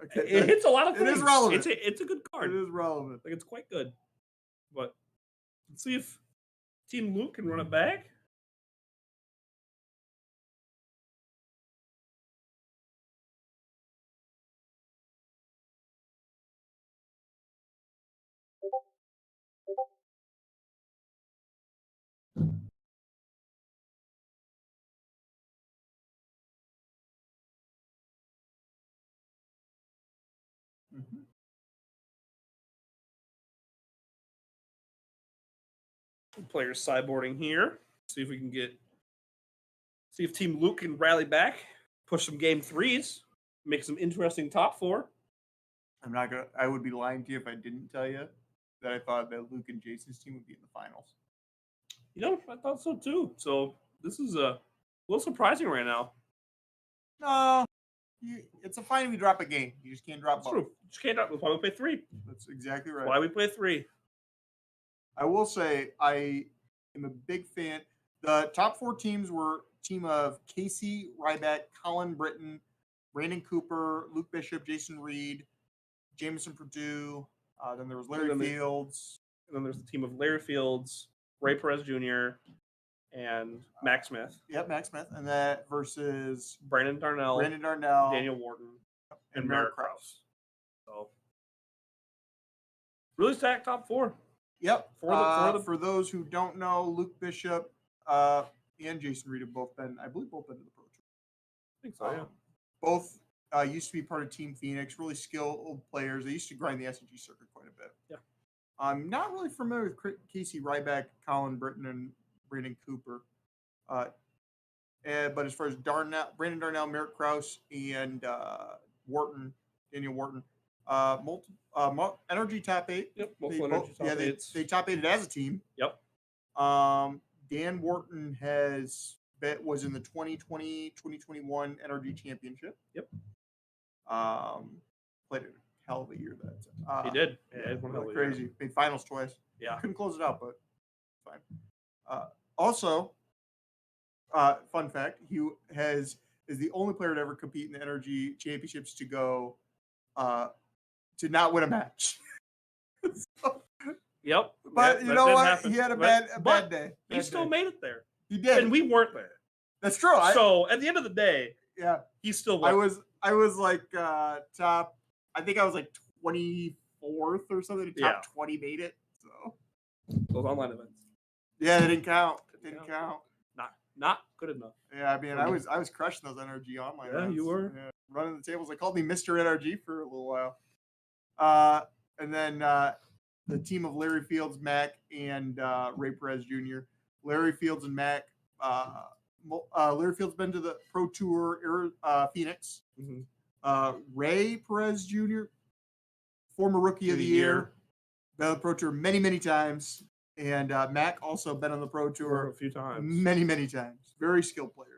Okay, it hits a lot of things. It is relevant. It's a good card. It is relevant. Like, it's quite good. But let's see if Team Luke can run it back. Mm-hmm. Players sideboarding here. See if we can see if Team Luke can rally back, push some game 3s, make some interesting top 4. I would be lying to you if I didn't tell you that I thought that Luke and Jason's team would be in the finals. You know, I thought so too. So this is a little surprising right now. No, it's a fine if you drop a game. You just can't drop both. True. You just can't drop. That's why we play 3. That's exactly right. That's why we play 3. I will say I am a big fan. The top 4 teams were a team of Casey Ryback, Colin Britton, Brandon Cooper, Luke Bishop, Jason Reed, Jameson Purdue. Then there was Larry Fields. And then there's the team of Larry Fields, Ray Perez Jr., and Max Smith. Yep, Max Smith. And that versus Brandon Darnell, Daniel Wharton, and Merrick Krause. So really stacked top 4. Yep. For those who don't know, Luke Bishop and Jason Reed have both been to the Pro Tour. I think so, yeah. Both used to be part of Team Phoenix, really skilled players. They used to grind the SNG circuit quite a bit. Yeah. I'm not really familiar with Casey Ryback, Colin Britton, and Brandon Cooper. But as far as Brandon Darnell, Merrick Krause, and Daniel Wharton, Energy top 8. Yep, multiple Energy top 8s. They top 8 as a team. Yep. Dan Wharton was in the 2020-2021 Energy Championship. Yep. Played a hell of a year that. He did. Yeah, really crazy. Made finals twice. Yeah. Couldn't close it out, but fine. Also, fun fact: he is the only player to ever compete in the Energy Championships to go to not win a match. Yep. But you know what? He had a bad day. He still made it there. He did. And we weren't there. That's true. So at the end of the day, yeah, he still won. I was like top. I think I was like 24th or something. Top 20 made it. So those online events. Yeah, they didn't count. Didn't count. Not good enough. Yeah, I mean, I was crushing those NRG online. Yeah, events. you were running the tables. They called me Mr. NRG for a little while. And then the team of Larry Fields, Mac, and Ray Perez Jr. Larry Fields and Mac. Larry Fields been to the Pro Tour Phoenix. Mm-hmm. Ray Perez Jr., former Rookie of the Year, been on the Pro Tour many, many times. And Mac also been on the Pro Tour a few times. Many, many times. Very skilled players.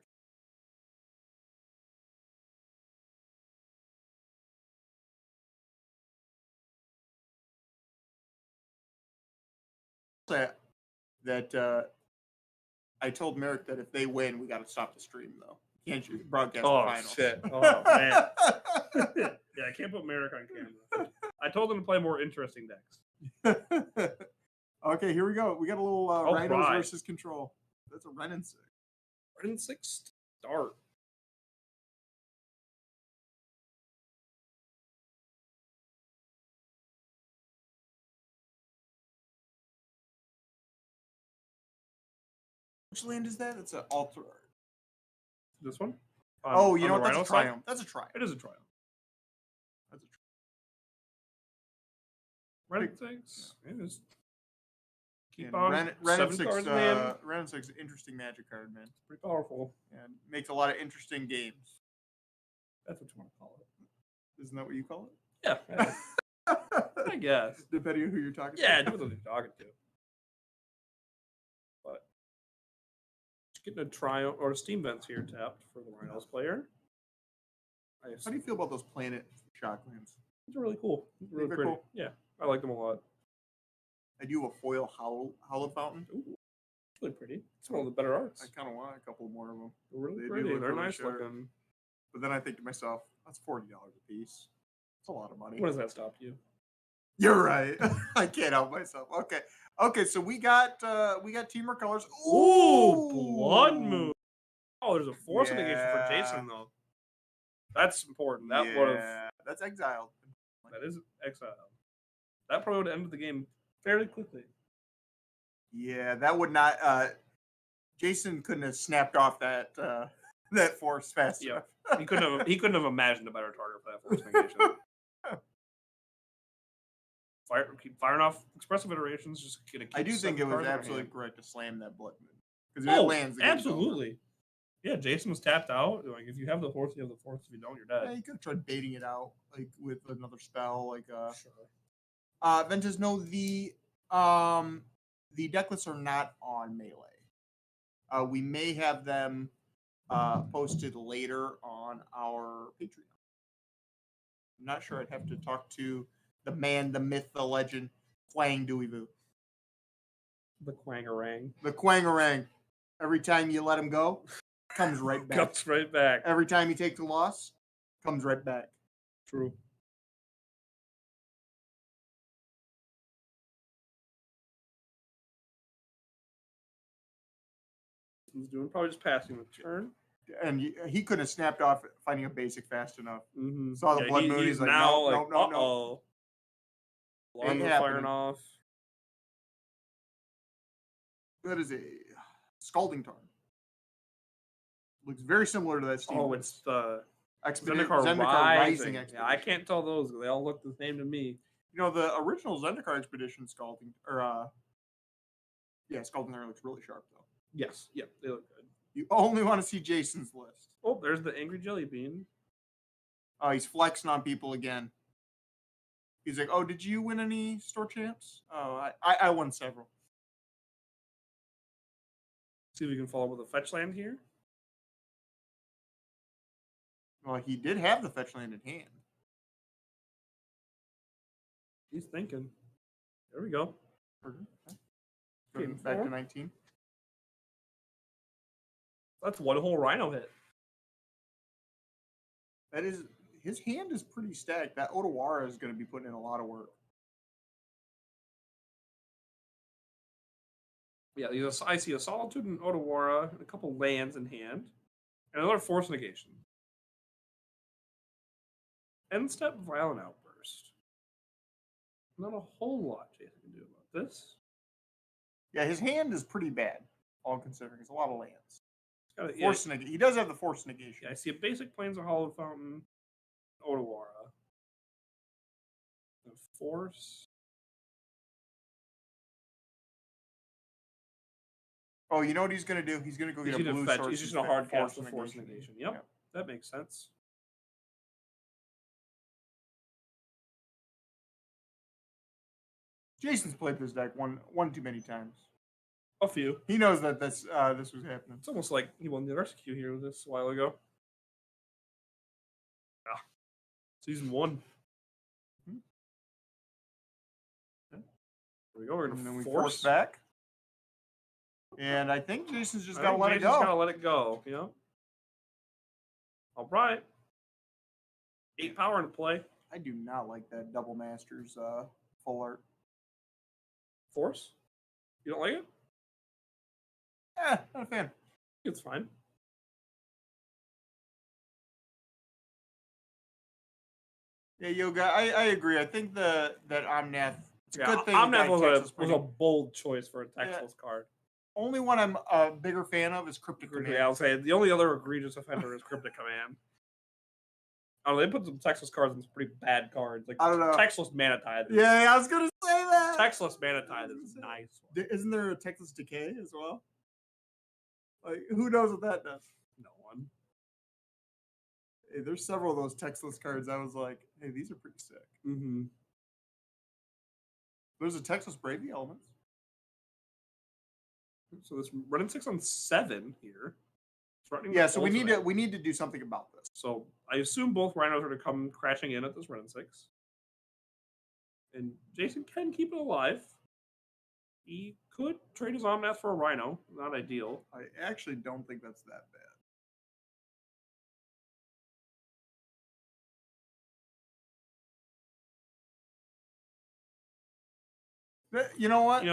That I told Merrick that if they win, we got to stop the stream, though. Can't you broadcast the finals? Shit. Oh, man. Yeah, I can't put Merrick on camera. I told him to play more interesting decks. Okay, here we go. We got a little Rhinos versus Control. That's a Ren and 6. Ren and 6 start. Which land is that? It's an altar art. This one? You know what? That's a Triumph. That's a Triumph. It is a Triumph. That's a Ren and 6. Yeah. It is. Keep and on. Ren and 6. Cards, man. Ren and 6 is an interesting Magic card, man. It's pretty powerful. And makes a lot of interesting games. That's what you want to call it. Isn't that what you call it? Yeah. I guess. Depending on who you're talking to. Yeah, depends on who you're talking to. But just getting a Triumph or Steam Vents here tapped for the Rhinos player. How do you feel about those Planet Shocklands? They're really cool. They're really pretty. Cool. Yeah, I like them a lot. I do have a foil Hollow Fountain. Ooh, it's really pretty. It's one of the better arts. I kind of want a couple more of them. They're really pretty. They're really nice looking. But then I think to myself, that's $40 a piece. It's a lot of money. What does that stop you? You're right. I can't help myself. Okay. So we got Teamwork Colors. Ooh, Blood Moon. Oh, there's a force negation for Jason though. That's important. That's exiled. That is exiled. That probably would have ended the game fairly quickly. Yeah, that would not. Jason couldn't have snapped off that force fast enough. He couldn't have imagined a better target for that force negation. Keep firing off expressive iterations. Just get a. I do think it was absolutely correct to slam that Blood Moon because it lands. Absolutely. Yeah, Jason was tapped out. Like if you have the force, you have the force. If you don't, you're dead. Yeah, you could have tried baiting it out like with another spell, like Sure. Ventus, no, the deck lists are not on Melee. We may have them posted later on our Patreon. I'm not sure. I'd have to talk to the man, the myth, the legend, Quang Dewey-Voo. The Quangarang. The Quangarang. Every time you let him go, comes right back. Comes right back. Every time you take the loss, comes right back. True. He's doing probably just passing the turn. And he couldn't have snapped off finding a basic fast enough. Mm-hmm. Saw the Blood Moon. He's like, no. Alarms are firing off. That is a Scalding Tarn. Looks very similar to that Steam. Oh, it's the Zendikar Rising Expedition. Yeah, I can't tell those. They all look the same to me. You know, the original Zendikar Expedition Scalding Tarn looks really sharp though. Yes, yep, they look good. You only want to see Jason's list. Oh, there's the Angry Jelly Bean. Oh, he's flexing on people again. He's like, "Oh, did you win any store champs?" Oh, I won several. See if we can follow with a fetch land here. Well, he did have the fetch land in hand. He's thinking. There we go. Okay. Back to 19. That's one whole Rhino hit. That is, his hand is pretty stacked. That Otawara is going to be putting in a lot of work. Yeah, I see a Solitude and Otawara, and a couple lands in hand, and another Force Negation. End step Violent Outburst. Not a whole lot Jason can do about this. Yeah, his hand is pretty bad, all considering. It's a lot of lands. Force negation. He does have the Force Negation. Yeah, I see a basic Plains of Hollow Fountain, Otawara. Force. Oh, you know what he's going to do? He's going to go get a blue source. He's just going to hard cast the Force Negation. Yep, that makes sense. Jason's played this deck one too many times. A few. He knows that this was happening. It's almost like he won the rescue here with this a while ago. Ah, season 1. Hmm. Okay. There we go. We're going to force back. And I think Jason's just got to let it go. Jason's got to let it go. Yep. All right. 8 power into play. I do not like that Double Masters full art. Force? You don't like it? Not a fan. It's fine. Yeah, Yoga, I agree. I think that Omnath. It's a good thing. Omnath was a bold choice for a textless card. Only one I'm a bigger fan of is Cryptic Command. Yeah, I'll say the only other egregious offender is Cryptic Command. I don't know, they put some textless cards in some pretty bad cards. Like, I don't know. Textless Mana Tithe. Yeah, I was gonna say that. Textless Mana Tithe is nice. Isn't there a Textless Decay as well? Like, who knows what that does? No one. Hey, there's several of those textless cards. I was like, hey, these are pretty sick. Mm-hmm. There's a Textless Brave the Elements. So this running 6 on 7 here. Yeah, so we need to do something about this. So I assume both rhinos are to come crashing in at this run 6. And Jason can keep it alive. He could trade his Omnath for a rhino. Not ideal. I actually don't think that's that bad. You know what?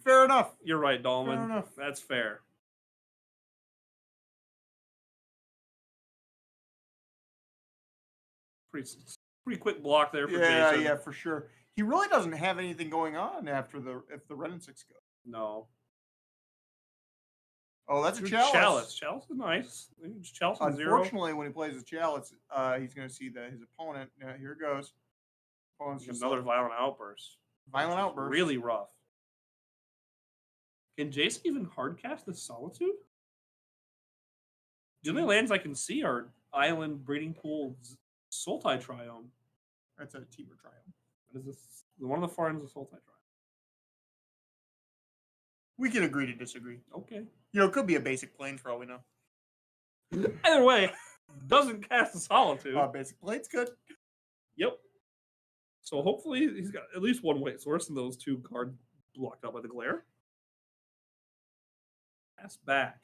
Fair enough. You're right, Dolman. Fair enough. That's fair. Pretty quick block there for Jason. Yeah, for sure. He really doesn't have anything going on after if the Ren and 6 go. No. Oh, that's a Chalice. Chalice is nice. Chalice is Unfortunately, when he plays a Chalice, he's going to see that his opponent. Here it goes. Opponent's just another Violent Outburst. Violent Outburst. Really rough. Can Jason even hardcast the Solitude? The only lands I can see are Island, Breeding Pool, Sultai Triome. That's a Tiber Triome. What is this? One of the far ends of Sultai Triome. We can agree to disagree. Okay. It could be a basic plane for all we know. Either way, doesn't cast the Solitude. Basic plane's good. Yep. So hopefully he's got at least one white source and those 2 cards blocked out by the glare. Pass back.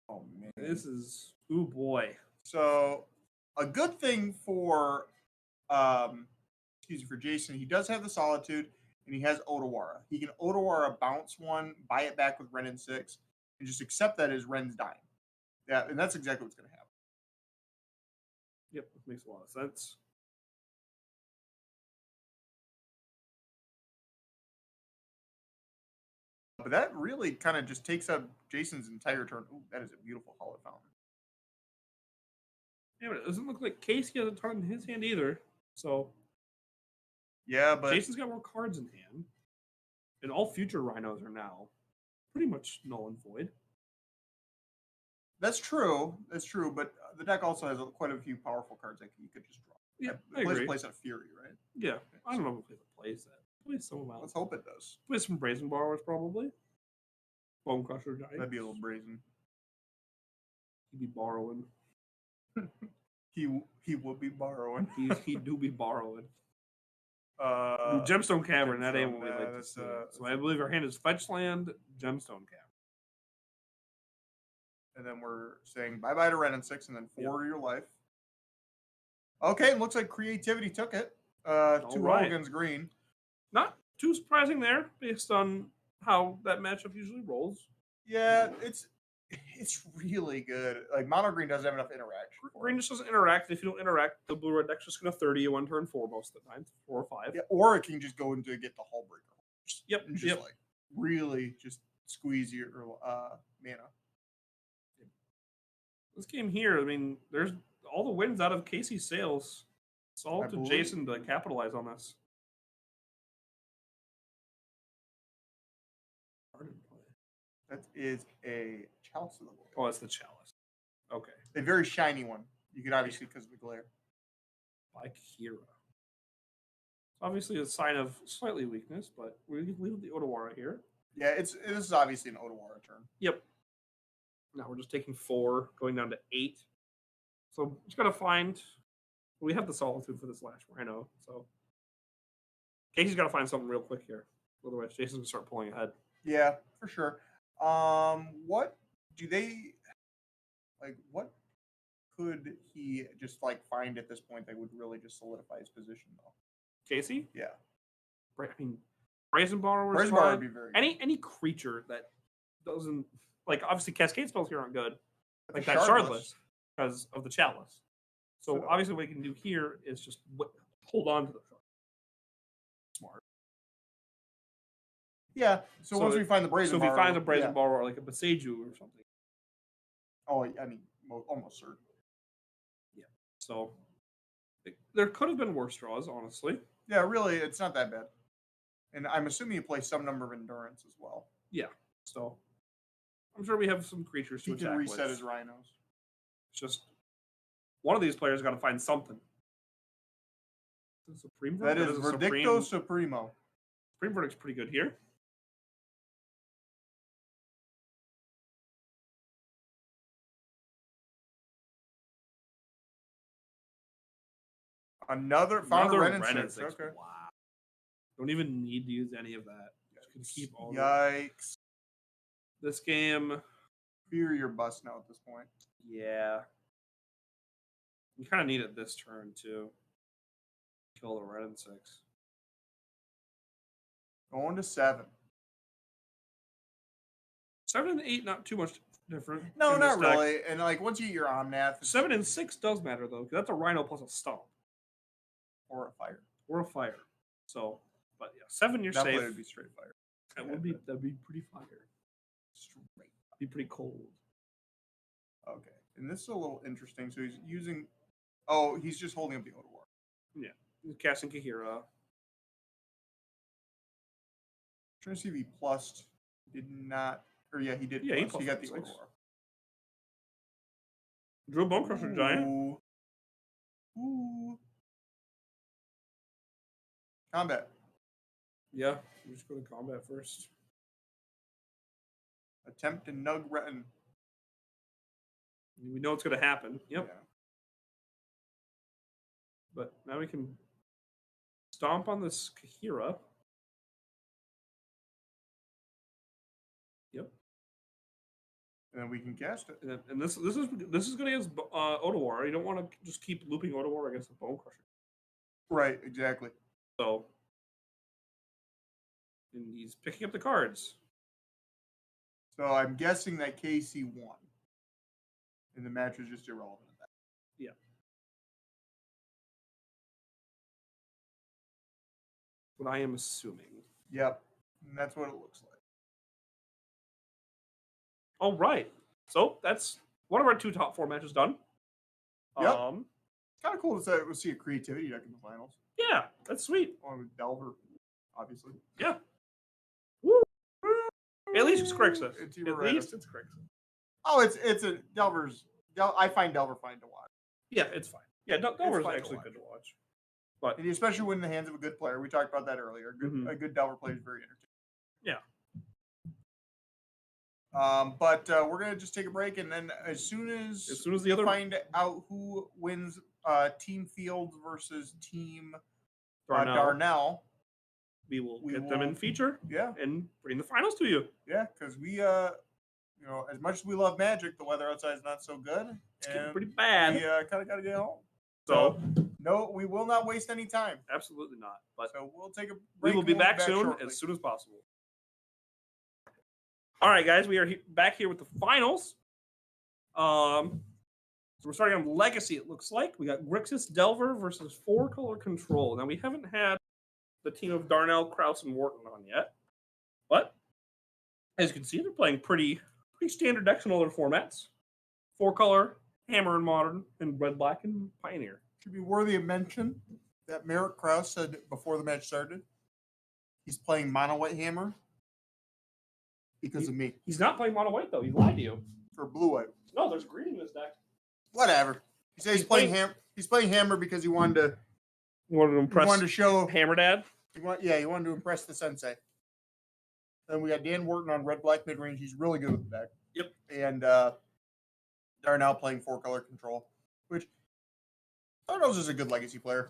Oh, man. This is... Ooh, boy. So, a good thing for Jason, he does have the Solitude, and he has Otawara. He can Otawara bounce one, buy it back with Ren and 6, and just accept that as Ren's dying. Yeah, and that's exactly what's going to happen. Yep, makes a lot of sense. But that really kind of just takes up Jason's entire turn. Ooh, that is a beautiful Hollow Fountain. Yeah, but it doesn't look like Casey has a ton in his hand either. So, yeah, but Jason's got more cards in hand. And all future rhinos are now pretty much null and void. That's true. But the deck also has quite a few powerful cards that you could just draw. Yeah, I agree. Plays out of Fury, right? Yeah. I don't know if it plays that. Plays some amount. Let's hope it does. Plays some Brazen Borrowers, probably. Bone Crusher Giant. That'd be a little brazen. He'd be borrowing. He would be borrowing. He do be borrowing. Gemstone Cavern. That ain't what we like to see. So I believe our hand is Fetch Land, Gemstone Cavern. And then we're saying bye-bye to Ren and 6 and then 4 to your life. Okay, looks like Creativity took it. 2 Hogan's green. Not too surprising there, based on how that matchup usually rolls. Yeah, it's really good. Like mono green doesn't have enough interaction. Green just doesn't interact. If you don't interact, the blue red deck's just going to 30 you on turn 4 most of the time, 4 or 5. Yeah, or it can just go into get the hull breaker. Yep. And just like really just squeeze your mana. This game here, I mean, there's all the wins out of Casey's sales. It's all to Jason to capitalize on this. That is a chalice of the void. Oh, it's the chalice. Okay. A very shiny one. You can obviously because of the glare. By Kira. Obviously a sign of slightly weakness, but we leave the Otawara here. Yeah, this is obviously an Otawara turn. Yep. Now we're just taking 4, going down to 8. So just gotta find. We have the Solitude for this last Rhino, so Casey's gotta find something real quick here. Otherwise, Jason's gonna start pulling ahead. Yeah, for sure. What do they like? What could he just like find at this point that would really just solidify his position, though? Casey? Yeah. I mean, Brazen Borrower would be very good. Any creature that doesn't like obviously Cascade spells here aren't good. But like that Shardless because of the Chalice. So obviously what we can do here is just hold on to the Shard. Smart. Yeah. So once we find the Brazen Borrower. So if he finds a Brazen Borrower or like a Beseju or something. Oh, I mean, almost certain. Yeah. So there could have been worse draws, honestly. Yeah, really, it's not that bad. And I'm assuming you play some number of endurance as well. Yeah. So I'm sure we have some creatures to attack with. He can reset his rhinos. It's just one of these players got to find something. Supreme Verdict? That is Verdicto Supremo. Supreme Verdict's pretty good here. Another Renaissance. Okay. Wow. Don't even need to use any of that. Just can keep all Yikes. This game. Fear your bust now at this point. Yeah. You kind of need it this turn, too. Kill the red and 6. Going to 7. 7 and 8, not too much different. No, not really. And like once you get your Omnath. 7 and 6 does matter, though, because that's a Rhino plus a Stomp. Or a Fire. Or a Fire. So, but yeah, 7 you're that safe. That would be straight fire. That'd be pretty fire. Straight. Be pretty cold. Okay. And this is a little interesting. So he's using. Oh, he's just holding up the Otawara. Yeah. He's casting Kahira. Trying to see if he plussed. Did not. Or yeah, he did. Yeah, plus. He got the Otawara. Drew a Bonecrusher Giant. Ooh. Combat. Yeah, we just go to combat first. Attempt to nug Retin. We know it's going to happen. Yep. Yeah. But now we can stomp on this Kahira. Yep. And then we can cast it. And this is good against Otawara. You don't want to just keep looping Otawara against the Bonecrusher. Right, exactly. So, and he's picking up the cards. So I'm guessing that Casey won. And the match was just irrelevant at that. Yeah. What I am assuming. Yep. And that's what it looks like. All right. So that's one of our 2 top 4 matches done. Yep. It's kind of cool to see a creativity deck in the finals. Yeah, that's sweet. On with Delver, obviously. Yeah. Woo. At least it's Crixus. At least it's Crixus. Oh, it's a Delver's. I find Delver fine to watch. Yeah, it's fine. Yeah, Delver's actually good to watch. But and especially when in the hands of a good player. We talked about that earlier. A good Delver player is very entertaining. Yeah. But we're gonna just take a break, and then as soon as the other find out who wins Team Fields versus Team Darnell, we will get them in feature. Yeah. And bring the finals to you. Yeah, because we as much as we love Magic, the weather outside is not so good. It's getting pretty bad. We kind of got to get home. So No, we will not waste any time. Absolutely not. But So we'll take a we break. will be back soon, shortly. as soon as possible. All right, guys, we are back here with the finals. So we're starting on Legacy, it looks like. We got Grixis Delver versus 4-color Control. Now, we haven't had the team of Darnell, Kraus, and Wharton on yet. But, as you can see, they're playing pretty standard decks in all their formats. 4-color, Hammer and Modern, and Red, Black, and Pioneer. Should be worthy of mention that Merrick Krause said before the match started, he's playing Mono White Hammer because of me. He's not playing Mono White, though. He lied to you. For Blue White. No, there's green in this deck. Whatever. He said he's playing Hammer because he wanted to. You wanted to impress. He wanted to show Hammer Dad. He wanted to impress the sensei. Then we got Dan Wharton on Red Black mid range. He's really good with the deck. Yep. And Darnell playing 4-color Control, which Darnell's is a good Legacy player.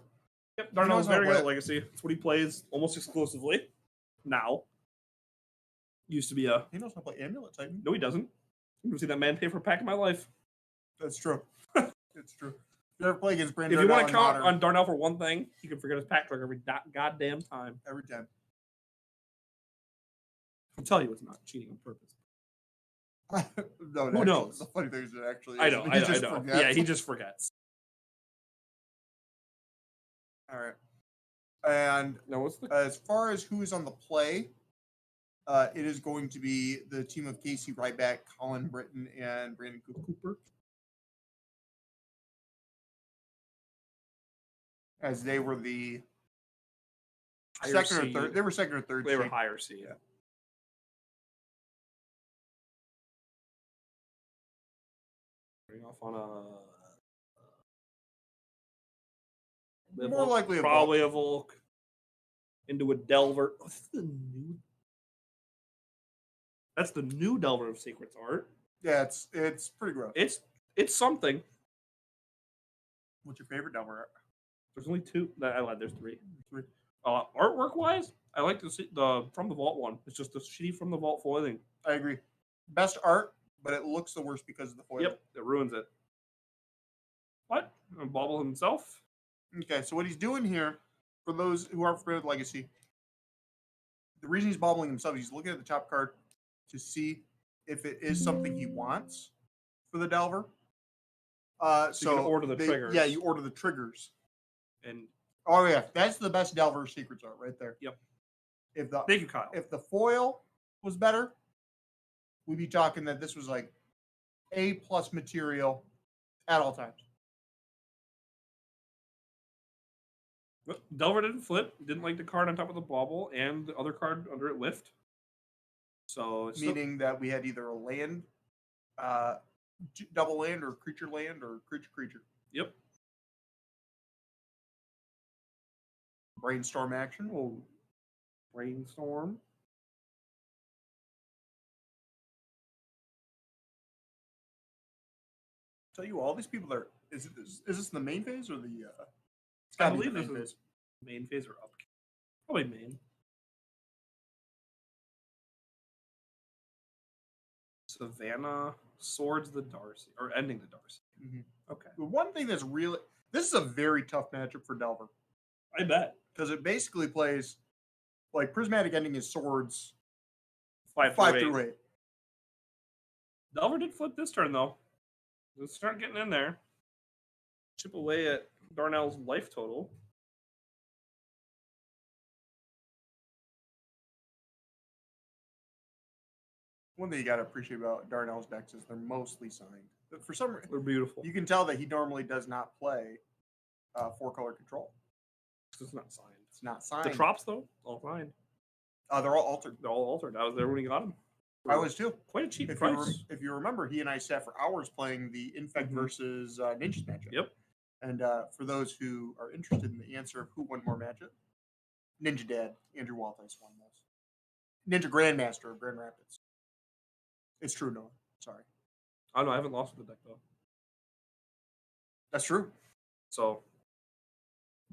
Yep, Darnell's very good at Legacy. That's what he plays almost exclusively now. Used to be a. He knows how to play Amulet Titan. No, he doesn't. I've never seen that man pay for a pack in my life. That's true. It's true. If you ever play against Brandon, if you want to count on Darnell for one thing, he can forget his pack trick every goddamn time. Every time. I'll tell you it's not cheating on purpose. No, who knows? The funny thing is it actually is. I know. Forgets. Yeah, he just forgets. All right. And now, as far as who's on the play, it is going to be the team of Casey Ryback, Colin Britton, and Brandon Cooper. As they were the second or third. They were second or third. They were higher seed. Yeah. Off on a more likely probably a Volk into a Delver. Oh, that's the new Delver of Secrets art. Yeah, it's pretty gross. It's something. What's your favorite Delver art? There's only two. I lied. There's three. Artwork wise, I like to see the From the Vault one. It's just the shitty From the Vault foiling. I agree. Best art, but it looks the worst because of the foiling. Yep, it ruins it. What? Bobble himself? Okay, so what he's doing here, for those who aren't familiar with Legacy, the reason he's bobbling himself, he's looking at the top card to see if it is something he wants for the Delver. So you can order the triggers. Yeah, you order the triggers. And oh yeah, that's the best Delver Secrets art right there. Yep. Thank you, Kyle. If the foil was better, we'd be talking that this was like A+ material at all times. Delver didn't flip. Didn't like the card on top of the bauble, and the other card under it lift. So it's meaning that we had either a land, double land, or creature, creature. Yep. Brainstorm action. Oh, brainstorm. Tell you, all these people are. Is this the main phase or the? I believe this is main phase or up. Probably main. Savannah Swords the Darcy, or ending the Darcy. Mm-hmm. Okay. The one thing that's really, this is a very tough matchup for Delver. I bet. Because it basically plays like Prismatic ending his Swords 5 through 8. Delver did flip this turn though. Let's start getting in there. Chip away at Darnell's life total. One thing you got to appreciate about Darnell's decks is they're mostly signed. But for some reason, they're beautiful. You can tell that he normally does not play 4-color Control. It's not signed. It's not signed. The Trops, though, all signed. They're all altered. They're all altered. I was there when he got them. I was too. Quite a cheap price. If you remember, he and I sat for hours playing the Infect versus Ninjas matchup. Yep. And for those who are interested in the answer of who won more matchup, Ninja Dad, Andrew Waltice won most. Ninja Grandmaster of Grand Rapids. It's true, Noah. Sorry. Oh, no, I haven't lost the deck, though. That's true. So,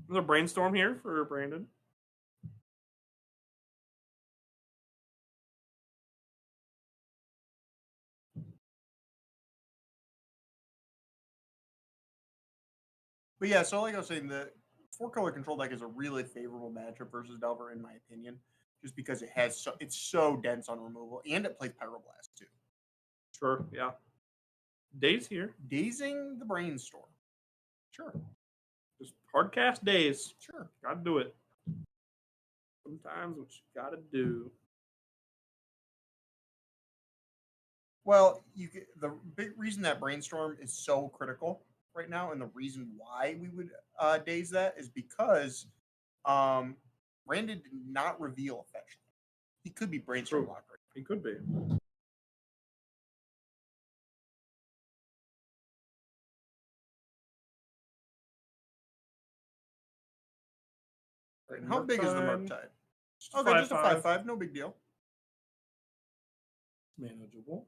there's a brainstorm here for Brandon. But But yeah, so like I was saying, the 4-color control deck is a really favorable matchup versus Delver, in my opinion, just because it's so dense on removal, and it plays Pyroblast too. Sure, yeah. Daze here. Dazing the Brainstorm. Sure. Just hard cast Daze. Sure. Gotta do it. Sometimes what you gotta do. Well, the big reason that Brainstorm is so critical right now, and the reason why we would daze that is because Brandon did not reveal affection. He could be Brainstorm locked right now. He could be. How big is the Murktide? Okay, just a 5/5, no big deal. Manageable.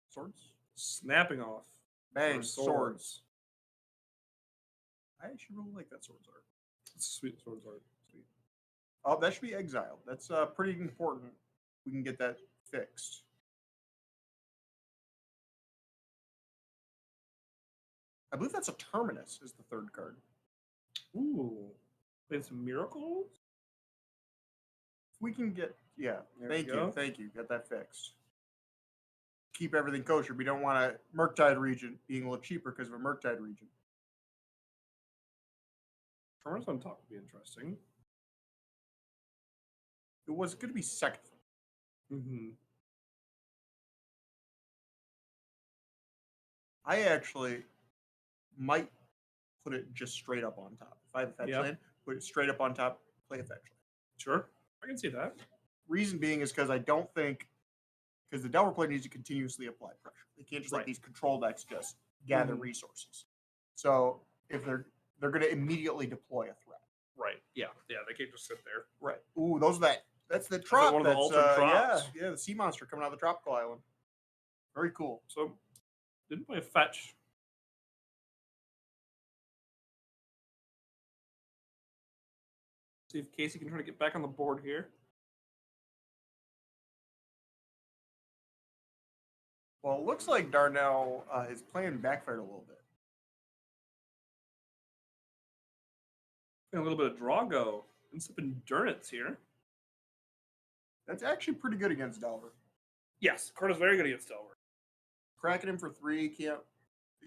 Swords. Snapping off. Bang, swords. I actually really like that swords art. It's sweet swords art. Sweet. Oh, that should be exiled. That's pretty important. We can get that fixed. I believe that's a Terminus is the third card. Ooh. Playing some miracles? We can get, yeah. Thank you. Got that fixed. Keep everything kosher. We don't want a Murktide region being a little cheaper because of a Murktide region. Terminus on top would be interesting. It was going to be second. Mm-hmm. I actually might put it just straight up on top. If I have a fetch land, put it straight up on top, play a fetch land. Sure. I can see that. Reason being is because I don't think, because the Delver player needs to continuously apply pressure. They can't just let these control decks just gather resources. So if they're going to immediately deploy a threat. Right. Yeah. Yeah. They can't just sit there. Right. Ooh, that's the trop. One of the altered trops. Yeah, the sea monster coming out of the tropical island. Very cool. So didn't play a fetch. See if Casey can try to get back on the board here. Well, it looks like Darnell is playing backfired a little bit. And a little bit of Drago and some endurance here. That's actually pretty good against Delver. Yes, card is very good against Delver. Cracking him for 3, you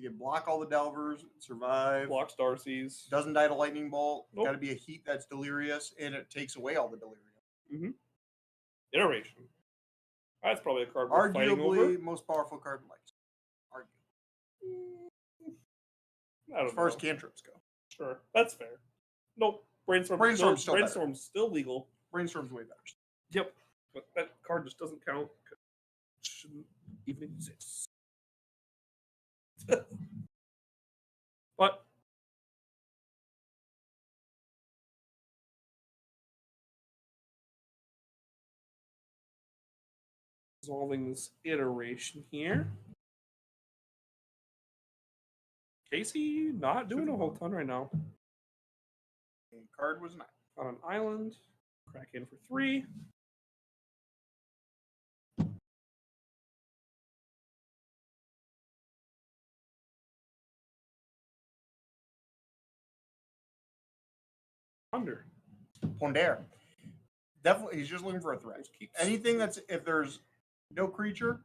can block all the Delvers, survive. Blocks Darcy's. Doesn't die to Lightning Bolt. Nope. Got to be a heat that's delirious, and it takes away all the delirium. Mm-hmm. Iteration. That's probably a card we're fighting over. Arguably most powerful card in Legacy. Arguably. As far as cantrips go. Sure, that's fair. Nope. Brainstorm's still legal. Brainstorm's way better. Yep. But that card just doesn't count. It shouldn't even exist. But resolving this iteration here. Casey not doing a whole ton right now. Card was not on an island. Crack in for 3. Ponder. Definitely, he's just looking for a threat. Anything that's, if there's no creature,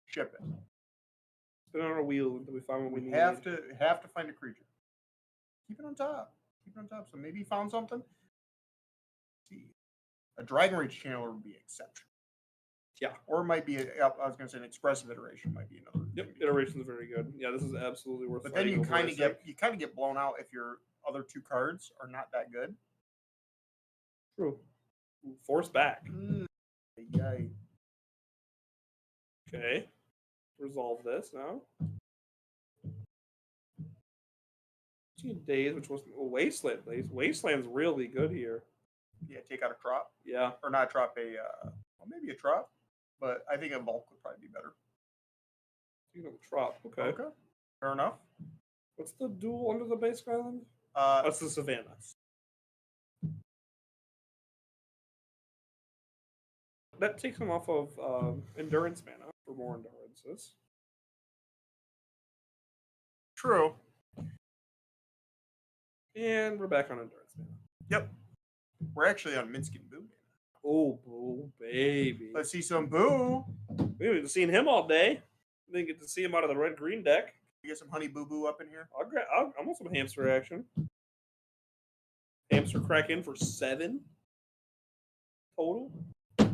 ship it. Spin on a wheel until we find what we need. Have to find a creature. Keep it on top. So maybe he found something. Let's see, a Dragon Rage Channeler would be exceptional. Yeah, or it might be. I was going to say an expressive iteration might be another. Yep, iteration is very good. Yeah, this is absolutely worth. But then you kind of get blown out if your other 2 cards are not that good. True. Force back. Yay. Okay. Resolve this now. Days, which was Wasteland. Wasteland's really good here. Yeah, take out a trop. Yeah. Or not a trop, maybe a trop. But I think a Volk would probably be better. You know, the trop. Okay. Fair enough. What's the duel under the basic island? That's the Savannah. That takes him off of endurance mana for more endurances. True. And we're back on endurance mana. Yep. We're actually on Minsky and Boo. Oh, Boo, baby. Let's see some Boo. We've been seeing him all day. Didn't get to see him out of the red-green deck. You get some Honey Boo Boo up in here. I want some hamster action. Hamster crack in for 7 total. Boo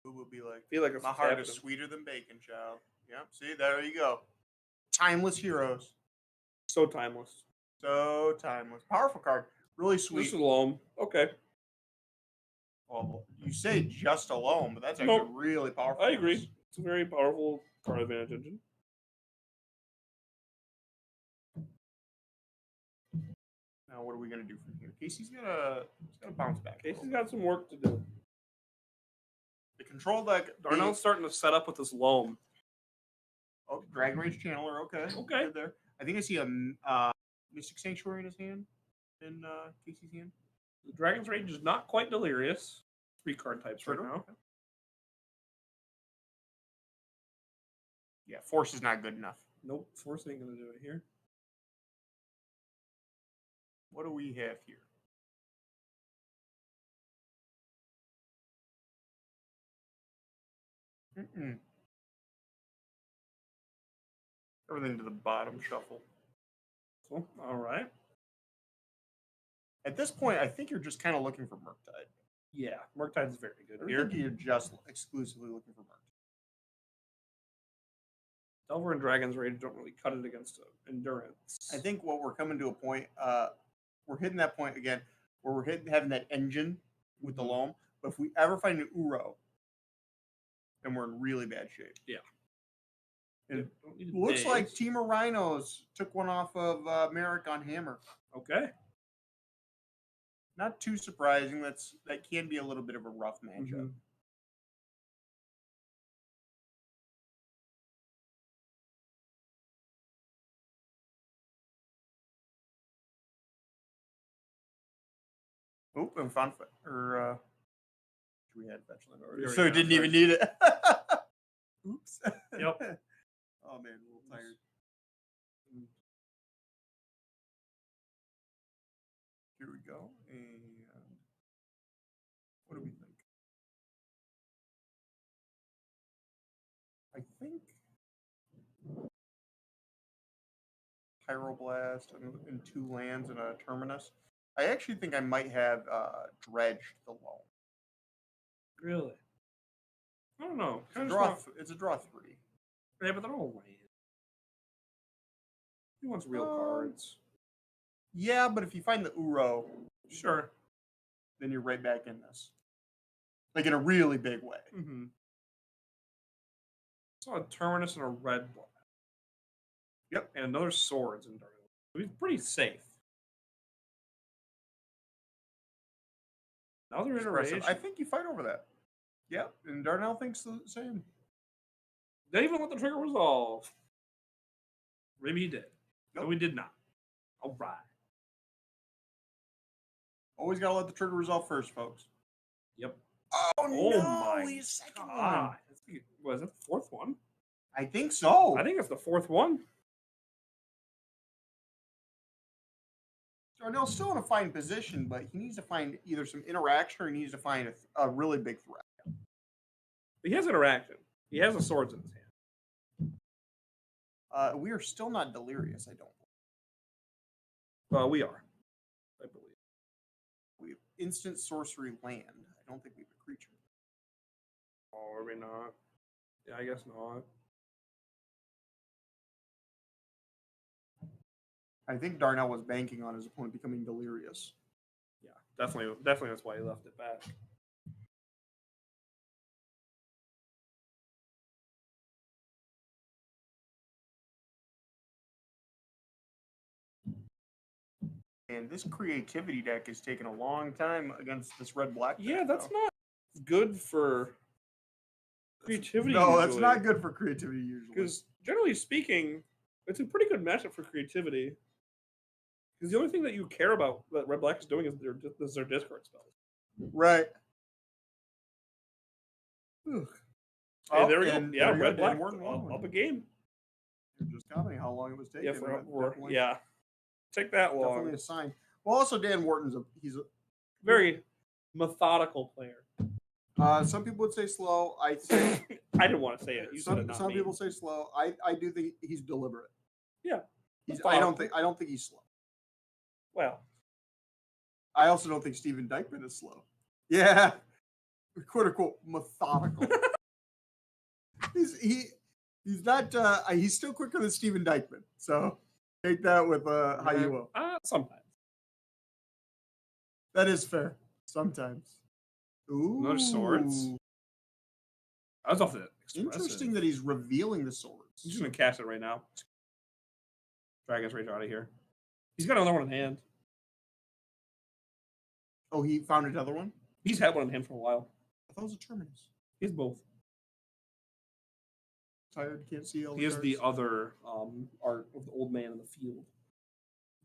Boo be like, Feel like it's my heart is sweeter than bacon, child. Yep. See, there you go. Timeless heroes. So timeless. So timeless. Powerful card. Really sweet. Just alone. Okay. Well, you say just alone, but that's actually really powerful. I agree. It's a very powerful card advantage engine. Now, what are we going to do from here? Casey's got to bounce back. Casey's got some work to do. The control deck. Darnell's starting to set up with this loam. Oh, Dragon Rage Channeler. Okay. Okay. Good there. I think I see a Mystic Sanctuary in his hand. In Casey's hand. The Dragon's Rage is not quite delirious. 3 card types right now. Yeah, Force is not good enough. Nope, Force ain't going to do it here. What do we have here? Everything to the bottom shuffle. Cool. All right. At this point, I think you're just kind of looking for Murktide. Yeah, Murktide's very good I here. think you're just exclusively looking for Murktide. Delver and Dragon's Rage don't really cut it against endurance. I think what we're coming to a point, we're hitting that point again, where we're having that engine with the loam. But if we ever find an Uro, then we're in really bad shape. Yeah. It looks like Team of Rhinos took one off of Merrick on Hammer. Okay. Not too surprising. That can be a little bit of a rough matchup. Oop, and found we had Fetchland already, so it didn't even need it. Oops. Yep. Oh man, a little tired. Here we go. And what do we think? I think Pyroblast and 2 lands and a Terminus. I actually think I might have dredged the loam. Really? I don't know. It's a draw 3. Yeah, but they're all land. He wants real cards. Yeah, but if you find the Uro, sure, then you're right back in this. Like in a really big way. Mm-hmm. I saw a Terminus and a red black. Yep. And another Swords in Darnell. He's pretty safe. Now they're in a rage. I think you fight over that. Yep, and Darnell thinks the same. They even let the trigger resolve. Maybe he did. Nope. No, we did not. All right. Always got to let the trigger resolve first, folks. Yep. Oh no! My he's second God. Was it the 4th one? I think so. I think it's the 4th one. Darnell's still in a fine position, but he needs to find either some interaction or he needs to find a really big threat. He has interaction. He has the Swords in his hand. We are still not delirious, I don't believe. Well, we are, I believe. We have instant sorcery land. I don't think we have a creature. Oh, are we not? Yeah, I guess not. I think Darnell was banking on his opponent becoming delirious. Yeah, definitely that's why he left it back. And this creativity deck is taking a long time against this red-black deck. Yeah, that's not good for creativity. No, that's not good for creativity usually. Because generally speaking, it's a pretty good matchup for creativity. Because the only thing that you care about that red-black is doing is their discard spells. Right. Hey, there we go. Yeah, red-black up a game. You're just commenting how long it was taking. Yeah, take that long. Definitely a sign. Well, also Dan Wharton's he's a very methodical player. Some people would say slow. I say I didn't want to say it. You some said it, not some me. people say slow. I do think he's deliberate. Yeah. I don't think he's slow. Well, I also don't think Steven Dykman is slow. Yeah, quote unquote methodical. he's not. He's still quicker than Steven Dykman. So take that with how you will. Sometimes. That is fair. Sometimes. Ooh. No swords. I was off the Interesting that he's revealing the swords. I'm just gonna cast it right now. Dragon's Rage out of here. He's got another one in hand. Oh, he found another one? He's had one in hand for a while. I thought it was a Terminus. He has both. Tired, can't see all He has the other art of the old man in the field.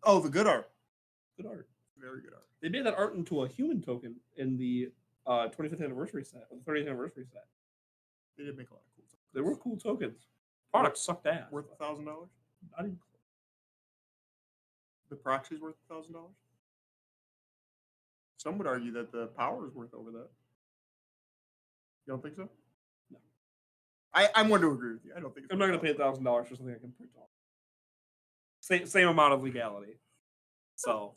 Oh, the good art. Good art. Very good art. They made that art into a human token in the 25th anniversary set, or the 30th anniversary set. They did make a lot of cool tokens. They were cool tokens. Products sucked ass. Worth $1,000? Not even close. The proxy's worth $1,000? Some would argue that the power is worth over that. You don't think so? No. I'm one to agree with you. I don't think I'm not going to pay $1,000 for something I can print off. Same amount of legality. So,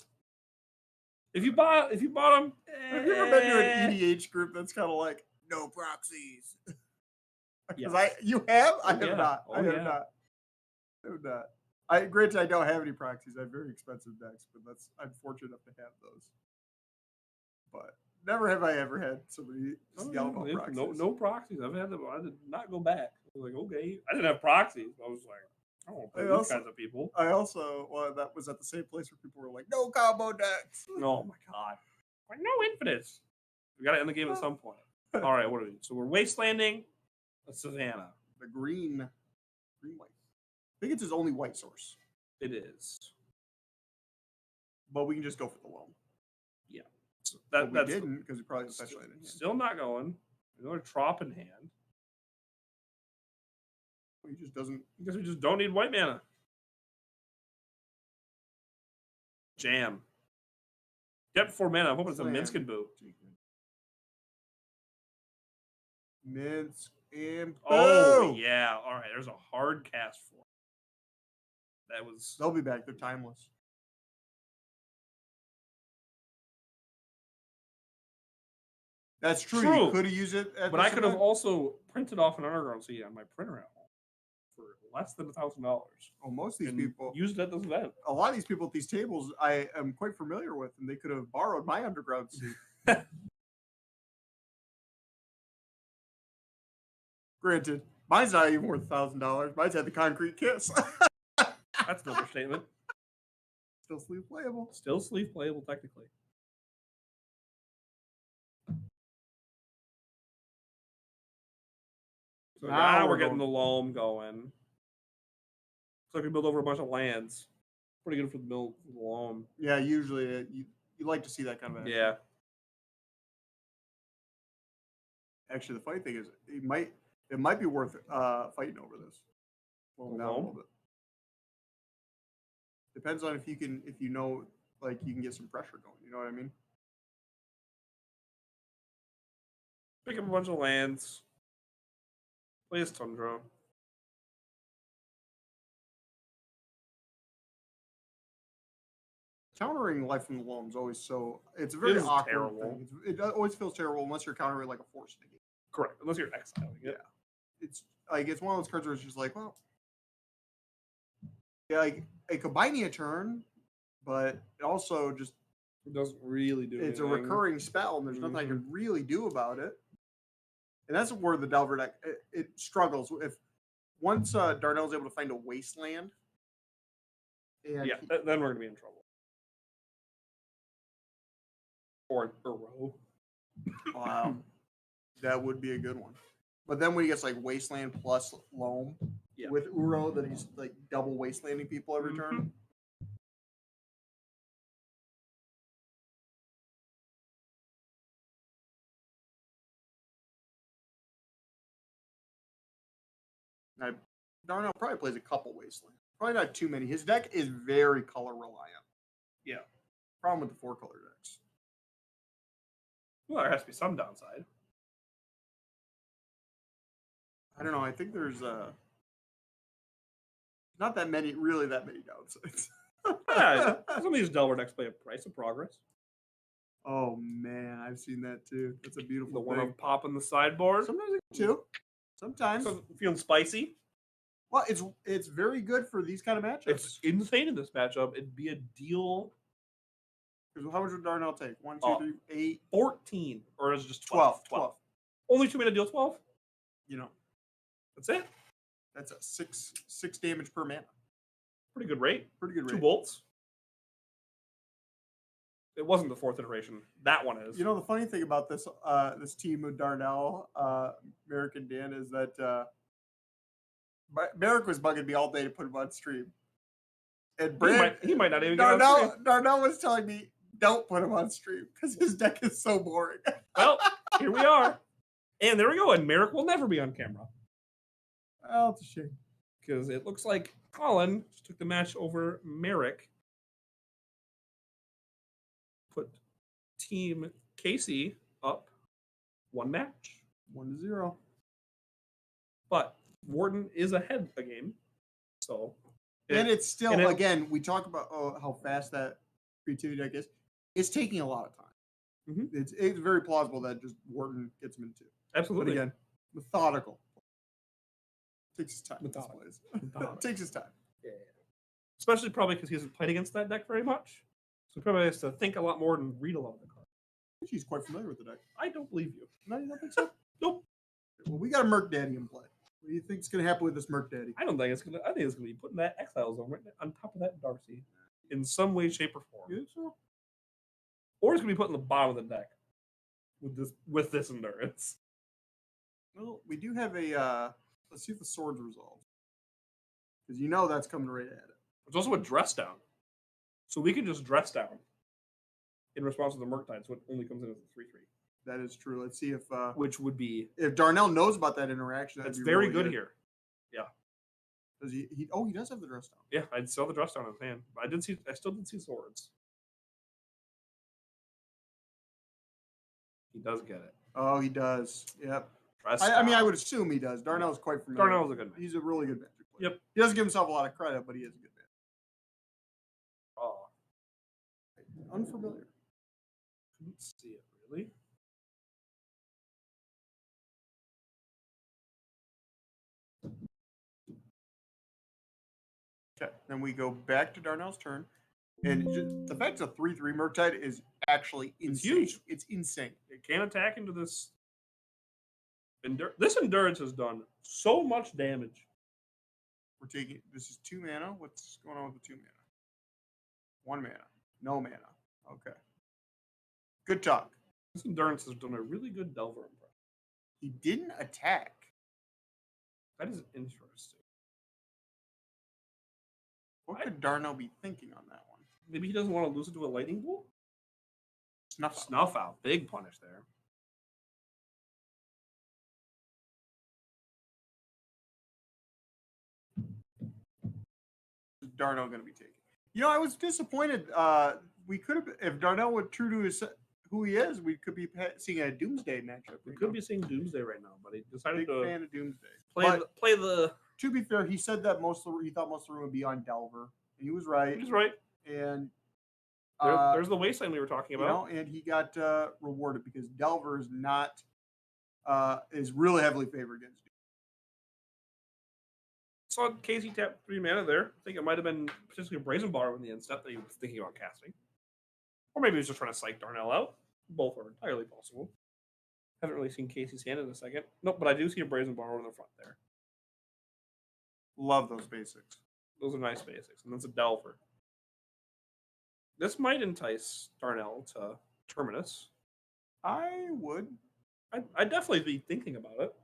if you bought them, have you ever been to an EDH group that's kind of like no proxies? Because you have, I have not. I have not. I have not. Granted, I don't have any proxies. I have very expensive decks, but I'm fortunate enough to have those. But never have I ever had somebody yell about proxies. No proxies. I've had them. I did not go back. I was like, okay, I didn't have proxies. I was like, I don't want to play these kinds of people. That was at the same place where people were like, no combo decks. Oh my god. Like, no infinites. We got to end the game at some point. All right, what are we? So we're wastelanding a Savannah. The green white. I think it's his only white source. It is. But we can just go for the loam. Yeah. So that we didn't because we probably special in hand. Still not going. Another trop in hand. He just doesn't. Because we just don't need white mana. Jam. Get 4 mana. I'm hoping it's a Minsk and Boo. Minsk and Boo. Oh, yeah. All right. There's a hard cast for it. They'll be back. They're timeless. That's true. You could have used it. But I could have also printed off an Underground Sea on my printer at home for less than $1,000. Oh, most of these people used it at this event. A lot of these people at these tables I am quite familiar with, and they could have borrowed my Underground Sea. Granted, mine's not even worth $1,000. Mine's had the concrete kiss. That's an understatement. Still sleeve playable. Still sleeve playable, technically. So now we're getting the loam going. So I can build over a bunch of lands. Pretty good for the build for the loam. Yeah, usually you like to see that kind of action. Yeah. Actually, the funny thing is, it might be worth fighting over this. Well, down a little bit. Depends on if you can get some pressure going. You know what I mean? Pick up a bunch of lands. Play as Tundra. Countering Life from the Loam is always it's a very awkward terrible thing. It always feels terrible unless you're countering like a force negate. Correct. Unless you're exiling it. Yeah. It's one of those cards where it's just like, well, yeah, like it could buy me a turn, but it also just it doesn't really do anything. It's a recurring spell, and there's nothing I can really do about it. And that's where the Delver deck it struggles. If once Darnell's able to find a wasteland, and then we're gonna be in trouble. Or a row. Wow, that would be a good one. But then when he gets like wasteland plus loam with Uro, that he's like double wastelanding people every turn. Darnell probably plays a couple Wasteland. Probably not too many. His deck is very color reliant. Yeah. Problem with the 4-color decks. Well, there has to be some downside. I don't know. I think there's not that many downsides. Yeah, some of these Delver decks play a Price of Progress. Oh man, I've seen that too. That's a beautiful The thing. one of popping the sideboard. Sometimes it too. Sometimes. So feeling spicy. Well, it's very good for these kind of matchups. It's insane in this matchup. It'd be a deal. Because how much would Darnell take? 1, 2, 3, 8, 14, or is it just 12? 12. Only 2-mana deal 12. You know, that's it. That's a six damage per mana. Pretty good rate. Pretty good rate. 2 bolts. It wasn't the 4th iteration. That one is. You know, the funny thing about this this team of Darnell, Merrick and Dan, is that Merrick was bugging me all day to put him on stream. And he might not even get on stream. Darnell was telling me, don't put him on stream because his deck is so boring. Well, here we are. And there we go. And Merrick will never be on camera. Oh, it's a shame. Because it looks like Colin just took the match over Merrick. Put Team Casey up 1 match. 1-0. But Wharton is ahead a game. So. And it's still, again, we talk about how fast that creativity deck is. It's taking a lot of time. Mm-hmm. It's very plausible that just Wharton gets him into. Absolutely. But again, methodical. Takes his time. Methodical. Takes his time. Yeah. Especially probably because he hasn't played against that deck very much. So he probably has to think a lot more and read a lot of the cards. He's quite familiar with the deck. I don't believe you. No, you don't think so? Nope. Well, we got a Merc Daddy in play. What do you think is going to happen with this Merc Daddy? I think it's gonna be putting that Exile Zone right on top of that Darcy in some way, shape, or form. You think so? Or it's gonna be put in the bottom of the deck with this endurance. Well, we do have a. Let's see if the sword's resolved, because you know that's coming right at it. There's also a dress down, so we can just dress down in response to the Murktide, so it only comes in as a 3/3. That is true. Let's see if which would be if Darnell knows about that interaction. That's very really good here. Yeah. Does he? Oh, he does have the dress down. Yeah, I saw the dress down in his hand. But I still did see swords. He does get it. Oh, he does. Yep. I mean, I would assume he does. Darnell's quite familiar. Darnell's a good man. He's a really good Magic player. Yep. He doesn't give himself a lot of credit, but he is a good man. Oh. Unfamiliar. Couldn't see it, really. Okay, then we go back to Darnell's turn. And the fact it's a 3/3 Murktide is actually insane. It's huge. It's insane. It can attack into this. This endurance has done so much damage. We're taking this is 2 mana. What's going on with the 2 mana? 1 mana. No mana. Okay. Good talk. This endurance has done a really good Delver impression. He didn't attack. That is interesting. What could Darnell be thinking on that one? Maybe he doesn't want to lose it to a lightning bolt? Snuff out. Big punish there. Darnell going to be taking. You know, I was disappointed. We could have, if Darnell were true to who he is, we could be seeing a Doomsday matchup. We could be seeing Doomsday right now, but he decided to fan of Doomsday. Play the. To be fair, he said that he thought most of the room would be on Delver, and he was right. He was right. And there's the Wasteland we were talking about. You know, and he got rewarded because Delver is not is really heavily favored against you. Saw Casey tap 3 mana there. I think it might have been potentially a Brazen Bar in the end step that he was thinking about casting. Or maybe he was just trying to psych Darnell out. Both are entirely possible. Haven't really seen Casey's hand in a second. Nope, but I do see a Brazen Bar in the front there. Love those basics. Those are nice basics. And that's a Delver. This might entice Darnell to Terminus. I would. I'd definitely be thinking about it.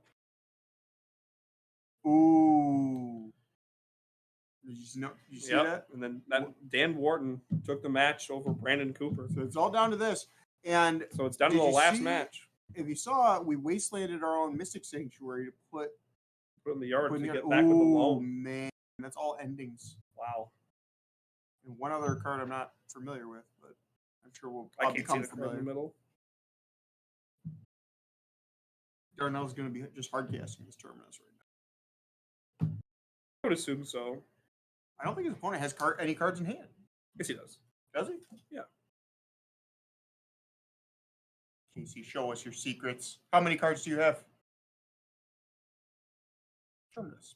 Ooh. Did you see that? And then Dan Wharton took the match over Brandon Cooper. So it's all down to this. And so it's down to the last match. If you saw, we wastelanded our own Mystic Sanctuary to put Put it in the yard to get back with the loan. Man, that's all endings. Wow. And one other card I'm not familiar with, but I'm sure I I'll can't become see the card familiar. in the middle. Darnell's going to be just hard casting this Terminus right now. I would assume so. I don't think his opponent has any cards in hand. Yes, he does. Does he? Yeah. Casey, show us your secrets. How many cards do you have? Terminus.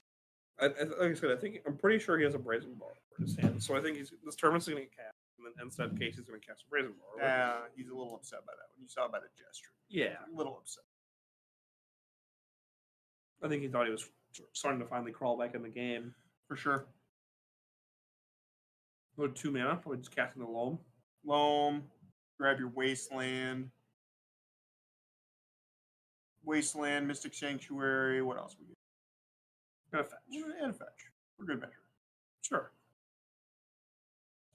Like I said, I'm pretty sure he has a Brazen Bar in his hand. So I think this Terminus is going to get cast, and then instead Casey's going to cast a Brazen Bar. Yeah, he's a little upset by that one. You saw it by the gesture. Yeah. A little upset. I think he thought he was starting to finally crawl back in the game. For sure. Go to 2 mana, probably just casting the Loam. Loam. Grab your Wasteland. Wasteland, Mystic Sanctuary. What else we get? And a fetch. And a fetch. For good measure. Sure.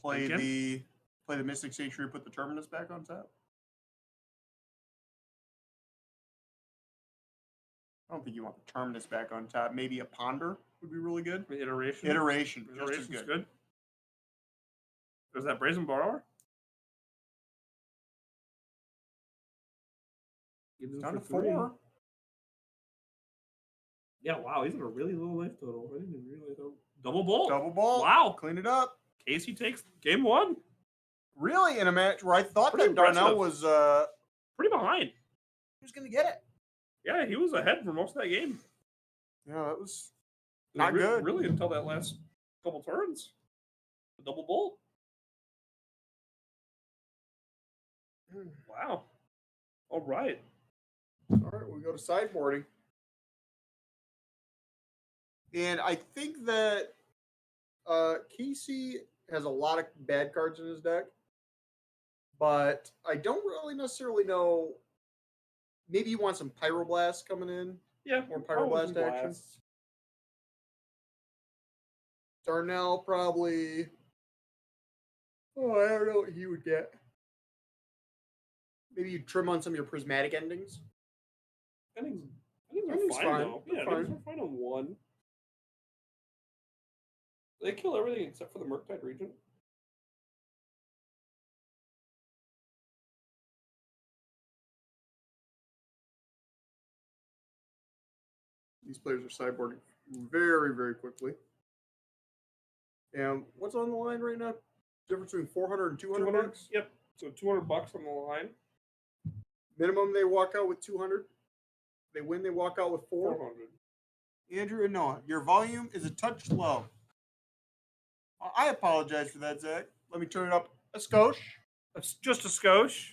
Play the Mystic Sanctuary, put the Terminus back on top. I don't think you want the Terminus back on top. Maybe a Ponder would be really good. Iteration. Iteration. Iteration's Just as good. There's that Brazen Borrower. Down to 4. Yeah, wow, he's at a really low life total. I didn't even realize that. Double Bolt. Double Bolt. Wow. Clean it up. Casey takes game 1. Really, in a match where I thought Pretty that Darnell impressive. was Pretty behind. he was going to get it. Yeah, he was ahead for most of that game. Yeah, that was not good. Really, until that last couple turns. The Double Bolt. Wow. All right. All right, we go to sideboarding. And I think that Casey has a lot of bad cards in his deck. But I don't really necessarily know. Maybe you want some Pyroblast coming in. Yeah, more Pyroblast action. Darnell probably. Oh, I don't know what he would get. Maybe you trim on some of your prismatic endings. Endings are fine, though. Yeah, endings are fine on 1. They kill everything except for the Murktide Regent. These players are sideboarding very, very quickly. And what's on the line right now? Difference between 400 and 200 bucks? Yep. So $200 on the line. Minimum, they walk out with 200. They win, they walk out with 400. Andrew and Noah, your volume is a touch low. I apologize for that, Zach. Let me turn it up a skosh. Just a skosh.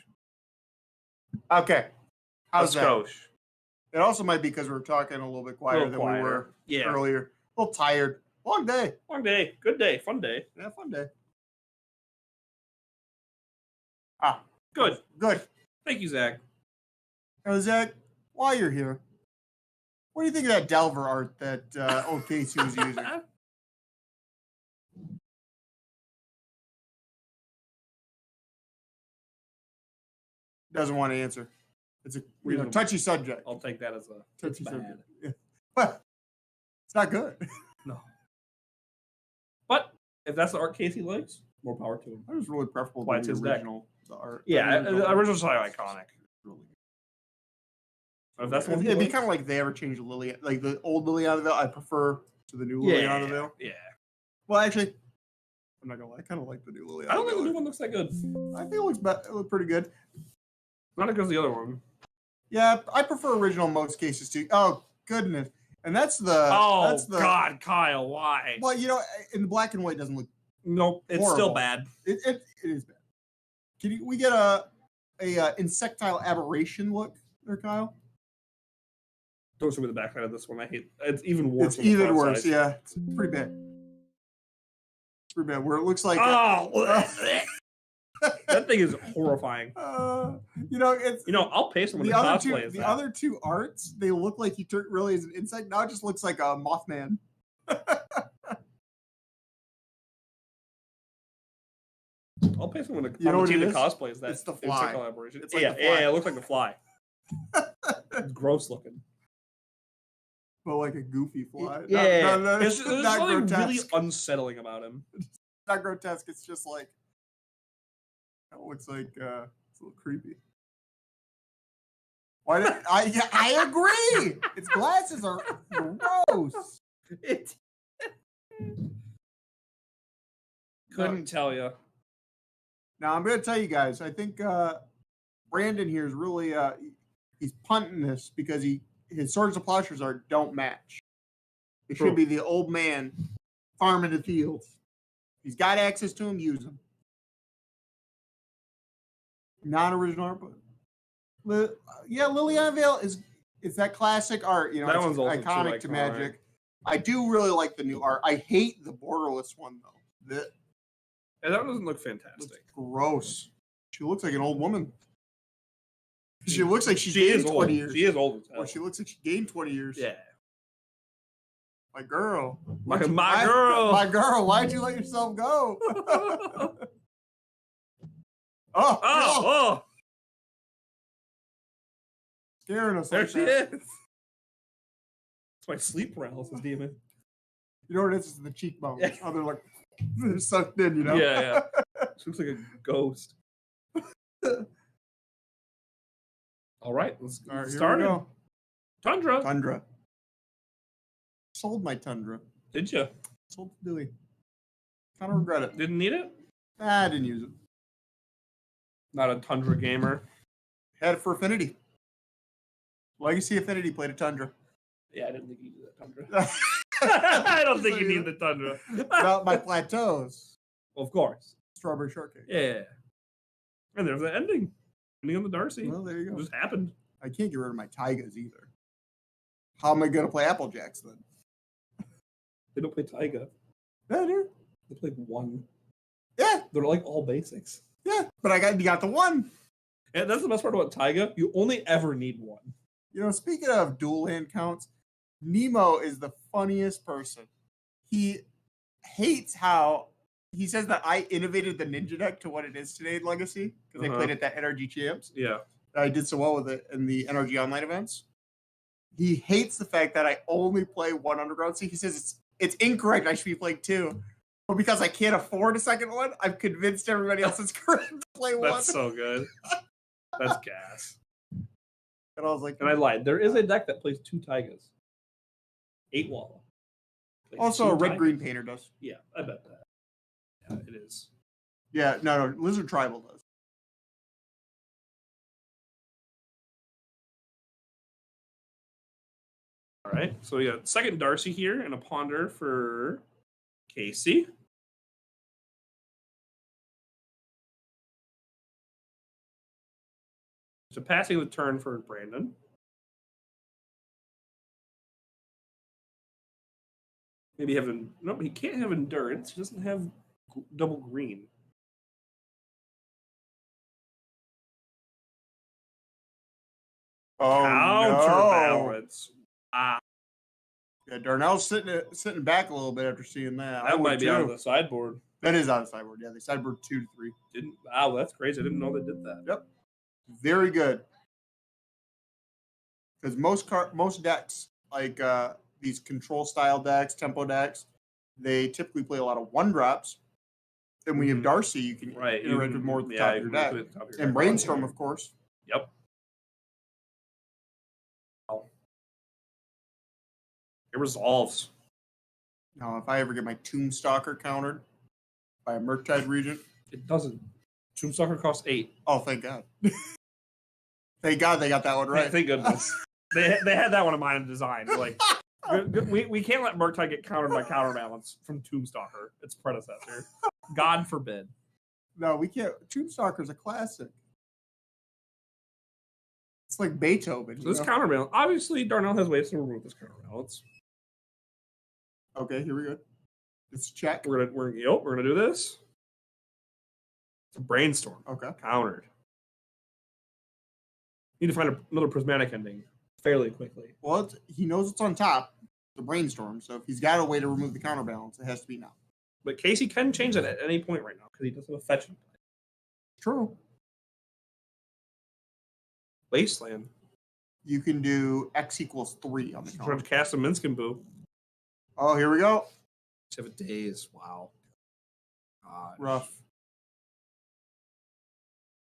Okay. How's that? Skosh. It also might be because we were talking a little bit quieter than we were earlier. A little tired. Long day. Long day. Good day. Fun day. Yeah, fun day. Good. Good. Thank you, Zach. Now, Zach, while you're here, what do you think of that Delver art that OKC was using? Doesn't want to answer. It's a touchy subject. I'll take that as a touchy subject. Yeah. Well, it's not good. No. But if that's the art Casey likes, more power to him. I was really preferable to the original. The art. Yeah, the original's so iconic. Really good. If that's what it'd be kind of like if they ever changed Lily, like the old Liliana Veil. I prefer to the new Liliana Veil. Yeah. Well, actually, I'm not gonna lie. I kind of like the new Liliana. I don't think the new one looks that good. I think it looks pretty good. Not as good as the other one. Yeah, I prefer original in most cases too. Oh goodness, and that's the. Oh that's the, God, Kyle, why? Well, you know, in the black and white, it doesn't look. Nope, it's horrible. still bad. It is bad. We get a insectile aberration look there, Kyle? Don't show me the backside of this one. I hate. It's even worse. It's even worse. Side. Yeah, it's pretty bad. It's pretty bad. Where it looks like. That thing is horrifying. You know, it's. You know, I'll pay someone to cosplay as that. The other two arts, they look like he turned really as an insect. Now it just looks like a Mothman. I'll pay someone to cosplay as that. It's the fly. Collaboration. It's like yeah, it looks like the fly. It's gross looking. But like a goofy fly. Yeah. There's something really unsettling about him. It's not grotesque. It's just like, it looks like it's a little creepy. Why did I agree. Its glasses are gross. Couldn't tell you. Now I'm going to tell you guys. I think Brandon here is really he's punting this because his Swords of Plowshares don't match. It should be the old man farming the fields. He's got access to them. Use them. Non-original art, but Liliana Vale is that classic art. You know, that it's one's also iconic to Magic. I do really like the new art. I hate the borderless one though. And that doesn't look fantastic. Gross. She looks like an old woman. She looks like she gained 20 years. She is old as hell. Or she looks like she gained 20 years. Yeah. My girl. My girl. My girl. Why'd you let yourself go? Oh. Scaring us. There she is. It's my sleep paralysis demon. You know what it is? It's the cheekbones. Yeah. Oh, they're like, they're sucked in, you know? Yeah. She looks like a ghost. All right, let's start it. Tundra. Sold my Tundra. Did you? Sold to Dewey. Kind of regret it. Didn't need it? I didn't use it. Not a Tundra gamer. Had it for Affinity. Legacy Affinity played a Tundra. Yeah, I didn't think you needed that Tundra. I don't think you need the Tundra. About my plateaus. Of course. Strawberry Shortcake. Yeah. And there's the ending. Ending on the Darcy. Well, there you go. It just happened. I can't get rid of my Tigers either. How am I going to play Applejacks then? They don't play Taiga. Yeah, dude. They play one. Yeah. They're like all basics. Yeah, but you got the one. And that's the best part about Taiga. You only ever need one. You know, speaking of dual land counts, Nemo is the funniest person. He hates how he says that I innovated the Ninja deck to what it is today in Legacy because they played at that NRG Champs. Yeah. I did so well with it in the NRG Online events. He hates the fact that I only play one Underground Sea. He says it's incorrect. I should be playing two. But because I can't afford a second one, I've convinced everybody else it's correct to play one. That's so good. That's gas. And I was like, and I lied. There is a deck that plays two Taigas. 8 Walla. Also, a red-green painter does. Yeah, I bet that. Yeah, it is. Yeah, no, Lizard Tribal does. All right, so we got second Darcy here and a Ponder for Casey. So passing the turn for Brandon. Maybe having no, he can't have endurance. He doesn't have double green. Oh, counterbalance. No. Yeah, Darnell's sitting back a little bit after seeing that. That might be on the sideboard. That is on the sideboard. Yeah, they sideboard 2 to 3. Wow, that's crazy. I didn't know they did that. Yep, very good. Because most decks like these control style decks, tempo decks, they typically play a lot of 1-drops. And when you have Darcy, you can interact with more at the top of your deck. And Brainstorm, of course. Yep. It resolves. Now, if I ever get my Tombstalker countered by a Murktide Regent. It doesn't. Tombstalker costs 8. Oh, thank God. Thank God they got that one right. Thank goodness. they had that one in mind in design. Like, we can't let Murktide get countered by Counterbalance from Tombstalker, its predecessor. God forbid. No, we can't. Tombstalker's a classic. It's like Beethoven. So this Counterbalance. Obviously, Darnell has ways to remove this Counterbalance. Okay, here we go. It's a check. We're gonna do this. It's a Brainstorm. Okay. Countered. Need to find another prismatic ending fairly quickly. Well, he knows it's on top. The Brainstorm. So if he's got a way to remove the Counterbalance, it has to be now. But Casey can change that at any point right now because he does have a fetch in play. True. Wasteland. you can do X equals 3 on the Trying counter. to cast a Minskin Boo. Oh, here we go. 7 days. Wow. Gosh. Rough.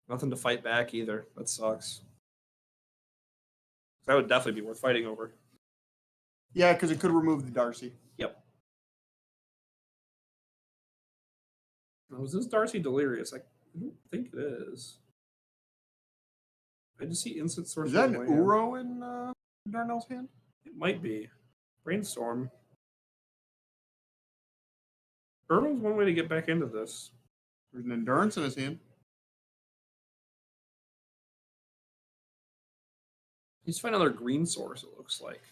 Nothing to fight back either. That sucks. That would definitely be worth fighting over. Yeah, because it could remove the Darcy. Yep. Now, is this Darcy Delirious? I don't think it is. I just see instant source. Is that an Uro in Darnell's hand? It might be. Brainstorm. Urban's one way to get back into this. There's an Endurance in his hand. He's find another green source, it looks like.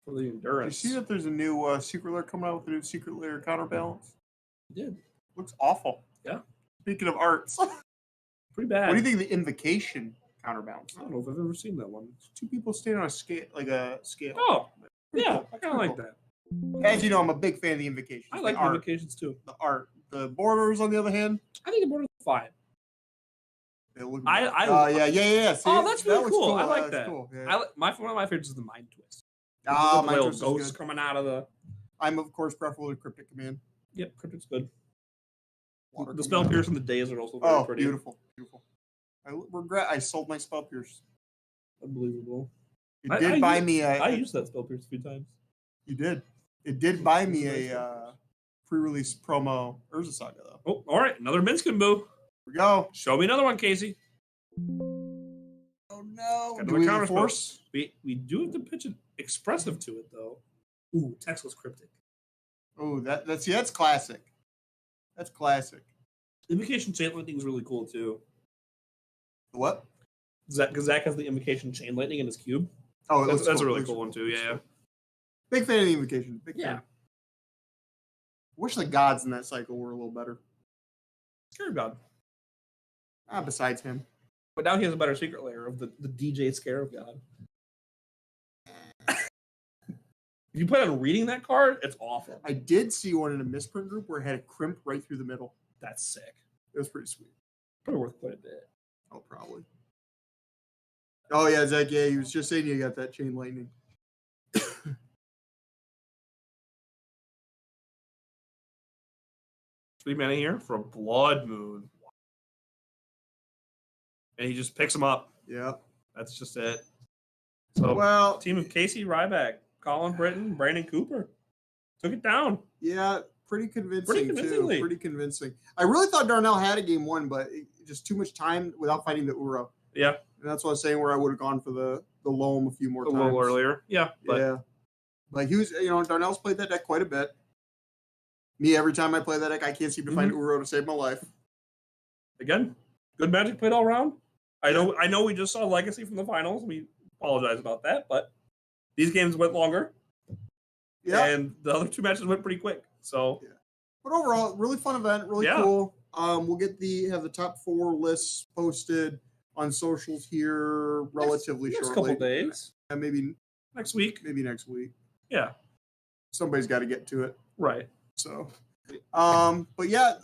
For the Endurance. You see that there's a new Secret Lair coming out with a new Secret Lair counterbalance? He did. Looks awful. Yeah. Speaking of arts. Pretty bad. What do you think of the Invocation counterbalance? I don't know if I've ever seen that one. It's 2 people standing on a scale, like a scale. Oh, Pretty yeah. cool. I kind of like that. As you know, I'm a big fan of the Invocation. I like the art. Invocations too. The art. The borders, on the other hand, I think the border's fine. they look. Yeah. See, Oh, that's really looks cool. I like that. Cool. Yeah. One of my favorites is the Mind Twist. Ah, the Mind little Twist is ghosts good. coming out of the. I'm of course preferable to Cryptic Command. Yep, Cryptic's good. Water The Spell Command. Pierce and the Days are also very pretty. Beautiful. I regret I sold my Spell Pierce. Unbelievable. It did buy me a. I used that Spell Pierce a few times. You did. It did buy me a pre-release promo Urza Saga though. Oh, all right, another Minskin Boo. Here we go. Show me another one, Casey. Oh no! Got Do we counter force? We do have to pitch an expressive to it though. Ooh, Textless Cryptic. Oh, that's classic. That's classic. Invocation Chain Lightning is really cool too. What? Because Zach has the Invocation Chain Lightning in his cube. Oh, that's a really cool one too. Yeah. Big fan of the Invocation. Big Yeah. fan. Wish the gods in that cycle were a little better. Scarab God. Besides him. But now he has a better secret layer of the DJ Scarab God. If you plan on reading that card, it's awful. I did see one in a misprint group where it had a crimp right through the middle. That's sick. It was pretty sweet. Probably worth quite a bit. Oh, probably. Oh, yeah, Zach, yeah, he was just saying you got that Chain Lightning. 3 mana here for a Blood Moon. And he just picks them up. Yeah. That's just it. So, well, team of Casey Ryback, Colin Britton, Brandon Cooper. Took it down. Yeah, pretty convincing, convincingly. too. Pretty convincing. I really thought Darnell had a game 1, but just too much time without fighting the Uro. Yeah. And that's what I was saying, where I would have gone for the Loam a few more times. A little earlier. Yeah. But yeah. Like, he was, Darnell's played that deck quite a bit. Me, every time I play that deck, I can't seem to find Uro to save my life. Again, good Magic played all around. I know we just saw Legacy from the finals. We apologize about that, but these games went longer. Yeah. And the other 2 matches went pretty quick. So But overall, really fun event, really cool. We'll have the top 4 lists posted on socials here relatively next shortly. Couple days. Maybe next week. Maybe next week. Yeah. Somebody's got to get to it. Right. So, but yeah,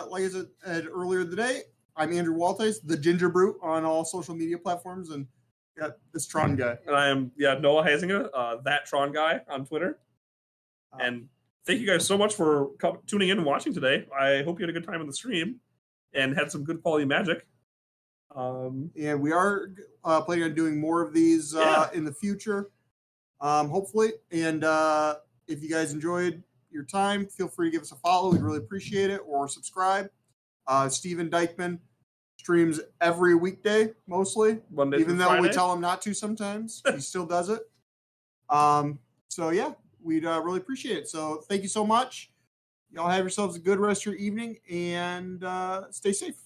like I said earlier today, I'm Andrew Waltais, the Ginger Brute on all social media platforms, and this Tron guy. And I am Noah Heisinger, that Tron guy on Twitter. And thank you guys so much for tuning in and watching today. I hope you had a good time on the stream and had some good quality Magic. And we are planning on doing more of these in the future, hopefully. And if you guys enjoyed your time, feel free to give us a follow. We'd really appreciate it, or subscribe. Steven Dykman streams every weekday, mostly. Monday even though Friday. we tell him not to sometimes, he still does it. So yeah, we'd really appreciate it. So thank you so much. Y'all have yourselves a good rest of your evening, and stay safe.